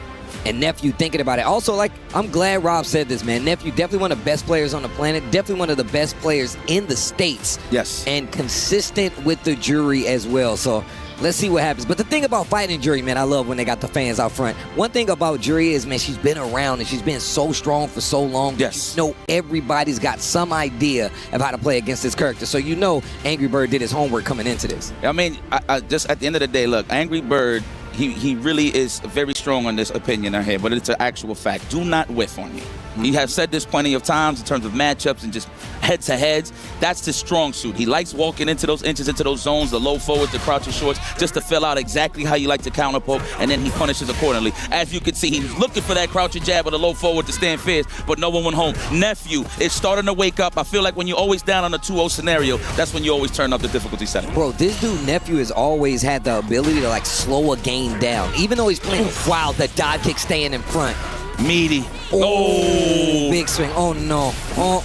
And Nephew thinking about it. Also, like, I'm glad Rob said this, man. Nephew, definitely one of the best players on the planet. Definitely one of the best players in the States. Yes. And consistent with the jury as well. So let's see what happens. But the thing about fighting jury, man, I love when they got the fans out front. One thing about jury is, man, she's been around and she's been so strong for so long. Yes. You know, everybody's got some idea of how to play against this character. So you know Angry Bird did his homework coming into this. I mean, I just at the end of the day, look, Angry Bird he really is very strong on this opinion I hear, but it's an actual fact. Do not whiff on me. He has said this plenty of times in terms of matchups and just head-to-heads. That's his strong suit. He likes walking into those inches, into those zones, the low forwards, the crouching shorts, just to fill out exactly how you like to counter poke, and then he punishes accordingly. As you can see, he was looking for that crouching jab or the low forward to stand fierce, but no one went home. Nephew is starting to wake up. I feel like when you're always down on a 2-0 scenario, that's when you always turn up the difficulty setting. Bro, this dude, Nephew, has always had the ability to, like, slow a game down. Even though he's playing, wow, the dive kick staying in front. Meaty. Oh, big swing. Oh, no. Oh,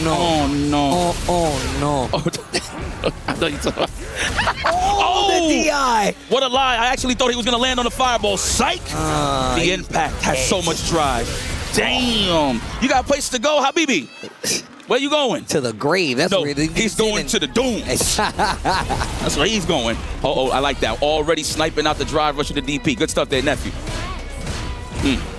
no. Oh, no. Oh, no. I thought you talking Oh, the DI. What a lie. I actually thought he was going to land on the fireball. Psych. The impact has so much drive. Damn. You got a place to go, Habibi. Where you going? To the grave. That's where he's going to the doom. That's where he's going. I like that. Already sniping out the drive, rushing the DP. Good stuff there, Nephew.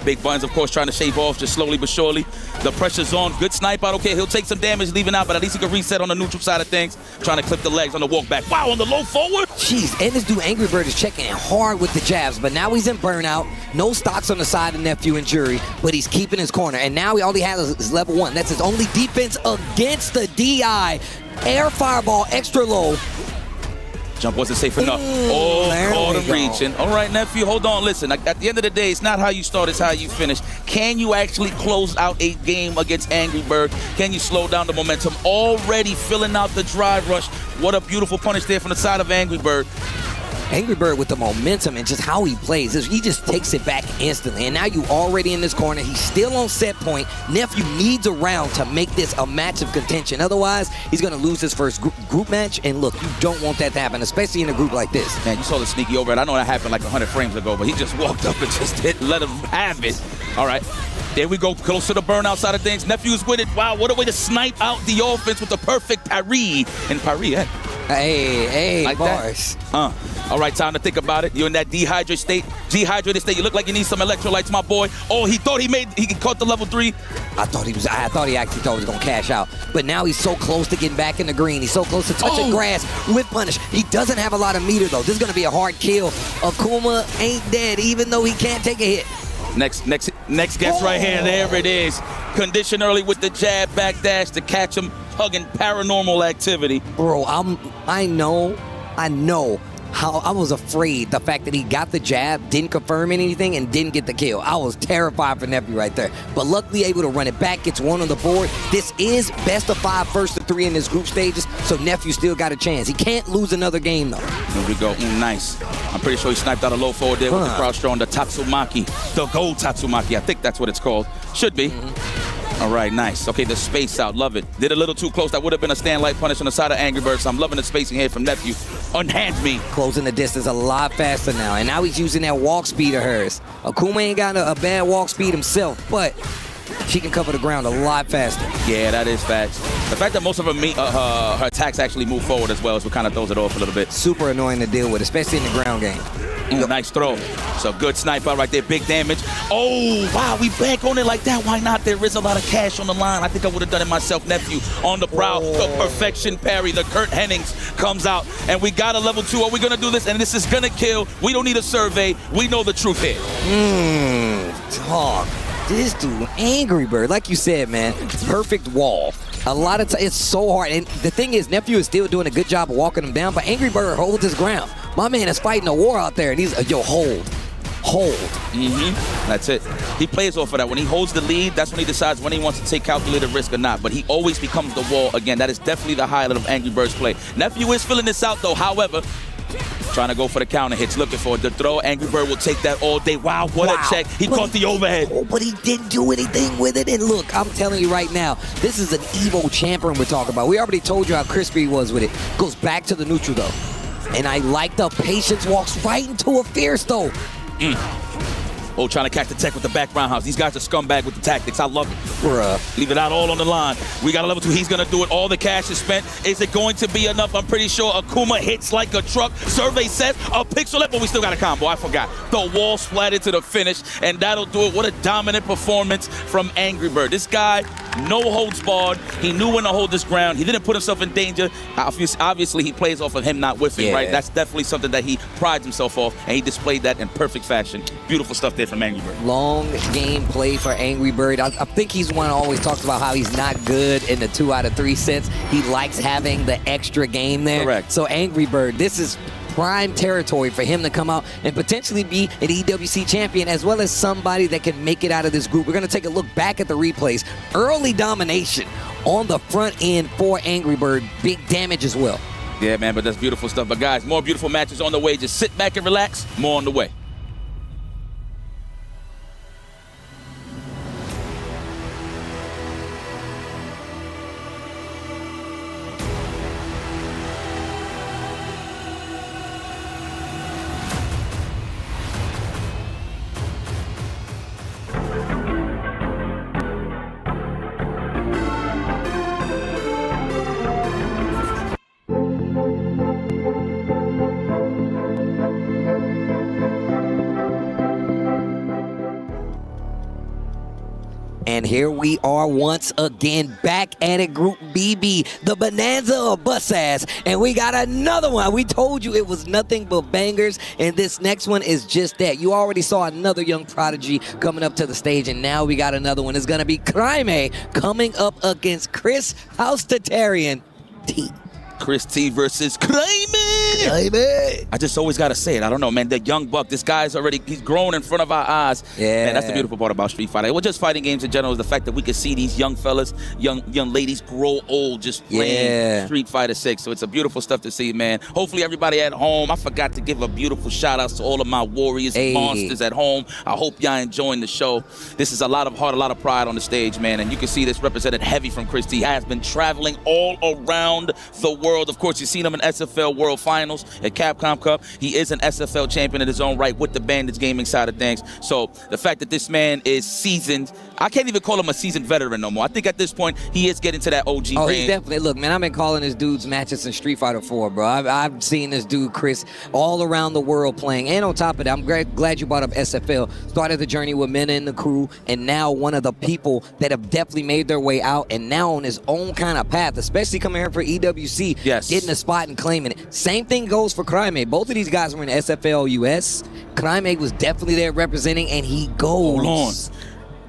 Big buns, of course, trying to shave off just slowly but surely. The pressure's on. Good snipe out. Okay, he'll take some damage leaving out, but at least he can reset on the neutral side of things. Trying to clip the legs on the walk back. Wow, on the low forward. Jeez, and this dude Angry Bird is checking in hard with the jabs, but now he's in burnout. No stocks on the side of Nephew and Jury, but he's keeping his corner. And now all he has is level 1. That's his only defense against the DI. Air fireball, extra low. Jump wasn't safe enough. Caught him reaching. All right, Nephew, hold on. Listen, at the end of the day, it's not how you start, it's how you finish. Can you actually close out a game against Angry Bird? Can you slow down the momentum? Already filling out the drive rush. What a beautiful punish there from the side of Angry Bird. Angry Bird with the momentum and just how he plays. He just takes it back instantly. And now you already in this corner. He's still on set point. Nephew needs a round to make this a match of contention. Otherwise, he's going to lose his first group match. And look, you don't want that to happen, especially in a group like this. Man, you saw the sneaky overhead. I know that happened like 100 frames ago, but he just walked up and just didn't let him have it. All right. There we go, close to the burnout side of things. Nephew's with it. Wow, what a way to snipe out the offense with the perfect parry. And parry, Hey, like bars. That? All right, time to think about it. You're in that dehydrated state. You look like you need some electrolytes, my boy. Oh, he thought he caught the level 3. I thought he actually thought he was gonna cash out. But now he's so close to getting back in the green. He's so close to touching grass with punish. He doesn't have a lot of meter though. This is gonna be a hard kill. Akuma ain't dead, even though he can't take a hit. Next guess right here. There it is. Condition early with the jab backdash to catch him hugging paranormal activity. Bro, I know how I was afraid the fact that he got the jab, didn't confirm anything, and didn't get the kill. I was terrified for Nephew right there. But luckily able to run it back, gets 1 on the board. This is best of 5, first to 3 in this group stages, so Nephew still got a chance. He can't lose another game though. Here we go. Nice. I'm pretty sure he sniped out a low forward there with the crouch throw on the Tatsumaki. The gold Tatsumaki. I think that's what it's called. Should be. All right, nice. Okay, the space out, love it. Did a little too close. That would have been a stand light punish on the side of Angry Bird, so I'm loving the spacing here from Nephew. Unhand me. Closing the distance a lot faster now, and now he's using that walk speed of hers. Akuma ain't got a bad walk speed himself, but she can cover the ground a lot faster. Yeah, that is facts. The fact that most of her attacks actually move forward as well is what kind of throws it off a little bit. Super annoying to deal with, especially in the ground game. Nice throw. So good snipe out right there. Big damage. Oh, wow. We back on it like that. Why not? There is a lot of cash on the line. I think I would have done it myself. Nephew on the prowl. The perfection parry. The Kurt Hennings comes out. And we got a level 2. Are we going to do this? And this is going to kill. We don't need a survey. We know the truth here. Talk. This dude, Angry Bird, like you said, man, perfect wall. A lot of times, it's so hard. And the thing is, Nephew is still doing a good job of walking him down, but Angry Bird holds his ground. My man is fighting a war out there, and he's, hold. That's it. He plays off of that. When he holds the lead, that's when he decides when he wants to take calculated risk or not. But he always becomes the wall again. That is definitely the highlight of Angry Bird's play. Nephew is filling this out, though. However, trying to go for the counter hits, looking for the throw. Angry Bird will take that all day. Wow, what a check. He caught the overhead. Oh, but he didn't do anything with it. And look, I'm telling you right now, this is an Evo champion we're talking about. We already told you how crispy he was with it. Goes back to the neutral, though. And I like the patience, walks right into a fierce, though. Oh, trying to catch the tech with the back roundhouse. These guys are scumbag with the tactics. I love it. Bruh. Leave it out all on the line. We got a level 2. He's going to do it. All the cash is spent. Is it going to be enough? I'm pretty sure Akuma hits like a truck. Survey says a pixel, but we still got a combo. I forgot. The wall splatted to the finish, and that'll do it. What a dominant performance from Angry Bird. This guy, no holds barred. He knew when to hold this ground. He didn't put himself in danger. Obviously, he plays off of him not whiffing, right? That's definitely something that he prides himself off, and he displayed that in perfect fashion. Beautiful stuff there from Angry Bird. Long game play for Angry Bird. I think he's one who always talks about how he's not good in the 2 out of 3 sets. He likes having the extra game there. Correct. So Angry Bird, this is prime territory for him to come out and potentially be an EWC champion, as well as somebody that can make it out of this group. We're going to take a look back at the replays. Early domination on the front end for Angry Bird. Big damage as well. Yeah, man, but that's beautiful stuff. But guys, more beautiful matches on the way. Just sit back and relax. More on the way. And here we are once again back at it, Group BB, the bonanza of bus ass. And we got another one. We told you it was nothing but bangers, and this next one is just that. You already saw another young prodigy coming up to the stage, and now we got another one. It's going to be Crime coming up against Chris Houstatarian T. Chris T versus Crime. I just always got to say it. I don't know, man. The young buck, this guy's he's grown in front of our eyes. Yeah. Man, that's the beautiful part about Street Fighter. Well, just fighting games in general is the fact that we can see these young fellas, young ladies grow old just playing Street Fighter 6. So it's a beautiful stuff to see, man. Hopefully everybody at home, I forgot to give a beautiful shout out to all of my warriors, monsters at home. I hope y'all enjoying the show. This is a lot of heart, a lot of pride on the stage, man. And you can see this represented heavy from Chris T. He has been traveling all around the world. Of course, you've seen him in SFL World Finals at Capcom Cup. He is an SFL champion in his own right with the Bandits gaming side of things. So the fact that this man is seasoned, I can't even call him a seasoned veteran no more. I think at this point, he is getting to that OG range. He's definitely, look, man, I've been calling this dude's matches in Street Fighter 4, bro. I've seen this dude, Chris, all around the world playing. And on top of that, I'm glad you brought up SFL. Started the journey with Mena and the crew, and now one of the people that have definitely made their way out, and now on his own kind of path, especially coming here for EWC, getting a spot and claiming it. Same thing goes for Crime. Both of these guys were in SFL US. Crime was definitely there representing, and he goes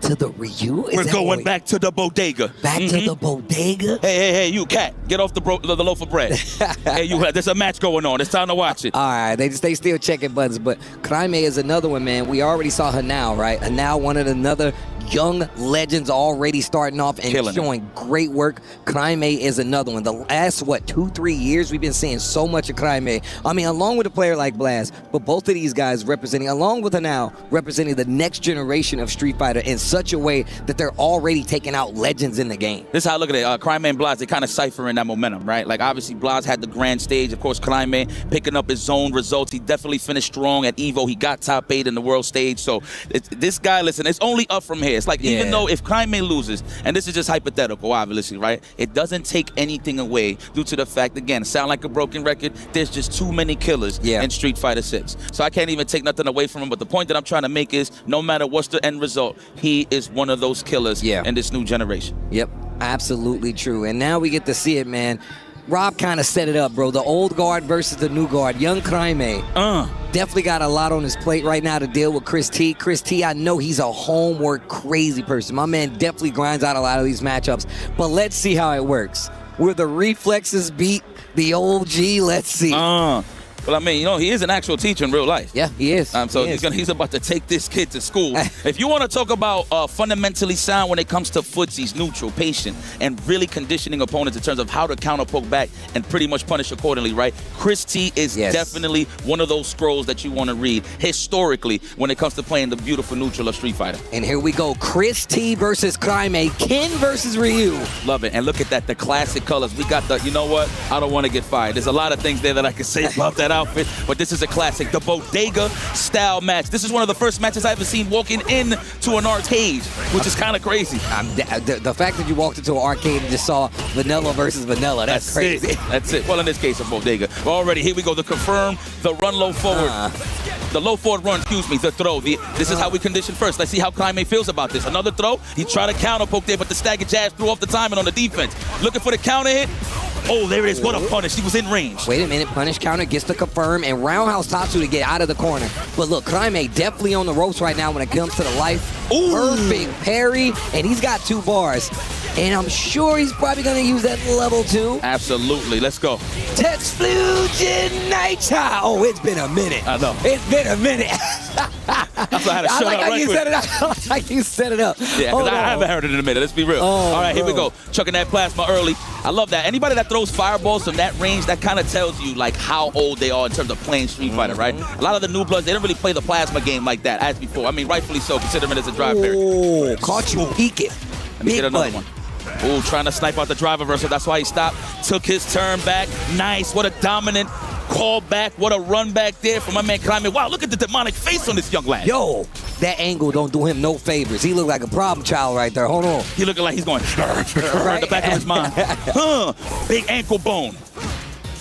to the Ryu. We're going back to the bodega. Back to the bodega? Hey, you cat. Get off the loaf of bread. Hey, there's a match going on. It's time to watch it. All right, they still checking buttons, but Crime is another one, man. We already saw Hanao, right? Hanao, one of another young legends already starting off and showing great work. Crime is another one. The last, 2-3 years, we've been seeing so much of Crime. I mean, along with a player like Blast, but both of these guys representing, along with Hanao, representing the next generation of Street Fighter in such a way that they're already taking out legends in the game. This is how I look at it. Crime and Blast, they kind of ciphering that momentum, right? Like, obviously, Blast had the grand stage. Of course, Crime picking up his own results. He definitely finished strong at EVO. He got top 8 in the world stage. So, this guy, listen, it's only up from here. It's like, even though if Crime loses, and this is just hypothetical, obviously, right? It doesn't take anything away due to the fact, again, sound like a broken record, there's just too many killers in Street Fighter 6. So I can't even take nothing away from him. But the point that I'm trying to make is, no matter what's the end result, he is one of those killers in this new generation. Yep, absolutely true. And now we get to see it, man. Rob kind of set it up, bro. The old guard versus the new guard. Young Crime definitely got a lot on his plate right now to deal with Chris T. Chris T, I know he's a homework crazy person. My man definitely grinds out a lot of these matchups. But let's see how it works. Will the reflexes beat the old G? Let's see. Well, I mean, he is an actual teacher in real life. Yeah, he is. So he's about to take this kid to school. If you want to talk about fundamentally sound when it comes to footsies, neutral, patient, and really conditioning opponents in terms of how to counter poke back and pretty much punish accordingly, right? Chris T is definitely one of those scrolls that you want to read historically when it comes to playing the beautiful neutral of Street Fighter. And here we go. Chris T versus Crime, Ken versus Ryu. Love it. And look at that, the classic colors. We got the, you know what? I don't want to get fired. There's a lot of things there that I can say about that. outfit, but this is a classic, the Bodega style match. This is one of the first matches I've ever seen walking into an arcade, which is kind of crazy. The fact that you walked into an arcade and just saw vanilla versus vanilla, that's crazy. That's it. Well, in this case, a Bodega. Already, here we go. The confirm, the run low forward. The low forward run, the throw. This is how we condition first. Let's see how Climate feels about this. Another throw. He tried to counter poke there, but the stagger jazz threw off the timing on the defense. Looking for the counter hit. Oh, there it is. What a punish. He was in range. Wait a minute. Punish counter gets the confirm and roundhouse Tatsu to get out of the corner. But look, Climate definitely on the ropes right now when it comes to the life. Ooh. Perfect parry, and he's got 2 bars. And I'm sure he's probably going to use that level 2. Absolutely. Let's go. Tetsugen Naita. Oh, it's been a minute. I know. It's been a minute. That's why I had to shut up right quick. I like you set it up. Yeah, because I haven't heard it in a minute. Let's be real. All right, here we go. Chucking that plasma early. I love that. Anybody that throws fireballs from that range, that kind of tells you like how old they are in terms of playing Street Fighter, right? A lot of the new bloods, they don't really play the plasma game like that as before. I mean, rightfully so, considering it as a drive parry. Oh, caught you peeking. Let me get another one. Ooh, trying to snipe out the drive reversal. That's why he stopped. Took his turn back. Nice. What a dominant call back. What a run back there from my man Climate. Wow, look at the demonic face on this young lad. Yo, that angle don't do him no favors. He look like a problem child right there. Hold on. He looking like he's going right in the back of his mind. Big ankle bone.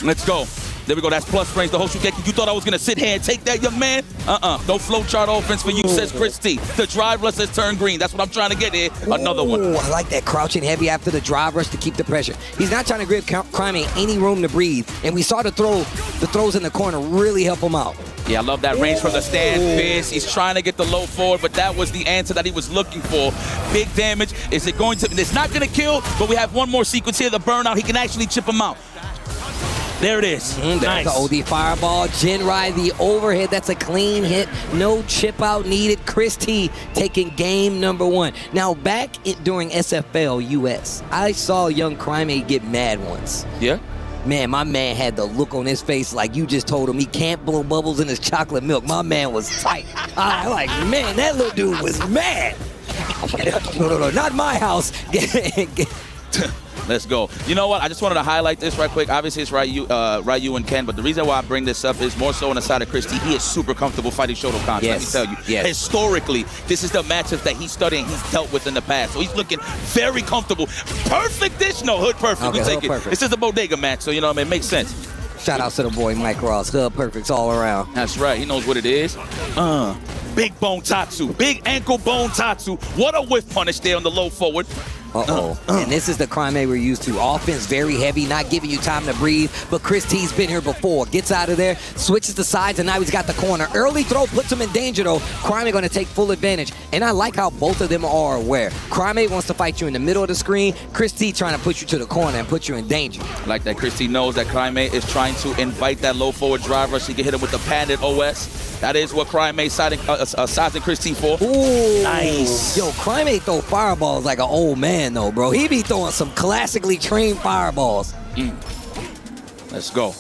Let's go. There we go. That's plus range. The Hoshugeki. You thought I was going to sit here and take that, young man? No flowchart offense for you, says Chris T. The drive rush has turned green. That's what I'm trying to get here. Another one. I like that crouching heavy after the drive rush to keep the pressure. He's not trying to give Climate any room to breathe. And we saw the throws in the corner really help him out. Yeah, I love that range from the stand fist. He's trying to get the low forward, but that was the answer that he was looking for. Big damage. Is it going to? It's not going to kill, but we have one more sequence here. The burnout. He can actually chip him out. There it is. Nice. The OD fireball. Jinrai, the overhead. That's a clean hit. No chip out needed. Chris T taking game number 1. Now, back during SFL US, I saw young Climate get mad once. Yeah? Man, my man had the look on his face like you just told him he can't blow bubbles in his chocolate milk. My man was tight. I like, man, that little dude was mad. No, not my house. Let's go. You know what? I just wanted to highlight this right quick. Obviously, it's Ryu and Ken, but the reason why I bring this up is more so on the side of Chris T. He is super comfortable fighting Shotokan. Yes. Let me tell you. Yes. Historically, this is the matchups that he's studying, he's dealt with in the past. So he's looking very comfortable. Perfect dish. No, hood perfect. Okay, we take it. perfect. This is a bodega match, so you know what I mean? It makes sense. Shout out to the boy Mike Ross. Hood perfects all around. That's right. He knows what it is. Big bone Tatsu. Big ankle bone Tatsu. What a whiff punish there on the low forward. And this is the Climate we're used to. Offense very heavy, not giving you time to breathe. But Chris T's been here before. Gets out of there, switches the sides, and now he's got the corner. Early throw puts him in danger, though. Climate going to take full advantage. And I like how both of them are aware. Climate wants to fight you in the middle of the screen. Chris T trying to put you to the corner and put you in danger. I like that Chris T knows that Climate is trying to invite that low forward drive rush. He can hit him with the padded OS. That is what Climate sizing Chris T for. Ooh. Nice. Yo, Climate throw fireballs like an old man, though, bro. He be throwing some classically trained fireballs. Let's go.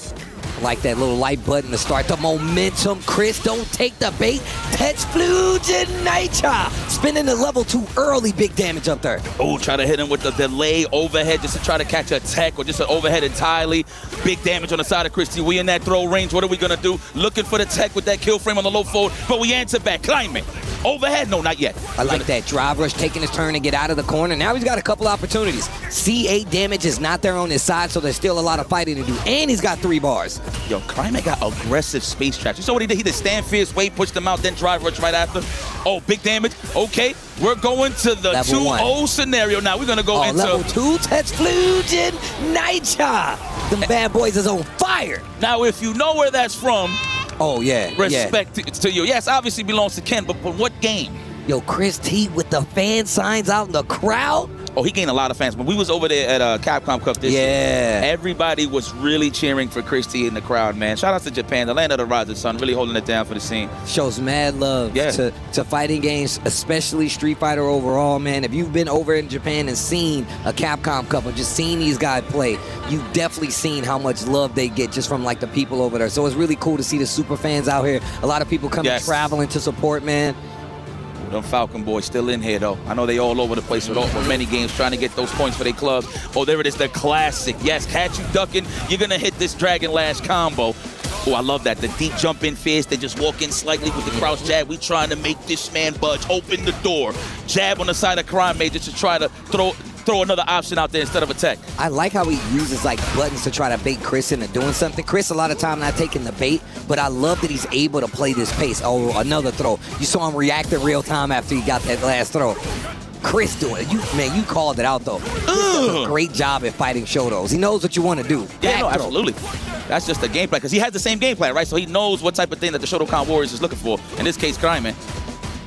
Like that little light button to start the momentum. Chris, don't take the bait. Tetsugen Naita. Spinning the level 2 early. Big damage up there. Oh, try to hit him with the delay overhead just to try to catch a tech or just an overhead entirely. Big damage on the side of Chris T. We in that throw range. What are we going to do? Looking for the tech with that kill frame on the low forward, but we answer back. Climate. Overhead? No, not yet. I like that drive rush, taking his turn to get out of the corner. Now he's got a couple opportunities. C8 damage is not there on his side, so there's still a lot of fighting to do. And he's got 3 bars. Yo, Climate got aggressive space traps. You saw what he did? He did stand fierce, weight, pushed him out, then drive rush right after. Oh, big damage. Okay, we're going to the 2-0 scenario now. We're going to go into level 2, Tetsugen Naita. Them bad boys is on fire. Now, if you know where that's from, respect to you. Yes, obviously belongs to Ken, but what game? Yo, Chris T with the fan signs out in the crowd. Oh, he gained a lot of fans. When we was over there at Capcom Cup this year, everybody was really cheering for Chris T in the crowd, man. Shout out to Japan, the land of the rising sun, really holding it down for the scene. Shows mad love to fighting games, especially Street Fighter overall, man. If you've been over in Japan and seen a Capcom Cup or just seen these guys play, you've definitely seen how much love they get just from like the people over there. So it's really cool to see the super fans out here. A lot of people coming traveling to support, man. Them Falcon boys still in here, though. I know they all over the place with many games trying to get those points for their clubs. Oh, there it is, the classic. Yes, catch you ducking. You're going to hit this Dragon Lash combo. Oh, I love that. The deep jump in fist. They just walk in slightly with the crouch jab. We trying to make this man budge. Open the door. Jab on the side of Crime just to try to throw another option out there instead of attack. I like how he uses like buttons to try to bait Chris into doing something. Chris a lot of time not taking the bait, but I love that he's able to play this pace. Oh, another throw. You saw him react in real time after he got that last throw. Chris doing it. You called it out though. Chris does a great job at fighting Shotos. He knows what you want to do. Yeah, no, absolutely. That's just the game plan, because he has the same game plan, right? So he knows what type of thing that the Shotokan Warriors is looking for. In this case, Crime. I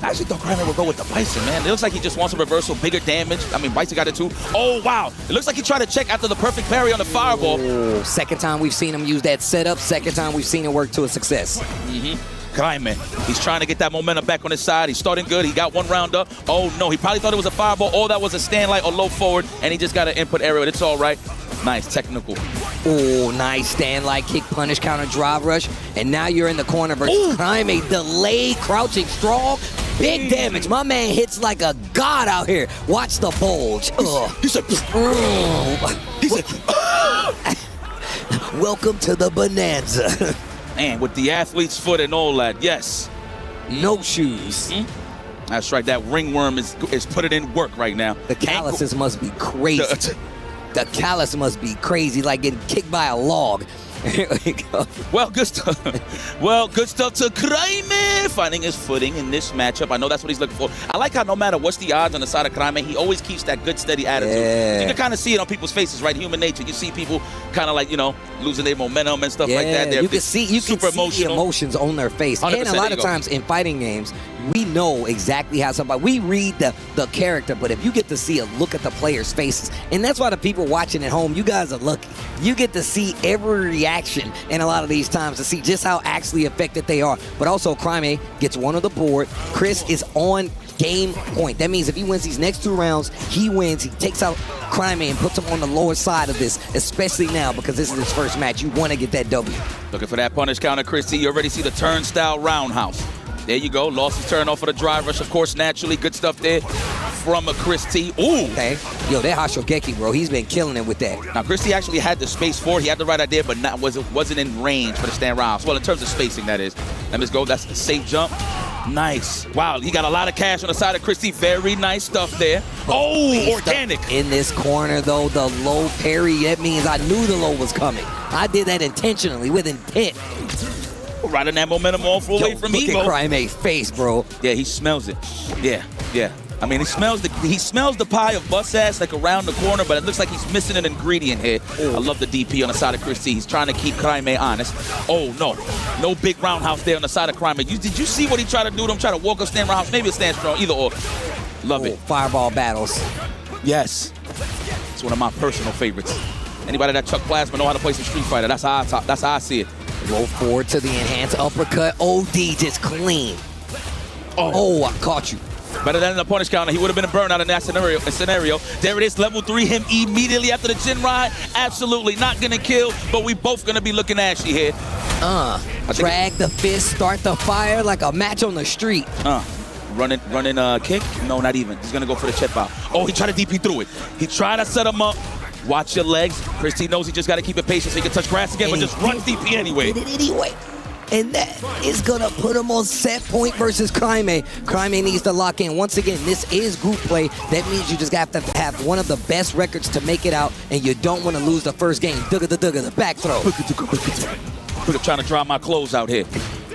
actually thought Crime would go with the Bison, man. It looks like he just wants a reversal, bigger damage. I mean, Bison got it too. Oh, wow. It looks like he tried to check after the perfect parry on the fireball. Oh, second time we've seen him use that setup. Second time we've seen it work to a success. Crime, he's trying to get that momentum back on his side. He's starting good. He got one round up. Oh, no. He probably thought it was a fireball. Oh, that was a stand light or low forward, and he just got an input arrow. It's all right. Nice technical. Oh, nice stand light kick, punish, counter, drive rush. And now you're in the corner versus Crime, delay, crouching, strong. Big damage. My man hits like a god out here. Watch the bulge. He said, welcome to the Bonanza. Man, with the athlete's foot and all that, yes. No shoes. That's right. That ringworm is putting in work right now. The calluses must be crazy. The callus must be crazy, like getting kicked by a log. Here we go. Well, good stuff. Well, good stuff to Crime, finding his footing in this matchup. I know that's what he's looking for. I like how no matter what's the odds on the side of Crime, he always keeps that good, steady attitude. Yeah. You can kind of see it on people's faces, right? Human nature. You see people kind of like, losing their momentum and stuff like that. You can see the emotions on their face. And a lot of times in fighting games, we know exactly how we read the character, but if you get to see a look at the players' faces, and that's why the people watching at home, you guys are lucky. You get to see every reaction in a lot of these times to see just how actually affected they are. But also, Crime gets one on the board. Chris is on game point. That means if he wins these next 2 rounds, he wins. He takes out Crime and puts him on the lower side of this, especially now because this is his first match. You want to get that W. Looking for that punish counter, Chris T. You already see the turnstile roundhouse. There you go. Lost his turn off of the drive rush, of course, naturally. Good stuff there from a Chris T. Ooh. Okay. Yo, that Hashogeki, bro, he's been killing it with that. Now, Chris T actually had the space for it. He had the right idea, but wasn't in range for the stand rounds. Well, in terms of spacing, that is. Let me go. That's a safe jump. Nice. Wow, he got a lot of cash on the side of Chris T. Very nice stuff there. Oh, organic. In this corner, though, the low parry, that means I knew the low was coming. I did that intentionally, with intent. Riding that momentum all full away from Evo. Look at Crime's face, bro. Yeah, he smells it. Yeah. I mean, he smells the pie of bus ass like around the corner, but it looks like he's missing an ingredient here. I love the DP on the side of Chris T. He's trying to keep Crime honest. Oh, no big roundhouse there on the side of Crime. Did you see what he tried to do to him? Try to walk up stand roundhouse, maybe a stand strong, either or. Love it. Fireball battles. Yes. It's one of my personal favorites. Anybody that Chuck Plasma know how to play some Street Fighter, that's how I see it. Roll forward to the enhanced uppercut. OD just clean. Oh, I caught you. Better than the punish counter. He would have been a burnout in that scenario. There it is, level 3, him immediately after the chin ride. Absolutely not going to kill, but we both going to be looking ashy here. Drag the fist, start the fire like a match on the street. Running kick? No, not even. He's going to go for the chip out. Oh, he tried to DP through it. He tried to set him up. Watch your legs. Chris T knows he just got to keep it patient so he can touch grass again, but just run DP anyway. Did it anyway. And that is going to put him on set point versus Crime. Crime needs to lock in. Once again, this is group play. That means you just have to have one of the best records to make it out, and you don't want to lose the first game. The back throw. Trying to dry my clothes out here.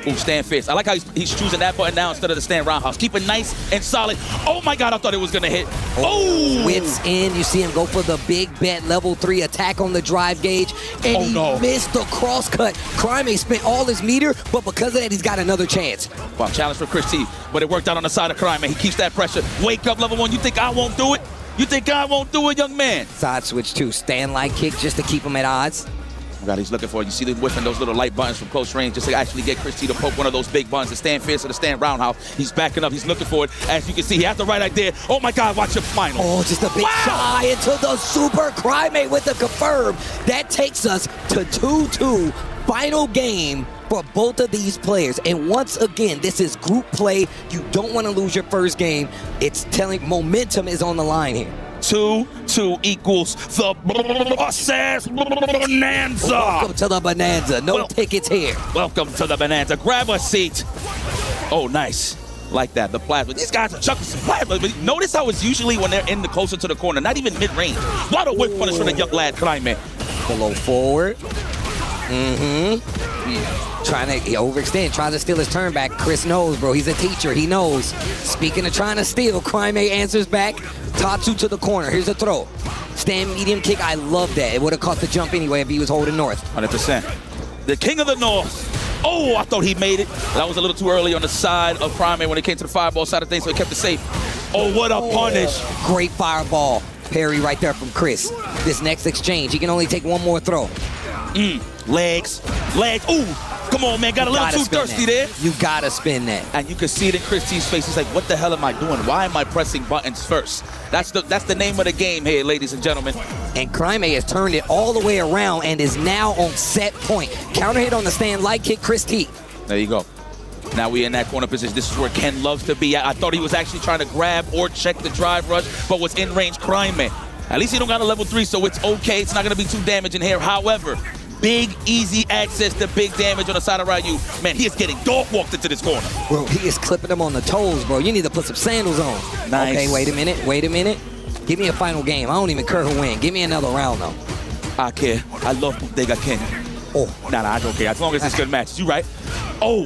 Ooh, stand fist. I like how he's choosing that button now instead of the stand roundhouse. Keep it nice and solid. Oh my God, I thought it was gonna hit. Oh! Whips in. You see him go for the big bet level 3 attack on the drive gauge. And he missed the cross cut. Crime spent all his meter, but because of that, he's got another chance. Wow, challenge for Chris T. But it worked out on the side of Crime, and he keeps that pressure. Wake up, level 1. You think I won't do it? You think I won't do it, young man? Side switch 2. Stand light kick just to keep him at odds. Oh God, he's looking for it. You see them whiffing those little light buttons from close range just to actually get Chris T to poke one of those big buttons, the stand fist or the stand roundhouse. He's backing up. He's looking for it. As you can see, he has the right idea. Oh my God, watch your final. Oh, just a big shy into the super Crime with the confirm. That takes us to 2-2. Final game for both of these players. And once again, this is group play. You don't want to lose your first game. It's telling momentum is on the line here. 2, 2 equals the process bonanza. Welcome to the bonanza. No tickets here. Welcome to the bonanza. Grab a seat. Oh, nice. Like that, the plasma. These guys are chucking some plasma. But notice how it's usually when they're in the closer to the corner, not even mid-range. What a whip punish for the young lad, Climate. Below forward. Trying to overextend, trying to steal his turn back. Chris knows, bro. He's a teacher. He knows. Speaking of trying to steal, Crime answers back. Tatsu to the corner. Here's a throw. Stand medium kick. I love that. It would have caught the jump anyway if he was holding north. 100%. The king of the north. Oh, I thought he made it. That was a little too early on the side of Prime when it came to the fireball side of things, so he kept it safe. Oh, what a punish. Great fireball. Parry right there from Chris. This next exchange, he can only take one more throw. Legs. Ooh, come on, man. Got a little too thirsty there. You gotta spin that. And you can see it in Chris T's face. He's like, what the hell am I doing? Why am I pressing buttons first? That's the name of the game here, ladies and gentlemen. And Crime has turned it all the way around and is now on set point. Counter hit on the stand, light kick, Chris T. There you go. Now we in that corner position. This is where Ken loves to be. I thought he was actually trying to grab or check the drive rush, but was in range Crime. At least he don't got a level 3, so it's okay. It's not going to be too damaging here. However, big, easy access to big damage on the side of Ryu. Man, he is getting dog walked into this corner. Bro, he is clipping him on the toes, bro. You need to put some sandals on. Nice. Okay, wait a minute. Give me a final game. I don't even care who win. Give me another round, though. I care. I love Bodega Ken. Oh. Nah, I don't care. As long as it's good matches. You right. Oh.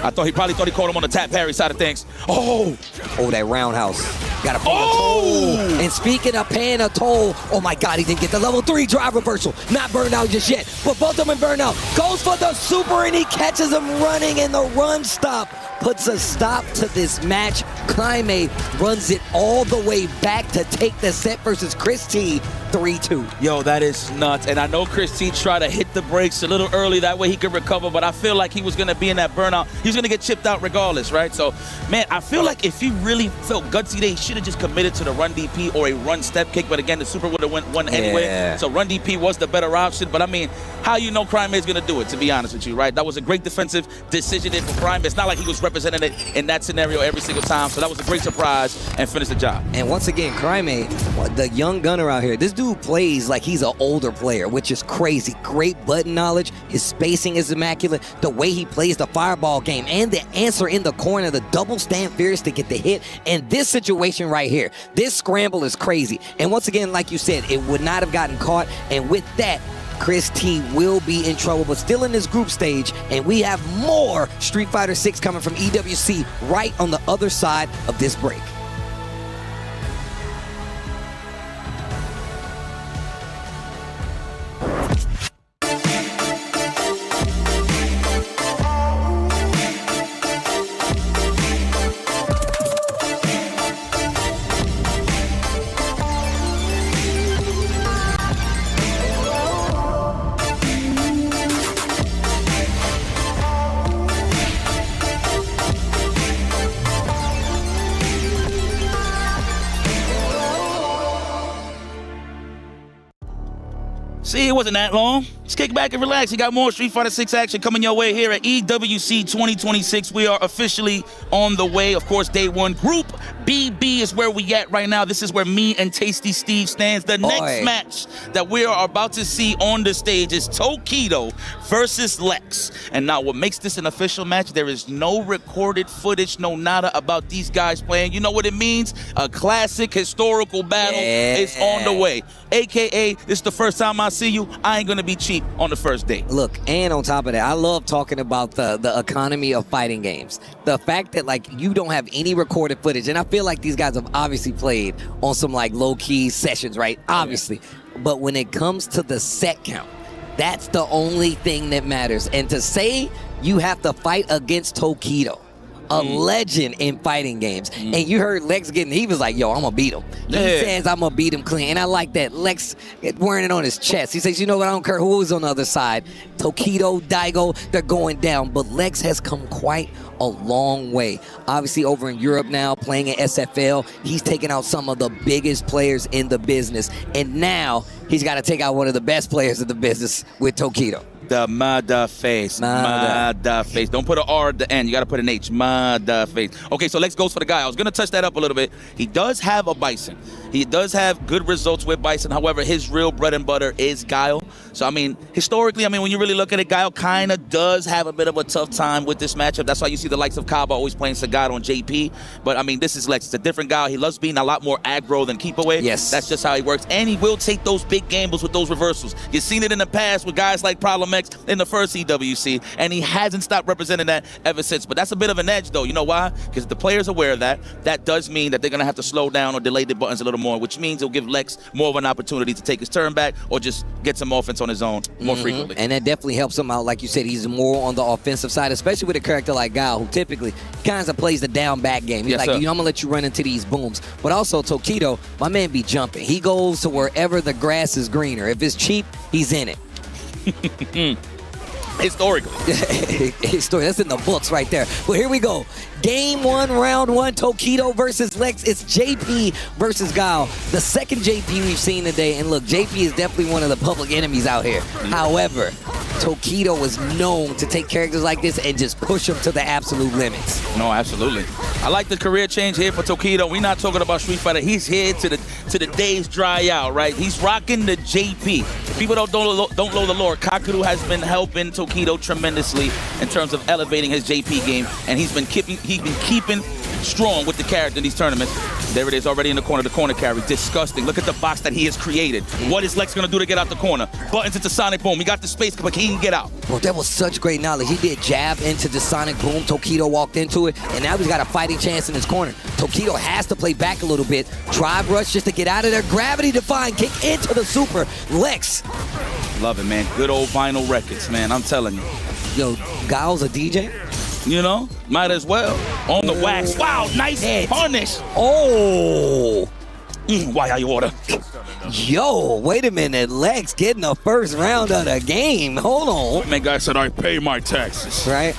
I thought he probably caught him on the tap parry side of things. Oh. Oh, that roundhouse. Got to pay a toll. And speaking of paying a toll, oh my God, he didn't get the level 3 drive reversal. Not burned out just yet, but both of them burned out. Goes for the super and he catches him running, and the run stop puts a stop to this match. Climate runs it all the way back to take the set versus Chris T. 3-2. Yo, that is nuts. And I know Chris T tried to hit the brakes a little early. That way he could recover. But I feel like he was going to be in that burnout. He's going to get chipped out regardless, right? So, man, I feel like if he really felt gutsy there, he should have just committed to the run DP or a run step kick. But again, the super would have won anyway. So run DP was the better option. But I mean, how you know Crime is going to do it, to be honest with you, right? That was a great defensive decision there for Crime. It's not like he was representing it in that scenario every single time. So that was a great surprise and finished the job. And once again, Crime, the young gunner out here, this dude plays like he's an older player, which is crazy. Great button knowledge. His spacing is immaculate. The way he plays the fireball game and the answer in the corner, the double stand fierce to get the hit. And this situation right here, this scramble is crazy. And once again, like you said, it would not have gotten caught. And with that, Chris T will be in trouble, but still in this group stage. And we have more Street Fighter 6 coming from EWC right on the other side of this break. See, it wasn't that long. Just kick back and relax. You got more Street Fighter 6 action coming your way here at EWC 2026. We are officially on the way. Of course, day one. Group BB is where we at right now. This is where me and Tasty Steve stands. The next match that we are about to see on the stage is Tokido versus Lex. And now what makes this an official match, there is no recorded footage, no nada about these guys playing. You know what it means? A classic historical battle is on the way. AKA, this is the first time I see you. I ain't gonna be cheap on the first day. Look, and on top of that, I love talking about the economy of fighting games. The fact that like you don't have any recorded footage, and I feel like these guys have obviously played on some like low-key sessions, right? Obviously. But when it comes to the set count, that's the only thing that matters. And to say you have to fight against Tokido, a legend in fighting games. And you heard Lex he was like, yo, I'm gonna beat him. He says, I'm gonna beat him clean. And I like that. Lex wearing it on his chest. He says, you know what, I don't care who is on the other side. Tokido, Daigo, they're going down. But Lex has come quite a long way. Obviously over in Europe now, playing in SFL, he's taken out some of the biggest players in the business. And now he's got to take out one of the best players in the business with Tokido. Mada face. Mada face. Don't put an R at the end. You got to put an H. Mada face. Okay, so Lex goes for the guy. I was going to touch that up a little bit. He does have a Bison. He does have good results with Bison. However, his real bread and butter is Guile. So, I mean, historically, when you really look at it, Guile kind of does have a bit of a tough time with this matchup. That's why you see the likes of Kaba always playing Sagat on JP. But, this is Lex. It's a different Guile. He loves being a lot more aggro than keep away. Yes. That's just how he works. And he will take those big gambles with those reversals. You've seen it in the past with guys like Problem X in the first EWC, and he hasn't stopped representing that ever since. But that's a bit of an edge, though. You know why? Because the players are aware of that. That does mean that they're going to have to slow down or delay the buttons a little more, which means it'll give Lex more of an opportunity to take his turn back or just get some offense on his own more frequently. And that definitely helps him out. Like you said, he's more on the offensive side, especially with a character like Guile, who typically kind of plays the down back game. He's Yes, like, sir. I'm going to let you run into these booms. But also, Tokido, my man be jumping. He goes to wherever the grass is greener. If it's cheap, he's in it. Historically. That's in the books right there. Well, here we go. Game 1, round 1, Tokido versus Lex. It's JP versus Guile. The second JP we've seen today. And look, JP is definitely one of the public enemies out here. However, Tokido is known to take characters like this and just push them to the absolute limits. No, absolutely. I like the career change here for Tokido. We're not talking about Street Fighter. He's here to the days dry out, right? He's rocking the JP. People don't know the lore. Kakuru has been helping Tokido tremendously in terms of elevating his JP game, and he's been keeping strong with the character in these tournaments. There it is already in the corner carry. Disgusting. Look at the box that he has created. What is Lex going to do to get out the corner? Buttons into Sonic Boom. He got the space, but he can get out. Bro, that was such great knowledge. He did jab into the Sonic Boom. Tokido walked into it, and now he's got a fighting chance in his corner. Tokido has to play back a little bit. Drive rush just to get out of there. Gravity defying kick into the super. Lex. Love it, man. Good old vinyl records, man. I'm telling you. Yo, Guile's a DJ? You know, might as well. On the wax. Wow, nice punish. Oh. Why are you order? Yo, wait a minute. Lex getting the first round of the game. Hold on. Man, guy said, I pay my taxes. Right?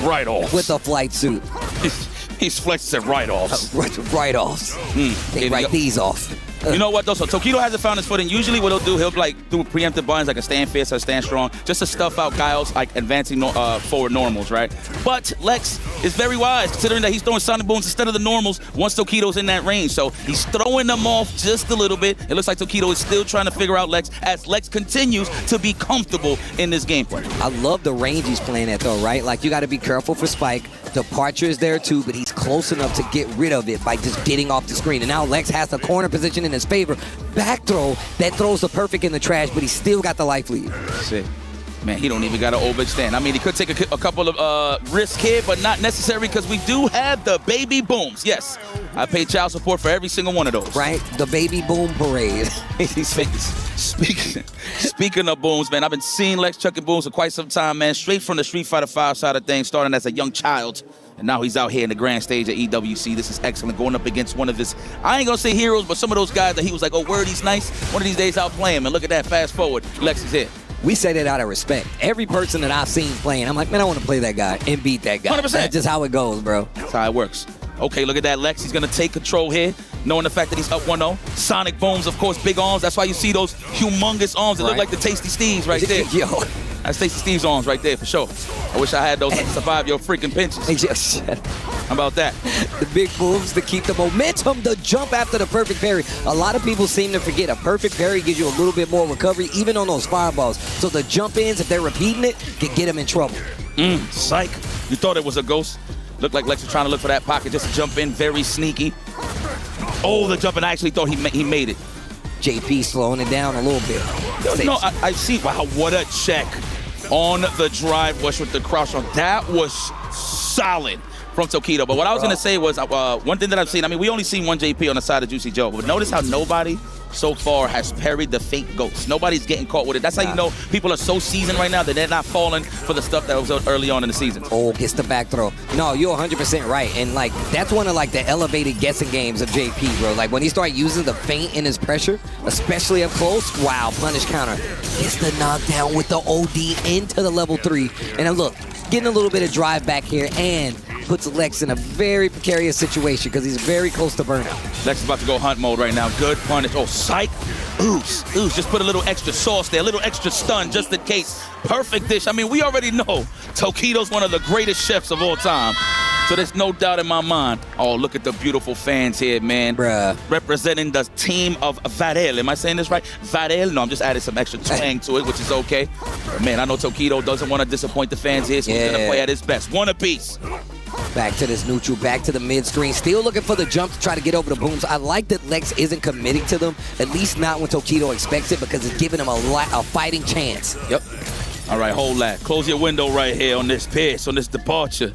Write-offs. With a flight suit. He's flexing write-offs. Write-offs. They write these off. You know what, though? So Tokido hasn't found his footing. Usually what he'll do, he'll do preemptive buttons like a stand fierce or stand strong, just to stuff out Guile's like advancing forward normals, right? But Lex is very wise, considering that he's throwing Sonic Booms instead of the normals once Tokido's in that range. So he's throwing them off just a little bit. It looks like Tokido is still trying to figure out Lex as Lex continues to be comfortable in this game. I love the range he's playing at, though, right? Like, you got to be careful for Spike. Departure is there, too, but he's close enough to get rid of it by just getting off the screen. And now Lex has the corner position in his favor. Back throw that throws the perfect in the trash, but he's still got the life lead. Shit. Man, he don't even got to overextend. He could take a couple of risks here, but not necessary because we do have the baby booms. Yes, I pay child support for every single one of those. Right? The baby boom parade. Speaking of booms, man, I've been seeing Lex chucking booms for quite some time, man. Straight from the Street Fighter V side of things, starting as a young child. And now he's out here in the grand stage at EWC. This is excellent, going up against one of his, I ain't gonna say heroes, but some of those guys that he was like, oh, word, he's nice. One of these days I'll play him. And look at that, fast forward, Lex is here. We say that out of respect. Every person that I've seen playing, I'm like, man, I want to play that guy and beat that guy. 100%. That's just how it goes, bro. That's how it works. Okay, look at that, Lex. He's going to take control here, knowing the fact that he's up 1-0. Sonic Booms, of course, big arms. That's why you see those humongous arms that look like the Tasty Steves right there. Yo. That's Tasty Steve's arms right there, for sure. I wish I had those to survive your freaking pinches. How about that? The big moves to keep the momentum, the jump after the perfect parry. A lot of people seem to forget a perfect parry gives you a little bit more recovery, even on those fireballs. So the jump-ins, if they're repeating it, can get them in trouble. Psych. You thought it was a ghost. Looked like Lex was trying to look for that pocket just to jump in, very sneaky. Oh, the jump, and I actually thought he made it. JP slowing it down a little bit. No, I see. Wow, what a check on the drive rush with the crouch on. That was solid from Tokido. But what I was going to say was one thing that I've seen, we only seen one JP on the side of Juicy Joe, but notice how nobody so far has parried the fake ghost. Nobody's getting caught with it. That's how you know people are so seasoned right now that they're not falling for the stuff that was early on in the season. Oh, gets the back throw. No, you're 100% right. And like that's one of like the elevated guessing games of JP, bro. Like when he started using the feint in his pressure, especially up close, wow, punish counter. Gets the knockdown with the OD into the level 3. And look, getting a little bit of drive back here and puts Lex in a very precarious situation because he's very close to burnout. Lex is about to go hunt mode right now. Good punish. Oh, psych. Ooze. Just put a little extra sauce there, a little extra stun just in case. Perfect dish. I mean, we already know Tokido's one of the greatest chefs of all time. So there's no doubt in my mind. Oh, look at the beautiful fans here, man. Bruh. Representing the team of Varel. Am I saying this right? Varel? No, I'm just adding some extra twang to it, which is okay. But man, I know Tokido doesn't want to disappoint the fans here, so he's going to play at his best. One apiece. Back to this neutral, back to the mid-screen. Still looking for the jump to try to get over the booms. I like that Lex isn't committing to them, at least not when Tokido expects it, because it's giving him a fighting chance. Yep. All right, hold that. Close your window right here on this pierce, on this departure.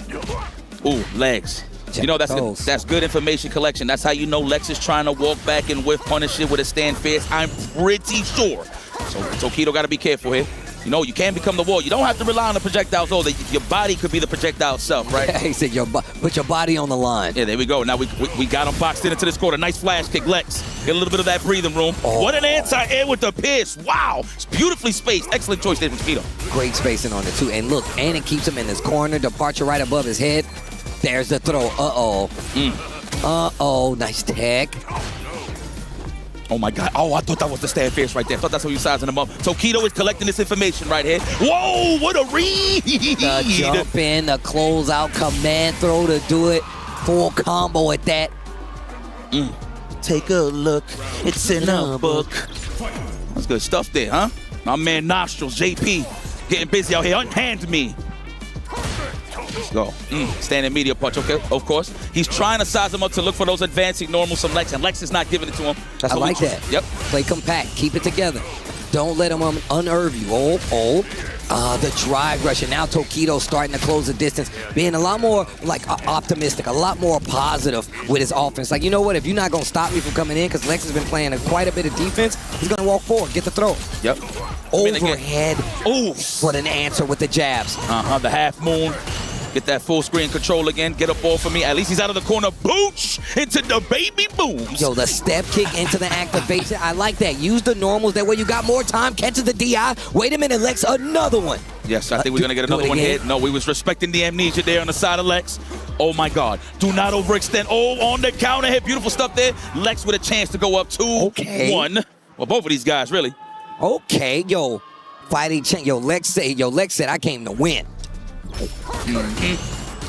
Ooh, legs. You know, that's good information collection. That's how you know Lex is trying to walk back and whiff punish it with a stand fierce. I'm pretty sure. So Tokido got to be careful here. You know, you can become the wall. You don't have to rely on the projectiles. Oh, your body could be the projectile itself, right? He said, put your body on the line. Yeah, there we go. Now we got him boxed into this corner. Nice flash kick, Lex. Get a little bit of that breathing room. Oh. What an anti-air with the pierce. Wow. It's beautifully spaced. Excellent choice there from Tokido. Great spacing on it, too. And look, and it keeps him in this corner. Departure right above his head. There's the throw. Uh-oh. Uh-oh. Nice tag. Oh, my God. Oh, I thought that was the stand fierce right there. I thought that's how you sizing him up. Tokido is collecting this information right here. Whoa, what a read. The jump in, the close out, command throw to do it. Full combo at that. Take a look. It's in a book. That's good stuff there, huh? My man Nostrils, JP, getting busy out here. Unhand me. Let's go. Standing media punch, okay, of course. He's trying to size him up to look for those advancing normals from Lex, and Lex is not giving it to him. That's I like that. Yep. Play compact. Keep it together. Don't let him unnerve you. The drive rush, and now Tokido starting to close the distance, being a lot more optimistic, a lot more positive with his offense. Like, you know what? If you're not going to stop me from coming in, because Lex has been playing quite a bit of defense, he's going to walk forward, get the throw. Yep. Overhead. What an answer with the jabs. The half moon. Get that full screen control again. Get a ball for me. At least he's out of the corner. Booch into the baby booms. Yo, the step kick into the activation. I like that. Use the normals. That way you got more time. Catches the DI. Wait a minute, Lex. Another one. Yes, I think we're going to get another one hit. No, we was respecting the amnesia there on the side of Lex. Oh, my God. Do not overextend. Oh, on the counter hit. Beautiful stuff there. Lex with a chance to go up 2-1. Well, both of these guys, really. Okay, yo. Fighting chance. Yo, Lex said, I came to win.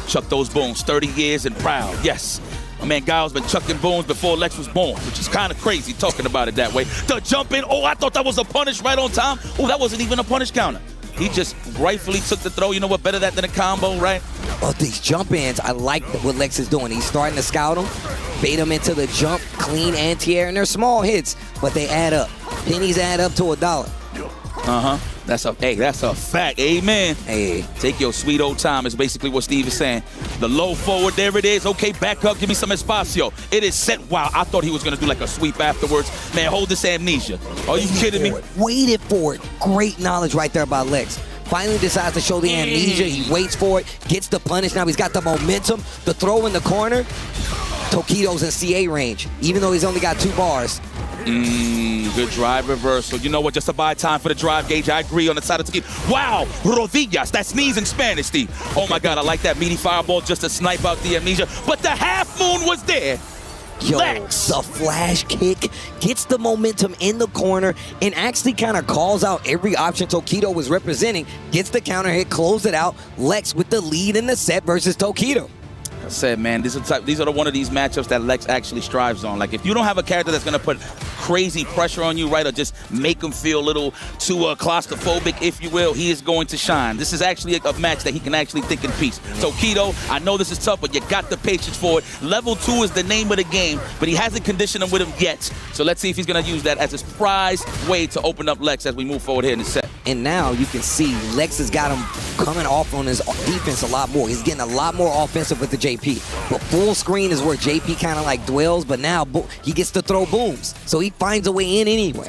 Chuck those booms, 30 years and proud. Yes. My man Giles been chucking booms before Lex was born, which is kind of crazy talking about it that way. The jump in. Oh, I thought that was a punish right on time. Oh, that wasn't even a punish counter. He just rightfully took the throw. You know what? Better that than a combo, right? Oh, these jump ins, I like what Lex is doing. He's starting to scout them, bait them into the jump, clean anti-air, and they're small hits, but they add up. Pennies add up to $1. That's a fact. Amen. Hey. Take your sweet old time is basically what Steve is saying. The low forward, there it is. Okay, back up. Give me some espacio. It is set. Wow, I thought he was going to do like a sweep afterwards. Man, hold this amnesia. Are you kidding me? Waited for it. Great knowledge right there by Lex. Finally decides to show the amnesia. He waits for it, gets the punish. Now he's got the momentum. The throw in the corner. Tokido's in CA range, even though he's only got 2 bars. Good drive reversal. You know what? Just a buy time for the drive gauge. I agree on the side of Tokido. Wow, rodillas. That's knees in Spanish, Steve. Oh, my God. I like that meaty fireball just to snipe out the amnesia. But the half moon was there. Yo, the flash kick gets the momentum in the corner and actually kind of calls out every option Tokido was representing. Gets the counter hit, close it out. Lex with the lead in the set versus Tokido. I said, man, these are one of these matchups that Lex actually strives on. Like, if you don't have a character that's going to put crazy pressure on you, right, or just make him feel a little too claustrophobic, if you will, he is going to shine. This is actually a match that he can actually think in peace. Tokido, I know this is tough, but you got the patience for it. Level 2 is the name of the game, but he hasn't conditioned him with him yet. So let's see if he's going to use that as his prize way to open up Lex as we move forward here in the set. And now you can see Lex has got him coming off on his defense a lot more. He's getting a lot more offensive with the JP. But full screen is where JP kind of like dwells, but now he gets to throw booms. So he finds a way in anyway.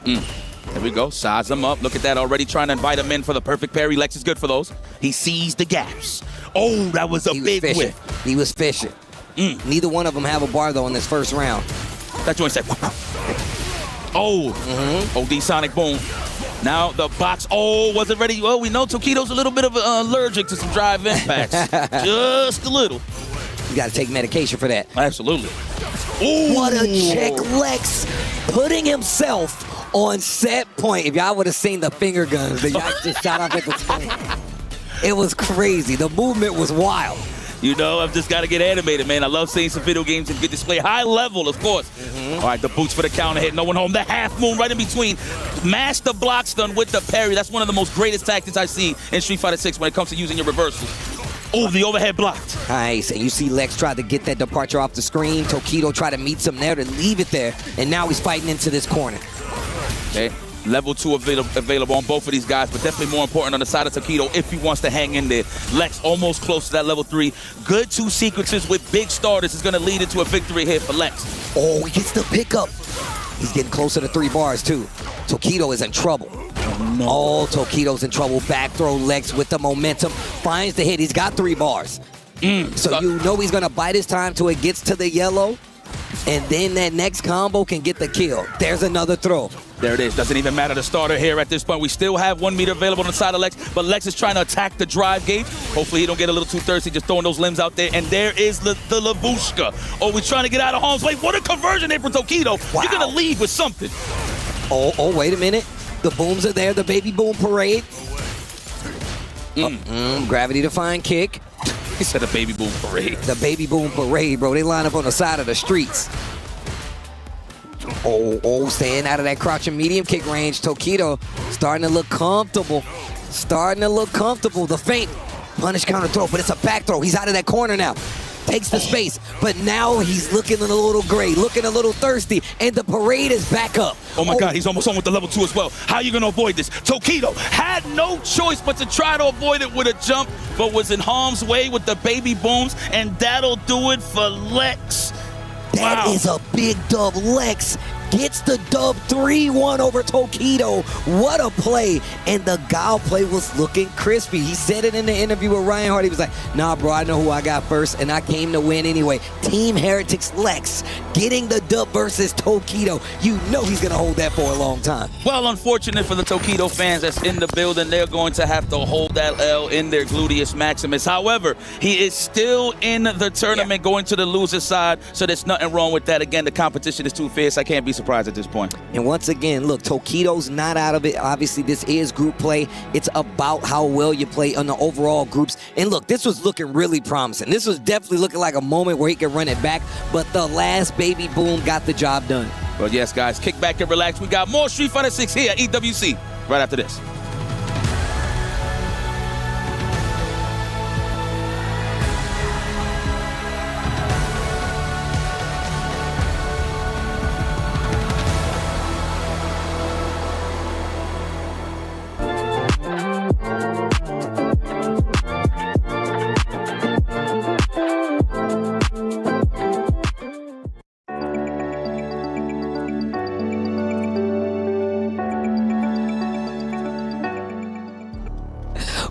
There we go. Size him up. Look at that, already trying to invite him in for the perfect parry. Lex is good for those. He sees the gaps. Oh, that was a big whiff. He was fishing. Neither one of them have a bar, though, in this first round. That joint said, oh, OD Sonic Boom. Now the box, wasn't ready. Well, we know Tokido's a little bit of allergic to some drive impacts. Just a little. You got to take medication for that. Absolutely. Ooh. What a check, Lex, putting himself on set point. If y'all would have seen the finger guns that y'all just shot off at the time, it was crazy. The movement was wild. You know, I've just got to get animated, man. I love seeing some video games and good display. High level, of course. All right, the boots for the counter hit. No one home. The half moon right in between. Mash the block stun with the parry. That's one of the most greatest tactics I see in Street Fighter 6 when it comes to using your reversals. Oh, the overhead blocked. Nice, and you see Lex try to get that departure off the screen. Tokido try to meet some there to leave it there, and now he's fighting into this corner. Okay, level 2 available on both of these guys, but definitely more important on the side of Tokido if he wants to hang in there. Lex almost close to that level 3. Good 2 sequences with big starters is going to lead into a victory here for Lex. Oh, he gets the pickup. He's getting closer to 3 bars, too. Tokido is in trouble. Oh, Tokido's in trouble. Back throw, Lex with the momentum. Finds the hit. He's got 3 bars. So you know he's going to bite his time till it gets to the yellow. And then that next combo can get the kill. There's another throw. There it is. Doesn't even matter the starter here at this point. We still have 1 meter available on the side of Lex, but Lex is trying to attack the drive gate. Hopefully he don't get a little too thirsty, just throwing those limbs out there. And there is the Labushka. Oh, we're trying to get out of harm's way. What a conversion there from Tokido. Wow. You're going to leave with something. Oh, wait a minute. The booms are there. The baby boom parade. Gravity defying kick. He said a baby boom parade. The baby boom parade, bro. They line up on the side of the streets. Staying out of that crouching medium kick range. Tokido starting to look comfortable. The feint. Punish counter throw, but it's a back throw. He's out of that corner now. Takes the space, but now he's looking a little gray, looking a little thirsty, and the parade is back up. Oh my God, he's almost on with the level 2 as well. How are you gonna avoid this? Tokido had no choice but to try to avoid it with a jump, but was in harm's way with the baby booms, and that'll do it for Lex. That is a big dub. Lex gets the dub 3-1 over Tokido. What a play. And the Gao play was looking crispy. He said it in the interview with Ryan Hart. He was like, nah, bro, I know who I got first, and I came to win anyway. Team Heretics Lex getting the dub versus Tokido. You know he's going to hold that for a long time. Well, unfortunate for the Tokido fans that's in the building. They're going to have to hold that L in their gluteus maximus. However, he is still in the tournament going to the loser side, so there's nothing wrong with that. Again, the competition is too fierce. I can't be surprised at this point. And once again, look, Tokido's not out of it. Obviously, this is group play. It's about how well you play on the overall groups. And look, this was looking really promising. This was definitely looking like a moment where he could run it back, but the last baby boom got the job done. Well, yes, guys, kick back and relax. We got more Street Fighter 6 here at EWC right after this.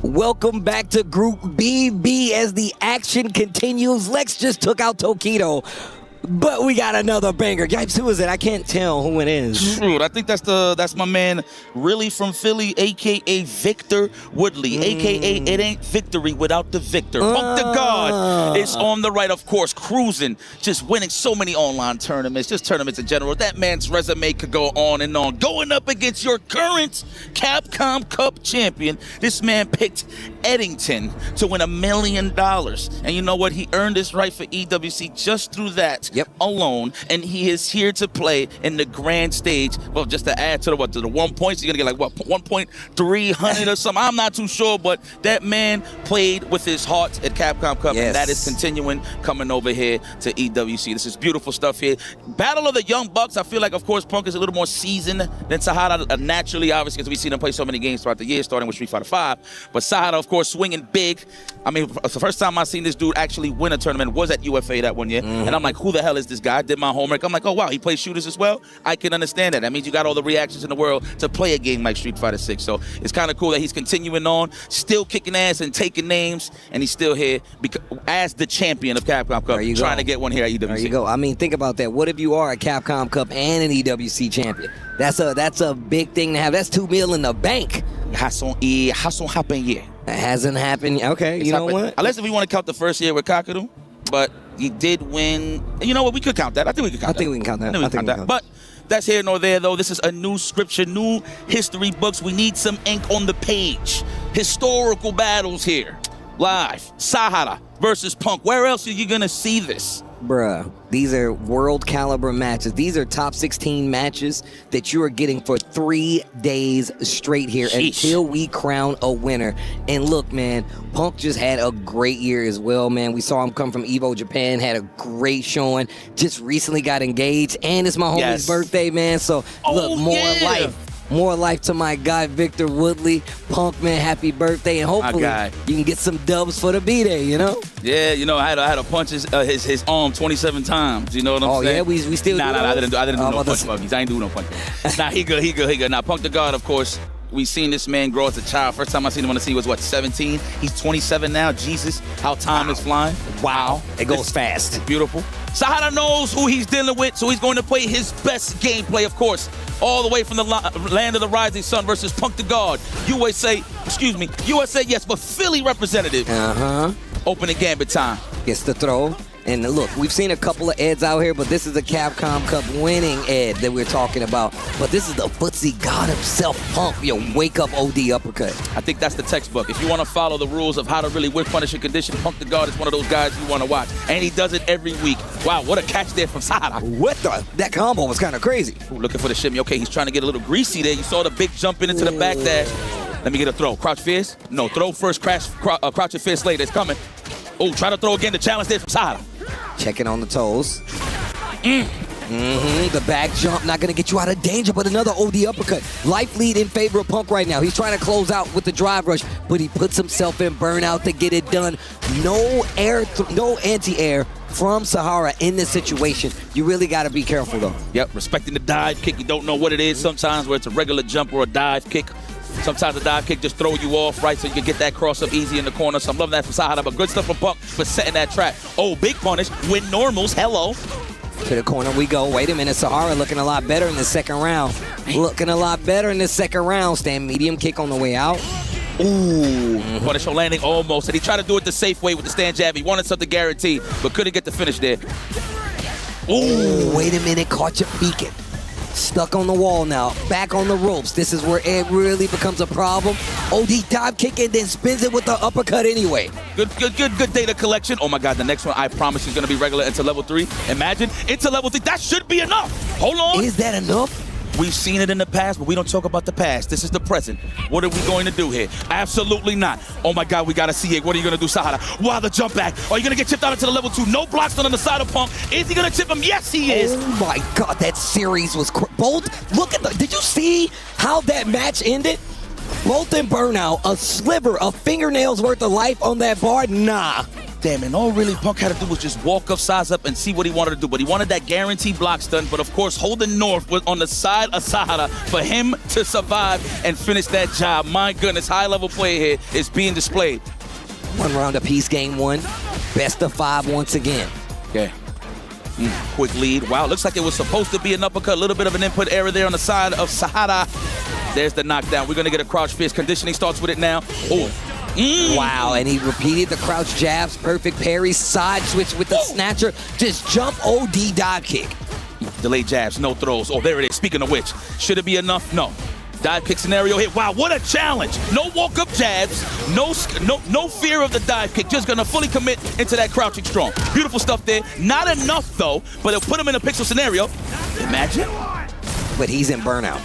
Welcome back to Group BB as the action continues. Lex just took out Tokido, but we got another banger. Yipes, who is it? I can't tell who it is. True. I think that's my man, really from Philly, a.k.a. Victor Woodley, a.k.a. It ain't victory without the victor. Punk the God is on the right, of course, cruising, just winning so many online tournaments, just tournaments in general. That man's resume could go on and on. Going up against your current Capcom Cup champion, this man picked Eddington to win $1 million. And you know what? He earned his right for EWC just through that alone. And he is here to play in the grand stage. Well, just to add to the 1 points, you're going to get like, 1.300 or something. I'm not too sure, but that man played with his heart at Capcom Cup, and that is continuing coming over here to EWC. This is beautiful stuff here. Battle of the Young Bucks. I feel like, of course, Punk is a little more seasoned than Sahara, naturally, obviously, because we've seen him play so many games throughout the year, starting with Street Fighter 5. But Sahara, of course, swinging big. I mean, the first time I seen this dude actually win a tournament was at UFA that one year, and I'm like, who the hell is this guy? I did my homework. I'm like, oh, wow, he plays shooters as well? I can understand that. That means you got all the reactions in the world to play a game like Street Fighter 6. So it's kind of cool that he's continuing on, still kicking ass and taking names, and he's still here as the champion of Capcom Cup, trying to get one here at EWC. There you go. I mean, think about that. What if you are a Capcom Cup and an EWC champion? That's a big thing to have. That's $2 million in the bank. Hasn't happened yet. That hasn't happened. Okay, you know what? Unless if we want to count the first year with Kakaru, but he did win. You know what? We could count that. I think we could count that. I think we can count that. I think we can count that. But that's here nor there, though. This is a new scripture, new history books. We need some ink on the page. Historical battles here. Live. Sahara versus Punk. Where else are you going to see this? Bruh, these are world caliber matches. These are top 16 matches that you are getting for 3 days straight here until we crown a winner. And look, man, Punk just had a great year as well, man. We saw him come from Evo Japan, had a great showing, just recently got engaged, and it's my homie's birthday, man. So look, more life to my guy, Victor Woodley. Punk, man, happy birthday. And hopefully you can get some dubs for the B-Day, you know? Yeah, you know, I had to punch his arm 27 times. You know what I'm saying? Oh, yeah, we still do I didn't do no punch buggies. I ain't do no punch buggies. Nah, he good. Now, Punk the God, of course, we seen this man grow as a child. First time I seen him on the scene was, 17? He's 27 now. Jesus, how time is flying. Wow. It goes fast. It's beautiful. Sahara knows who he's dealing with, so he's going to play his best gameplay, of course. All the way from the land of the rising sun versus Punk the God. USA, yes, but Philly representative. Opening gambit time. Gets the throw. And look, we've seen a couple of Eds out here, but this is a Capcom Cup winning Ed that we're talking about. But this is the footsie god himself, Punk. Yo, wake up OD uppercut. I think that's the textbook. If you want to follow the rules of how to really win punish and condition, Punk the God is one of those guys you want to watch. And he does it every week. Wow, what a catch there from Sahara. What the? That combo was kind of crazy. Ooh, looking for the shimmy. Okay, he's trying to get a little greasy there. You saw the big jump into the back dash. Let me get a throw. Crouch fist? No, throw first, crouch your fist later. It's coming. Oh, try to throw again. The challenge there from Sahara. Checking on the toes. The back jump, not going to get you out of danger, but another OD uppercut. Life lead in favor of Punk right now. He's trying to close out with the drive rush, but he puts himself in burnout to get it done. No anti-air from Sahara in this situation. You really got to be careful, though. Yep, respecting the dive kick. You don't know what it is sometimes, where it's a regular jump or a dive kick. Sometimes the dive kick just throw you off, right, so you can get that cross up easy in the corner. So I'm loving that from Sahara, but good stuff from Punk for setting that trap. Oh, big punish. Win normals. Hello. To the corner we go. Wait a minute. Sahara looking a lot better in the second round. Stand medium kick on the way out. Ooh. Punish on landing almost. And he tried to do it the safe way with the stand jab. He wanted something guaranteed, but couldn't get the finish there. Ooh. Wait a minute. Caught your beacon. Stuck on the wall now. Back on the ropes. This is where it really becomes a problem. OD dive kick and then spins it with the uppercut anyway. Good data collection. Oh my God, the next one I promise is going to be regular into level 3. Imagine into level 3. That should be enough. Hold on. Is that enough? We've seen it in the past, but we don't talk about the past. This is the present. What are we going to do here? Absolutely not. Oh my God, we got to see it. What are you going to do, Sahara? Wow, the jump back. Are you going to get chipped out into the level 2? No blocks on the side of Punk. Is he going to chip him? Yes, he is. Oh my God, that series was both. Look at did you see how that match ended? Both in burnout, a sliver, a fingernail's worth of life on that bar. Nah. Damn, and all really Punk had to do was just walk up, size up, and see what he wanted to do. But he wanted that guaranteed block stun. But of course, holding North was on the side of Sahara for him to survive and finish that job. My goodness, high-level play here is being displayed. 1 round apiece, game 1. Best of 5 once again. Okay. Quick lead. Wow, looks like it was supposed to be an uppercut. A little bit of an input error there on the side of Sahara. There's the knockdown. We're going to get a crouch fist. Conditioning starts with it now. Oh. Wow, and he repeated the crouch jabs, perfect parry, side switch with the snatcher, just jump OD dive kick. Delayed jabs, no throws. Oh, there it is. Speaking of which, should it be enough? No. Dive kick scenario hit. Wow, what a challenge. No walk-up jabs, no fear of the dive kick. Just going to fully commit into that crouching strong. Beautiful stuff there. Not enough, though, but it'll put him in a pixel scenario. Imagine. But he's in burnout.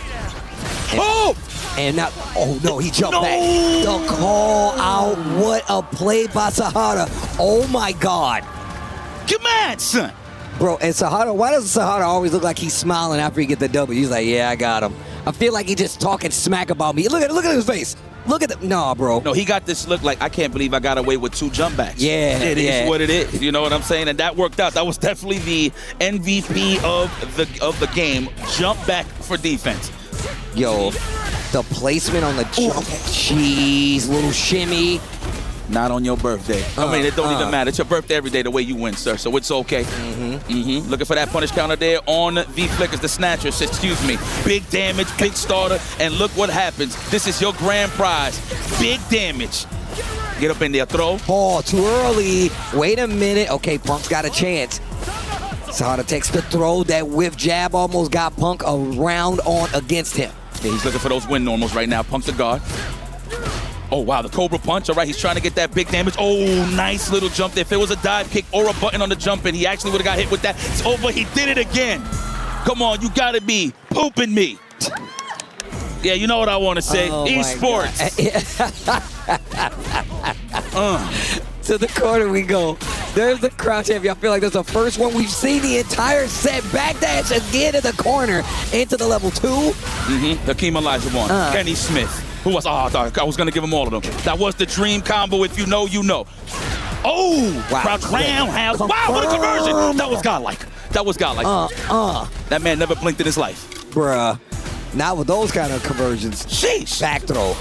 And not, oh no, he jumped back. The call out, what a play by Sahara. Oh my God. Come on, son. Bro, and Sahara, why does Sahara always look like he's smiling after he get the W? He's like, yeah, I got him. I feel like he's just talking smack about me. Look at his face. Look at the nah, bro. No, he got this look like, I can't believe I got away with 2 jump backs. Yeah, it is what it is. You know what I'm saying? And that worked out. That was definitely the MVP of the game. Jump back for defense. Yo, the placement on the jump. Jeez, little shimmy. Not on your birthday. I mean, it don't even matter. It's your birthday every day the way you win, sir. So it's okay. Looking for that punish counter there on the flickers, the snatchers, excuse me. Big damage, big starter, and look what happens. This is your grand prize. Big damage. Get up in there, throw. Oh, too early. Wait a minute. Okay, Punk's got a chance. Sahara takes the throw. That whiff jab almost got Punk around on against him. Yeah, he's looking for those win normals right now. Punk's the guard. Oh, wow, the Cobra Punch. All right, he's trying to get that big damage. Oh, nice little jump there. If it was a dive kick or a button on the jump in, he actually would have got hit with that. It's over. He did it again. Come on, you got to be pooping me. Yeah, you know what I want to say. Esports. To the corner we go. There's the crown champion. I feel like that's the first one we've seen the entire set. Backdash again to the corner into the level 2. Hakeem Olajuwon, Kenny Smith. Who was? Oh, I thought I was going to give him all of them. That was the dream combo. If you know, you know. Oh, wow. Crouch roundhouse. Wow, what a conversion. That was godlike. That was godlike. That man never blinked in his life. Bruh. Not with those kind of conversions. Sheesh. Back throw.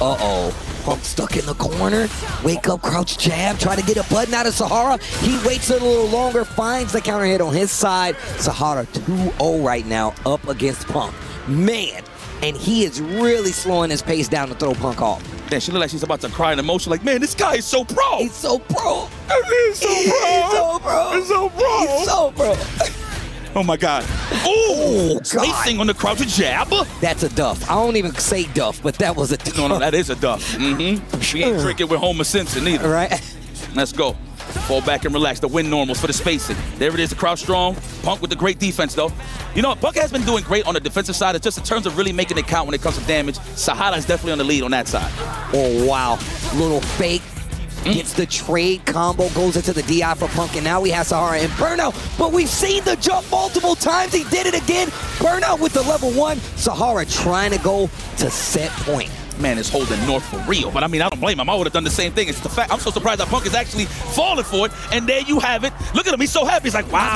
Punk stuck in the corner. Wake up, crouch jab. Try to get a button out of Sahara. He waits a little longer. Finds the counter hit on his side. Sahara 2-0 right now up against Punk. Man. And he is really slowing his pace down to throw Punk off. Man, she looked like she's about to cry in emotion. Like, man, this guy is so pro. He's so pro. He's so pro. He's so pro. He's so pro. Oh, my God. Ooh, placing on the crouch jab. That's a duff. I don't even say duff, but that was a duff. No, that is a duff. She ain't drinking with Homer Simpson either. Right. Let's go. Fall back and relax. The win normals for the spacing. There it is, the crouch strong. Punk with the great defense, though. You know, Punk has been doing great on the defensive side. It's just in terms of really making it count when it comes to damage. Sahara is definitely on the lead on that side. Oh, wow. Little fake. Gets the trade combo, goes into the DI for Punk, and now we have Sahara in burnout. But we've seen the jump multiple times. He did it again. Burnout with the level 1. Sahara trying to go to set point. Man is holding North for real. But I mean, I don't blame him. I would have done the same thing. It's the fact. I'm so surprised that Punk is actually falling for it. And there you have it. Look at him. He's so happy. He's like, wow.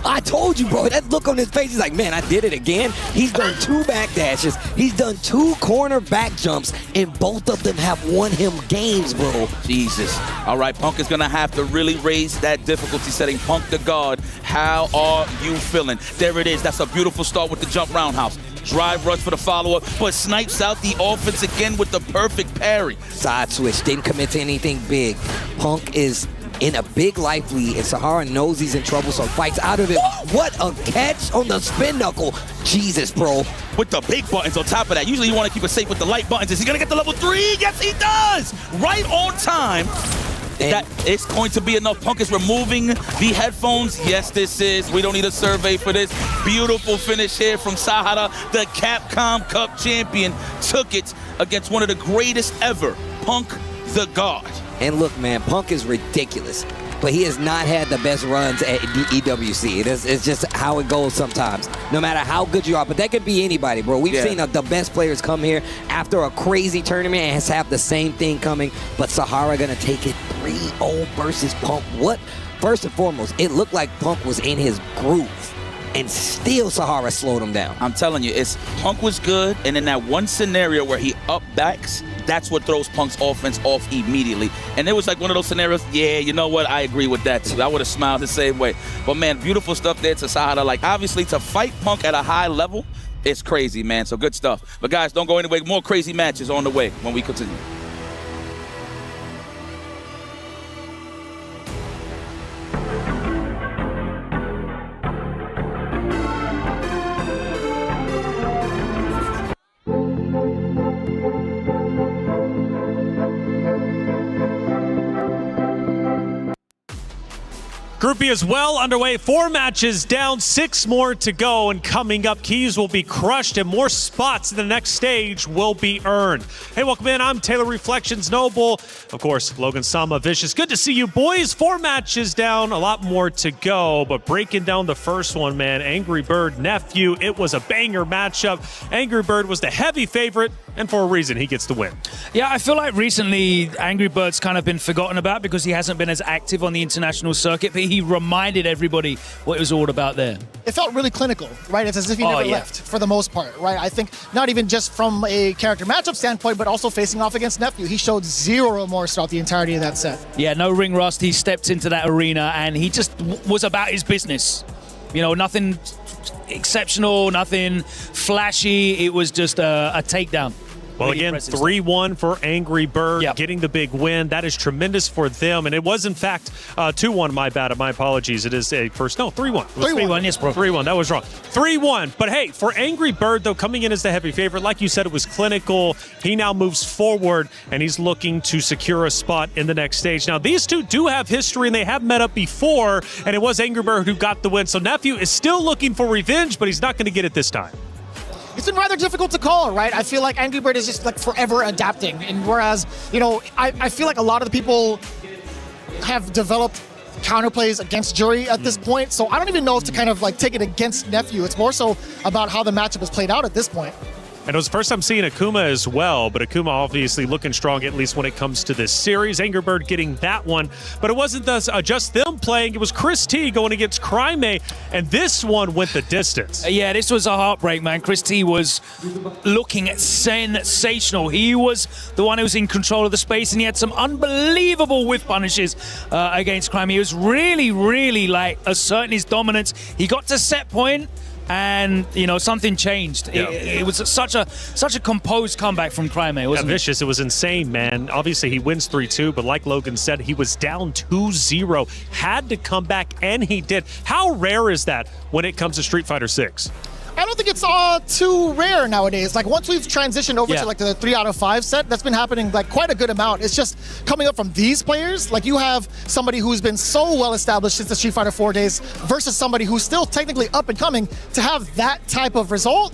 I told you, bro. That look on his face. He's like, man, I did it again. He's done 2 back dashes. He's done 2 corner back jumps. And both of them have won him games, bro. Jesus. All right, Punk is going to have to really raise that difficulty setting. Punk the guard. How are you feeling? There it is. That's a beautiful start with the jump roundhouse. Drive rush for the follow-up, but snipes out the offense again with the perfect parry. Side switch, didn't commit to anything big. Punk is in a big life lead, and Sahara knows he's in trouble, so fights out of it. What a catch on the spin knuckle. Jesus, bro. With the big buttons on top of that. Usually you want to keep it safe with the light buttons. Is he going to get the level 3? Yes, he does! Right on time. That it's going to be enough. Punk is removing the headphones. Yes, this is. We don't need a survey for this. Beautiful finish here from Sahara. The Capcom Cup champion took it against one of the greatest ever, Punk the God. And look, man, Punk is ridiculous. But he has not had the best runs at EWC. It's just how it goes sometimes, no matter how good you are. But that could be anybody, bro. We've seen the best players come here after a crazy tournament and have the same thing coming. But Sahara going to take it 3-0 versus Punk. What? First and foremost, it looked like Punk was in his groove. And still Sahara slowed him down. I'm telling you, Punk was good. And in that one scenario where he up backs, that's what throws Punk's offense off immediately. And it was like one of those scenarios, yeah, you know what? I agree with that too. I would have smiled the same way. But man, beautiful stuff there to Sahara. Like, obviously, to fight Punk at a high level, it's crazy, man. So good stuff. But guys, don't go anywhere. More crazy matches on the way when we continue. Group B is well underway. 4 matches down, 6 more to go. And coming up, keys will be crushed and more spots in the next stage will be earned. Hey, welcome in. I'm Taylor Reflections Noble. Of course, Logan Sama Vicious. Good to see you, boys. 4 matches down, a lot more to go. But breaking down the first one, man, Angry Bird Nephew. It was a banger matchup. Angry Bird was the heavy favorite, and for a reason, he gets the win. Yeah, I feel like recently Angry Bird's kind of been forgotten about because he hasn't been as active on the international circuit, but he reminded everybody what it was all about there. It felt really clinical, right? It's as if he never left for the most part, right? I think not even just from a character matchup standpoint, but also facing off against Nephew. He showed zero remorse throughout the entirety of that set. Yeah, no ring rust. He stepped into that arena and he just was about his business. You know, nothing exceptional, nothing flashy. It was just a takedown. Well, again, 3-1 for Angry Bird, getting the big win. That is tremendous for them. And it was, in fact, 2-1, my bad. My apologies. It is a first, no, 3-1. 3-1, yes, bro. 3-1, that was wrong. 3-1. But, hey, for Angry Bird, though, coming in as the heavy favorite, like you said, it was clinical. He now moves forward, and he's looking to secure a spot in the next stage. Now, these two do have history, and they have met up before, and it was Angry Bird who got the win. So Nephew is still looking for revenge, but he's not going to get it this time. It's been rather difficult to call, right? I feel like Angry Bird is just like forever adapting. And whereas, you know, I feel like a lot of the people have developed counterplays against Jury at this point. So I don't even know if to kind of like take it against Nephew. It's more so about how the matchup has played out at this point. And it was the first time seeing Akuma as well, but Akuma obviously looking strong, at least when it comes to this series. Angry Bird getting that one, but it wasn't just them playing. It was Chris T going against Crimea, and this one went the distance. Yeah, this was a heartbreak, man. Chris T was looking sensational. He was the one who was in control of the space, and he had some unbelievable whiff punishes against Crimea. He was really, really like asserting his dominance. He got to set point, and you know something changed. It was such a composed comeback from Crimea, wasn't it? Vicious. It was insane, man. Obviously, he wins 3-2, but like Logan said, he was down 2-0, had to come back, and he did. How rare is that when it comes to Street Fighter 6? I don't think it's too rare nowadays. Like once we've transitioned over to like the 3 out of 5 set, that's been happening like quite a good amount. It's just coming up from these players. Like you have somebody who's been so well established since the Street Fighter 4 days versus somebody who's still technically up and coming. To have that type of result,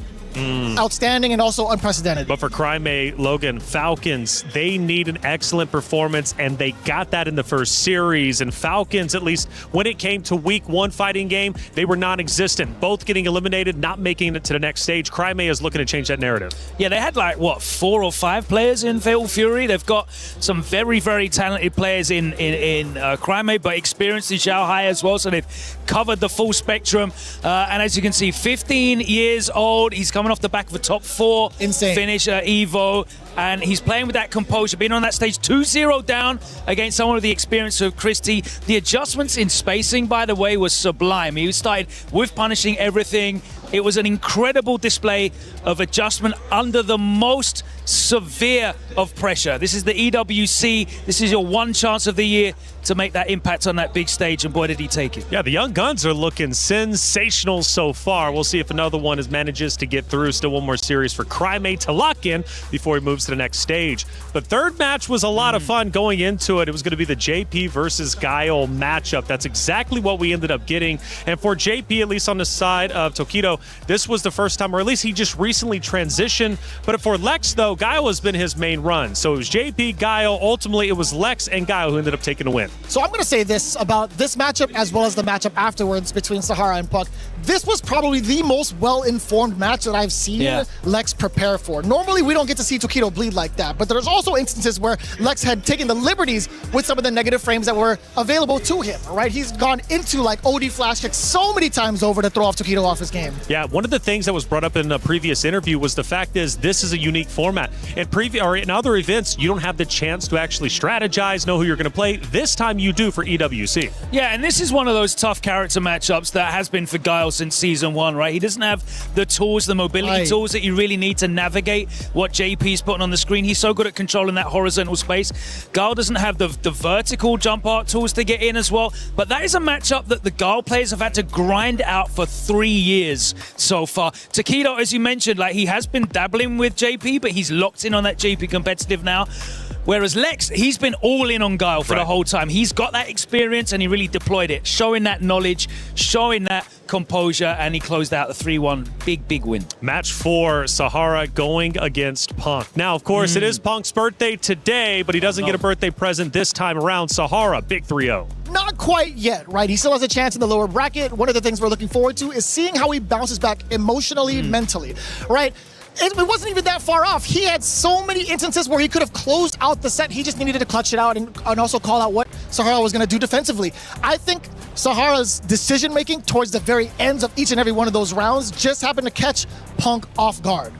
outstanding and also unprecedented. But for Crimea, Logan, Falcons, they need an excellent performance, and they got that in the first series. And Falcons, at least when it came to week 1 fighting game, they were non-existent. Both getting eliminated, not making it to the next stage. Crimea is looking to change that narrative. Yeah, they had like, what, 4 or 5 players in Fatal Fury. They've got some very, very talented players in Crimea, but experienced in Shanghai as well, so they've covered the full spectrum. And as you can see, 15 years old. He's coming off the back of a top 4 finish at EVO, and he's playing with that composure, being on that stage 2-0 down against someone with the experience of Christie. The adjustments in spacing, by the way, was sublime. He started with punishing everything. It was an incredible display of adjustment under the most severe of pressure. This is the EWC. This is your one chance of the year to make that impact on that big stage, and boy, did he take it. Yeah, the Young Guns are looking sensational so far. We'll see if another one manages to get through. Still one more series for Crimea to lock in before he moves to the next stage. The third match was a lot of fun going into it. It was going to be the JP versus Guile matchup. That's exactly what we ended up getting. And for JP, at least on the side of Tokido, this was the first time, or at least he just recently transitioned. But for Lex, though, Guile has been his main run. So it was JP, Guile. Ultimately, it was Lex and Guile who ended up taking the win. So I'm going to say this about this matchup as well as the matchup afterwards between Sahara and Puck. This was probably the most well-informed match that I've seen Lex prepare for. Normally, we don't get to see Tokido bleed like that, but there's also instances where Lex had taken the liberties with some of the negative frames that were available to him, right? He's gone into like OD flash kicks so many times over to throw off Tokido off his game. Yeah, one of the things that was brought up in a previous interview was the fact is this is a unique format. In other events, you don't have the chance to actually strategize, know who you're going to play. This time you do for EWC. Yeah, and this is one of those tough character matchups that has been for Guile since Season 1, right? He doesn't have the tools, the mobility tools that you really need to navigate what JP's putting on the screen. He's so good at controlling that horizontal space. Guile doesn't have the vertical jump art tools to get in as well, but that is a matchup that the Guile players have had to grind out for 3 years so far. Tokido, as you mentioned, like he has been dabbling with JP, but he's locked in on that JP competitive now. Whereas Lex, he's been all in on Guile for the whole time. He's got that experience and he really deployed it, showing that knowledge, showing that composure, and he closed out the 3-1. Big win. Match 4, Sahara going against Punk. Now, of course, it is Punk's birthday today, but he doesn't get a birthday present this time around. Sahara, big 3-0. Not quite yet, right? He still has a chance in the lower bracket. One of the things we're looking forward to is seeing how he bounces back emotionally, mentally, right? It wasn't even that far off. He had so many instances where he could have closed out the set. He just needed to clutch it out and also call out what Sahara was going to do defensively. I think Sahara's decision-making towards the very ends of each and every one of those rounds just happened to catch Punk off guard.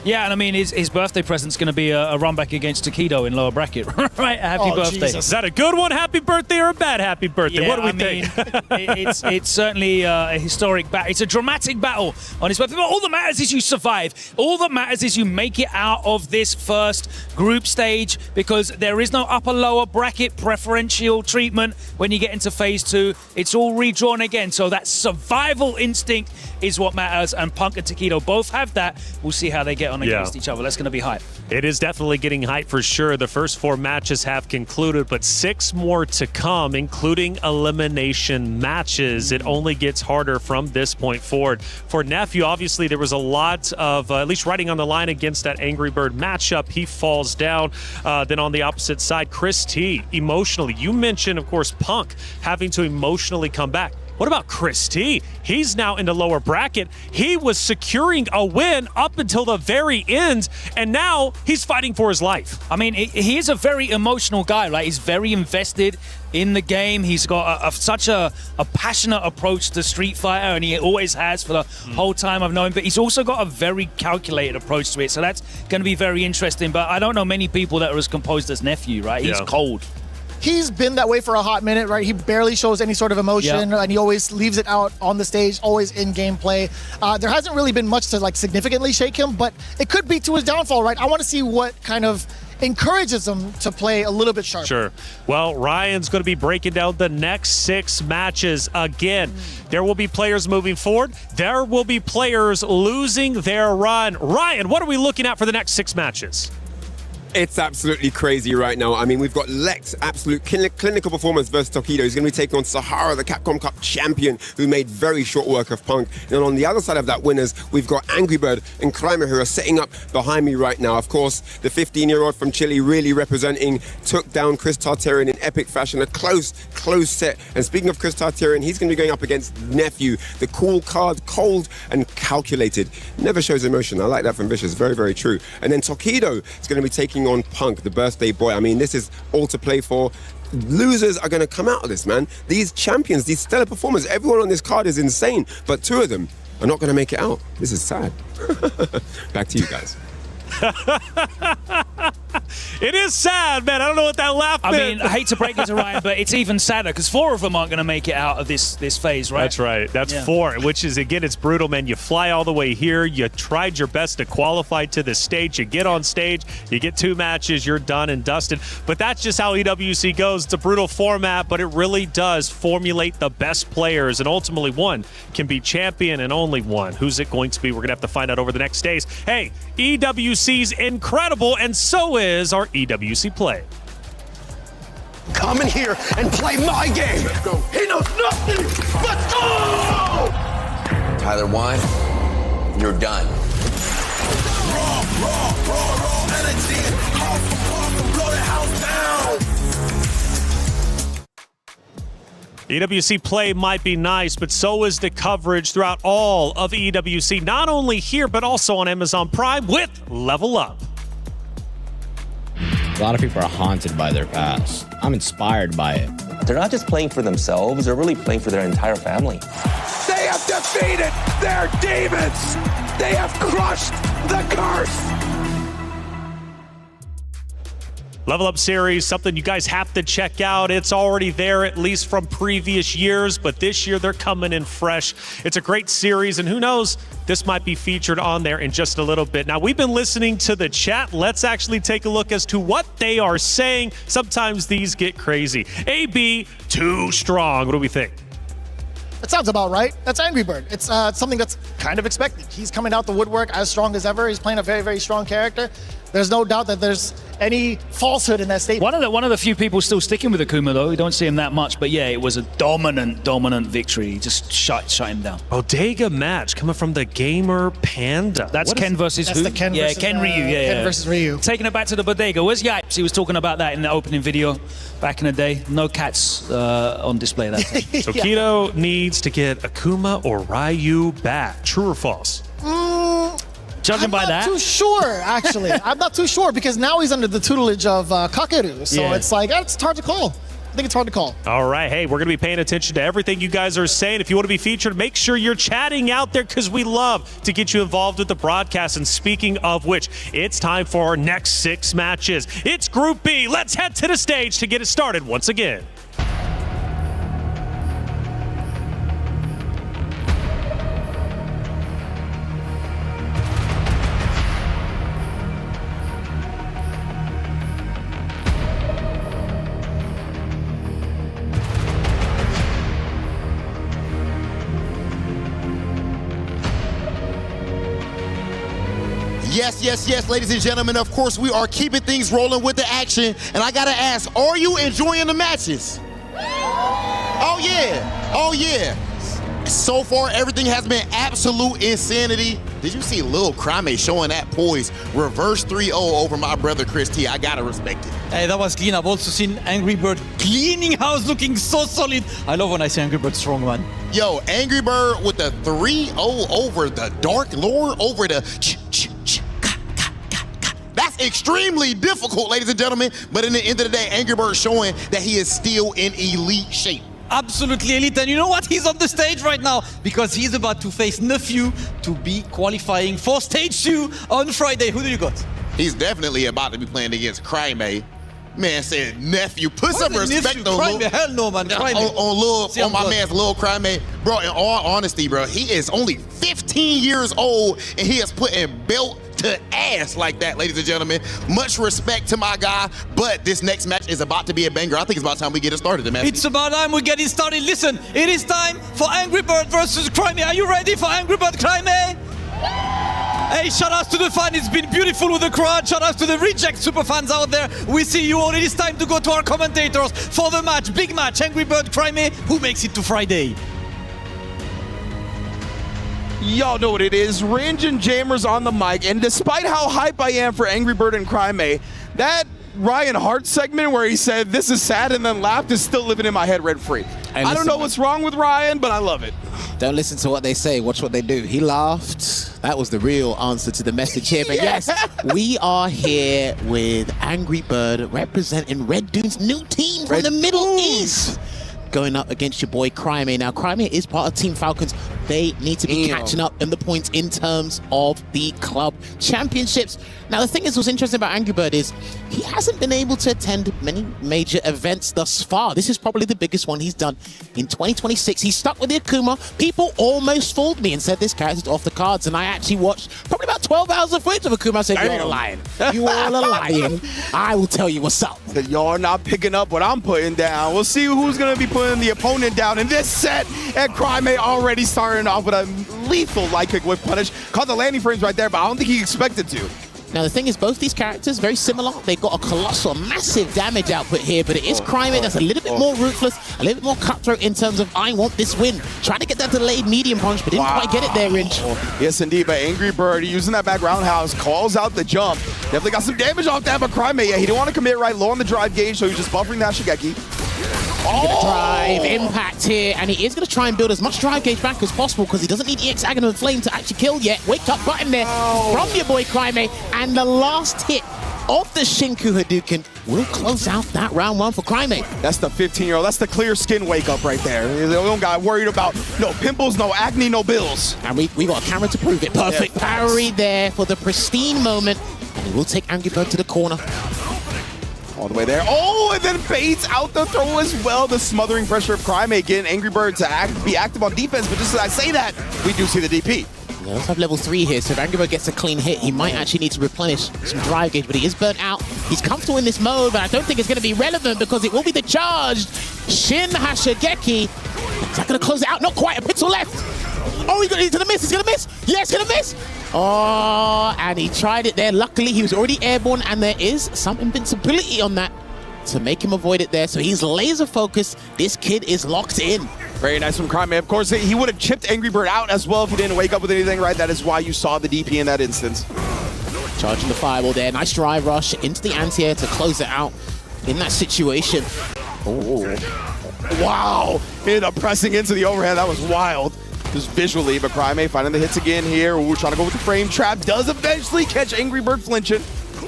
Yeah, and I mean, his birthday present's going to be a run back against Takedo in lower bracket, right? Happy birthday. Jesus. Is that a good one, happy birthday, or a bad happy birthday? Yeah, what do we think? It's certainly a historic battle. It's a dramatic battle on his birthday. But all that matters is you survive. All that matters is you make it out of this first group stage, because there is no upper-lower bracket preferential treatment when you get into phase 2. It's all redrawn again. So that survival instinct is what matters, and Punk and Takedo both have that. We'll see how they get on against each other. That's going to be hype. It is definitely getting hype for sure. The first 4 matches have concluded, but 6 more to come, including elimination matches. It only gets harder from this point forward. For Nephew, obviously, there was a lot of, at least riding on the line against that Angry Bird matchup. He falls down. Then on the opposite side, Chris T, emotionally. You mentioned, of course, Punk having to emotionally come back. What about Chris T? He's now in the lower bracket. He was securing a win up until the very end, and now he's fighting for his life. I mean, he is a very emotional guy, right? He's very invested in the game. He's got such a passionate approach to Street Fighter, and he always has for the whole time I've known him. But he's also got a very calculated approach to it, so that's going to be very interesting. But I don't know many people that are as composed as Nephew, right? He's cold. He's been that way for a hot minute, right? He barely shows any sort of emotion, and he always leaves it out on the stage, always in gameplay. There hasn't really been much to significantly shake him, but it could be to his downfall, right? I want to see what kind of encourages him to play a little bit sharper. Sure. Well, Ryan's going to be breaking down the next 6 matches again. There will be players moving forward. There will be players losing their run. Ryan, what are we looking at for the next 6 matches? It's absolutely crazy right now. I mean, we've got Lex, absolute clinical performance versus Takedo. He's going to be taking on Sahara, the Capcom Cup champion, who made very short work of Punk. And on the other side of that winners, we've got Angry Bird and Climber, who are setting up behind me right now. Of course, the 15-year-old from Chile really representing, took down Chris Tartarian in epic fashion. A close set. And speaking of Chris Tartarian, he's going to be going up against Nephew, the cool card, cold and calculated. Never shows emotion. I like that from Vicious. Very, very true. And then Takedo is going to be taking on Punk, the birthday boy. I mean, this is all to play for. Losers are going to come out of this, man. These champions, these stellar performers, everyone on this card is insane, but 2 of them are not going to make it out. This is sad. Back to you guys. It is sad, man. I don't know what that laugh meant. I mean, I hate to break it to Ryan, but it's even sadder because 4 of them aren't going to make it out of this phase, right? That's right. That's 4, which is, again, it's brutal, man. You fly all the way here. You tried your best to qualify to the stage. You get on stage. You get 2 matches. You're done and dusted. But that's just how EWC goes. It's a brutal format, but it really does formulate the best players, and ultimately one can be champion and only one. Who's it going to be? We're going to have to find out over the next days. Hey, EWC's incredible, and so is our EWC Play. Come in here and play my game. Let's go. He knows nothing. Let's go! Tyler 1, you're done. Raw energy. Awesome, blow the house down. EWC Play might be nice, but so is the coverage throughout all of EWC, not only here, but also on Amazon Prime with Level Up. A lot of people are haunted by their past. I'm inspired by it. They're not just playing for themselves, they're really playing for their entire family. They have defeated their demons. They have crushed the curse. Level Up series, something you guys have to check out. It's already there, at least from previous years, but this year they're coming in fresh. It's a great series, and who knows, this might be featured on there in just a little bit. Now, we've been listening to the chat. Let's actually take a look as to what they are saying. Sometimes these get crazy. AB, too strong. What do we think? That sounds about right. That's Angry Bird. It's something that's kind of expected. He's coming out the woodwork as strong as ever. He's playing a very, very strong character. There's no doubt that there's any falsehood in that statement. One of the few people still sticking with Akuma, though. We don't see him that much, but yeah, it was a dominant victory. He just shut him down. Bodega match coming from the Gamer Panda. That's Ken versus who? Ken yeah, versus, Ken Ryu. Ken versus Ryu. Taking it back to the Bodega. Where's Yipes? He was talking about that in the opening video back in the day. No cats on display that time. So Keto needs to get Akuma or Ryu back. True or false? Judging by that? I'm not too sure, actually. I'm not too sure because now he's under the tutelage of Kakeru. So it's like, it's hard to call. I think it's hard to call. All right. Hey, we're going to be paying attention to everything you guys are saying. If you want to be featured, make sure you're chatting out there because we love to get you involved with the broadcast. And speaking of which, it's time for our next 6 matches. It's Group B. Let's head to the stage to get it started once again. Yes, ladies and gentlemen, of course, we are keeping things rolling with the action. And I gotta ask, are you enjoying the matches? Oh yeah. So far, everything has been absolute insanity. Did you see Lil Crime showing that poise? Reverse 3-0 over my brother Chris T. I gotta respect it. Hey, that was clean. I've also seen Angry Bird cleaning house, looking so solid. I love when I see Angry Bird strong, man. Yo, Angry Bird with the 3-0 over the Dark Lord, over the That's extremely difficult, ladies and gentlemen. But in the end of the day, Angry Bird showing that he is still in elite shape. Absolutely elite. And you know what? He's on the stage right now because he's about to face Nephew to be qualifying for stage 2 on Friday. Who do you got? He's definitely about to be playing against Crime. Man said Nephew. Put some respect on Crime. Hell no, man. On my man's Lil Crime. Bro, in all honesty, bro, he is only 15 years old and he is putting belt to ass like that, ladies and gentlemen. Much respect to my guy, but this next match is about to be a banger. I think it's about time we get it started, man. It's about time we get it started. Listen, it is time for Angry Bird versus Crime. Are you ready for Angry Bird Crime? Hey, shout out to the fans. It's been beautiful with the crowd. Shout out to the Reject super fans out there. We see you all. It is time to go to our commentators for the match. Big match, Angry Bird Crime. Who makes it to Friday? Y'all know what it is. Ringe and Jammers on the mic. And despite how hype I am for Angry Bird and Crime, that Ryan Hart segment where he said, "This is sad," and then laughed is still living in my head rent-free. I don't know what's wrong with Ryan, but I love it. Don't listen to what they say. Watch what they do. He laughed. That was the real answer to the message here. But yes, we are here with Angry Bird representing Red Dune's new team from the Middle East. Going up against your boy Crime. Now, Crime is part of Team Falcons. They need to be catching up in the points in terms of the club championships. Now, the thing is, what's interesting about Angry Bird is he hasn't been able to attend many major events thus far. This is probably the biggest one he's done in 2026. He's stuck with the Akuma. People almost fooled me and said this character's off the cards, and I actually watched probably about 12 hours of footage of Akuma. I said, "You're lying. You all are lying. I will tell you what's up." Y'all not picking up what I'm putting down. We'll see who's going to be putting the opponent down in this set. And Crime already starting off with a lethal light kick with punish. Caught the landing frames right there, but I don't think he expected to. Now, the thing is, both these characters, very similar. They've got a colossal, massive damage output here, but it is Crime that's a little bit more ruthless, a little bit more cutthroat in terms of, I want this win. Trying to get that delayed medium punch, but didn't quite get it there, Ringe. Yes, indeed, but Angry Bird using that back roundhouse, calls out the jump. Definitely got some damage off that, but Crime, he didn't want to commit right low on the drive gauge, so he's just buffering that Shigeki. Drive impact here, and he is going to try and build as much drive gauge back as possible because he doesn't need the hexagonal flame to actually kill yet. Wake up button there from your boy Crime, and the last hit of the Shinku Hadouken will close out that round 1 for Crime. That's the 15-year-old. That's the clear skin wake up right there. They don't got worried about no pimples, no acne, no bills. And we got a camera to prove it. Perfect parry there for the pristine moment, and he will take Angry Bird to the corner. All the way there. Oh, and then baits out the throw as well. The smothering pressure of Crime getting Angry Bird to be active on defense. But just as I say that, we do see the DP. We also have level 3 here, so if Angry Bird gets a clean hit, he might actually need to replenish some drive gauge, but he is burnt out. He's comfortable in this mode, but I don't think it's going to be relevant because it will be the charged Shin Hashigeki. Is that going to close it out? Not quite. A pixel left. Oh, he's gonna miss. He's gonna miss. Yes, gonna miss. Oh, and he tried it there. Luckily, he was already airborne, and there is some invincibility on that to make him avoid it there. So he's laser focused. This kid is locked in. Very nice from Crime Man. Of course, he would have chipped Angry Bird out as well if he didn't wake up with anything, right? That is why you saw the DP in that instance. Charging the fireball there. Nice drive rush into the anti-air to close it out in that situation. Oh, wow. He ended up pressing into the overhead. That was wild. Just visually, but Crime finding the hits again here. Ooh, trying to go with the frame trap. Does eventually catch Angry Bird flinching.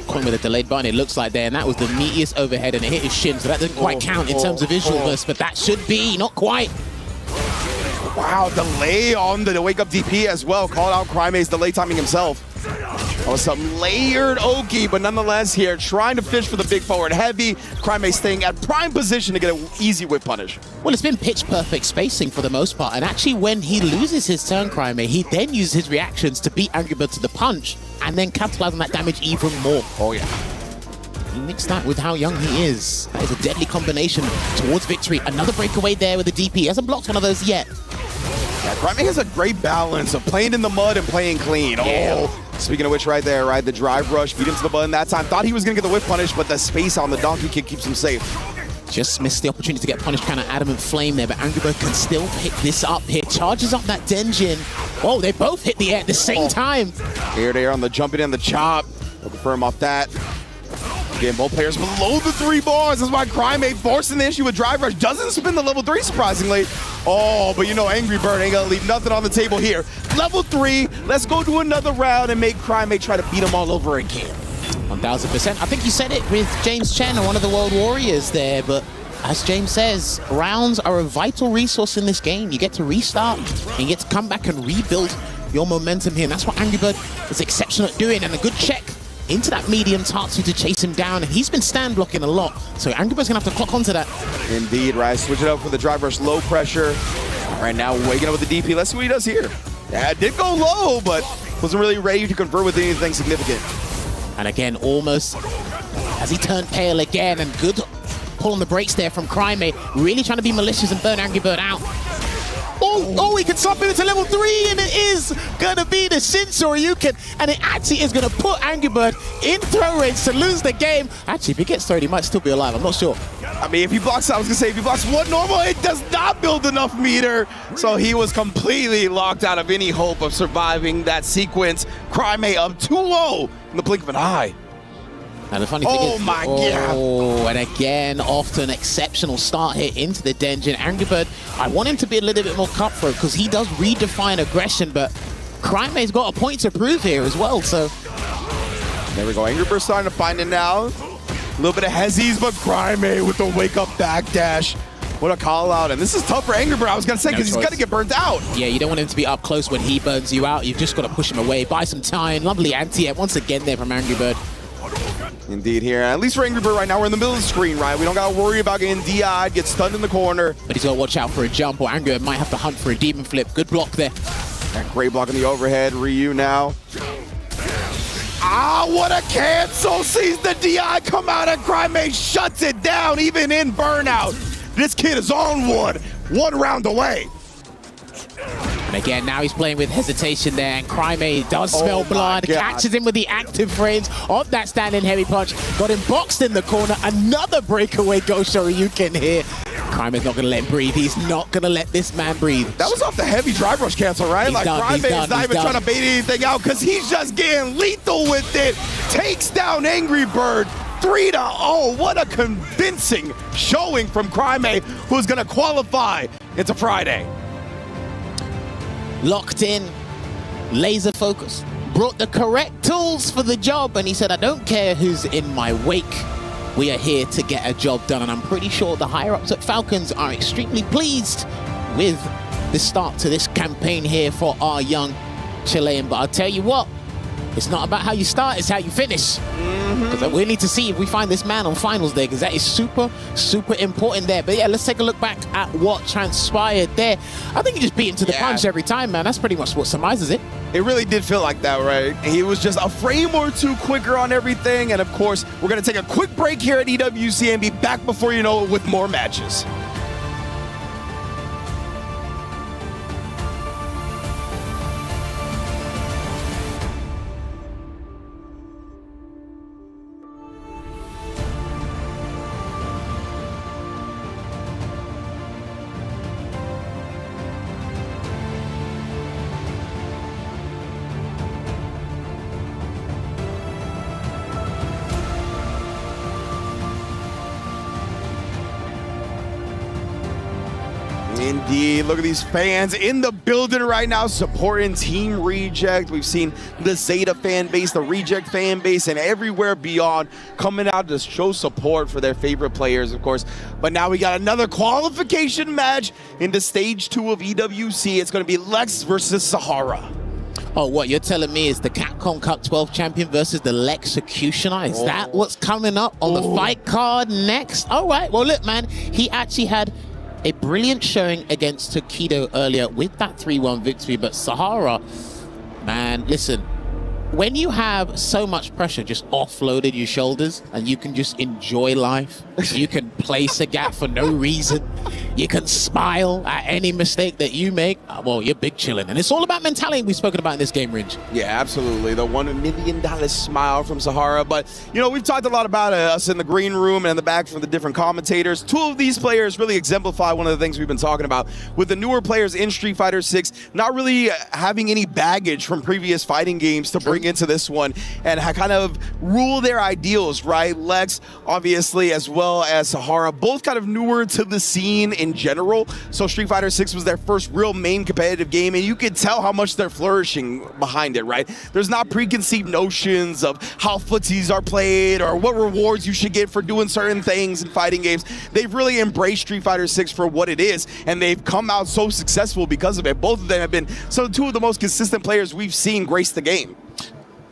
Coin with a delayed button, it looks like there, and that was the meatiest overhead, and it hit his shin, so that didn't quite count in terms of visual burst, but that should be, not quite. Wow, delay on the wake up DP as well. Called out Crime's delay timing himself. That was some layered Oki, but nonetheless here, trying to fish for the big forward heavy. Crime staying at prime position to get an easy whip punish. Well, it's been pitch perfect spacing for the most part, and actually when he loses his turn, Crime, he then uses his reactions to beat Angry Bird to the punch, and then capitalize on that damage even more. Oh yeah. You mix that with how young he is. That is a deadly combination towards victory. Another breakaway there with the DP. He hasn't blocked one of those yet. Yeah, Crime has a great balance of playing in the mud and playing clean. Yeah. Oh, speaking of which, right there, right, the drive rush, beat him to the button that time. Thought he was going to get the whip punish, but the space on the donkey kick keeps him safe. Just missed the opportunity to get punished, kind of adamant flame there, but Angry Bird can still pick this up here. Charges up that Denjin. Oh, they both hit the air at the same time. Here they are on the jumping and the chop. We'll confirm off that. Again, both players below the 3 bars. That's why Crime forcing the issue with drive rush. Doesn't spin the level 3, surprisingly. Oh, but you know Angry Bird ain't gonna leave nothing on the table here. Level 3, let's go to another round and make Crime try to beat him all over again. 1000%. I think you said it with James Chen, one of the World Warriors there, but as James says, rounds are a vital resource in this game. You get to restart and you get to come back and rebuild your momentum here. And that's what Angry Bird is exceptional at doing, and a good check into that medium Tatsu to chase him down. And he's been stand blocking a lot, so Angry Bird's gonna have to clock onto that. Indeed, right. Switch it up for the drive rush, low pressure. Right now, waking up with the DP. Let's see what he does here. Yeah, it did go low, but wasn't really ready to convert with anything significant. And again, almost as he turned pale again, and good pull on the brakes there from Crime, really trying to be malicious and burn Angry Bird out. Oh, he can swap him into level 3, and it is gonna be the Shinsoryuken, and it actually is gonna put Angry Bird in throw range to lose the game. Actually, if he gets thrown, he might still be alive, I'm not sure. I mean, if he blocks, I was gonna say, if he blocks one normal, it does not build enough meter. So he was completely locked out of any hope of surviving that sequence. Crime up 2-0 in the blink of an eye. And the funny thing is, my God. Oh, and again, off to an exceptional start here into the Denjin. Angry Bird, I want him to be a little bit more cutthroat because he does redefine aggression, but Crime's got a point to prove here as well, so. There we go, Angry Bird starting to find it now. A little bit of hezzies, but Crime with the wake-up backdash. What a call out, and this is tough for Angry Bird, I was gonna say, because he's gonna get burnt out. Yeah, you don't want him to be up close when he burns you out. You've just got to push him away, buy some time. Lovely anti-air once again there from Angry Bird. Indeed here, at least for Angry Bird right now, we're in the middle of the screen, right? We don't gotta worry about getting DI'd, get stunned in the corner. But he's gotta watch out for a jump, or Angry Bird might have to hunt for a demon flip. Good block there. Great block on the overhead, Ryu now. Ah, what a cancel! Sees the DI come out and Crime shuts it down, even in burnout. This kid is on one round away. And again, now he's playing with hesitation there, and Crime does smell blood, catches him with the active frames of that standing heavy punch, got him boxed in the corner, another breakaway Ghost Shoryuken here. Crime is not going to let him breathe, he's not going to let this man breathe. That was off the heavy drive rush cancel, right? He's like Crime is not even trying to bait anything out because he's just getting lethal with it. Takes down Angry Bird. 3-0. What a convincing showing from Crime, who's going to qualify into Friday. Locked in, laser focus, brought the correct tools for the job, and he said, I don't care who's in my wake, we are here to get a job done. And I'm pretty sure the higher-ups at Falcons are extremely pleased with the start to this campaign here for our young Chilean. But I'll tell you what, it's not about how you start, it's how you finish. Because we need to see if we find this man on finals day, because that is super, super important there. But yeah, let's take a look back at what transpired there. I think he just beat him to the punch every time, man. That's pretty much what summarizes it. It really did feel like that, right? He was just a frame or two quicker on everything. And of course, we're going to take a quick break here at EWC and be back before you know it with more matches. Indeed. Look at these fans in the building right now supporting Team Reject. We've seen the Zeta fan base, the Reject fan base, and everywhere beyond coming out to show support for their favorite players, of course. But now we got another qualification match into stage 2 of EWC. It's going to be Lex versus Sahara. Oh, what you're telling me is the Capcom Cup 12 champion versus the Lexecutioner? Is that what's coming up on the fight card next? All right, well, look, man, he actually had a brilliant showing against Takedo earlier with that 3-1 victory, but Sahara, man, listen, when you have so much pressure just offloaded your shoulders and you can just enjoy life, you can place a gap for no reason, you can smile at any mistake that you make, well, you're big chilling. And it's all about mentality we've spoken about in this game, Ringe. Yeah, absolutely. The $1 million smile from Sahara. But, you know, we've talked a lot about us in the green room and in the back from the different commentators. 2 of these players really exemplify one of the things we've been talking about with the newer players in Street Fighter 6 not really having any baggage from previous fighting games to bring into this one and kind of rule their ideals, right? Lex, obviously, as well as Sahara, both kind of newer to the scene in general. So Street Fighter 6 was their first real main competitive game, and you could tell how much they're flourishing behind it, right? There's not preconceived notions of how footsies are played or what rewards you should get for doing certain things in fighting games. They've really embraced Street Fighter 6 for what it is, and they've come out so successful because of it. Both of them have been 2 of the most consistent players we've seen grace the game.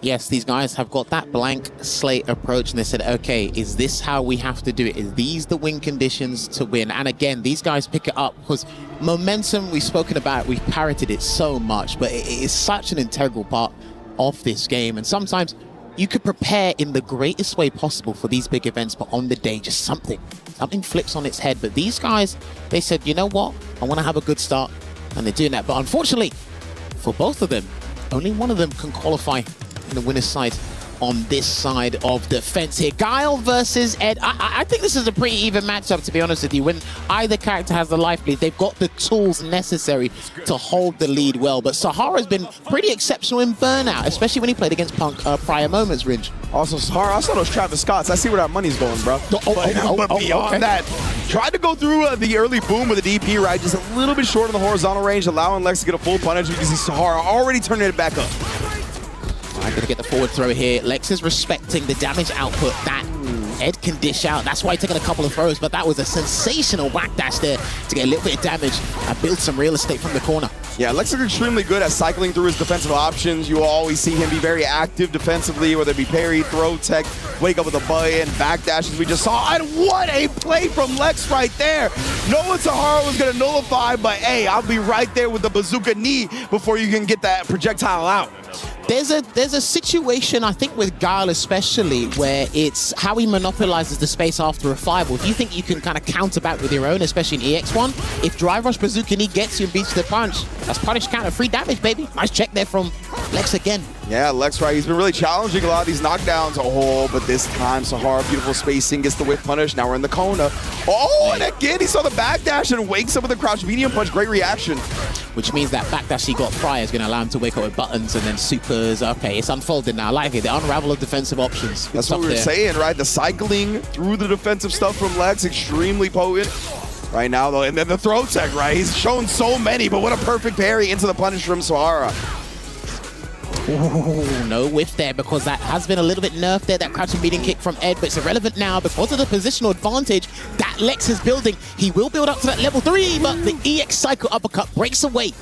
Yes, these guys have got that blank slate approach, and they said, okay, is this how we have to do it? Is these the win conditions to win? And again, these guys pick it up because momentum, we've spoken about, we've parroted it so much, but it is such an integral part of this game. And sometimes you could prepare in the greatest way possible for these big events, but on the day, just something flips on its head. But these guys, they said, you know what? I want to have a good start, and they're doing that. But unfortunately, for both of them, only one of them can qualify in the winner's side on this side of the fence here. Guile versus Ed. I think this is a pretty even matchup, to be honest with you. When either character has the life lead, they've got the tools necessary to hold the lead well. But Sahara's been pretty exceptional in Burnout, especially when he played against Punk prior moments, Ringe. Also, Sahara, I saw those Travis Scotts. I see where that money's going, bro. But beyond that, tried to go through the early boom with the DP, right? Just a little bit short on the horizontal range, allowing Lex to get a full punish. You can see Sahara already turning it back up. I'm going to get the forward throw here. Lex is respecting the damage output that Ed can dish out. That's why he's taking a couple of throws, but that was a sensational whack dash there to get a little bit of damage and build some real estate from the corner. Yeah, Lex is extremely good at cycling through his defensive options. You will always see him be very active defensively, whether it be parry, throw tech, wake up with a button, back dashes we just saw. And what a play from Lex right there. Knowing Sahara was going to nullify, but hey, I'll be right there with the bazooka knee before you can get that projectile out. There's a situation, I think, with Guile especially, where it's how he monopolizes the space after a fireball. If you think you can kind of counter back with your own, especially in EX1, if Drive Rush Bazooka Knee gets you and beats the punch, that's punish counter, free damage, baby. Nice check there from Lex again. Yeah, Lex, right, he's been really challenging a lot of these knockdowns. Oh, but this time, Sahara, beautiful spacing, gets the whip punish. Now we're in the corner. Oh, and again, he saw the backdash and wakes up with a crouch medium punch. Great reaction. Which means that backdash he got prior is going to allow him to wake up with buttons and then supers. Okay, it's unfolded now. I like it. The unravel of defensive options. Good That's what we were saying, right? The cycling through the defensive stuff from Lex, extremely potent. Right now, though, and then the throw tech, right? He's shown so many, but what a perfect parry into the punish from Sahara. Ooh, no whiff there because that has been a little bit nerfed there, that crouching beating kick from Ed, but it's irrelevant now because of the positional advantage that Lex is building. He will build up to that level 3, but the EX cycle uppercut breaks away.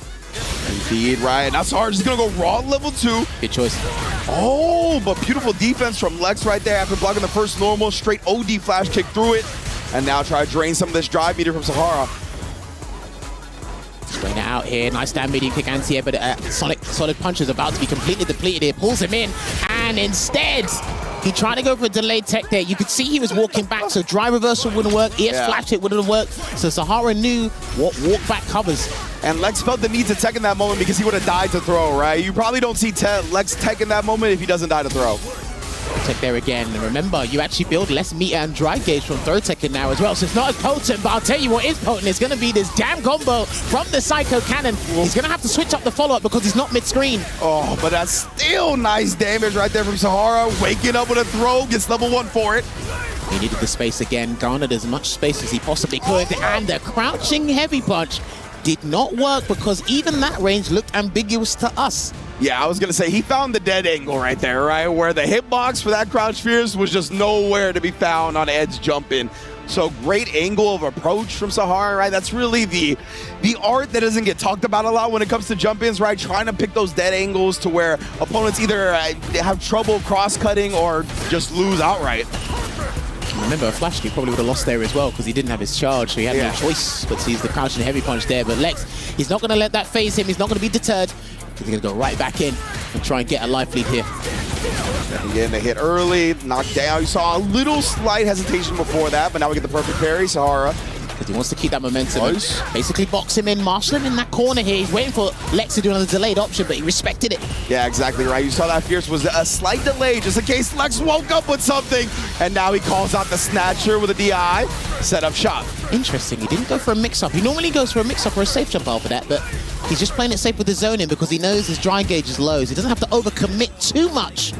Indeed, right. Now Sahara's just going to go raw level 2. Good choice. Oh, but beautiful defense from Lex right there after blocking the first normal, straight OD flash kick through it. And now try to drain some of this drive meter from Sahara. Spraying it out here. Nice down medium kick anti-air, but solid punch is about to be completely depleted here. Pulls him in, and instead, he tried to go for a delayed tech there. You could see he was walking back, so drive reversal wouldn't work. ES flash hit wouldn't work. So Sahara knew what walk back covers. And Lex felt the need to tech in that moment because he would have died to throw, right? You probably don't see Lex tech in that moment if he doesn't die to throw. Tech there again. And remember, you actually build less meter and dry gauge from throw tech now as well. So it's not as potent, but I'll tell you what is potent. It's going to be this damn combo from the Psycho Cannon. He's going to have to switch up the follow-up because he's not mid-screen. Oh, but that's still nice damage right there from Sahara. Waking up with a throw, gets level 1 for it. He needed the space again, garnered as much space as he possibly could, and the crouching heavy punch did not work because even that range looked ambiguous to us. Yeah, I was going to say, he found the dead angle right there, right? Where the hitbox for that crouch fierce was just nowhere to be found on Ed's jump in. So great angle of approach from Sahara, right? That's really the art that doesn't get talked about a lot when it comes to jump-ins, right? Trying to pick those dead angles to where opponents either have trouble cross-cutting or just lose outright. Remember, Flash Kick probably would have lost there as well because he didn't have his charge, so he had no choice but to use the crouching heavy punch there. But Lex, he's not going to let that phase him. He's not going to be deterred. He's going to go right back in and try and get a life lead here. Getting a hit early, knocked down. You saw a little slight hesitation before that, but now we get the perfect parry, Sahara. Because he wants to keep that momentum. Basically box him in, marshal him in that corner here. He's waiting for Lex to do another delayed option, but he respected it. Yeah, exactly right. You saw that Fierce was a slight delay just in case Lex woke up with something. And now he calls out the Snatcher with a DI. Set up shot. Interesting. He didn't go for a mix-up. He normally goes for a mix-up or a safe jump after that, but he's just playing it safe with the zoning because he knows his dry gauge is low, so he doesn't have to overcommit too much.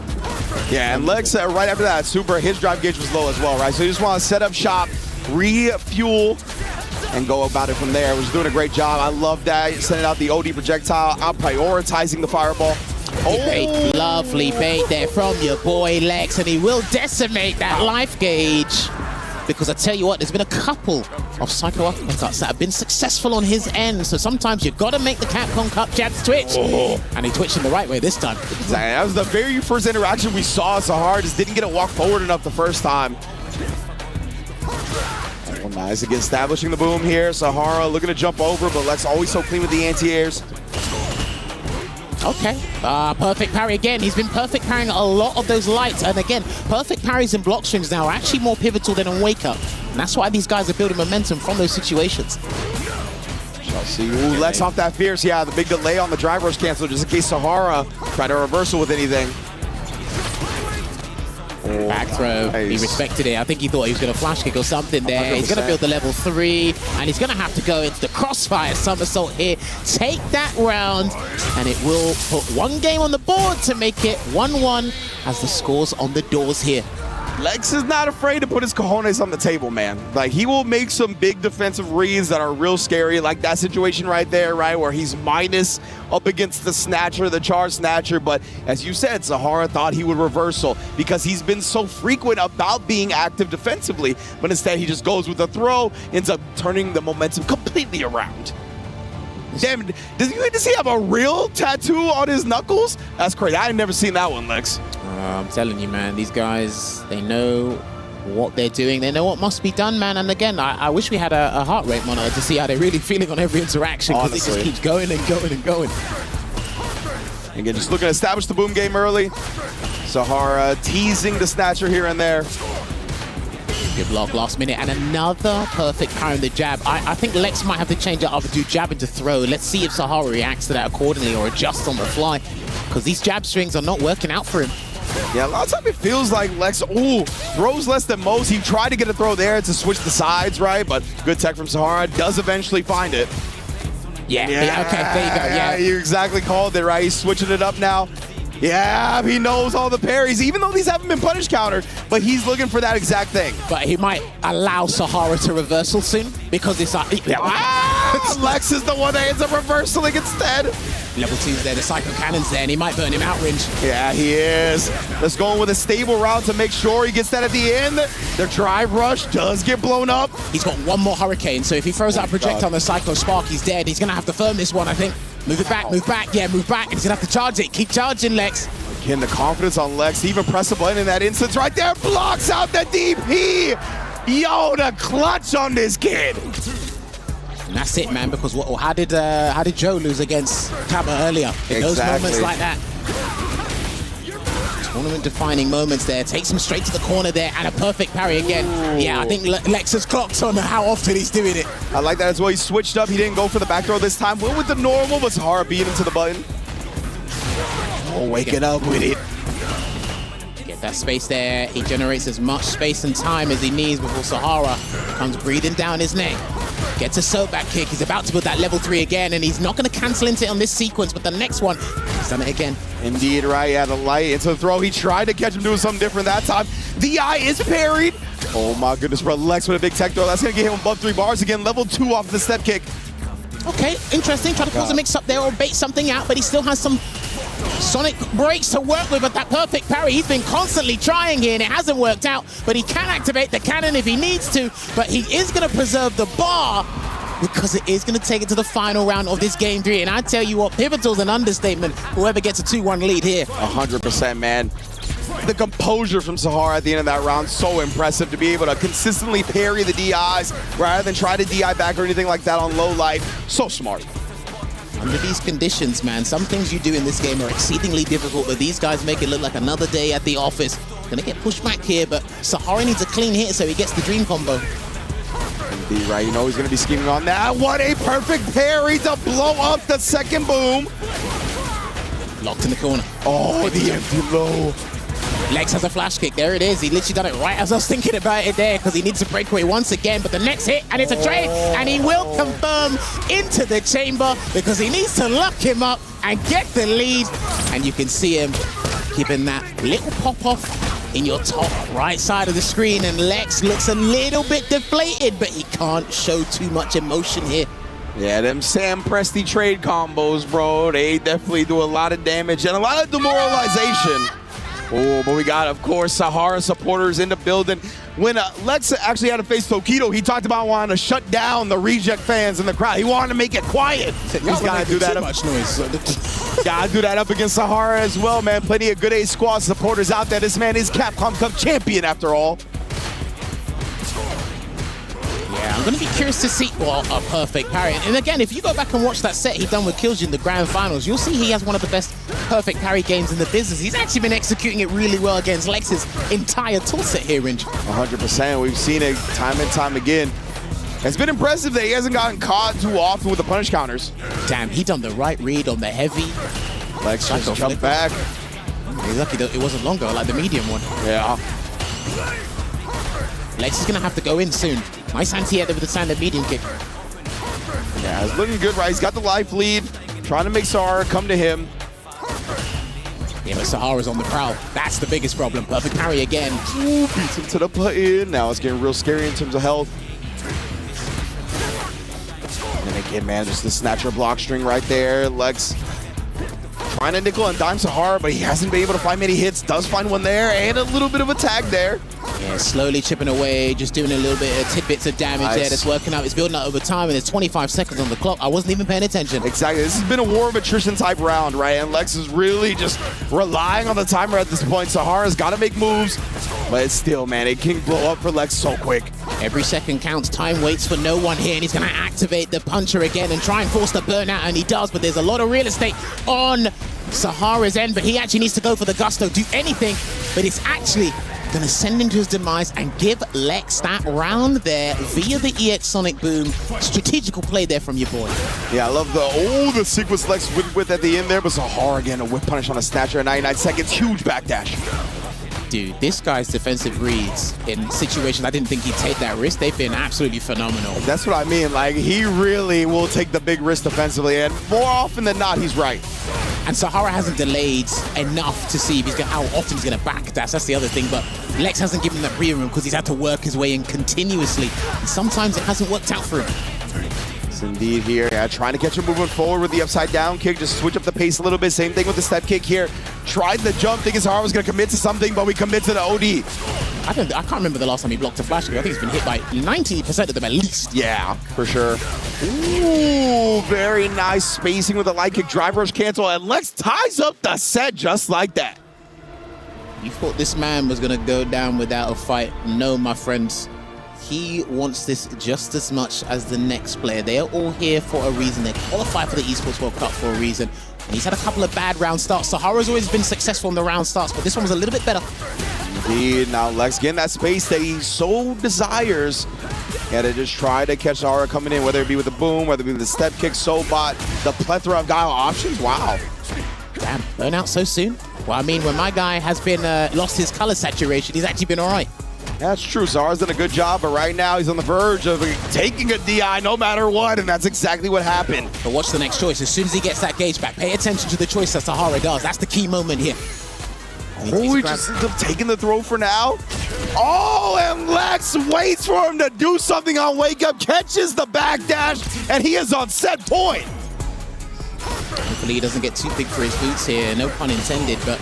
Yeah, and Lex, right after that, his drive gauge was low as well, right? So you just want to set up shop, refuel, and go about it from there. Was doing a great job. I love that. Sending out the OD projectile, out prioritizing the fireball. Bait, lovely bait there from your boy Lex, and he will decimate that life gauge. Because I tell you what, there's been a couple of psycho uppercuts that have been successful on his end. So sometimes you've got to make the Capcom Cup jabs twitch. And he twitched in the right way this time. Exactly. That was the very first interaction we saw. Sahara just didn't get a walk forward enough the first time. Oh, nice again, establishing the boom here. Sahara looking to jump over, but Lex always so clean with the anti-airs. Okay, perfect parry again. He's been perfect parrying a lot of those lights. And again, perfect parries and block strings now are actually more pivotal than on Wake Up. And that's why these guys are building momentum from those situations. Shall see. Ooh, Lex off that Fierce. Yeah, the big delay on the drive rush cancel just in case Sahara tried a reversal with anything. Back throw. Nice. He respected it. I think he thought he was going to flash kick or something there. 100%. He's going to build the level 3, and he's going to have to go into the crossfire somersault here. Take that round, and it will put one game on the board to make it 1-1 as the score's on the doors here. Lex is not afraid to put his cojones on the table, man. Like, he will make some big defensive reads that are real scary, like that situation right there, right, where he's minus up against the Snatcher, the Charge Snatcher. But as you said, Sahara thought he would reversal because he's been so frequent about being active defensively. But instead, he just goes with the throw, ends up turning the momentum completely around. Damn, does he have a real tattoo on his knuckles? That's crazy. I had never seen that one, Lex. I'm telling you, man, these guys, they know what they're doing. They know what must be done, man. And again, I wish we had a heart rate monitor to see how they're really feeling on every interaction, because it just keeps going and going and going. Again, just looking to establish the boom game early. Sahara teasing the Snatcher here and there. Good block last minute, and another perfect parry on the jab. I think Lex might have to change it up and do jab into throw. Let's see if Sahara reacts to that accordingly or adjusts on the fly, because these jab strings are not working out for him. Yeah, a lot of time it feels like Lex, throws less than most. He tried to get a throw there to switch the sides, right? But good tech from Sahara, does eventually find it. Yeah, okay, there you go, yeah. You exactly called it, right? He's switching it up now. Yeah, he knows all the parries, even though these haven't been punish countered, but he's looking for that exact thing. But he might allow Sahara to reversal soon, because it's like... Lex is the one that ends up reversaling instead. Level 2's there, the Psycho Cannon's there, and he might burn him out, Ringe. Yeah, he is. Let's go with a stable route to make sure he gets that at the end. The drive rush does get blown up. He's got one more Hurricane, so if he throws out a projectile on the Psycho Spark, he's dead. He's going to have to firm this one, I think. Move it back, yeah, move back. And he's going to have to charge it. Keep charging, Lex. Again, the confidence on Lex. He even pressed the button in that instance right there. Blocks out the DP. Yo, the clutch on this kid. And that's it, man, because how did Joe lose against Kaba earlier? In those moments like that. Tournament-defining moments there. Takes him straight to the corner there, and a perfect parry again. Ooh. Yeah, I think Lex has clocked on how often he's doing it. I like that as well. He switched up. He didn't go for the back throw this time. Went with the normal, but Sahara beat him to the button. Oh, waking up with it. Get that space there. He generates as much space and time as he needs before Sahara comes breathing down his neck. Gets a soap back kick. He's about to put that level 3 again, and he's not going to cancel into it on this sequence, but the next one, he's done it again. Indeed, right? Yeah, the light into the throw. He tried to catch him doing something different that time. The eye is parried. Oh my goodness, bro. Lex with a big tech throw. That's going to get him above 3 bars again. Level 2 off the step kick. Okay, interesting. Try to cause a mix-up there or bait something out, but he still has some Sonic breaks to work with. But that perfect parry, he's been constantly trying here, and it hasn't worked out. But he can activate the cannon if he needs to, but he is going to preserve the bar because it is going to take it to the final round of this Game 3. And I tell you what, pivotal's an understatement. Whoever gets a 2-1 lead here. 100%, man. The composure from Sahara at the end of that round, so impressive to be able to consistently parry the DIs rather than try to DI back or anything like that on low light. So smart. Under these conditions, man, some things you do in this game are exceedingly difficult, but these guys make it look like another day at the office. Gonna get pushed back here, but Sahara needs a clean hit so he gets the dream combo. Indeed, right, you know he's gonna be scheming on that. What a perfect parry to blow up the second boom. Locked in the corner. Oh, the empty low. Lex has a flash kick. There it is. He literally done it right as I was thinking about it there because he needs a breakaway once again. But the next hit, and it's a trade, and he will confirm into the chamber because he needs to lock him up and get the lead. And you can see him giving that little pop-off in your top right side of the screen. And Lex looks a little bit deflated, but he can't show too much emotion here. Yeah, them Sam Presti trade combos, bro, they definitely do a lot of damage and a lot of demoralization. Oh, but we got, of course, Sahara supporters in the building. When Lex actually had to face Tokido, he talked about wanting to shut down the reject fans in the crowd. He wanted to make it quiet. He's got to do that. Much noise. Gotta do that up against Sahara as well, man. Plenty of good A squad supporters out there. This man is Capcom Cup champion after all. Yeah, I'm going to be curious to see a perfect parry. And again, if you go back and watch that set he done with Killjoy in the grand finals, you'll see he has one of the best perfect parry games in the business. He's actually been executing it really well against Lex's entire tool set here, Ringe. 100%. We've seen it time and time again. It's been impressive that he hasn't gotten caught too often with the punish counters. Damn, he done the right read on the heavy. Lex just jumped back. He's lucky that it wasn't longer, like the medium one. Yeah. Lex is going to have to go in soon. Nice anti-air with the standard medium kick. Yeah, it's looking good, right? He's got the life lead. Trying to make Sahara come to him. Yeah, but Sahara's on the prowl. That's the biggest problem. Perfect parry again. Ooh, beats him to the button. Now it's getting real scary in terms of health. And then again, man, just the snatcher block string right there. Lex trying to nickel and dime Sahara, but he hasn't been able to find many hits. Does find one there, and a little bit of a tag there. Yeah, slowly chipping away, just doing a little bit of tidbits of damage there. That's working out. It's building up over time, and there's 25 seconds on the clock. I wasn't even paying attention. Exactly. This has been a war of attrition type round, right? And Lex is really just relying on the timer at this point. Sahara's got to make moves, but it's still, man, it can blow up for Lex so quick. Every second counts. Time waits for no one here, and he's going to activate the puncher again and try and force the burnout, and he does, but there's a lot of real estate on Sahara's end, but he actually needs to go for the gusto, do anything, but it's actually going to send him to his demise and give Lex that round there via the EX Sonic Boom. Strategical play there from your boy. Yeah, I love the sequence Lex with at the end there, but Sahara again, a whip punish on a snatcher at 99 seconds, huge backdash. Dude, this guy's defensive reads in situations I didn't think he'd take that risk, they've been absolutely phenomenal. That's what I mean, like, he really will take the big risk defensively, and more often than not, he's right. And Sahara hasn't delayed enough to see if how often he's going to backdash. That's the other thing. But Lex hasn't given him that breathing room because he's had to work his way in continuously. And sometimes it hasn't worked out for him. It's indeed here. Yeah, trying to catch him moving forward with the upside down kick. Just switch up the pace a little bit. Same thing with the step kick here. Tried the jump, thinking Sahara was going to commit to something, but we commit to the OD. I can't remember the last time he blocked a flash kick. I think he's been hit by 90% of them at least. Yeah, for sure. Ooh, very nice spacing with the light kick, drive rush cancel, and Lex ties up the set just like that. You thought this man was going to go down without a fight? No, my friends. He wants this just as much as the next player. They are all here for a reason. They qualified for the Esports World Cup for a reason. And he's had a couple of bad round starts. Sahara's always been successful in the round starts, but this one was a little bit better. Indeed. Now Lex getting that space that he so desires. Gotta just try to catch Sahara coming in, whether it be with the boom, whether it be with the step kick, Sobot, the plethora of guile options. Wow. Damn, burnout so soon? Well, I mean, when my guy has been lost his color saturation, he's actually been all right. That's true. Sahara's done a good job, but right now he's on the verge of taking a DI no matter what, and that's exactly what happened. But watch the next choice. As soon as he gets that gauge back, pay attention to the choice that Sahara does. That's the key moment here. Oh, he just ends up taking the throw for now. Oh, and Lex waits for him to do something on Wake Up, catches the backdash, and he is on set point. Hopefully he doesn't get too big for his boots here, no pun intended, but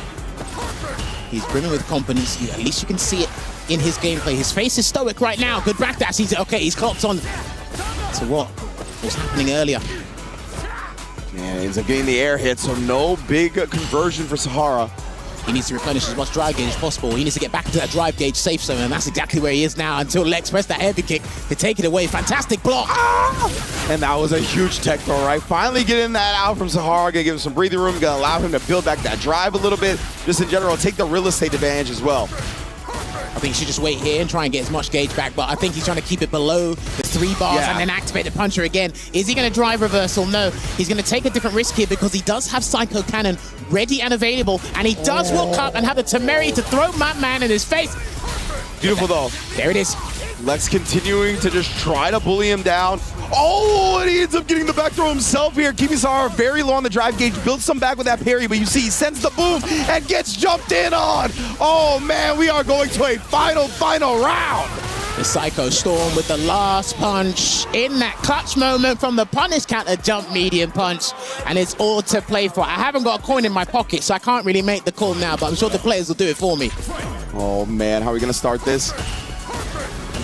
he's brimming with confidence. At least you can see it in his gameplay. His face is stoic right now. Good backdash. He's clocked on to what was happening earlier. Yeah, ends up getting the air hit, so no big conversion for Sahara. He needs to replenish as much drive gauge as possible. He needs to get back into that drive gauge safe zone, and that's exactly where he is now until Lex pressed that heavy kick to take it away. Fantastic block. And that was a huge tech throw, right? Finally getting that out from Sahara, gonna give him some breathing room, gonna allow him to build back that drive a little bit. Just in general, take the real estate advantage as well. I think he should just wait here and try and get as much gauge back, but I think he's trying to keep it below the 3 bars and then activate the puncher again. Is he going to drive reversal? No. He's going to take a different risk here because he does have Psycho Cannon ready and available, and he does walk up and have the temerity to throw Madman in his face. Beautiful though. There it is. Lex continuing to just try to bully him down. Oh, and he ends up getting the back throw himself here. Keeping Sahara very low on the drive gauge. Builds some back with that parry, but you see he sends the boom and gets jumped in on. Oh man, we are going to a final round. The Psycho Storm with the last punch in that clutch moment from the punish counter jump medium punch, and it's all to play for. I haven't got a coin in my pocket, so I can't really make the call now, but I'm sure the players will do it for me. Oh man, how are we gonna start this?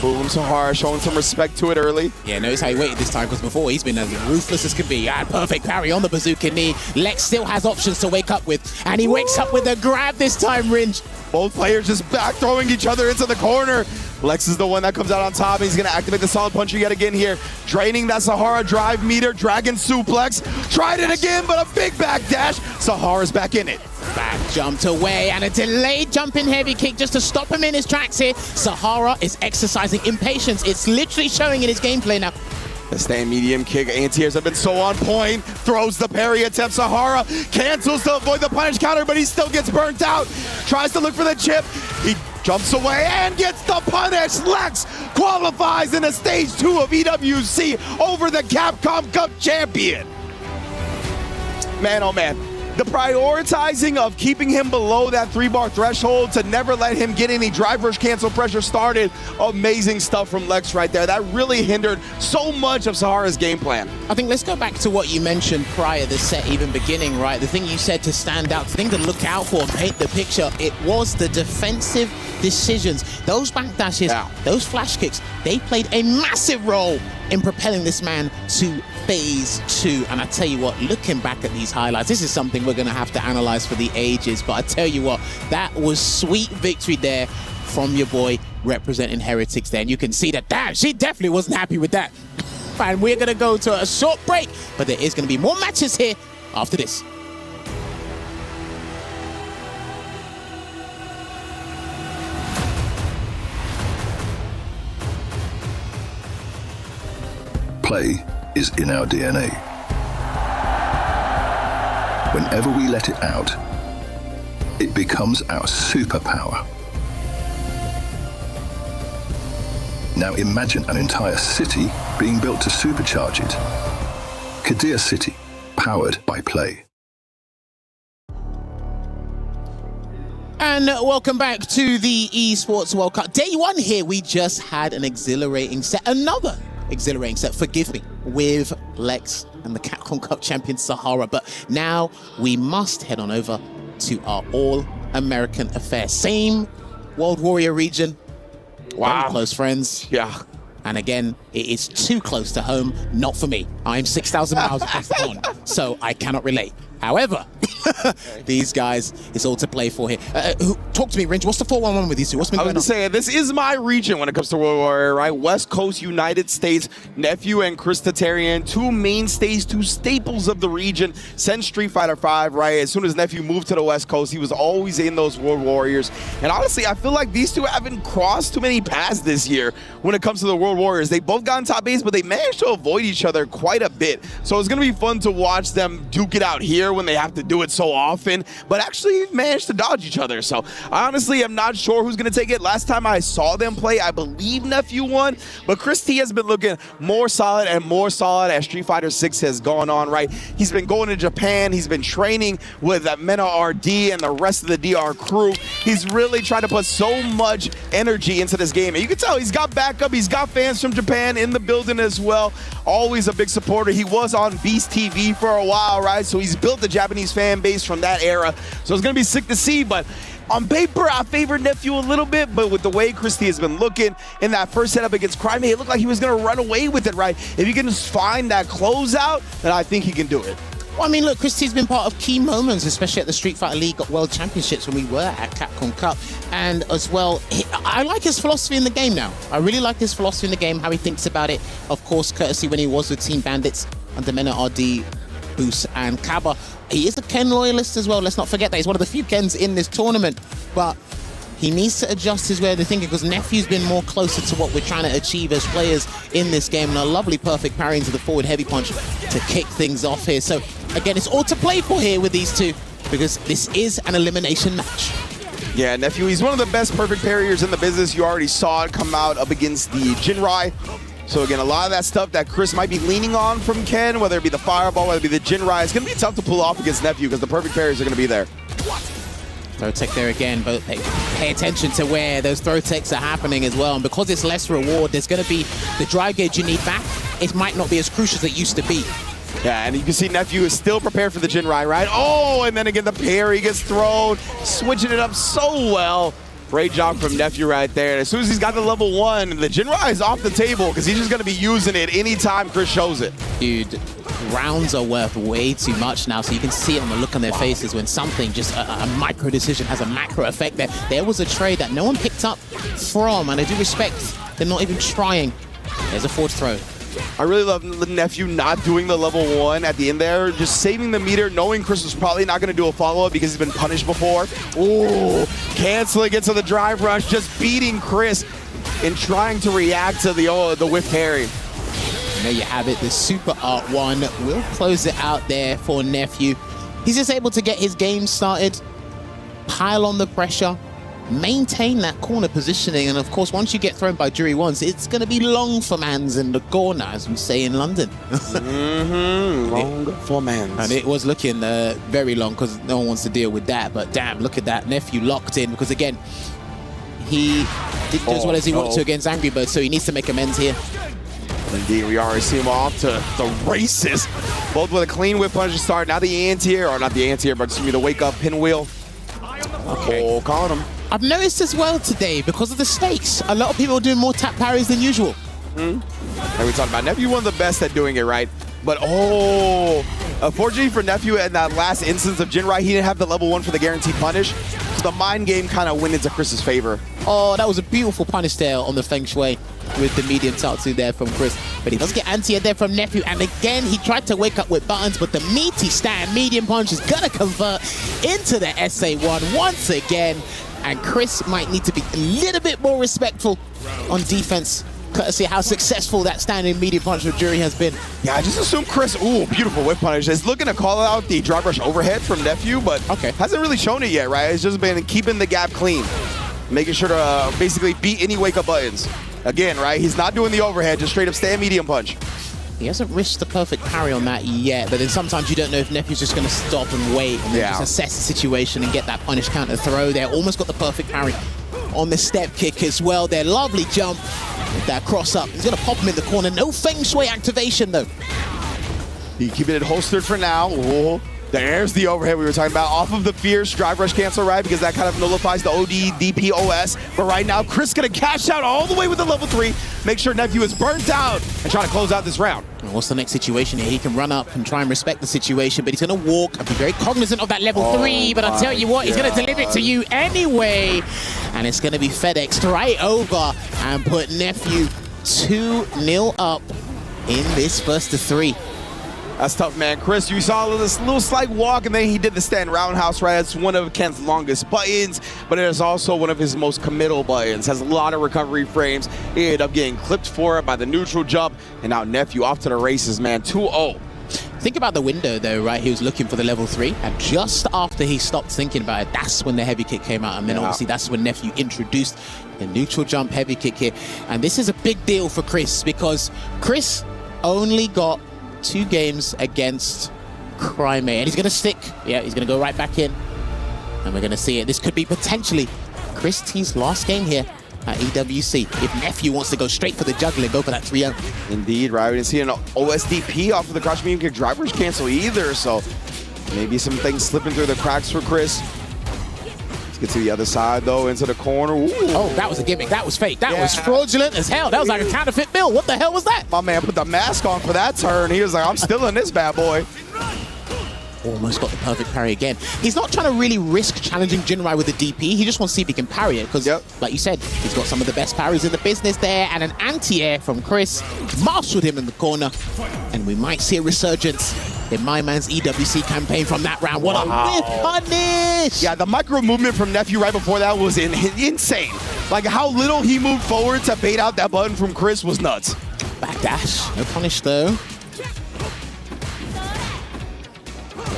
Boom, Sahara showing some respect to it early. Yeah, notice how he waited this time, because before he's been as ruthless as can be. Perfect parry on the bazooka knee. Lex still has options to wake up with, and he wakes up with a grab this time, Ringe. Both players just back throwing each other into the corner. Lex is the one that comes out on top, and he's gonna activate the solid puncher yet again here. Draining that Sahara drive meter, dragon suplex. Tried it again, but a big backdash. Sahara's back in it. Back jumped away, and a delayed jumping heavy kick just to stop him in his tracks here. Sahara is exercising impatience. It's literally showing in his gameplay now. The stand medium kick, anti-airs have been so on point. Throws the parry attempt. Sahara cancels to avoid the punish counter, but he still gets burnt out. Tries to look for the chip. He jumps away and gets the punish. Lex qualifies in the stage 2 of EWC over the Capcom Cup champion. Man, oh man. The prioritizing of keeping him below that 3-bar threshold to never let him get any drive rush cancel pressure started. Amazing stuff from Lex right there. That really hindered so much of Sahara's game plan. I think let's go back to what you mentioned prior to the set even beginning, right? The thing you said to stand out, the thing to look out for, paint the picture, it was the defensive decisions. Those backdashes, those flash kicks, they played a massive role in propelling this man to phase 2. And I tell you what, looking back at these highlights, this is something we're going to have to analyze for the ages. But I tell you what, that was sweet victory there from your boy representing Heretics there. And you can see that, damn, she definitely wasn't happy with that. And we're going to go to a short break, but there is going to be more matches here after this. Play is in our DNA. Whenever we let it out, it becomes our superpower. Now imagine an entire city being built to supercharge it. Kadir City, powered by Play. And welcome back to the Esports World Cup. Day 1 here, we just had an exhilarating set, another exhilarating set, forgive me, with Lex and the Capcom Cup champion Sahara. But now we must head on over to our all-American affair. Same World Warrior region. Wow. Very close friends. Yeah. And again, it is too close to home, not for me. I'm 6,000 miles across the pond, so I cannot relate. However, these guys, it's all to play for here. Talk to me, Ringe. What's the 4-1-1 with these two? What's been going on? I was going to say, this is my region when it comes to World Warrior, right? West Coast, United States, Nephew and Chris Tatarian, two mainstays, two staples of the region. Since Street Fighter V, right? As soon as Nephew moved to the West Coast, he was always in those World Warriors. And honestly, I feel like these two haven't crossed too many paths this year when it comes to the World Warriors. They both got in top 8s, but they managed to avoid each other quite a bit. So it's going to be fun to watch them duke it out here together when they have to do it so often, but actually managed to dodge each other. So I honestly am not sure who's going to take it. Last time I saw them play, I believe Nephew won, but Chris T has been looking more solid and more solid as Street Fighter 6 has gone on, right? He's been going to Japan. He's been training with Mena RD and the rest of the DR crew. He's really tried to put so much energy into this game. And you can tell he's got backup. He's got fans from Japan in the building as well. Always a big supporter. He was on Beast TV for a while, right? So he's built the Japanese fan base from that era. So it's going to be sick to see, but on paper, I favored Nephew a little bit, but with the way Christie has been looking in that first setup against Crimea, it looked like he was going to run away with it, right? If you can just find that closeout, then I think he can do it. Well, I mean, look, Christie's been part of key moments, especially at the Street Fighter League World Championships when we were at Capcom Cup. And as well, I like his philosophy in the game now. I really like his philosophy in the game, how he thinks about it. Of course, courtesy when he was with Team Bandits under Mena RD, Boost, and Kaba. He is a Ken loyalist as well. Let's not forget that. He's one of the few Kens in this tournament. But he needs to adjust his way of thinking because Nephew's been more closer to what we're trying to achieve as players in this game. And a lovely perfect parry into the forward heavy punch to kick things off here. So again, it's all to play for here with these two because this is an elimination match. Yeah, Nephew, he's one of the best perfect parriers in the business. You already saw it come out up against the Jinrai. So again, a lot of that stuff that Chris might be leaning on from Ken, whether it be the Fireball, whether it be the Jinrai, it's going to be tough to pull off against Nephew because the perfect parries are going to be there. Throw tech there again, but pay attention to where those throw techs are happening as well. And because it's less reward, there's going to be the drive gauge you need back. It might not be as crucial as it used to be. Yeah, and you can see Nephew is still prepared for the Jinrai, right? Oh, and then again, the parry gets thrown, switching it up so well. Great job from Nephew right there. And as soon as he's got the level 1, the Jinrai is off the table because he's just going to be using it anytime Chris shows it. Dude, rounds are worth way too much now, so you can see it on the look on their faces when something, just a micro decision has a macro effect there. There was a trade that no one picked up from, and I do respect they're not even trying. There's a forward throw. I really love Nephew not doing the level 1 at the end there, just saving the meter, knowing Chris was probably not going to do a follow-up because he's been punished before. Ooh, canceling it to the drive rush, just beating Chris and trying to react to the whiff parry. And there you have it, the Super Art 1 will close it out there for Nephew. He's just able to get his game started, pile on the pressure, maintain that corner positioning, and of course once you get thrown by Jury once, it's going to be long for mans in the corner, as we say in London. Long for mans. And it was looking very long because no one wants to deal with that, but damn, look at that. Nephew locked in because again, he didn't do as well as he wanted to against Angry Birds, so he needs to make amends here. Indeed, we already see him off to the races. Both with a clean whip punch to start. Now the anti-air, or not the anti-air, but excuse me, the wake-up pinwheel. Okay. Oh, calling him. I've noticed as well today, because of the stakes, a lot of people are doing more tap parries than usual. And we talked about Nephew, one of the best at doing it, right? But unfortunately for Nephew in that last instance of Jinrai, he didn't have the level 1 for the guaranteed punish. So the mind game kind of went into Chris's favor. Oh, that was a beautiful punish there on the Feng Shui with the medium Tatsu there from Chris. But he does get anti-air there from Nephew. And again, he tried to wake up with buttons, but the meaty stand medium punch is going to convert into the SA1 once again. And Chris might need to be a little bit more respectful on defense, courtesy of how successful that standing medium punch of Jury has been. Yeah, I just assume Chris, beautiful whip punish, is looking to call out the drive rush overhead from Nephew, but hasn't really shown it yet, right? It's just been keeping the gap clean, making sure to basically beat any wake-up buttons. Again, right? He's not doing the overhead, just straight up stand medium punch. He hasn't risked the perfect parry on that yet, but then sometimes you don't know if Nephew's just going to stop and wait and then just assess the situation and get that punish counter throw there. Almost got the perfect parry on the step kick as well. Their lovely jump with that cross up. He's going to pop him in the corner. No Feng Shui activation though. He keeping it holstered for now. Oh, there's the overhead we were talking about. Off of the fierce drive rush cancel, right? Because that kind of nullifies the OD DPOS. But right now, Chris going to cash out all the way with the level 3. Make sure Nephew is burnt out and try to close out this round. What's the next situation here? He can run up and try and respect the situation, but he's going to walk and be very cognizant of that level 3. But I'll tell you what, he's going to deliver it to you anyway. And it's going to be FedExed right over and put Nephew 2-0 up in this first of 3. That's tough, man. Chris, you saw this little slight walk, and then he did the stand roundhouse, right? That's one of Ken's longest buttons, but it is also one of his most committal buttons. Has a lot of recovery frames. He ended up getting clipped for it by the neutral jump, and now Nephew off to the races, man. 2-0. Think about the window, though, right? He was looking for the level 3, and just after he stopped thinking about it, that's when the heavy kick came out. And then obviously that's when Nephew introduced the neutral jump heavy kick here. And this is a big deal for Chris, because Chris only got 2 games against Crime, and he's going to stick. Yeah, he's going to go right back in, and we're going to see it. This could be potentially Chris T's last game here at EWC. If Nephew wants to go straight for the juggler, go for that 3-0. Indeed, right? We didn't see an OSDP off of the crouch medium kick drivers cancel either, so maybe some things slipping through the cracks for Chris. Let's get to the other side, though, into the corner. Ooh. Oh, that was a gimmick. That was fake. That was fraudulent as hell. That was like a counterfeit bill. What the hell was that? My man put the mask on for that turn. He was like, I'm still in this bad boy. Almost got the perfect parry again. He's not trying to really risk challenging Jinrai with the DP. He just wants to see if he can parry it, because, like you said, he's got some of the best parries in the business there, and an anti-air from Chris marshaled him in the corner, and we might see a resurgence in my man's EWC campaign from that round. What a whiff punish! Yeah, the micro movement from Nephew right before that was insane. Like, how little he moved forward to bait out that button from Chris was nuts. Backdash, no punish though.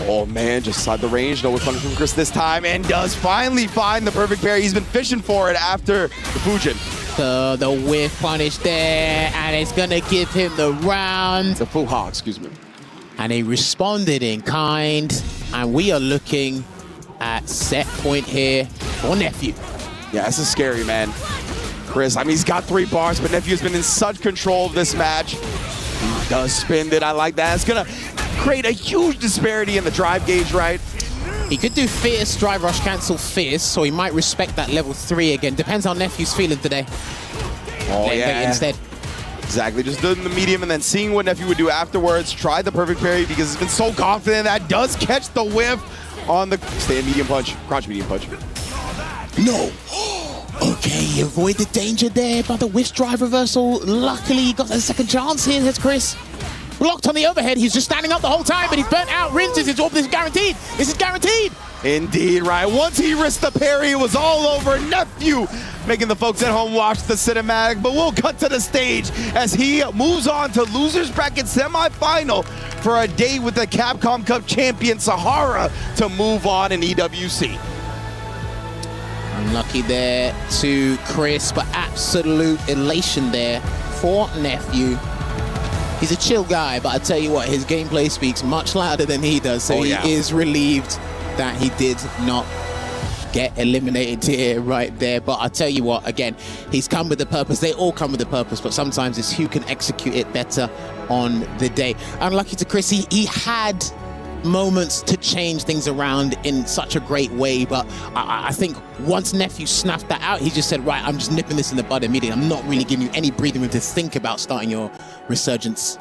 Oh man, just inside the range. No punish from Chris this time, and does finally find the perfect parry. He's been fishing for it after the Fujin. So the whiff punish there, and it's gonna give him the round. The Fuha, excuse me. And he responded in kind, and we are looking at set point here for Nephew. Yeah, this is scary, man. Chris, I mean, he's got 3 bars, but Nephew's been in such control of this match. He does spin it. I like that. It's gonna create a huge disparity in the drive gauge, right? He could do Fierce, Drive Rush, cancel Fierce, so he might respect that level 3 again. Depends how Nephew's feeling today. Oh, yeah. Instead. Exactly, just doing the medium and then seeing what Nephew would do afterwards. Try the perfect parry because he's been so confident that does catch the whiff on the stand medium punch, crouch medium punch. No. Okay, avoid the danger there by the whiff drive reversal. Luckily, he got a second chance here. Here's Chris. Blocked on the overhead. He's just standing up the whole time, but he's burnt out. Rinses his orb. This is guaranteed. This is guaranteed. Indeed, right. Once he risked the parry, it was all over. Nephew making the folks at home watch the cinematic, but we'll cut to the stage as he moves on to losers bracket semifinal for a day with the Capcom Cup champion Sahara to move on in EWC. Unlucky there to Chris, but absolute elation there for Nephew. He's a chill guy, but I tell you what, his gameplay speaks much louder than he does, so he is relieved that he did not get eliminated here, right there. But I tell you what, again, he's come with a purpose. They all come with a purpose, but sometimes it's who can execute it better on the day. Unlucky to Chris, he had moments to change things around in such a great way, but I think once Nephew snuffed that out, he just said, right, I'm just nipping this in the bud immediately. I'm not really giving you any breathing room to think about starting your resurgence.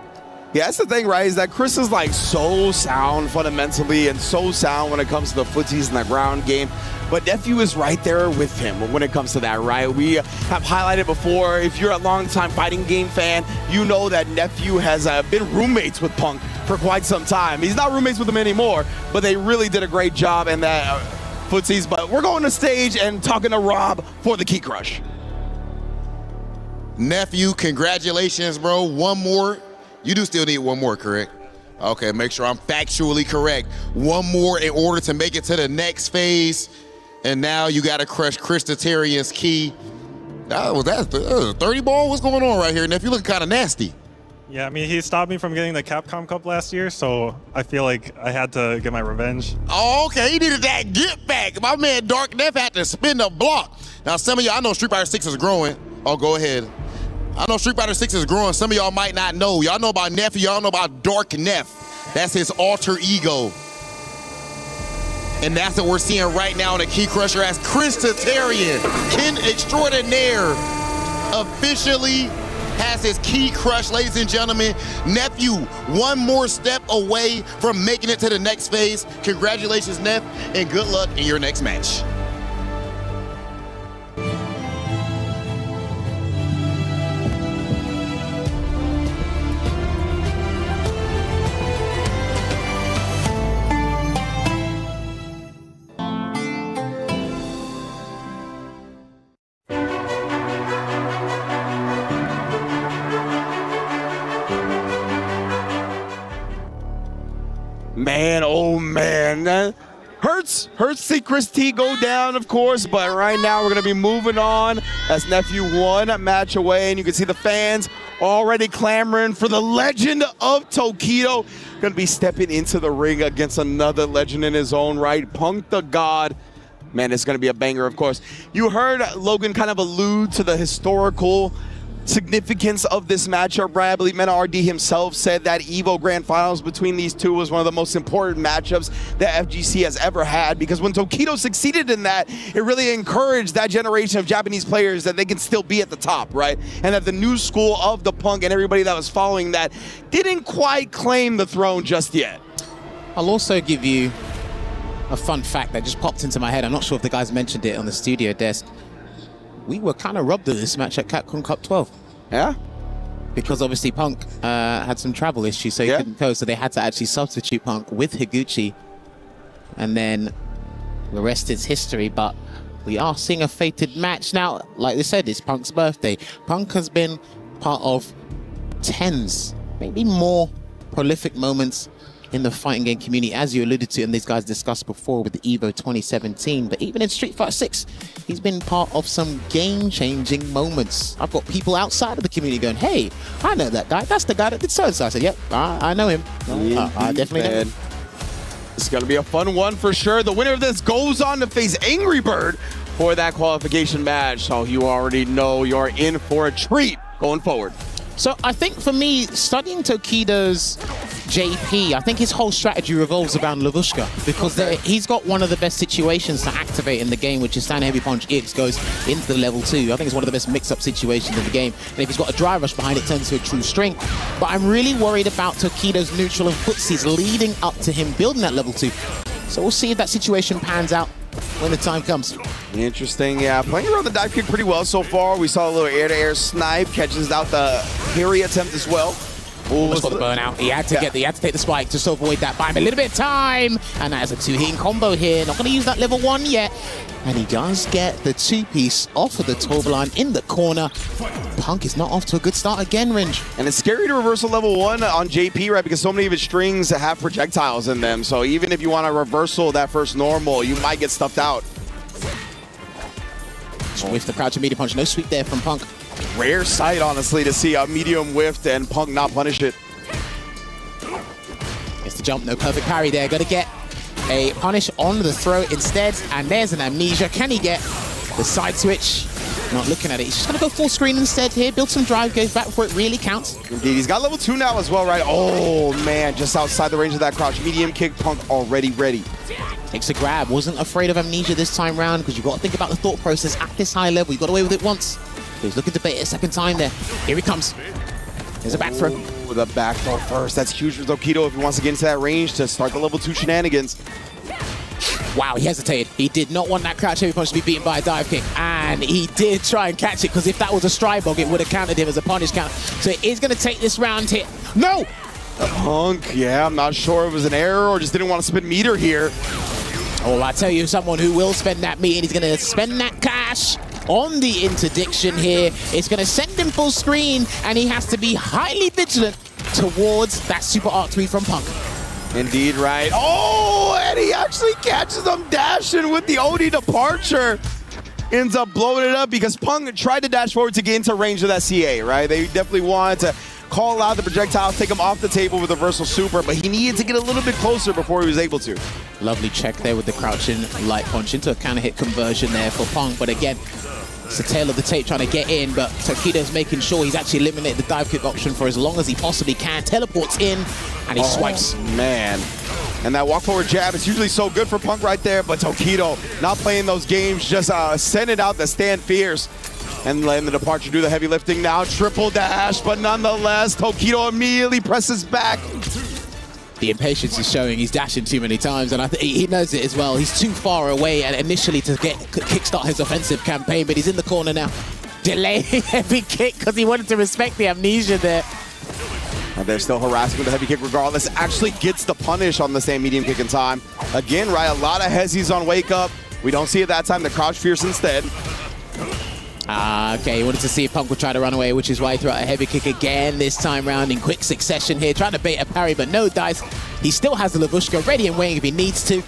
Yeah, that's the thing, right, is that Chris is like so sound fundamentally and so sound when it comes to the footsies and the ground game. But Nephew is right there with him when it comes to that, right? We have highlighted before, if you're a longtime fighting game fan, you know that Nephew has been roommates with Punk for quite some time. He's not roommates with him anymore, but they really did a great job in that footsies. But we're going to stage and talking to Rob for the Key Crush. Nephew, congratulations, bro. One more. You do still need one more, correct? Okay, make sure I'm factually correct. One more in order to make it to the next phase. And now you got to crush Chris Tatarian's key. Was that 30 ball? What's going on right here, Nephew? Looking kind of nasty. Yeah, I mean, he stopped me from getting the Capcom Cup last year, so I feel like I had to get my revenge. Oh, okay, he needed that get back. My man Dark Neff had to spin the block. Now, some of y'all, I know Street Fighter 6 is growing. Oh, go ahead. I know Street Fighter 6 is growing. Some of y'all might not know. Y'all know about Nephew. Y'all know about Dark Neff. That's his alter ego. And that's what we're seeing right now in the Key Crusher as Chris Tatarian, Ken Extraordinaire, officially has his Key Crush, ladies and gentlemen. Nephew, one more step away from making it to the next phase. Congratulations, Neff, and good luck in your next match. man, oh man. Hurts to see Chris T go down, of course, but right now we're going to be moving on as Nephew one match away, and you can see the fans already clamoring for the legend of Tokido. Going to be stepping into the ring against another legend in his own right, Punk the God. Man, it's going to be a banger, of course. You heard Logan kind of allude to the historical significance of this matchup, Brad. I believe Mena RD himself said that EVO Grand Finals between these two was one of the most important matchups that FGC has ever had, because when Tokido succeeded in that, it really encouraged that generation of Japanese players that they can still be at the top, right? And that the new school of the Punk and everybody that was following that didn't quite claim the throne just yet. I'll also give you a fun fact that just popped into my head. I'm not sure if the guys mentioned it on the studio desk. We were kind of robbed of this match at Capcom Cup 12. Yeah? Because obviously Punk had some travel issues, so he couldn't go, so they had to actually substitute Punk with Higuchi. And then the rest is history, but we are seeing a fated match. Now, like they said, it's Punk's birthday. Punk has been part of tens, maybe more prolific moments in the fighting game community, as you alluded to and these guys discussed before with the EVO 2017. But even in Street Fighter 6, he's been part of some game-changing moments. I've got people outside of the community going, hey, I know that guy. That's the guy that did so-and-so. I said, yep, I know him. I definitely know him. It's going to be a fun one for sure. The winner of this goes on to face Angry Bird for that qualification match. So you already know you're in for a treat going forward. So I think for me, studying Tokido's JP, I think his whole strategy revolves around Lavushka, because he's got one of the best situations to activate in the game, which is stand heavy punch, EX goes into the level 2. I think it's one of the best mix-up situations in the game. And if he's got a dry rush behind it, turns into a true strength. But I'm really worried about Tokido's neutral and footsies leading up to him building that level 2. So we'll see if that situation pans out when the time comes. Interesting, yeah. Playing around the dive kick pretty well so far. We saw a little air-to-air snipe, catches out the parry attempt as well. Almost got the burnout. He had to take the spike just to avoid that. Buy him a little bit of time, and that is a two-hitting combo here. Not going to use that level 1 yet. And he does get the two-piece off of the Torbaline in the corner. Punk is not off to a good start again, Ringe. And it's scary to reversal level 1 on JP, right? Because so many of his strings have projectiles in them. So even if you want to reversal that first normal, you might get stuffed out. With the crouch and media punch. No sweep there from Punk. Rare sight, honestly, to see a medium whiffed and Punk not punish it. It's the jump. No perfect parry there. Got to get a punish on the throat instead. And there's an amnesia. Can he get the side switch? Not looking at it. He's just going to go full screen instead here. Build some drive, goes back before it really counts. Indeed. He's got level 2 now as well, right? Oh, man. Just outside the range of that crouch. Medium kick. Punk already ready. Takes a grab. Wasn't afraid of amnesia this time round, because you've got to think about the thought process at this high level. You got away with it once. He's looking to bait it a second time there. Here he comes. There's a back throw. With a back throw first. That's huge for Tokido if he wants to get into that range to start the level 2 shenanigans. Wow, he hesitated. He did not want that crouch heavy punch to be beaten by a dive kick. And he did try and catch it, because if that was a stride bog, it would have counted him as a punish counter. So it is going to take this round hit. No! Punk, yeah, I'm not sure if it was an error or just didn't want to spend meter here. Oh, I tell you, someone who will spend that meter, he's going to spend that cash on the interdiction here. It's going to send him full screen, and he has to be highly vigilant towards that super arc tweet from Punk. Indeed, right. Oh, and he actually catches him dashing with the OD departure. Ends up blowing it up because Punk tried to dash forward to get into range of that CA, right? They definitely wanted to call out the projectiles, take him off the table with reversal super, but he needed to get a little bit closer before he was able to. Lovely check there with the crouching light punch into a counter hit conversion there for Punk, but again, it's the tail of the tape trying to get in, but Tokido's making sure he's actually eliminated the dive kick option for as long as he possibly can. Teleports in, and he swipes. Man. And that walk forward jab is usually so good for Punk right there, but Tokido not playing those games, just sending out the stand fierce. And letting the departure do the heavy lifting now. Triple dash, but nonetheless, Tokido immediately presses back. The impatience is showing. He's dashing too many times, and I think he knows it as well. He's too far away and initially to kickstart his offensive campaign, but he's in the corner now. Delaying heavy kick because he wanted to respect the amnesia there. And they're still harassing with the heavy kick regardless. Actually gets the punish on the same medium kick in time. Again, right, a lot of hezzies on wake up. We don't see it that time. The crouch fierce instead. Okay, he wanted to see if Punk would try to run away, which is why he threw out a heavy kick again this time round in quick succession here. Trying to bait a parry, but no dice. He still has the Lavushka ready and waiting if he needs to.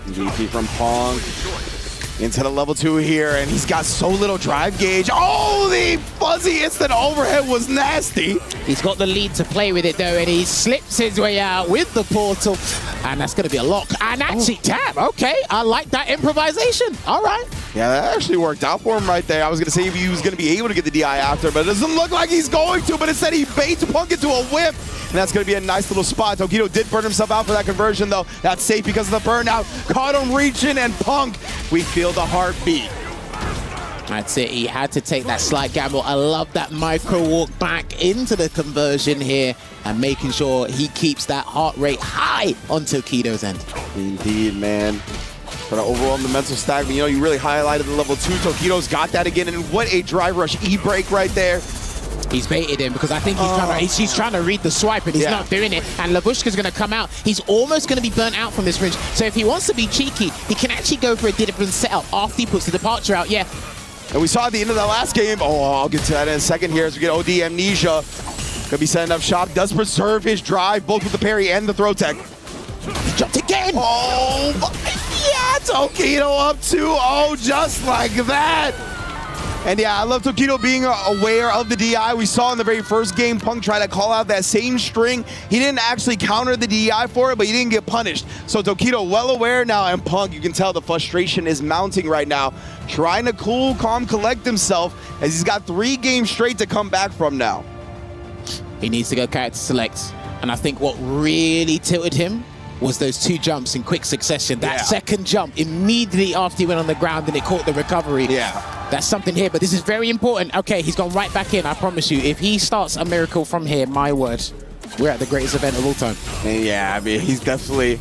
GP from Pong into the level 2 here, and he's got so little drive gauge. Oh, the fuzzy instant overhead was nasty. He's got the lead to play with it, though, and he slips his way out with the portal. And that's going to be a lock. And actually, damn, okay. I like that improvisation. All right. Yeah, that actually worked out for him right there. I was going to say if he was going to be able to get the DI after, but it doesn't look like he's going to. But instead, he baits Punk into a whip. And that's going to be a nice little spot. Tokido did burn himself out for that conversion, though. That's safe because of the burnout. Caught him reaching, and Punk, we feel the heartbeat. That's it. He had to take that slight gamble. I love that micro walk back into the conversion here and making sure he keeps that heart rate high on Tokido's end. Indeed, man. Trying to overwhelm the mental stack. But, you know, you really highlighted the level 2. Tokido's got that again. And what a drive rush E-break right there. He's baited him because I think he's trying to read the swipe and he's not doing it. And Lavushka's going to come out. He's almost going to be burnt out from this range. So if he wants to be cheeky, he can actually go for a different setup after he puts the departure out. Yeah. And we saw at the end of the last game. Oh, I'll get to that in a second here as we get OD Amnesia. Gonna be setting up shop. Does preserve his drive, both with the parry and the throw tech. He jumped again. Oh, yeah, Tokido up 2-0 just like that. And yeah, I love Tokido being aware of the DI. We saw in the very first game, Punk try to call out that same string. He didn't actually counter the DI for it, but he didn't get punished. So Tokido well aware now, and Punk, you can tell the frustration is mounting right now. Trying to cool, calm, collect himself as he's got 3 games straight to come back from now. He needs to go character select. And I think what really tilted him was those 2 jumps in quick succession. That second jump immediately after he went on the ground and it caught the recovery. Yeah. That's something here, but this is very important. Okay, he's gone right back in, I promise you. If he starts a miracle from here, my word, we're at the greatest event of all time. And yeah, I mean, he's definitely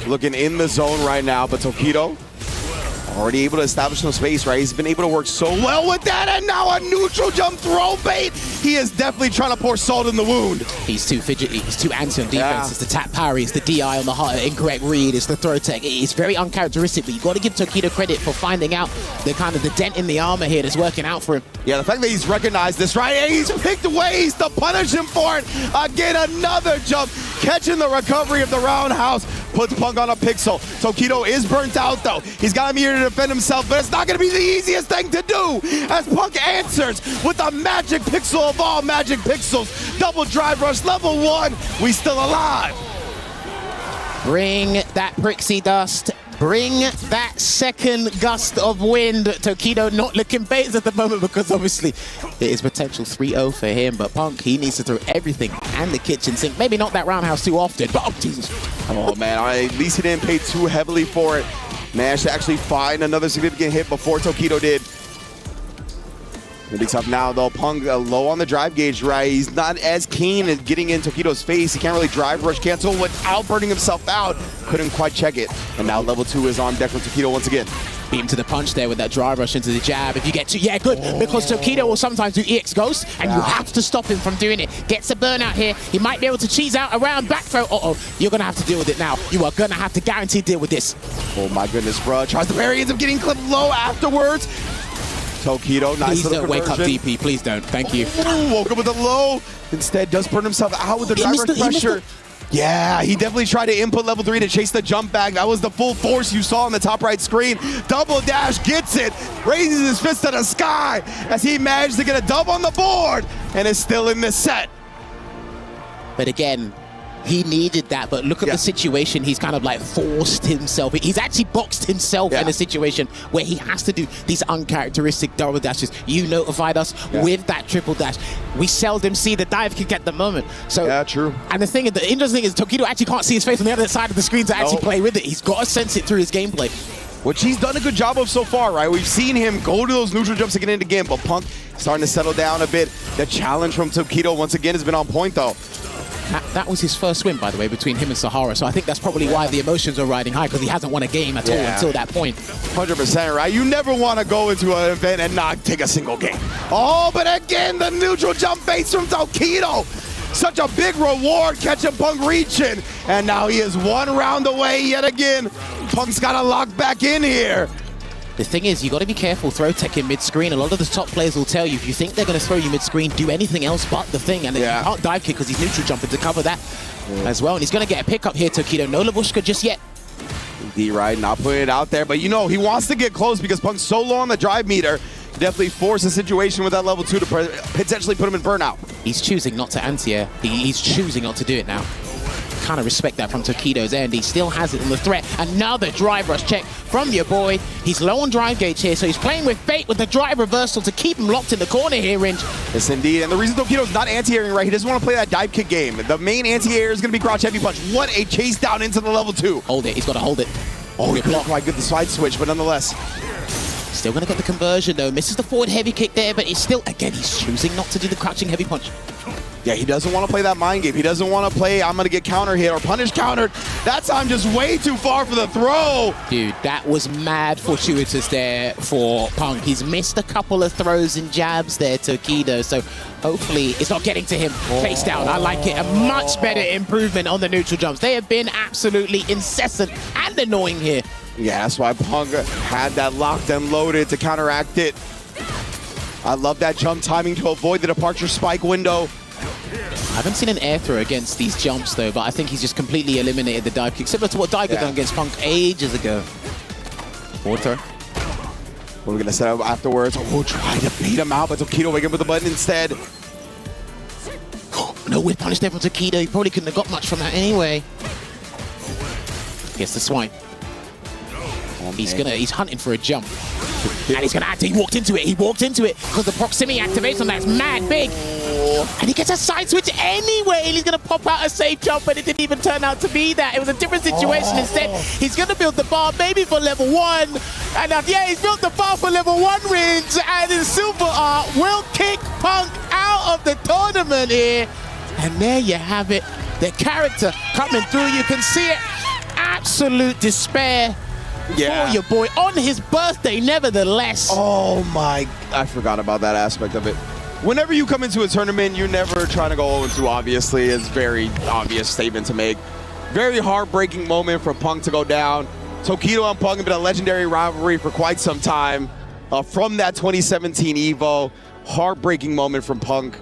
looking in the zone right now, but Tokido already able to establish some space, right? He's been able to work so well with that, and now a neutral jump throw bait. He is definitely trying to pour salt in the wound. He's too fidgety, he's too anti on defense. It's the tap parry, it's the DI on the heart, incorrect read, it's the throw tech. It's very uncharacteristic, but you got to give Tokido credit for finding out the kind of the dent in the armor here that's working out for him. Yeah, the fact that he's recognized this, right? And he's picked ways to punish him for it. Again, another jump, catching the recovery of the roundhouse. Puts Punk on a pixel. Tokido is burnt out, though. He's got him here to defend himself, but it's not going to be the easiest thing to do as Punk answers with a magic pixel of all magic pixels. Double drive rush, level 1. We still alive. Bring that Prixie Dust. Bring that second gust of wind. Tokido not looking phased at the moment because obviously it is potential 3-0 for him. But Punk, he needs to throw everything and the kitchen sink. Maybe not that roundhouse too often, but oh, Jesus. Oh, man, at least he didn't pay too heavily for it. Managed to actually find another significant hit before Tokido did. It'll be tough now, though. Punk low on the drive gauge, right? He's not as keen at getting in Tokido's face. He can't really drive rush cancel without burning himself out. Couldn't quite check it. And now level 2 is on deck for Tokido once again. Beat him to the punch there with that drive rush into the jab. If you get to, yeah, good. Because Tokido will sometimes do EX Ghost, and you have to stop him from doing it. Gets a burnout here. He might be able to cheese out around back throw. Uh-oh, you're going to have to deal with it now. You are going to have to guarantee deal with this. Oh, my goodness, bro. Tries the parry, ends up getting clipped low afterwards. Tokido, nice Please little don't conversion. wake up DP, please don't. Thank you. Ooh, woke up with a low. Instead, does burn himself out with the drive rush pressure. Yeah, he definitely tried to input level 3 to chase the jump back. That was the full force you saw on the top right screen. Double dash, gets it, raises his fist to the sky as he managed to get a dub on the board and is still in this set. But again, he needed that, but look at the situation. He's kind of like forced himself. He's actually boxed himself in a situation where he has to do these uncharacteristic double dashes. You notified us with that triple dash. We seldom see the dive kick at the moment. So yeah, true. And the interesting thing is Tokido actually can't see his face on the other side of the screen to actually play with it. He's got to sense it through his gameplay. Which he's done a good job of so far, right? We've seen him go to those neutral jumps again and again, but Punk starting to settle down a bit. The challenge from Tokido once again has been on point, though. That was his first win, by the way, between him and Sahara. So I think that's probably why the emotions are riding high, because he hasn't won a game at all until that point. 100%, right? You never want to go into an event and not take a single game. Oh, but again, the neutral jump base from Tokido. Such a big reward, catching Punk reaching. And now he is 1 round away yet again. Punk's got to lock back in here. The thing is, you got to be careful throw tech in mid-screen. A lot of the top players will tell you, if you think they're going to throw you mid-screen, do anything else but the thing. And then you can't dive kick because he's neutral jumping to cover that as well. And he's going to get a pickup here, Tokido. No Labushka just yet. D-Ride not putting it out there, but you know, he wants to get close because Punk's so low on the drive meter. Definitely force a situation with that level 2 to potentially put him in burnout. He's choosing not to anti-air. He's choosing not to do it now. Kind of respect that from Tokido's end. He still has it in the threat. Another drive rush check from your boy. He's low on drive gauge here, so he's playing with fate with the drive reversal to keep him locked in the corner here, Ringe. Yes, indeed. And the reason Tokido's not anti-airing right, he doesn't want to play that dive kick game. The main anti-air is going to be crouch heavy punch. What a chase down into the level 2. Hold it. He's got to hold it. Oh, he blocked my good the side switch, but nonetheless. Still going to get the conversion, though. Misses the forward heavy kick there, but it's still, again, he's choosing not to do the crouching heavy punch. Yeah, he doesn't want to play that mind game. He doesn't want to play, I'm going to get counter hit or punish countered. That time just way too far for the throw. Dude, that was mad fortuitous there for Punk. He's missed a couple of throws and jabs there, Tokido. So hopefully it's not getting to him face down. I like it. A much better improvement on the neutral jumps. They have been absolutely incessant and annoying here. Yeah, that's why Punk had that locked and loaded to counteract it. I love that jump timing to avoid the departure spike window. I haven't seen an air throw against these jumps, though, but I think he's just completely eliminated the dive kick, similar to what Daigo done against Punk ages ago. Forward throw. What are we going to set up afterwards? Oh, we'll try to beat him out, but Tokido waking up with the button instead. No whip punish there from Tokido. He probably couldn't have got much from that anyway. Gets the swipe. He's hunting for a jump. And he's gonna he walked into it because the proximity activation on that's mad big. And he gets a side switch anyway, and he's gonna pop out a safe jump, but it didn't even turn out to be that. It was a different situation instead. He's gonna build the bar maybe for level 1. And he's built the bar for level 1 wins, and then Silver Art will kick Punk out of the tournament here. And there you have it. The character coming through, you can see it. Absolute despair. For your boy on his birthday, nevertheless. Oh my, I forgot about that aspect of it. Whenever you come into a tournament, you're never trying to go 0-2, obviously. It's a very obvious statement to make. Very heartbreaking moment for Punk to go down. Tokido and Punk have been a legendary rivalry for quite some time. From that 2017 EVO, heartbreaking moment from Punk.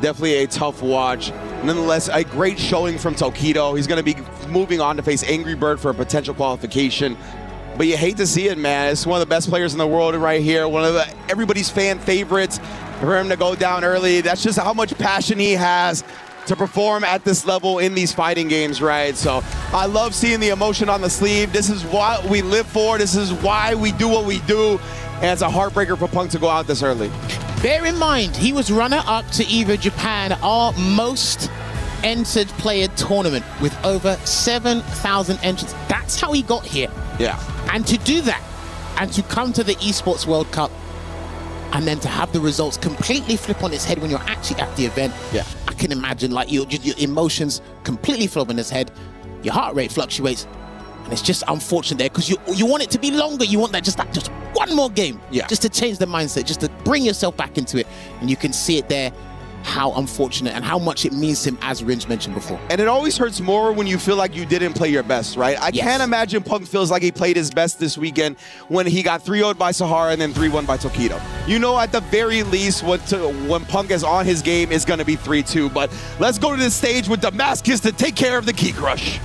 Definitely a tough watch. Nonetheless, a great showing from Tokido. He's going to be moving on to face Angry Bird for a potential qualification. But you hate to see it, man. It's one of the best players in the world right here. One of everybody's fan favorites. For him to go down early, that's just how much passion he has to perform at this level in these fighting games, right? So I love seeing the emotion on the sleeve. This is what we live for. This is why we do what we do. And it's a heartbreaker for Punk to go out this early. Bear in mind, he was runner-up to EVO Japan, our most entered player tournament with over 7,000 entrants. That's how he got here. Yeah. And to do that, and to come to the Esports World Cup, and then to have the results completely flip on its head when you're actually at the event. Yeah. I can imagine like your emotions completely flip on its head, your heart rate fluctuates, and it's just unfortunate there because you want it to be longer. You want that just one more game, just to change the mindset, just to bring yourself back into it. And you can see it there, how unfortunate and how much it means to him, as Ringe mentioned before. And it always hurts more when you feel like you didn't play your best, right? I can't imagine Punk feels like he played his best this weekend when he got 3-0'd by Sahara and then 3-1 by Tokido. You know, at the very least, when Punk is on his game, is going to be 3-2. But let's go to the stage with Damascus to take care of the Key Crush.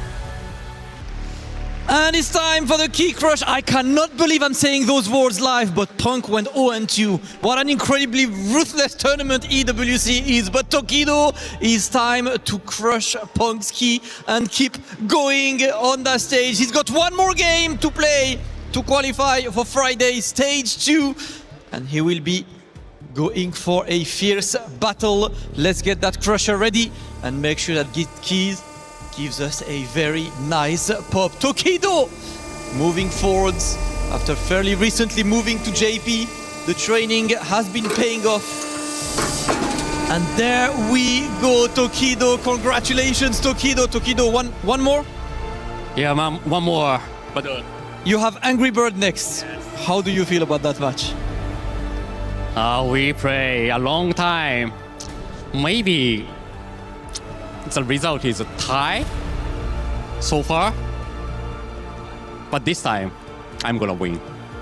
And it's time for the Key Crush. I cannot believe I'm saying those words live, but Punk went 0-2. What an incredibly ruthless tournament EWC is. But Tokido, it's time to crush Punk's key and keep going on that stage. He's got one more game to play to qualify for Friday stage 2. And he will be going for a fierce battle. Let's get that crusher ready and make sure that Keys gives us a very nice pop. Tokido moving forwards after fairly recently moving to JP. The training has been paying off. And there we go, Tokido. Congratulations, Tokido. Tokido, one more? Yeah, one more. But you have Angry Bird next. How do you feel about that match? We play a long time. Maybe the result is a tie so far, but this time I'm gonna win.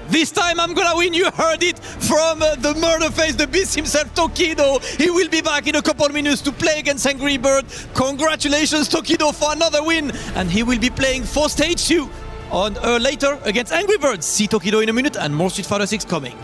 This time I'm gonna win. You heard it from the murder face, the beast himself, Tokido. He will be back in a couple of minutes to play against Angry Bird. Congratulations, Tokido, for another win. And he will be playing for stage 2 on later against Angry Bird. See Tokido in a minute and more Street Fighter 6 coming.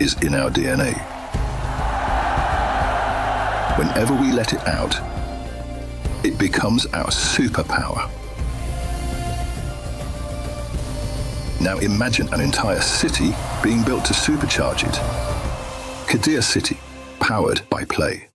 Is in our DNA. Whenever we let it out, it becomes our superpower. Now imagine an entire city being built to supercharge it. Kadir City, powered by play.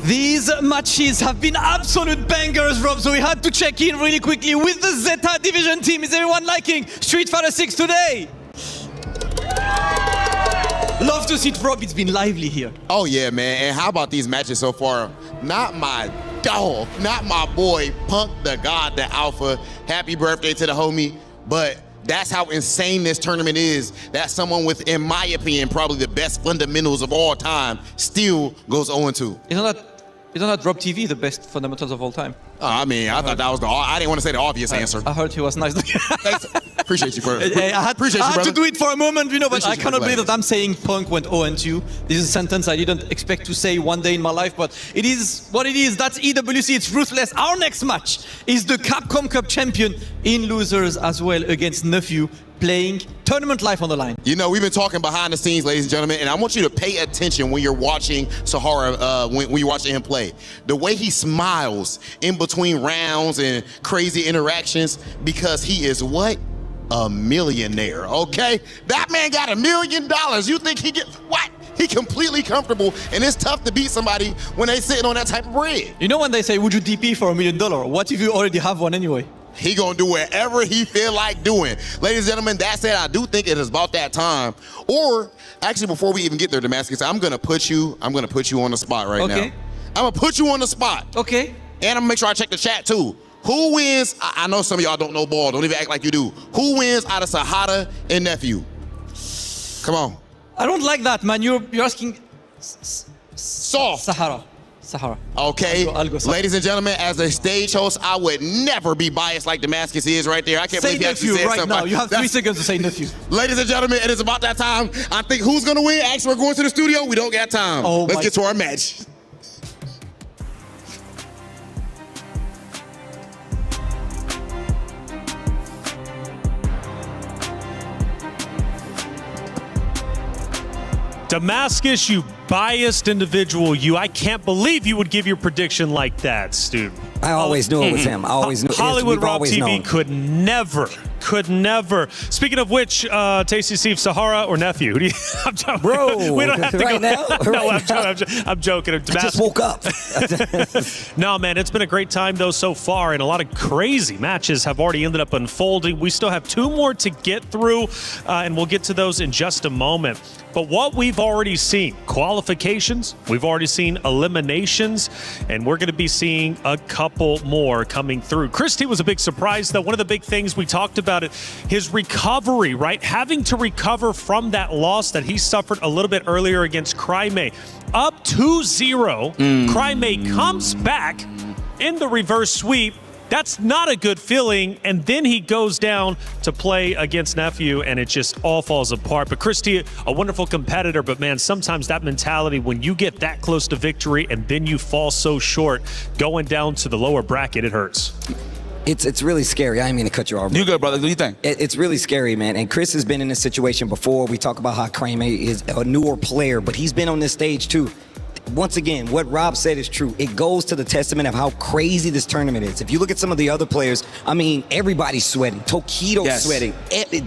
These matches have been absolute bangers, Rob, so we had to check in really quickly with the Zeta Division team. Is everyone liking Street Fighter 6 today? Love to see it, Rob. It's been lively here. Oh, yeah, man. And how about these matches so far? Not my dog, not my boy, Punk the God, the Alpha. Happy birthday to the homie. But that's how insane this tournament is. That someone with, in my opinion, probably the best fundamentals of all time still goes 0-2. Isn't that Rob TV the best fundamentals of all time? I mean, I thought that was I didn't want to say the obvious answer. I heard he was nice. Thanks. Appreciate you, bro. I had to do it for a moment, but Appreciate I cannot believe that I'm saying Punk went 0-2. This is a sentence I didn't expect to say one day in my life, but it is what it is. That's EWC. It's ruthless. Our next match is the Capcom Cup champion in losers as well against Nephew, playing tournament life on the line. You know, we've been talking behind the scenes, ladies and gentlemen, and I want you to pay attention when you're watching Sahara, when you're watching him play. The way he smiles in between rounds and crazy interactions, because he is what? A millionaire, okay? That man got $1 million. You think he gets what? He completely comfortable, and it's tough to beat somebody when they sitting on that type of bread. You know when they say, would you DP for $1 million? What if you already have one anyway? He gonna do whatever he feel like doing. Ladies and gentlemen, that said, I do think it is about that time. Or actually, before we even get there, Damascus, I'm gonna put you on the spot right now. I'm gonna put you on the spot. Okay. And I'm gonna make sure I check the chat too. Who wins? I know some of y'all don't know ball. Don't even act like you do. Who wins out of Sahara and Nephew? Come on. I don't like that, man. You're asking soft. Sahara. Sahara. Okay, I'll go Sahara. ladies and gentlemen, as a stage host, I would never be biased like Damascus is right there. I can't Say believe he actually nephew said right something. now. You have 3 seconds to say nephew. Ladies and gentlemen, it is about that time. I think who's gonna win? Actually, we're going to the studio. We don't got time. Oh, Let's my- get to our match. Damascus, you biased individual, you. I can't believe you would give your prediction like that, Stu. I always knew it was him. I always knew it. Hollywood We've Rob always TV known. could never. Speaking of which, Tasty Steve, Sahara or nephew? Who do you, Bro, we don't have to right go. now? No, Right I'm joking. I just woke up. No, man, it's been a great time, though, so far, and a lot of crazy matches have already ended up unfolding. We still have 2 more to get through, and we'll get to those in just a moment. But what we've already seen, qualifications, we've already seen eliminations, and we're going to be seeing a couple more coming through. Christie was a big surprise, though. One of the big things we talked about it, his recovery, right? Having to recover from that loss that he suffered a little bit earlier against Crimea. Up 2-0, Crimea comes back in the reverse sweep. That's not a good feeling, and then he goes down to play against Nephew, and it just all falls apart. But Christie, a wonderful competitor, but man, sometimes that mentality, when you get that close to victory and then you fall so short, going down to the lower bracket, it hurts. It's really scary. I didn't mean to cut you off. You good, brother. What do you think? It's really scary, man. And Chris has been in this situation before. We talk about how Crimea is a newer player, but he's been on this stage too. Once again, what Rob said is true. It goes to the testament of how crazy this tournament is. If you look at some of the other players, I mean, everybody's sweating. Tokido's sweating.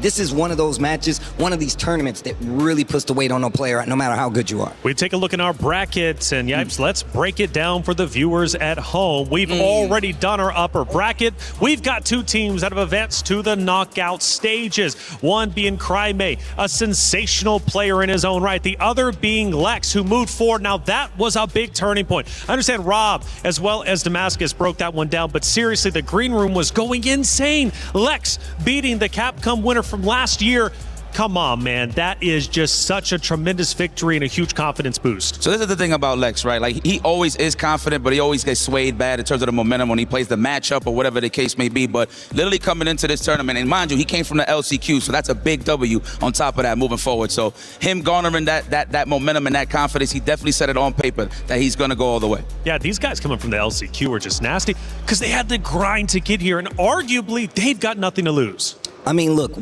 This is one of those matches, one of these tournaments that really puts the weight on a player, no matter how good you are. We take a look in our brackets, and let's break it down for the viewers at home. We've already done our upper bracket. We've got 2 teams that have advanced to the knockout stages. One being Crimea, a sensational player in his own right. The other being Lex, who moved forward. Now that was a big turning point. I understand Rob, as well as Damascus, broke that one down, but seriously, the green room was going insane. Lex beating the Capcom winner from last year. Come on, man. That is just such a tremendous victory and a huge confidence boost. So this is the thing about Lex, right? Like, he always is confident, but he always gets swayed bad in terms of the momentum when he plays the matchup or whatever the case may be. But literally coming into this tournament, and mind you, he came from the LCQ, so that's a big W on top of that moving forward. So him garnering that momentum and that confidence, he definitely said it on paper that he's going to go all the way. Yeah, these guys coming from the LCQ are just nasty because they had the grind to get here, and arguably, they've got nothing to lose. I mean, look,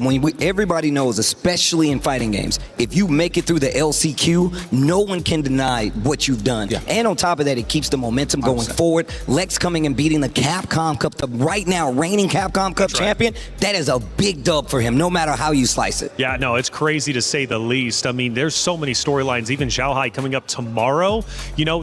everybody knows, especially in fighting games, if you make it through the LCQ, no one can deny what you've done. Yeah. And on top of that, it keeps the momentum going forward. Lex coming and beating the Capcom Cup, the right now reigning Capcom Cup champion, that is a big dub for him, no matter how you slice it. Yeah, no, it's crazy to say the least. I mean, there's so many storylines, even Xiaohai coming up tomorrow,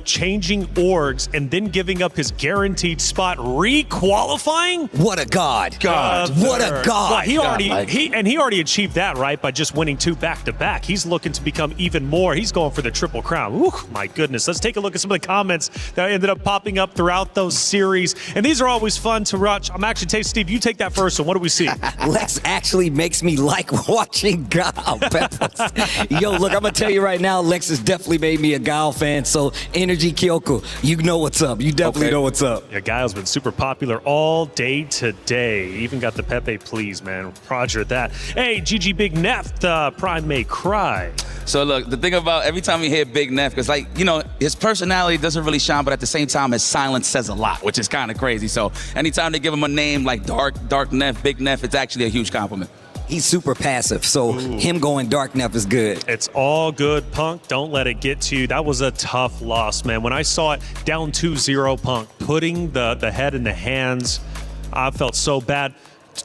changing orgs and then giving up his guaranteed spot, re-qualifying. What a god. What a god. Well, he already achieved that, right, by just winning 2 back-to-back. He's looking to become even more. He's going for the Triple Crown. Ooh, my goodness. Let's take a look at some of the comments that ended up popping up throughout those series. And these are always fun to watch. I'm actually taking Steve, you take that first one. What do we see? Lex actually makes me like watching Gal Peppers. Yo, look, I'm going to tell you right now, Lex has definitely made me a Gal fan. So, Energy Kyoko, you know what's up. You definitely know what's up. Yeah, Gal's been super popular all day today. Even got the Pepe Please, man. Roger that. Hey, GG Big Neff, Prime may cry. So look, the thing about every time we hear Big Neff, because his personality doesn't really shine, but at the same time, his silence says a lot, which is kind of crazy. So anytime they give him a name like Dark Neff, Big Neff, it's actually a huge compliment. He's super passive, so him going Dark Neff is good. It's all good, Punk. Don't let it get to you. That was a tough loss, man. When I saw it down 2-0, Punk, putting the head in the hands, I felt so bad.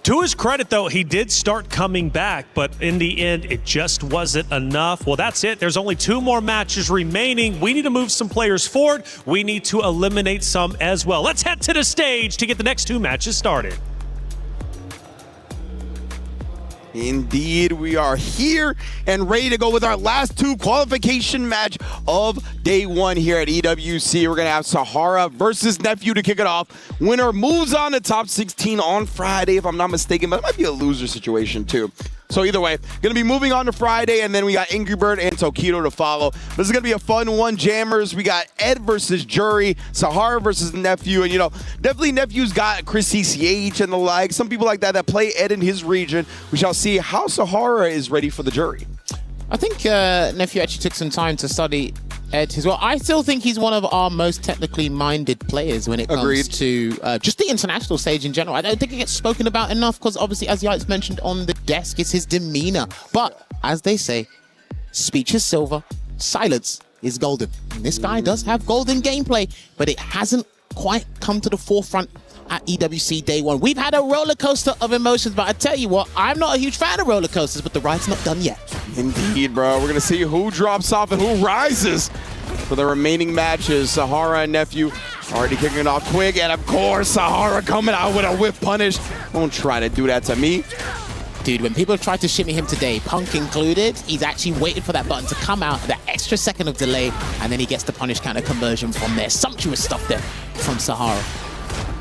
To his credit, though, he did start coming back, but in the end, it just wasn't enough. Well, that's it. There's only 2 more matches remaining. We need to move some players forward. We need to eliminate some as well. Let's head to the stage to get the next 2 matches started. Indeed, we are here and ready to go with our last 2 qualification match of day 1 here at EWC. We're going to have Sahara versus Nephew to kick it off. Winner moves on to top 16 on Friday, if I'm not mistaken, but it might be a loser situation too. So either way, going to be moving on to Friday, and then we got Angry Bird and Tokido to follow. This is going to be a fun one. Jammers, we got Ed versus Jury, Sahara versus Nephew, and definitely Nephew's got Chris CCH and the like. Some people like that play Ed in his region. We shall see how Sahara is ready for the Jury. I think Nephew actually took some time to study Ed as well. I still think he's one of our most technically minded players when it comes to just the international stage in general. I don't think it gets spoken about enough because obviously, as Yates mentioned on the desk, it's his demeanor. But as they say, speech is silver, silence is golden. And this guy does have golden gameplay, but it hasn't quite come to the forefront at EWC Day 1. We've had a roller coaster of emotions, but I tell you what, I'm not a huge fan of roller coasters, but the ride's not done yet. Indeed, bro. We're going to see who drops off and who rises for the remaining matches. Sahara and Nephew already kicking it off quick, and of course, Sahara coming out with a whip punish. Don't try to do that to me. Dude, when people have tried to shimmy him today, Punk included, he's actually waited for that button to come out, that extra second of delay, and then he gets the punish counter conversion from there. Sumptuous stuff there from Sahara.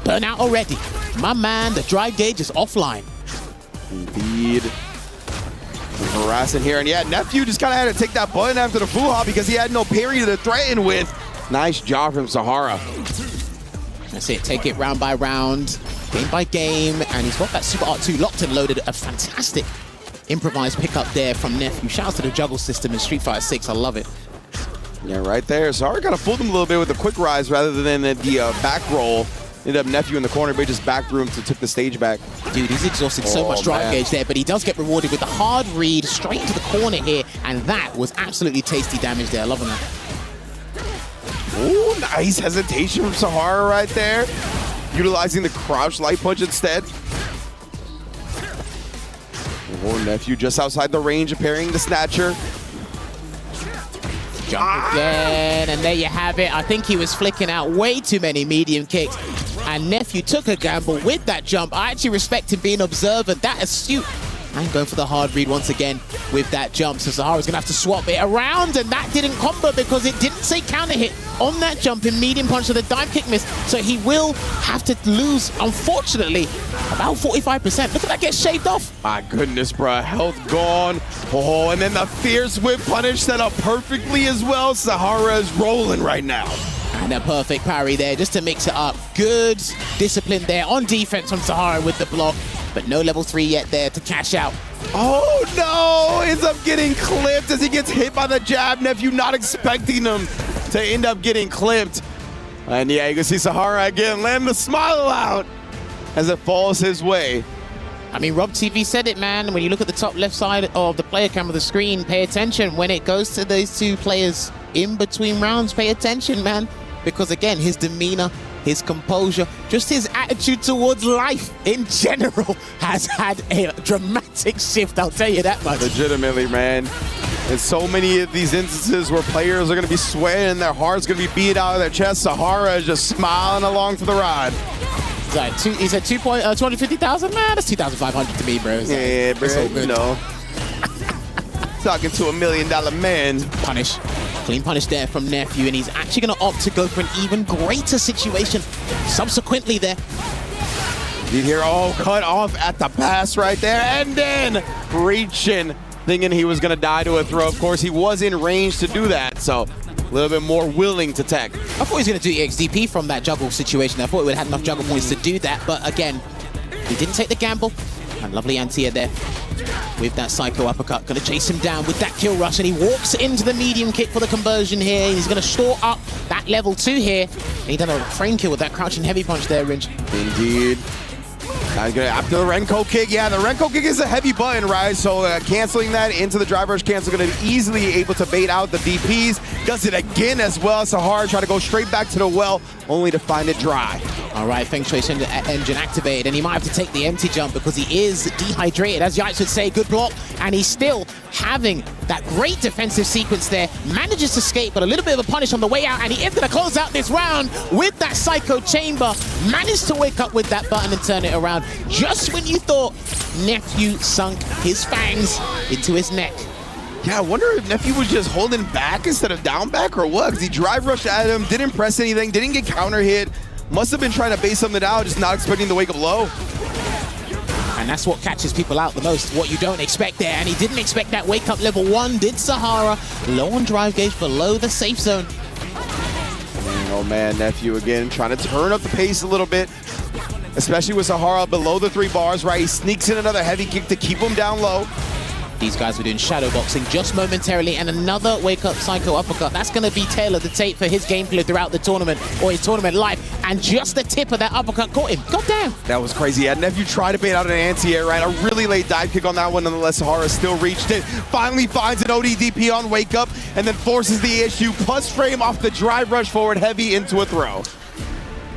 Burnout already. My man, the drive gauge is offline. Indeed. Harassing here, and yeah, Nephew just kind of had to take that button after the full hop because he had no parry to threaten with. Nice job from Sahara. That's it, take it round by round, game by game, and he's got that Super Art 2 locked and loaded. A fantastic improvised pickup there from Nephew. Shouts to the juggle system in Street Fighter 6, I love it. Yeah, right there. Sahara kind of fooled him a little bit with the quick rise rather than the back roll. Ended up Nephew in the corner, but he just back through him to took the stage back. Dude, he's exhausted so much drive gauge there, but he does get rewarded with the hard read straight into the corner here, and that was absolutely tasty damage there. Loving that. Ooh, nice hesitation from Sahara right there. Utilizing the crouch light punch instead. Oh, Nephew just outside the range of parrying the snatcher. Jump again, and there you have it. I think he was flicking out way too many medium kicks, and Nephew took a gamble with that jump. I actually respect him being observant, that astute, and going for the hard read once again with that jump. So Sahara's gonna have to swap it around, and that didn't combo because it didn't say counter hit on that jump in medium punch, so the dive kick miss. So he will have to lose, unfortunately, about 45%. Look at that get shaved off. My goodness, bro. Health gone. Oh, and then the fierce whip punish set up perfectly as well. Sahara is rolling right now. And a perfect parry there just to mix it up. Good discipline there on defense from Sahara with the block, but no level 3 yet there to cash out. Oh no! Ends up getting clipped as he gets hit by the jab. Nephew not expecting him to end up getting clipped. And yeah, you can see Sahara again land the smile out as it falls his way. I mean, Rob TV said it, man. When you look at the top left side of the player cam of the screen, pay attention. When it goes to those two players in between rounds, pay attention, man. Because again, his demeanor, his composure, just his attitude towards life in general has had a dramatic shift, I'll tell you that much. Legitimately, man. In so many of these instances where players are going to be sweating and their heart's going to be beat out of their chest, Sahara is just smiling along for the ride. He said 250,000? Man, that's 2,500 to me, bro. Yeah, bro, you know. Talking to $1 million man. Punish. Clean punish there from Nephew, and he's actually going to opt to go for an even greater situation subsequently there. You hear, oh, cut off at the pass right there, and then reaching, thinking he was going to die to a throw. Of course, he was in range to do that, so a little bit more willing to tech. I thought he was going to do EXDP from that juggle situation. I thought he would have enough juggle points to do that, but again, he didn't take the gamble. And lovely anti-air there with that psycho uppercut. Going to chase him down with that kill rush, and he walks into the medium kick for the conversion here. He's going to store up that level 2 here. And he done a frame kill with that crouching heavy punch there, Ringe. Indeed. After the Renko kick, yeah, the Renko kick is a heavy button, right? So canceling that into the drive rush cancel, going to be easily able to bait out the DPs. Does it again as well. Sahara trying to go straight back to the well, only to find it dry. All right, Feng Shui engine activated, and he might have to take the empty jump because he is dehydrated, as Yates would say. Good block, and he's still having that great defensive sequence there. Manages to escape, but a little bit of a punish on the way out, and he is going to close out this round with that Psycho Chamber. Managed to wake up with that button and turn it around just when you thought Nephew sunk his fangs into his neck. Yeah, I wonder if Nephew was just holding back instead of down back or what, because he drive rushed at him, didn't press anything, didn't get counter hit. Must have been trying to base something out, just not expecting to wake up low. And that's what catches people out the most, what you don't expect there. And he didn't expect that wake up level 1, did Sahara. Low on drive gauge, below the safe zone. Oh man, Nephew again trying to turn up the pace a little bit, especially with Sahara below the 3 bars, right? He sneaks in another heavy kick to keep him down low. These guys were doing shadow boxing just momentarily, and another wake-up psycho uppercut. That's going to be tail of the tape for his gameplay throughout the tournament, or his tournament life. And just the tip of that uppercut caught him. God damn. That was crazy. Yeah, Nephew tried to bait out an anti-air, right? A really late dive kick on that one. Nonetheless, Sahara still reached it. Finally finds an ODDP on wake up, and then forces the issue. Plus frame off the drive rush forward heavy into a throw.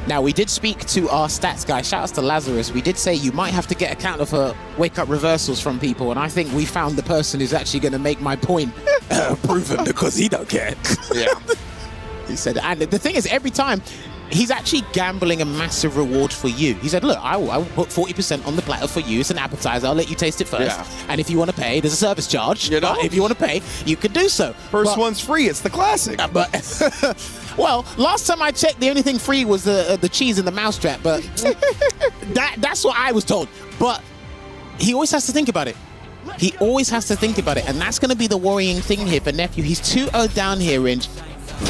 Now, we did speak to our stats guy. Shout out to Lazarus. We did say you might have to get a counter for wake-up reversals from people, and I think we found the person who's actually going to make my point proven, because he don't care. Yeah. He said, and the thing is, every time, he's actually gambling a massive reward for you. He said, look, I will put 40% on the platter for you. It's an appetizer. I'll let you taste it first. Yeah. And if you want to pay, there's a service charge. You know? But if you want to pay, you can do so. First one's free. It's the classic. But well, last time I checked, the only thing free was the cheese and the mousetrap. But that's what I was told. But he always has to think about it. He always has to think about it. And that's going to be the worrying thing here for Nephew. He's 2-0 down here, Ringe.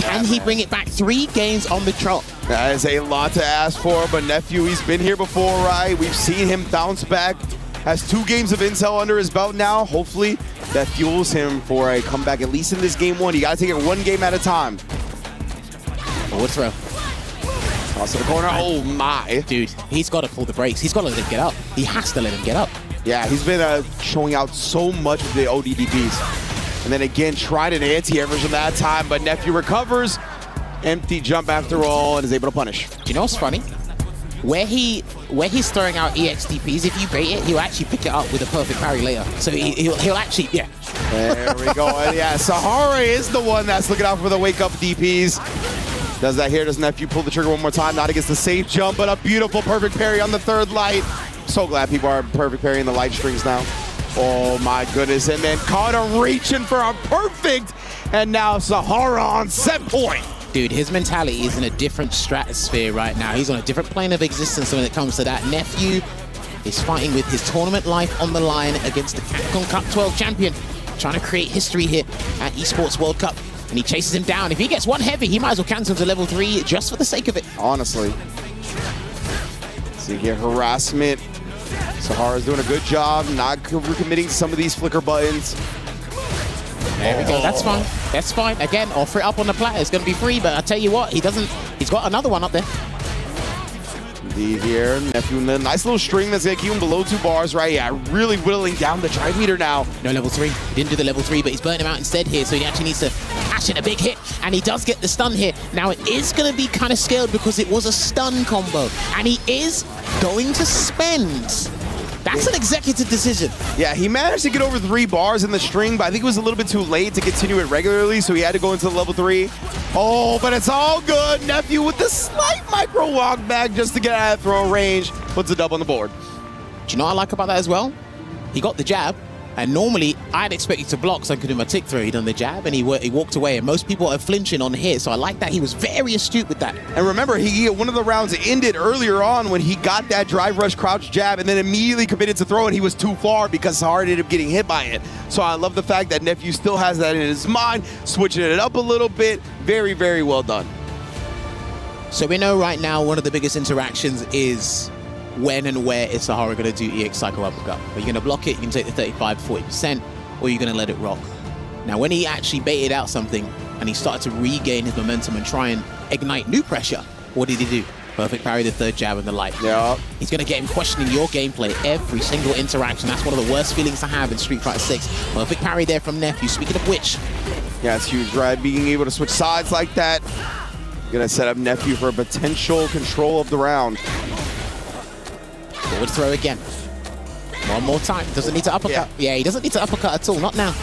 Can he bring it back 3 games on the trot? That is a lot to ask for, but Nephew, he's been here before, right? We've seen him bounce back. Has 2 games of intel under his belt now. Hopefully, that fuels him for a comeback, at least in this game 1. You got to take it 1 game at a time. Forward throw. Toss to the corner. Oh, my. Dude, he's got to pull the brakes. He's got to let him get up. He has to let him get up. Yeah, he's been showing out so much of the ODDPs. And then again, tried an anti-air version that time, but Nephew recovers. Empty jump after all, and is able to punish. Do you know what's funny? Where he's throwing out EXDPs, if you bait it, he'll actually pick it up with a perfect parry later. So he'll actually, yeah. There we go. And yeah, Sahara is the one that's looking out for the wake-up DPs. Does that here, does Nephew pull the trigger one more time? Not against the safe jump, but a beautiful perfect parry on the 3rd light. So glad people are perfect parrying the light strings now. Oh my goodness, and then caught him reaching for a perfect, and now Sahara on set point. Dude, his mentality is in a different stratosphere right now. He's on a different plane of existence when it comes to that. Nephew is fighting with his tournament life on the line against the Capcom Cup 12 champion, trying to create history here at Esports World Cup, and he chases him down. If he gets one heavy, he might as well cancel to level 3 just for the sake of it. Honestly. See here, harassment. Sahara's doing a good job, not committing some of these flicker buttons. There we go. That's fine. That's fine. Again, offer it up on the platter. It's going to be free, but I tell you what, he's got another one up there. Indeed here, Nephew, nice little string that's going to keep him below 2 bars, right? Yeah, really whittling down the drive meter now. No level 3. He didn't do the level 3, but he's burning him out instead here, so he actually needs to ash in a big hit, and he does get the stun here. Now, it is going to be kind of scaled because it was a stun combo, and he is going to spend. That's an executive decision. Yeah, he managed to get over 3 bars in the string, but I think it was a little bit too late to continue it regularly, so he had to go into the level 3. Oh, but it's all good. Nephew with the slight micro walk back just to get out of throw range. Puts a dub on the board. Do you know what I like about that as well? He got the jab, and normally I'd expect you to block so I could do my tick throw. He done the jab, and he walked away, and most people are flinching on hit, so I like that. He was very astute with that. And remember, one of the rounds ended earlier on when he got that drive rush crouch jab and then immediately committed to throw, and he was too far because Sahara ended up getting hit by it. So I love the fact that Nephew still has that in his mind, switching it up a little bit. Very, very well done. So we know right now one of the biggest interactions is when and where is Sahara going to do EX Psycho Uppercut. Are you going to block it, you can take the 35 to 40%, or you're going to let it rock. Now, when he actually baited out something and he started to regain his momentum and try and ignite new pressure, what did he do? Perfect parry, the 3rd jab, and the light. Yeah. He's going to get him questioning your gameplay every single interaction. That's one of the worst feelings to have in Street Fighter 6. Perfect parry there from Nephew. Speaking of which. Yeah, it's huge, right? Being able to switch sides like that. Gonna set up Nephew for a potential control of the round. Forward throw again. One more time. Doesn't need to uppercut. Yeah, he doesn't need to uppercut at all. Not now.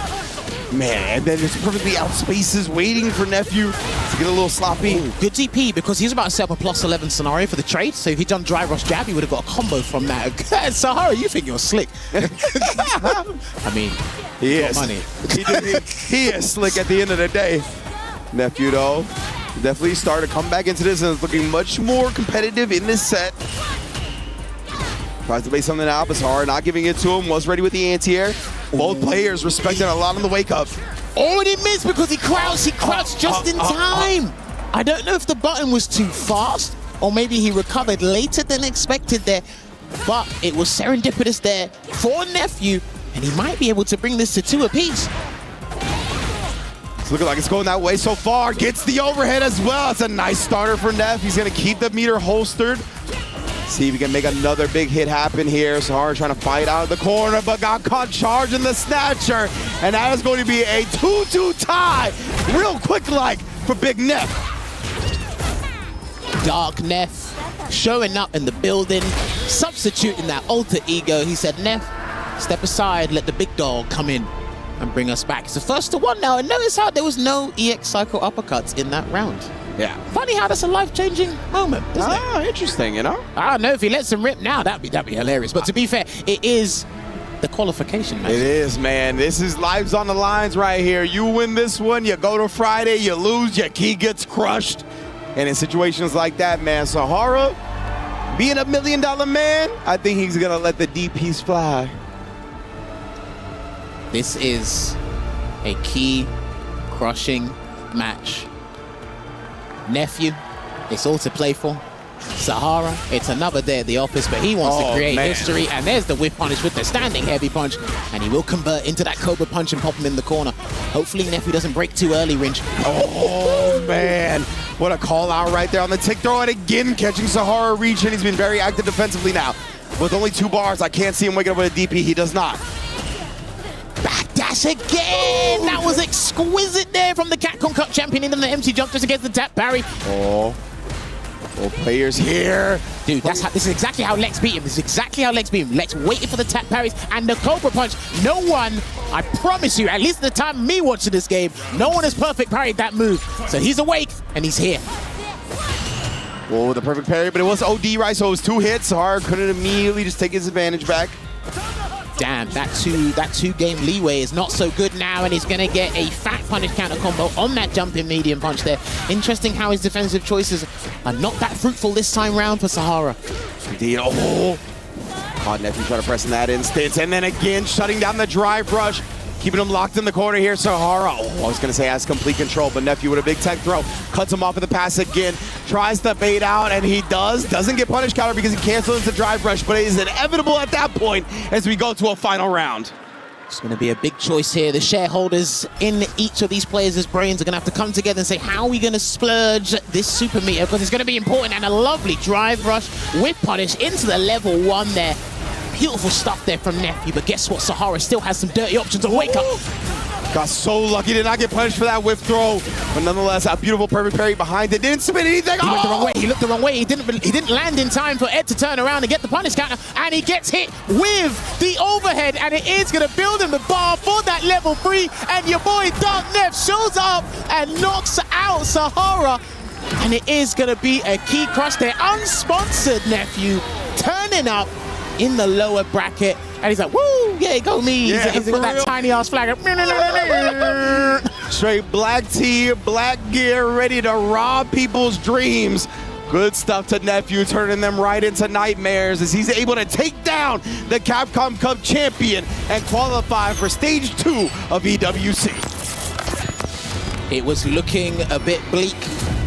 Man, and then just perfectly out spaces waiting for Nephew to get a little sloppy. Ooh, good DP because he was about to set up a +11 scenario for the trade. So if he'd done drive rush jab, he would have got a combo from that. Sahara, you think you're slick? I mean, he is. Money. He is slick at the end of the day. Nephew, though, definitely started to come back into this and is looking much more competitive in this set. Tries to base something out, but Sahara not giving it to him. Was ready with the anti-air. Both players respecting a lot on the wake-up. Oh, and he missed because he crouched just in time. I don't know if the button was too fast or maybe he recovered later than expected there, but it was serendipitous there for Nephew, and he might be able to bring this to 2 apiece. It's looking like it's going that way so far. Gets the overhead as well. It's a nice starter for Neff. He's going to keep the meter holstered. See if he can make another big hit happen here. Sahara trying to fight out of the corner, but got caught charging the snatcher. And that is going to be a 2-2 tie. Real quick like for Big Neff. Dark Neff showing up in the building, substituting that alter ego. He said, Neff, step aside, let the big dog come in and bring us back. It's the 1-1 now, and notice how there was no EX cycle uppercuts in that round. Yeah. Funny how that's a life-changing moment, isn't it? Ah, interesting, you know? I don't know, if he lets him rip now, that'd be hilarious. But to be fair, it is the qualification match. It is, man. This is lives on the lines right here. You win this one, you go to Friday, you lose, your key gets crushed. And in situations like that, man, Sahara, being $1 million man, I think he's gonna let the DPs fly. This is a key crushing match. Nephew, it's all to play for. Sahara, it's another day at the office, but he wants to create history. And there's the whiff punish with the standing heavy punch. And he will convert into that Cobra punch and pop him in the corner. Hopefully Nephew doesn't break too early, Ringe. Oh, man. What a call out right there on the tick throw. And again, catching Sahara reach. And he's been very active defensively now. With only 2 bars, I can't see him waking up with a DP. He does not. Backdash again! That was exquisite there from the Capcom Cup champion into the MC jump just against the tap parry. Oh, players here. Dude, this is exactly how Lex beat him. This is exactly how Lex beat him. Lex waited for the tap parries and the Cobra punch. No one, I promise you, at least at the time of me watching this game, no one has perfect parried that move. So he's awake and he's here. Well, the perfect parry, but it was OD, right? So it was 2 hits. Sahara couldn't immediately just take his advantage back. Damn, that two game leeway is not so good now, and he's going to get a fat punish counter combo on that jumping medium punch there. Interesting how his defensive choices are not that fruitful this time round for Sahara. Indeed. Oh, caught Nephew trying to press in that instance, and then again shutting down the drive rush, keeping him locked in the corner here. Sahara, I was going to say has complete control, but Nephew with a big tech throw, cuts him off of the pass again, tries to bait out, and he doesn't get punish counter because he cancels the drive rush, but it is inevitable at that point as we go to a final round. It's going to be a big choice here. The shareholders in each of these players' brains are going to have to come together and say, how are we going to splurge this super meter? Because it's going to be important, and a lovely drive rush with punish into the level 1 there. Beautiful stuff there from Nephew, but guess what? Sahara still has some dirty options on wake up. Got so lucky, did not get punished for that whiff throw, but nonetheless, a beautiful perfect parry behind it. Didn't spin anything. He went the wrong way. He looked the wrong way. He didn't land in time for Ed to turn around and get the punish counter, and he gets hit with the overhead, and it is going to build him the bar for that level 3, and your boy Dark Neff shows up and knocks out Sahara, and it is going to be a key crush there. Unsponsored Nephew turning up in the lower bracket, and he's like, woo, yeah, go me. Yeah, he's got that tiny ass flag. Straight black tee, black gear, ready to rob people's dreams. Good stuff to Nephew, turning them right into nightmares as he's able to take down the Capcom Cup champion and qualify for stage 2 of EWC. It was looking a bit bleak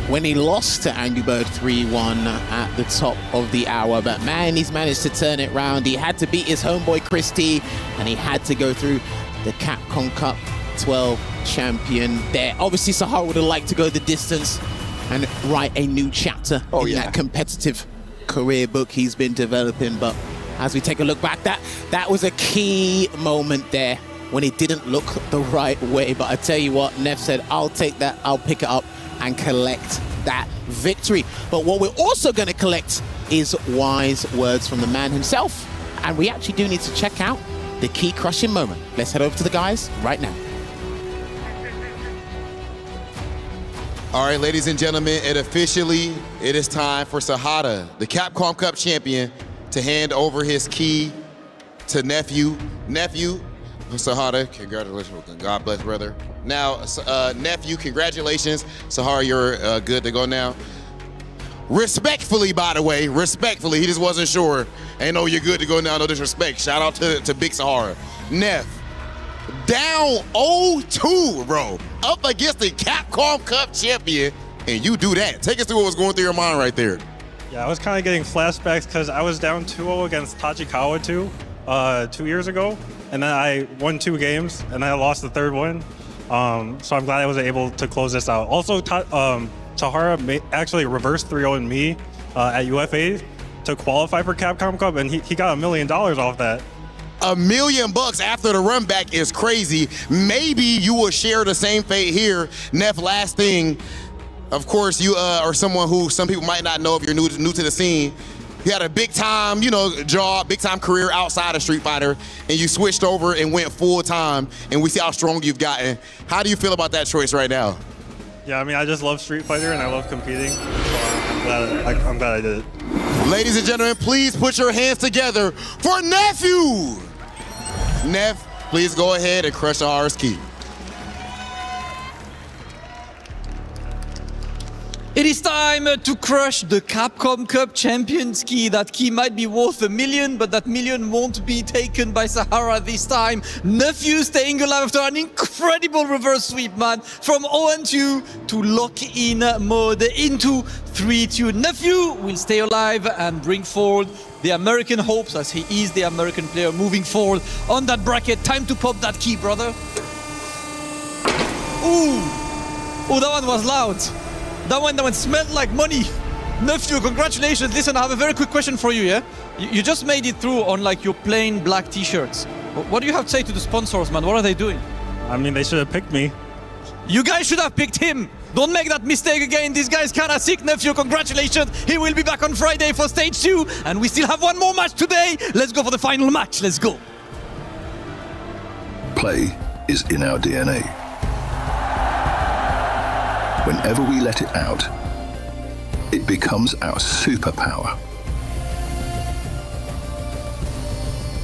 when he lost to Angry Bird 3-1 at the top of the hour, but man, he's managed to turn it round. He had to beat his homeboy Chris T, and he had to go through the Capcom Cup 12 champion there. Obviously, Sahara would have liked to go the distance and write a new chapter in that competitive career book he's been developing, but as we take a look back, that was a key moment there when it didn't look the right way. But I tell you what, Neff said, I'll take that, I'll pick it up and collect that victory. But what we're also going to collect is wise words from the man himself. And we actually do need to check out the key crushing moment. Let's head over to the guys right now. All right, ladies and gentlemen, it is time for Sahara, the Capcom Cup champion, to hand over his key to Nephew. Nephew, Sahara, congratulations. God bless, brother. Now, Nephew, congratulations. Sahara, you're good to go now. Respectfully, by the way, respectfully, he just wasn't sure. Ain't no, you're good to go now, no disrespect. Shout out to Big Sahara. Neff, down 0-2, bro. Up against the Capcom Cup champion, and you do that. Take us through what was going through your mind right there. Yeah, I was kind of getting flashbacks because I was down 2-0 against Tachikawa 2 years ago, and then I won 2 games, and then I lost the 3rd one. So I'm glad I was able to close this out. Also, Sahara actually reversed 3-0 in me at UFA to qualify for Capcom Cup, and he got $1 million off that. $1 million after the run back is crazy. Maybe you will share the same fate here. Neff, last thing, of course, you are someone who some people might not know if you're new to the scene. You had a big time, job, big time career outside of Street Fighter, and you switched over and went full time, and we see how strong you've gotten. How do you feel about that choice right now? Yeah, I mean, I just love Street Fighter and I love competing, so I'm glad I did it. Ladies and gentlemen, please put your hands together for Nephew. Neff, please go ahead and crush Sahara's key. It is time to crush the Capcom Cup Champions key. That key might be worth $1 million, but that $1 million won't be taken by Sahara this time. Nephew staying alive after an incredible reverse sweep, man. From 0-2 to lock-in mode into 3-2. Nephew will stay alive and bring forward the American hopes, as he is the American player moving forward on that bracket. Time to pop that key, brother. Ooh, that one was loud. That one smelled like money. Nephew, congratulations. Listen, I have a very quick question for you, yeah? You just made it through on like your plain black t-shirts. What do you have to say to the sponsors, man? What are they doing? I mean, they should have picked me. You guys should have picked him. Don't make that mistake again. This guy's kind of sick, Nephew. Congratulations. He will be back on Friday for stage 2. And we still have one more match today. Let's go for the final match. Let's go. Play is in our DNA. Whenever we let it out, it becomes our superpower.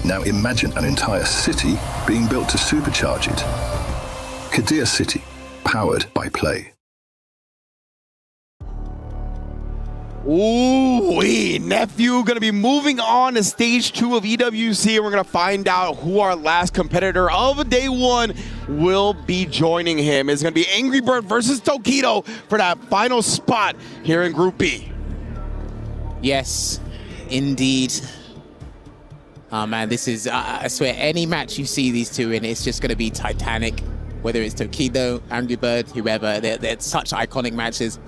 Now imagine an entire city being built to supercharge it. Kadir City, powered by Play. Ooh, Nephew gonna be moving on to stage 2 of EWC, and we're gonna find out who our last competitor of day 1 will be joining him. It's gonna be Angry Bird versus Tokido for that final spot here in Group B. Yes, indeed. Oh man, this is, I swear, any match you see these two in, it's just gonna be titanic. Whether it's Tokido, Angry Bird, whoever, they're such iconic matches.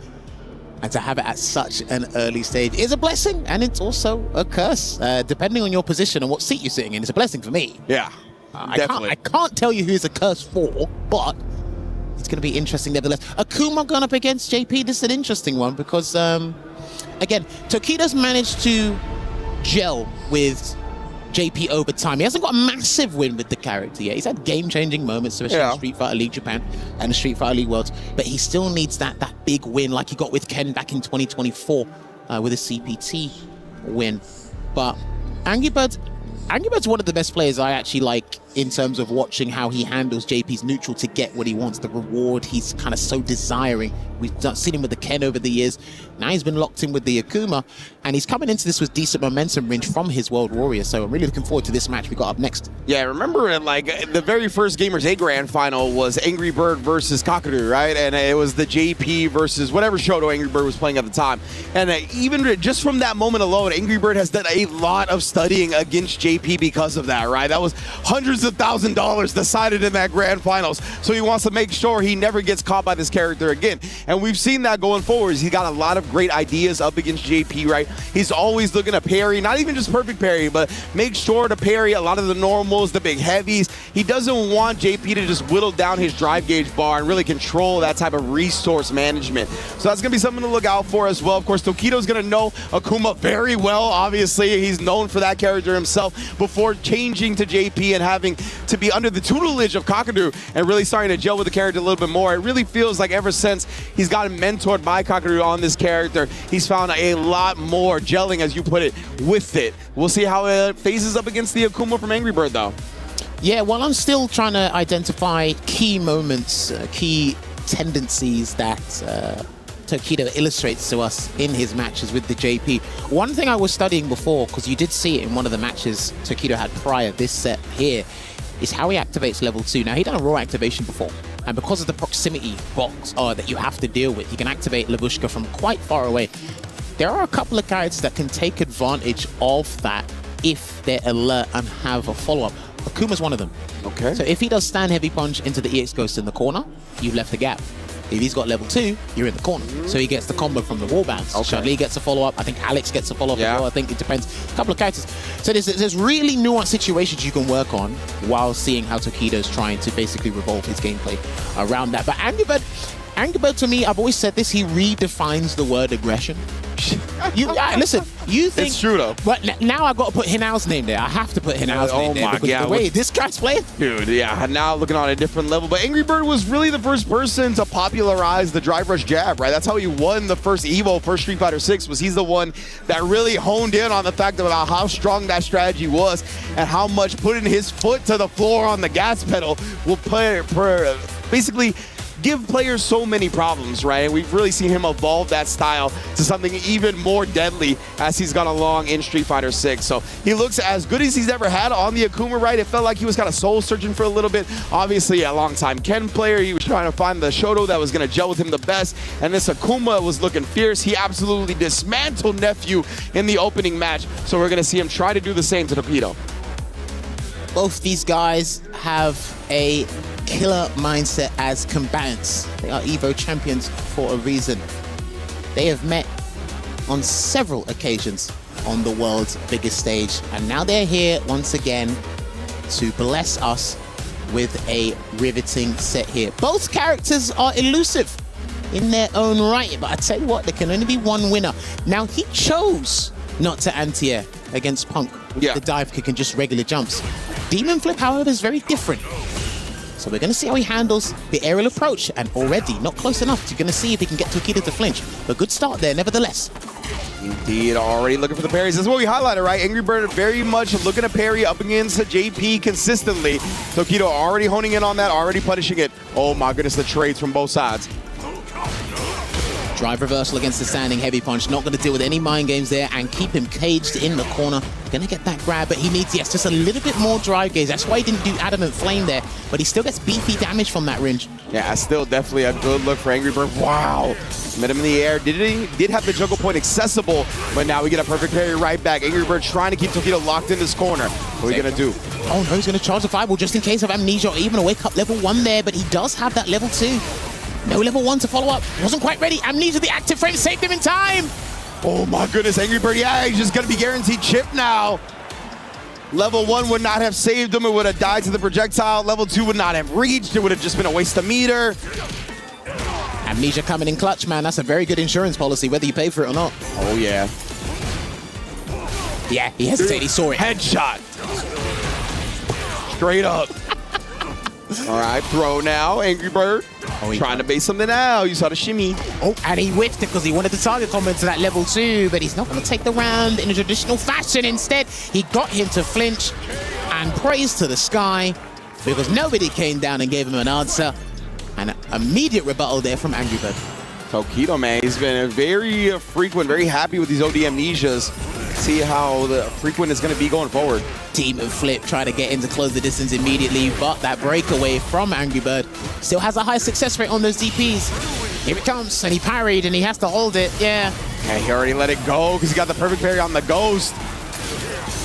And to have it at such an early stage is a blessing, and it's also a curse, depending on your position and what seat you're sitting in. It's a blessing for me. Yeah, definitely. I can't tell you who it's a curse for, but it's going to be interesting nevertheless. Akuma going up against JP, this is an interesting one because, again, Tokido's managed to gel with JP over time. He hasn't got a massive win with the character yet. He's had game-changing moments, especially in Street Fighter League Japan and the Street Fighter League Worlds, but he still needs that big win like he got with Ken back in 2024 with a CPT win. But Angry Bird's one of the best players I actually like in terms of watching how he handles JP's neutral to get what he wants, the reward he's kind of so desiring. We've seen him with the Ken over the years. Now he's been locked in with the Akuma, and he's coming into this with decent momentum range from his World Warrior. So I'm really looking forward to this match we got up next. Yeah, remember like the very first Gamers A Grand Final was Angry Bird versus Kakadu, right? And it was the JP versus whatever Shoto Angry Bird was playing at the time. And even just from that moment alone, Angry Bird has done a lot of studying against JP because of that, right? That was hundreds of $1,000 decided in that Grand Finals. So he wants to make sure he never gets caught by this character again. And we've seen that going forwards. He's got a lot of great ideas up against JP, right? He's always looking to parry, not even just perfect parry, but make sure to parry a lot of the normals, the big heavies. He doesn't want JP to just whittle down his drive gauge bar and really control that type of resource management. So that's going to be something to look out for as well. Of course, Tokido's going to know Akuma very well. Obviously, he's known for that character himself before changing to JP and having to be under the tutelage of Kakadu and really starting to gel with the character a little bit more. It really feels like ever since he's gotten mentored by Kakadu on this character, he's found a lot more gelling, as you put it, with it. We'll see how it phases up against the Akuma from Angry Bird, though. Yeah, well, I'm still trying to identify key moments, key tendencies that Tokido illustrates to us in his matches with the JP. One thing I was studying before, because you did see it in one of the matches Tokido had prior this set here, is how he activates level 2. Now, he done a raw activation before, and because of the proximity box that you have to deal with, you can activate Lavushka from quite far away. There are a couple of characters that can take advantage of that if they're alert and have a follow-up. Akuma's one of them. Okay. So if he does stand heavy punch into the EX Ghost in the corner, you've left a gap. If he's got level 2, you're in the corner. So he gets the combo from the wall bounce. Okay. Chun-Li gets a follow-up. I think Alex gets a follow-up as well. I think it depends. A couple of characters. So there's really nuanced situations you can work on while seeing how Tokido's trying to basically revolve his gameplay around that. But Angry Bird, to me, I've always said this, he redefines the word aggression. Listen, you think... It's true, though. But now I've got to put Hinao's name there. I have to put Hinao's name there because the way this guy's playing... Dude, yeah, now looking on a different level. But Angry Bird was really the first person to popularize the drive rush jab, right? That's how he won the first EVO for Street Fighter 6, was he's the one that really honed in on the fact about how strong that strategy was and how much putting his foot to the floor on the gas pedal will basically give players so many problems, right? And we've really seen him evolve that style to something even more deadly as he's gone along in Street Fighter 6. So he looks as good as he's ever had on the Akuma, right? It felt like he was kind of soul searching for a little bit. Obviously, a long-time Ken player. He was trying to find the Shoto that was going to gel with him the best. And this Akuma was looking fierce. He absolutely dismantled Nephew in the opening match. So we're going to see him try to do the same to Tokido. Both these guys have a killer mindset as combatants. They are EVO champions for a reason. They have met on several occasions on the world's biggest stage, and now they're here once again to bless us with a riveting set here. Both characters are elusive in their own right, but I tell you what, there can only be one winner. Now, he chose not to anti-air against Punk with the dive kick and just regular jumps. Demon Flip, however, is very different. So we're going to see how he handles the aerial approach, and already not close enough. You're going to see if he can get Tokido to flinch. But good start there, nevertheless. Indeed, already looking for the parries. That's what we highlighted, right? Angry Bird very much looking to parry up against JP consistently. Tokido already honing in on that, already punishing it. Oh my goodness, the trades from both sides. Drive reversal against the standing heavy punch. Not going to deal with any mind games there and keep him caged in the corner. Going to get that grab, but he needs, yes, just a little bit more drive gaze. That's why he didn't do Adamant Flame there, but he still gets beefy damage from that range. Yeah, still definitely a good look for Angry Bird. Wow. Met him in the air. Did have the juggle point accessible, but now we get a perfect parry right back. Angry Bird trying to keep Tokido locked in this corner. What are we going to do? Oh no, he's going to charge the fireball just in case of amnesia or even a wake up level 1 there, but he does have that level 2. No level 1 to follow up. Wasn't quite ready. Amnesia, the active frame, saved him in time. Oh my goodness, Angry Bird, yeah, he's just going to be guaranteed chip now. Level 1 would not have saved him. It would have died to the projectile. Level 2 would not have reached. It would have just been a waste of meter. Amnesia coming in clutch, man. That's a very good insurance policy, whether you pay for it or not. Oh, yeah. Yeah, he hesitated. He saw it. Headshot. Straight up. All right, throw now, Angry Bird. Oh, trying to base something now. You saw the shimmy. Oh, and he whiffed it because he wanted the target combo to that level 2, but he's not going to take the round in a traditional fashion. Instead, he got him to flinch and praise to the sky because nobody came down and gave him an answer. And an immediate rebuttal there from Angry Bird. Tokido, man, he's been very frequent, very happy with these OD amnesias. See how the frequent is going to be going forward. Demon Flip trying to get him to close the distance immediately, but that breakaway from Angry Bird still has a high success rate on those DPs. Here it comes, and he parried, and he has to hold it, yeah. Yeah, he already let it go because he got the perfect parry on the Ghost.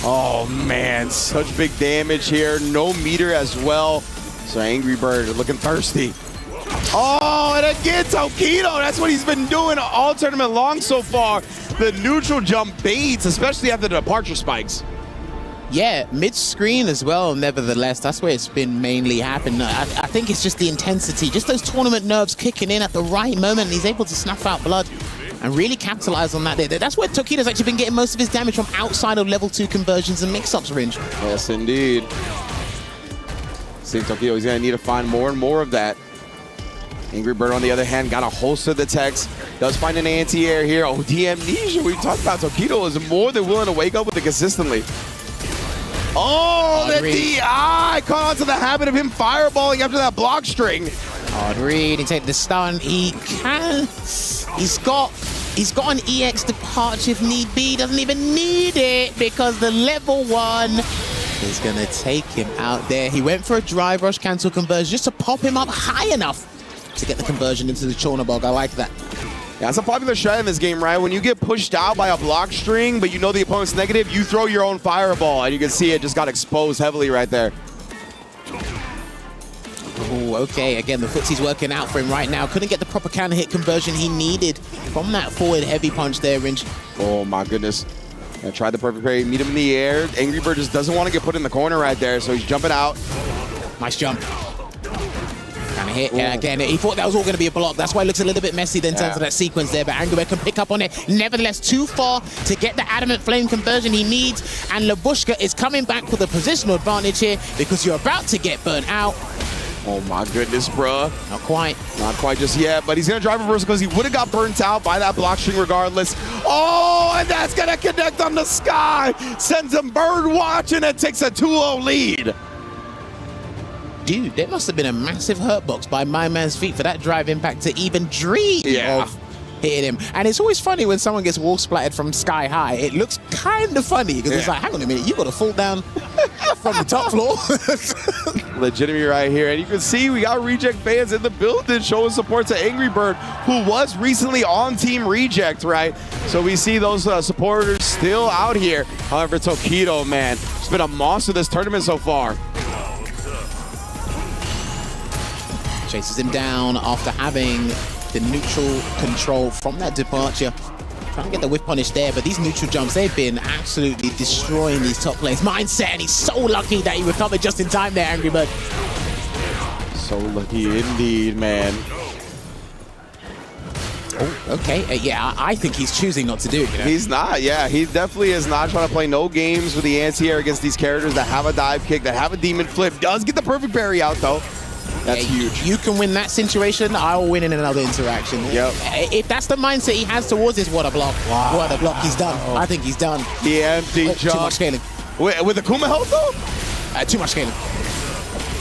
Oh, man, such big damage here. No meter as well. So Angry Bird looking thirsty. Oh, and again, Tokido, that's what he's been doing all tournament long so far. The neutral jump baits, especially after the departure spikes. Yeah, mid-screen as well, nevertheless. That's where it's been mainly happened. I think it's just the intensity, just those tournament nerves kicking in at the right moment, and he's able to snuff out blood and really capitalize on that. That's where Tokido's actually been getting most of his damage from outside of level 2 conversions and mix-ups range. Yes, indeed. See Tokido, he's going to need to find more and more of that. Angry Bird, on the other hand, got a holster the text. Does find an anti-air here. Oh, the amnesia. We talked about Tokido is more than willing to wake up with it consistently. Oh, the DI! Caught onto the habit of him fireballing after that block string. Hard read, he take the stun. He can. He's got an EX departure if need be. Doesn't even need it because the level 1 is gonna take him out there. He went for a drive rush cancel conversion just to pop him up high enough to get the conversion into the Chornabog. I like that. Yeah, it's a popular strat in this game, right? When you get pushed out by a block string, but you know the opponent's negative, you throw your own fireball, and you can see it just got exposed heavily right there. Oh, okay. Again, the footsie's working out for him right now. Couldn't get the proper counter hit conversion he needed from that forward heavy punch there, Ringe. Oh, my goodness. I tried the perfect parry, meet him in the air. Angry Bird just doesn't want to get put in the corner right there, so he's jumping out. Nice jump. Kind of hit. Yeah, again, he thought that was all going to be a block. That's why it looks a little bit messy in terms of that sequence there, but Angry Bird can pick up on it. Nevertheless, too far to get the Adamant Flame conversion he needs, and Labushka is coming back with a positional advantage here because you're about to get burnt out. Oh my goodness, bruh. Not quite. Not quite just yet, but he's gonna drive reversal because he would have got burnt out by that block string regardless. Oh, and that's gonna connect on the sky. Sends him bird watching and takes a 2-0 lead. Dude, there must have been a massive hurt box by my man's feet for that drive impact to even dream of hitting him. And it's always funny when someone gets wall splattered from sky high. It looks kind of funny because it's like, hang on a minute, you got to fall down from the top floor. Legitimately right here. And you can see we got Reject fans in the building showing support to Angry Bird, who was recently on Team Reject, right? So we see those supporters still out here. However, Tokido, man, it's been a monster this tournament so far. Chases him down after having the neutral control from that departure. Trying to get the whip punish there, but these neutral jumps, they've been absolutely destroying these top players' mindset, and he's so lucky that he recovered just in time there, Angry Bird. So lucky indeed, man. Oh, okay. Yeah, I think he's choosing not to do it. You know? He's not, yeah. He definitely is not trying to play no games with the anti-air against these characters that have a dive kick, that have a demon flip. Does get the perfect parry out, though. That's huge. You can win that situation, I'll win in another interaction. Yep. If that's the mindset he has towards this, what a block. Wow. What a block. He's done. I think he's done. The empty jump. Too much scaling. With the Kuma health, though? Too much scaling.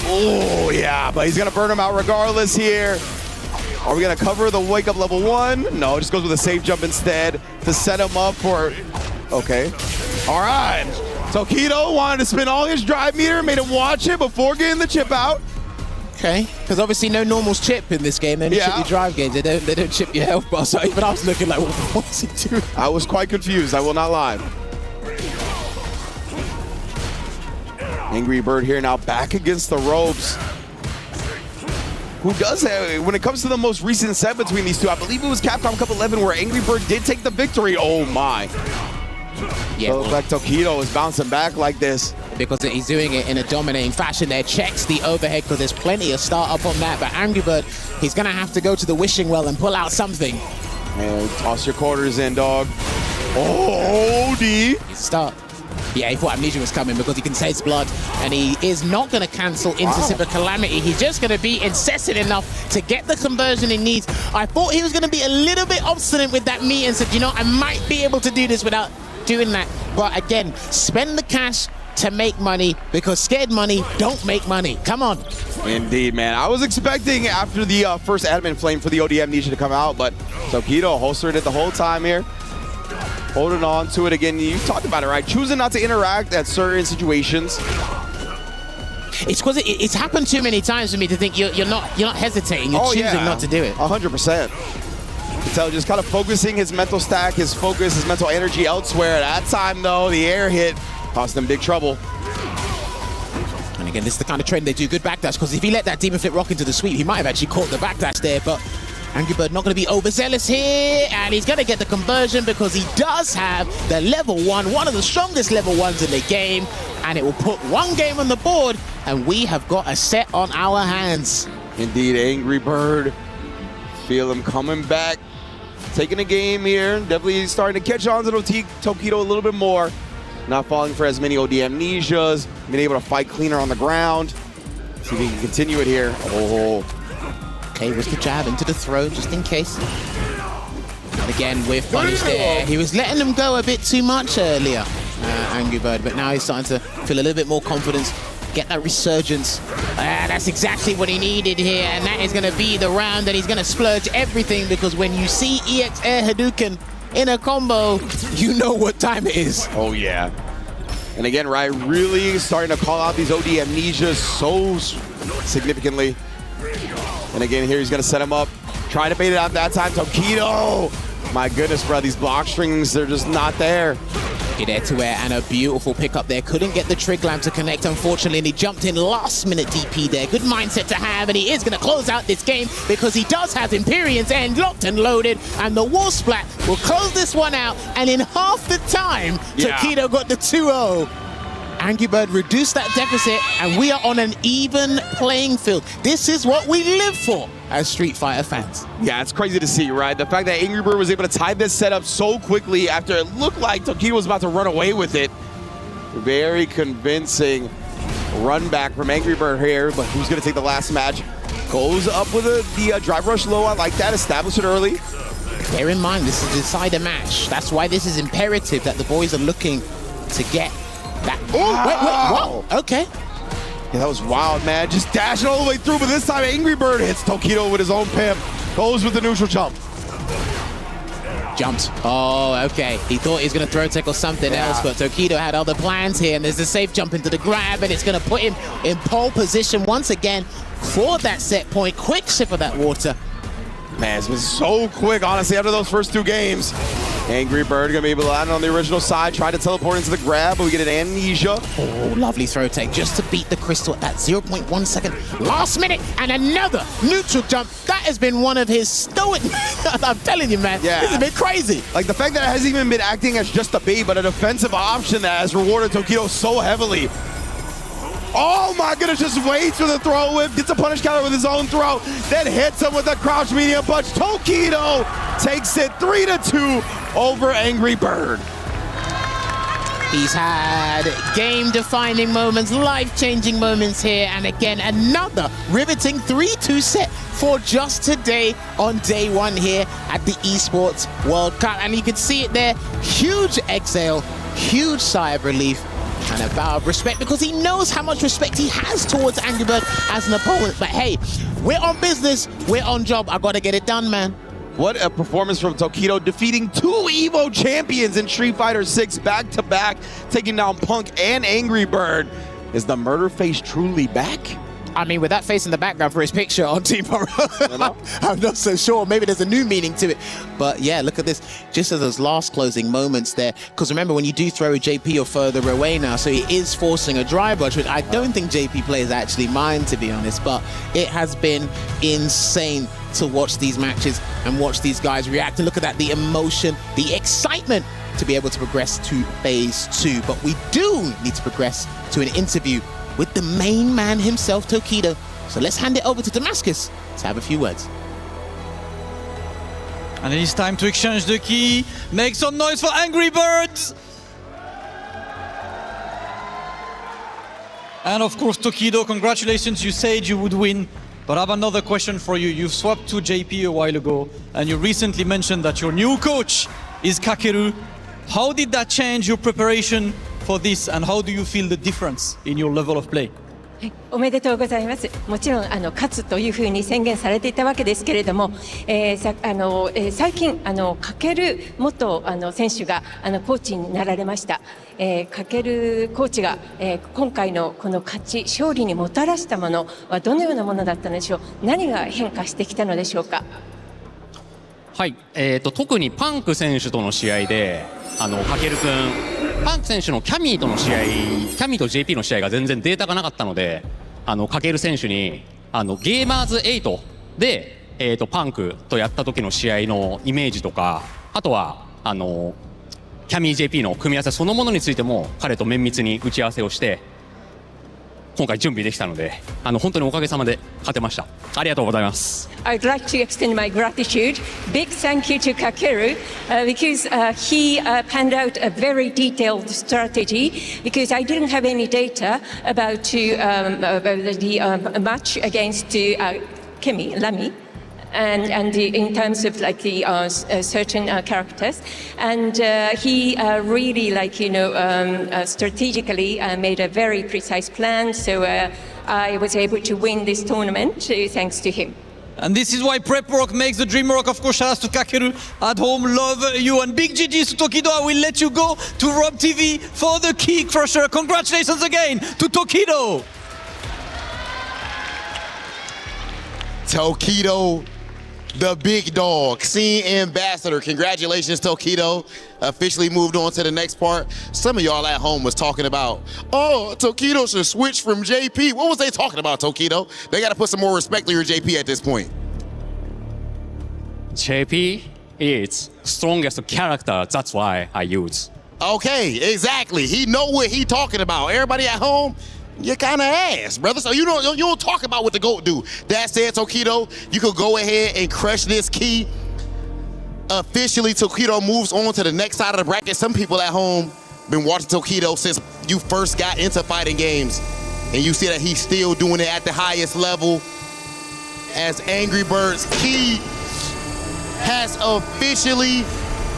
Oh, yeah, but he's going to burn him out regardless here. Are we going to cover the wake up level 1? No, it just goes with a safe jump instead to set him up for... Okay. All right. Tokido wanted to spin all his drive meter, made him watch it before getting the chip out. Okay, because obviously no normals chip in this game. They only chip your drive games. They don't chip your health bar. So even I was looking like, what's he doing? I was quite confused. I will not lie. Angry Bird here now back against the ropes. Who does have, when it comes to the most recent set between these two, I believe it was Capcom Cup 11 where Angry Bird did take the victory. Oh my. Yeah, so like Tokido is bouncing back like this. Because he's doing it in a dominating fashion there. Checks the overhead because there's plenty of start up on that. But Angry Bird, he's going to have to go to the wishing well and pull out something. And toss your quarters in, dog. Oh, D. Start. Yeah, he thought Amnesia was coming because he can taste blood. And he is not going to cancel into Super Calamity. He's just going to be incessant enough to get the conversion he needs. I thought he was going to be a little bit obstinate with that meat and said, you know, I might be able to do this without doing that. But again, spend the cash to make money because scared money don't make money. Come on. Indeed, man. I was expecting after the first Adamant Flame for the OD Amnesia to come out, but Tokido holstered it the whole time here. Holding on to it again. You talked about it, right? Choosing not to interact at certain situations. It's because it's happened too many times for me to think you're not hesitating. You're choosing not to do it. 100%. You can tell just kind of focusing his mental stack, his focus, his mental energy elsewhere. At that time, though, the air hit caused him big trouble. And again, this is the kind of trend they do good backdash, because if he let that Demon Flip rock into the sweep, he might have actually caught the backdash there, but Angry Bird not going to be overzealous here, and he's going to get the conversion because he does have the level 1, one of the strongest level 1s in the game, and it will put one game on the board, and we have got a set on our hands. Indeed, Angry Bird. Feel him coming back, taking a game here. Definitely starting to catch on to Tokido a little bit more. Not falling for as many OD Amnesias, being able to fight cleaner on the ground. See if he can continue it here. Oh. Okay, was the jab into the throat, just in case. And again, with punish there. He was letting them go a bit too much earlier, Angry Bird, but now he's starting to feel a little bit more confidence get that resurgence. That's exactly what he needed here, and that is going to be the round that he's going to splurge everything, because when you see EX Air Hadouken in a combo, you know what time it is. Oh, yeah. And again, right, really starting to call out these OD amnesias so significantly. And again, here he's going to set him up. Trying to bait it out that time. Tokido! My goodness, bro, these block strings, they're just not there. Good air to air and a beautiful pickup there. Couldn't get the trig lamp to connect, unfortunately, and he jumped in last minute DP there. Good mindset to have, and he is going to close out this game because he does have Empyrean's End locked and loaded, and the wall splat will close this one out, and in half the time, Tokido got the 2-0. Angry Bird reduced that deficit, and we are on an even playing field. This is what we live for as Street Fighter fans. Yeah, it's crazy to see, right? The fact that Angry Bird was able to tie this setup so quickly after it looked like Tokido was about to run away with it. Very convincing run back from Angry Bird here, but who's going to take the last match? Goes up with the drive rush low. I like that. Establish it early. Bear in mind, this is a decider match. That's why this is imperative that the boys are looking to get that. Oh, wait, what? Okay. Yeah, that was wild, man. Just dashing all the way through, but this time Angry Bird hits Tokido with his own pimp. Goes with the neutral jump. Jumped. Oh, okay. He thought he was going to throw tech or something else, but Tokido had other plans here, and there's a safe jump into the grab, and it's going to put him in pole position once again for that set point. Quick sip of that water. Man, it's been so quick, honestly, after those first two games. Angry Bird gonna be able to land on the original side, try to teleport into the grab, but we get an amnesia. Oh, lovely throw tech just to beat the crystal at that 0.1 second. Last minute, and another neutral jump. That has been one of his stoic. I'm telling you, man, this has been crazy. Like the fact that it hasn't even been acting as just a bait, but a defensive option that has rewarded Tokido so heavily. Oh my goodness, just waits for the throw whip, gets a punish counter with his own throw, then hits him with a crouch medium punch. Tokido takes it 3-2 over Angry Bird. He's had game-defining moments, life-changing moments here, and again, another riveting 3-2 set for just today on day one here at the Esports World Cup. And you can see it there, huge exhale, huge sigh of relief, and a bow of respect, because he knows how much respect he has towards Angry Bird as an opponent. But hey, we're on business, we're on job. I gotta get it done, man. What a performance from Tokido, defeating two EVO champions in Street Fighter 6 back-to-back, taking down Punk and Angry Bird. Is the murder face truly back? I mean, with that face in the background for his picture on Team Pro, I'm not so sure. Maybe there's a new meaning to it. But yeah, look at this. Just at those last closing moments there. Because remember, when you do throw a JP, you're further away now. So he is forcing a dry brush, which I don't think JP players actually mind, to be honest. But it has been insane to watch these matches and watch these guys react. And look at that, the emotion, the excitement to be able to progress to phase 2. But we do need to progress to an interview with the main man himself, Tokido. So let's hand it over to Damascus to have a few words. And it is time to exchange the key. Make some noise for Angry Birds. And of course, Tokido, congratulations. You said you would win. But I have another question for you. You've swapped to JP a while ago, and you recently mentioned that your new coach is Kakeru. How did that change your preparation for this, and how do you feel the difference in your level of play? おめでとうございます。もちろん勝つというふうに宣言されていたわけですけれども、最近かける元選手がコーチになられました。かけるコーチが今回のこの勝利にもたらしたものはどのようなものだったのでしょう。何が変化してきたのでしょうか。はい、特にパンク選手との試合でかけるくん、パンク選手のキャミーとの試合、キャミーと JP の試合が全然データがなかったので、かける選手にゲーマーズ8で、パンクとやった時の試合のイメージとか、あとはキャミー JP の組み合わせそのものについても彼と綿密に打ち合わせをして今回準備できたので、本当におかげさまで勝てました。ありがとうございます。I'd like to extend my gratitude. Big thank you to Kakeru because he panned out a very detailed strategy because I didn't have any data about the match against Lami. and in terms of like the certain characters, and he really strategically made a very precise plan. So I was able to win this tournament thanks to him. And this is why prep work makes the dream work. Of course, shout out to Kakeru at home. Love you. And big GGs to Tokido. I will let you go to Rob TV for the key crusher. Congratulations again to Tokido. Tokido, the big dog, scene ambassador. Congratulations, Tokido. Officially moved on to the next part. Some of y'all at home was talking about, oh, Tokido should switch from JP. What was they talking about, Tokido? They got to put some more respect on your JP at this point. JP is strongest character. That's why I use. Okay, exactly. He know what he talking about. Everybody at home, you're kind of ass, brother. So you don't talk about what the GOAT do. That said, Tokido, you could go ahead and crush this key. Officially, Tokido moves on to the next side of the bracket. Some people at home been watching Tokido since you first got into fighting games, and you see that he's still doing it at the highest level. As Angry Birds key has officially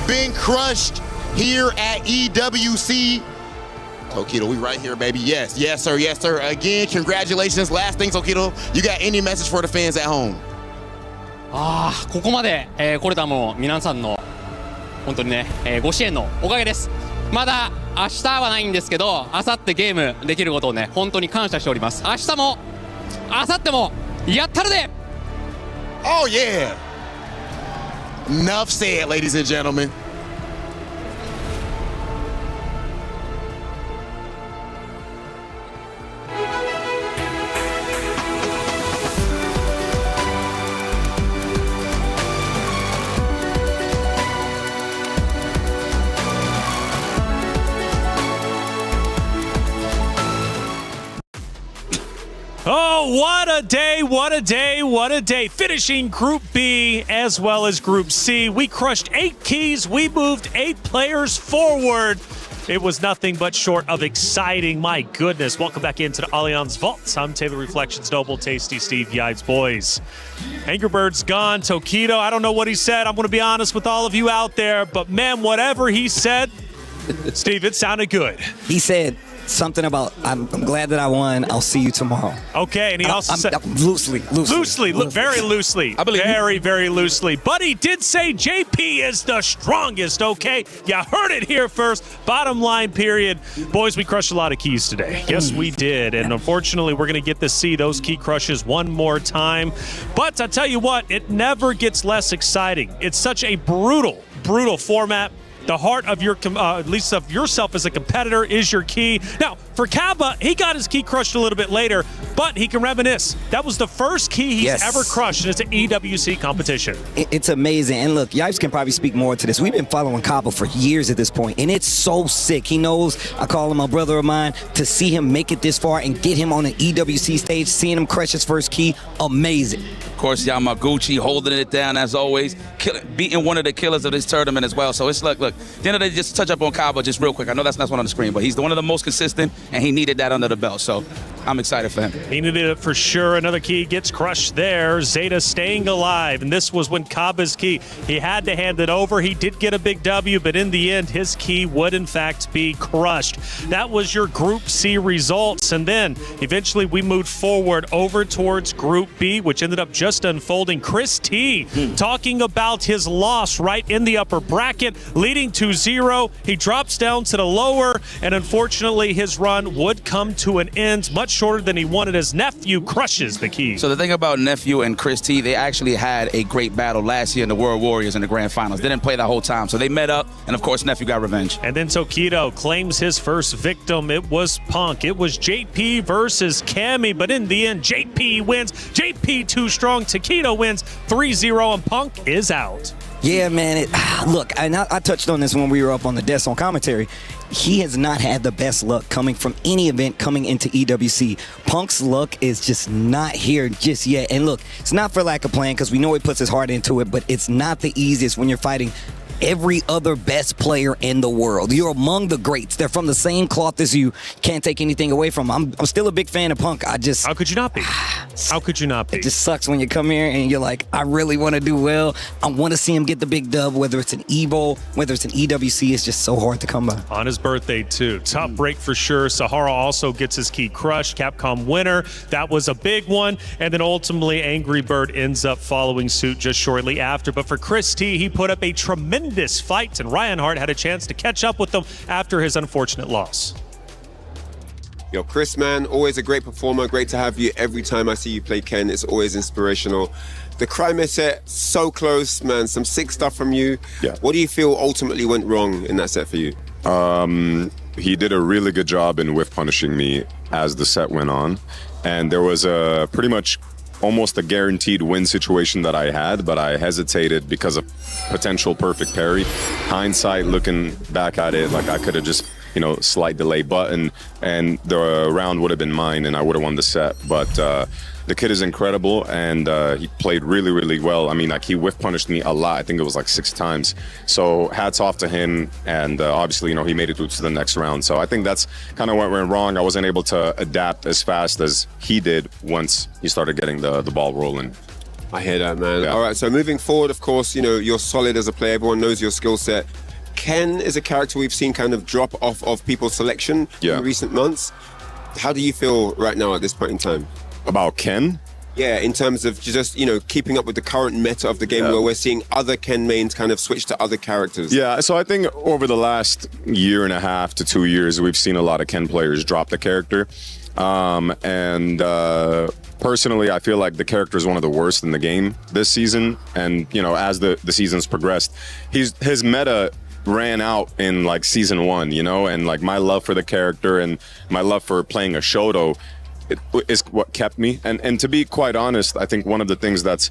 been crushed here at EWC. Tokido, we right here, baby. Yes, yes, sir, yes, sir. Again, congratulations. Last thing, Tokido, you got any message for the fans at home? ここまで、来れたも皆さんの本当にね、ご支援のおかげです。まだ明日はないんですけど、明後日ゲームできることをね、本当に感謝しております。明日も明後日もやったるで。Oh yeah. Enough said, ladies and gentlemen. Oh, what a day, what a day, what a day. Finishing Group B as well as Group C. We crushed 8 keys. We moved 8 players forward. It was nothing but short of exciting. My goodness. Welcome back into the Allianz Vault. I'm Taylor Reflections Noble, Tasty Steve Yives, boys. Angry Bird's gone. Tokido, I don't know what he said. I'm going to be honest with all of you out there. But, man, whatever he said, Steve, it sounded good. He said something about, I'm glad that I won. I'll see you tomorrow. Okay, and he also said... Loosely. Very loosely. I believe very loosely. But he did say JP is the strongest, okay? You heard it here first. Bottom line, period. Boys, we crushed a lot of keys today. Yes, we did. And unfortunately, we're going to get to see those key crushes one more time. But I tell you what, it never gets less exciting. It's such a brutal format. The heart of your, at least of yourself as a competitor, is your key. Now, for Kaba, he got his key crushed a little bit later, but he can reminisce. That was the first key he's ever crushed, and it's an EWC competition. It's amazing. And look, Yipes can probably speak more to this. We've been following Kaba for years at this point, and it's so sick. He knows, I call him a brother of mine, to see him make it this far and get him on an EWC stage, seeing him crush his first key, amazing. Of course, Yamaguchi holding it down as always, beating one of the killers of this tournament as well. So it's look, at the end of the day, just touch up on Kaba just real quick. I know that's not one on the screen, but he's one of the most consistent, and he needed that under the belt. So I'm excited for him. He needed it for sure. Another key gets crushed there. Zeta staying alive, and this was when Kaba's key, he had to hand it over. He did get a big W, but in the end, his key would in fact be crushed. That was your Group C results, and then eventually we moved forward over towards Group B, which ended up just unfolding. Chris T talking about his loss right in the upper bracket, leading to 0. He drops down to the lower, and unfortunately his run would come to an end much shorter than he wanted. His nephew crushes the key. So the thing about nephew and Chris T, they actually had a great battle last year in the World Warriors in the grand finals. They didn't play that whole time, so they met up, and of course nephew got revenge. And then Tokido claims his first victim. It was Punk. It was JP versus Cammy, but in the end JP wins. JP too strong. Tokido wins 3-0, and Punk is out. Yeah, man. Look, and I touched on this when we were up on the desk on commentary. He has not had the best luck coming from any event coming into EWC. Punk's luck is just not here just yet. And look, it's not for lack of playing, because we know he puts his heart into it, but it's not the easiest when you're fighting every other best player in the world. You're among the greats. They're from the same cloth as you. Can't take anything away from them. I'm still a big fan of Punk. How could you not be? How could you not be? It just sucks when you come here and you're like, I really want to do well. I want to see him get the big dub, whether it's an EVO, whether it's an EWC. It's just so hard to come by. On his birthday, too. Tough break for sure. Sahara also gets his key crushed. Capcom winner. That was a big one. And then ultimately, Angry Bird ends up following suit just shortly after. But for Chris T, he put up a tremendous fight, and Ryan Hart had a chance to catch up with him after his unfortunate loss. Yo, Chris, man, always a great performer. Great to have you every time I see you play Ken. It's always inspirational. The Crimea set, so close, man. Some sick stuff from you. Yeah. What do you feel ultimately went wrong in that set for you? He did a really good job in whiff punishing me as the set went on. And there was a pretty much almost a guaranteed win situation that I had, but I hesitated because of potential perfect parry. Hindsight, looking back at it, like I could have just, slight delay button and the round would have been mine and I would have won the set. But the kid is incredible and he played really, really well. I mean, like he whiff punished me a lot. I think it was like 6 times. So hats off to him. And obviously, he made it through to the next round. So I think that's kind of what went wrong. I wasn't able to adapt as fast as he did once he started getting the ball rolling. I hear that, man. Yeah. All right, so moving forward, of course, you're solid as a player. Everyone knows your skill set. Ken is a character we've seen kind of drop off of people's selection in recent months. How do you feel right now at this point in time? About Ken? Yeah, in terms of just, keeping up with the current meta of the game where we're seeing other Ken mains kind of switch to other characters. Yeah, so I think over the last 1.5 to 2 years, we've seen a lot of Ken players drop the character. Personally, I feel like the character is one of the worst in the game this season. And, as the season's progressed, his meta ran out in like season 1, and like my love for the character and my love for playing a Shoto is what kept me. And to be quite honest, I think one of the things that's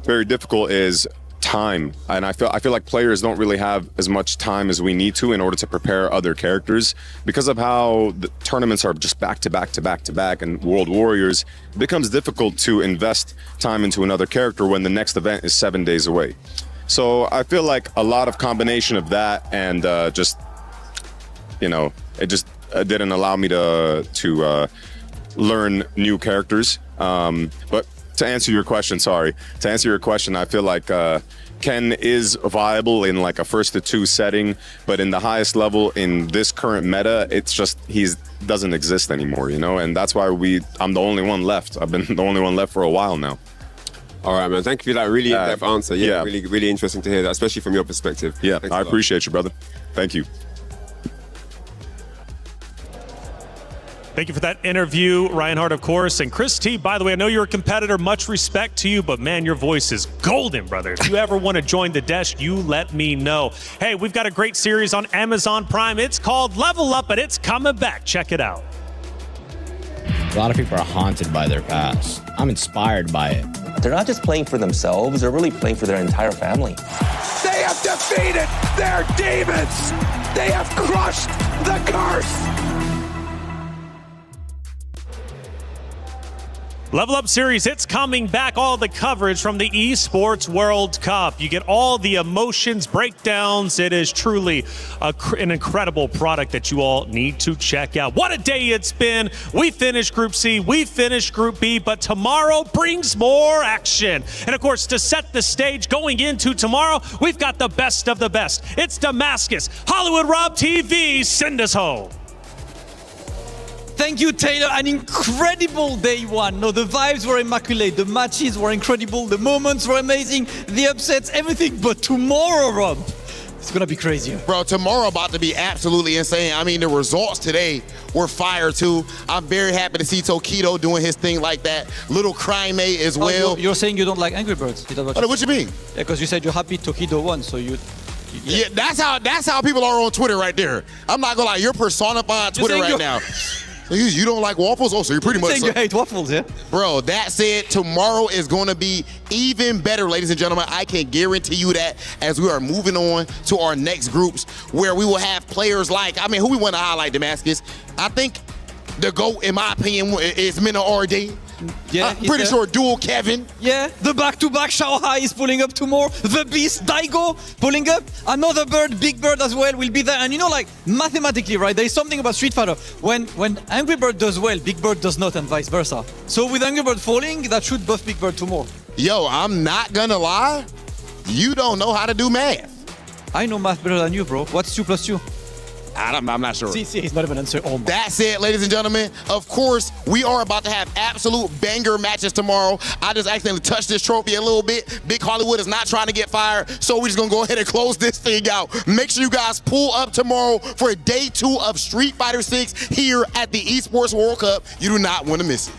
very difficult is time. And I feel like players don't really have as much time as we need to in order to prepare other characters because of how the tournaments are just back to back to back to back, and World Warriors, it becomes difficult to invest time into another character when the next event is 7 days away. So I feel like a lot of combination of that and it just didn't allow me to learn new characters. But to answer your question, I feel like Ken is viable in like a 1st to 2 setting, but in the highest level in this current meta, it's just doesn't exist anymore, and that's why I'm the only one left. I've been the only one left for a while now. All right, man. Thank you for that really in-depth answer. Yeah, really, really interesting to hear that, especially from your perspective. Yeah, Thanks I appreciate you, brother. Thank you. Thank you for that interview, Ryan Hart, of course. And Chris T, by the way, I know you're a competitor. Much respect to you, but man, your voice is golden, brother. If you ever want to join the desk, you let me know. Hey, we've got a great series on Amazon Prime. It's called Level Up, and it's coming back. Check it out. A lot of people are haunted by their past. I'm inspired by it. They're not just playing for themselves, they're really playing for their entire family. They have defeated their demons. They have crushed the curse. Level Up Series, it's coming back. All the coverage from the Esports World Cup. You get all the emotions, breakdowns. It is truly an incredible product that you all need to check out. What a day it's been. We finished Group C, we finished Group B, but tomorrow brings more action. And of course, to set the stage going into tomorrow, we've got the best of the best. It's Damascus. Hollywood Rob TV, send us home. Thank you, Taylor. An incredible day one. No, the vibes were immaculate. The matches were incredible. The moments were amazing. The upsets, everything. But tomorrow, Rob, it's going to be crazy. Bro, tomorrow about to be absolutely insane. I mean, the results today were fire, too. I'm very happy to see Tokido doing his thing like that. Little Crime as well. You're saying you don't like Angry Birds. What you mean? Yeah, because you said you're happy Tokido won, so you... Yeah, that's how people are on Twitter right there. I'm not going to lie. You're personifying Twitter right now. You don't like waffles? Oh, so you're pretty much... saying you hate waffles, yeah? Bro, that said, tomorrow is going to be even better, ladies and gentlemen. I can guarantee you that as we are moving on to our next groups where we will have players like... I mean, who we want to highlight, Damascus? I think the GOAT, in my opinion, is Mina RD. Yeah, I'm pretty sure dual Kevin. Yeah, the back-to-back Shanghai is pulling up tomorrow. The Beast Daigo pulling up. Another bird, Big Bird as well, will be there. And you know, like mathematically, right? There is something about Street Fighter. When Angry Bird does well, Big Bird does not, and vice versa. So with Angry Bird falling, that should buff Big Bird tomorrow. Yo, I'm not gonna lie. You don't know how to do math. I know math better than you, bro. What's 2 plus 2? I'm not sure. See, he's not even answering. Oh my. That's it, ladies and gentlemen. Of course, we are about to have absolute banger matches tomorrow. I just accidentally touched this trophy a little bit. Big Hollywood is not trying to get fired, so we're just gonna go ahead and close this thing out. Make sure you guys pull up tomorrow for day 2 of Street Fighter 6 here at the Esports World Cup. You do not want to miss it.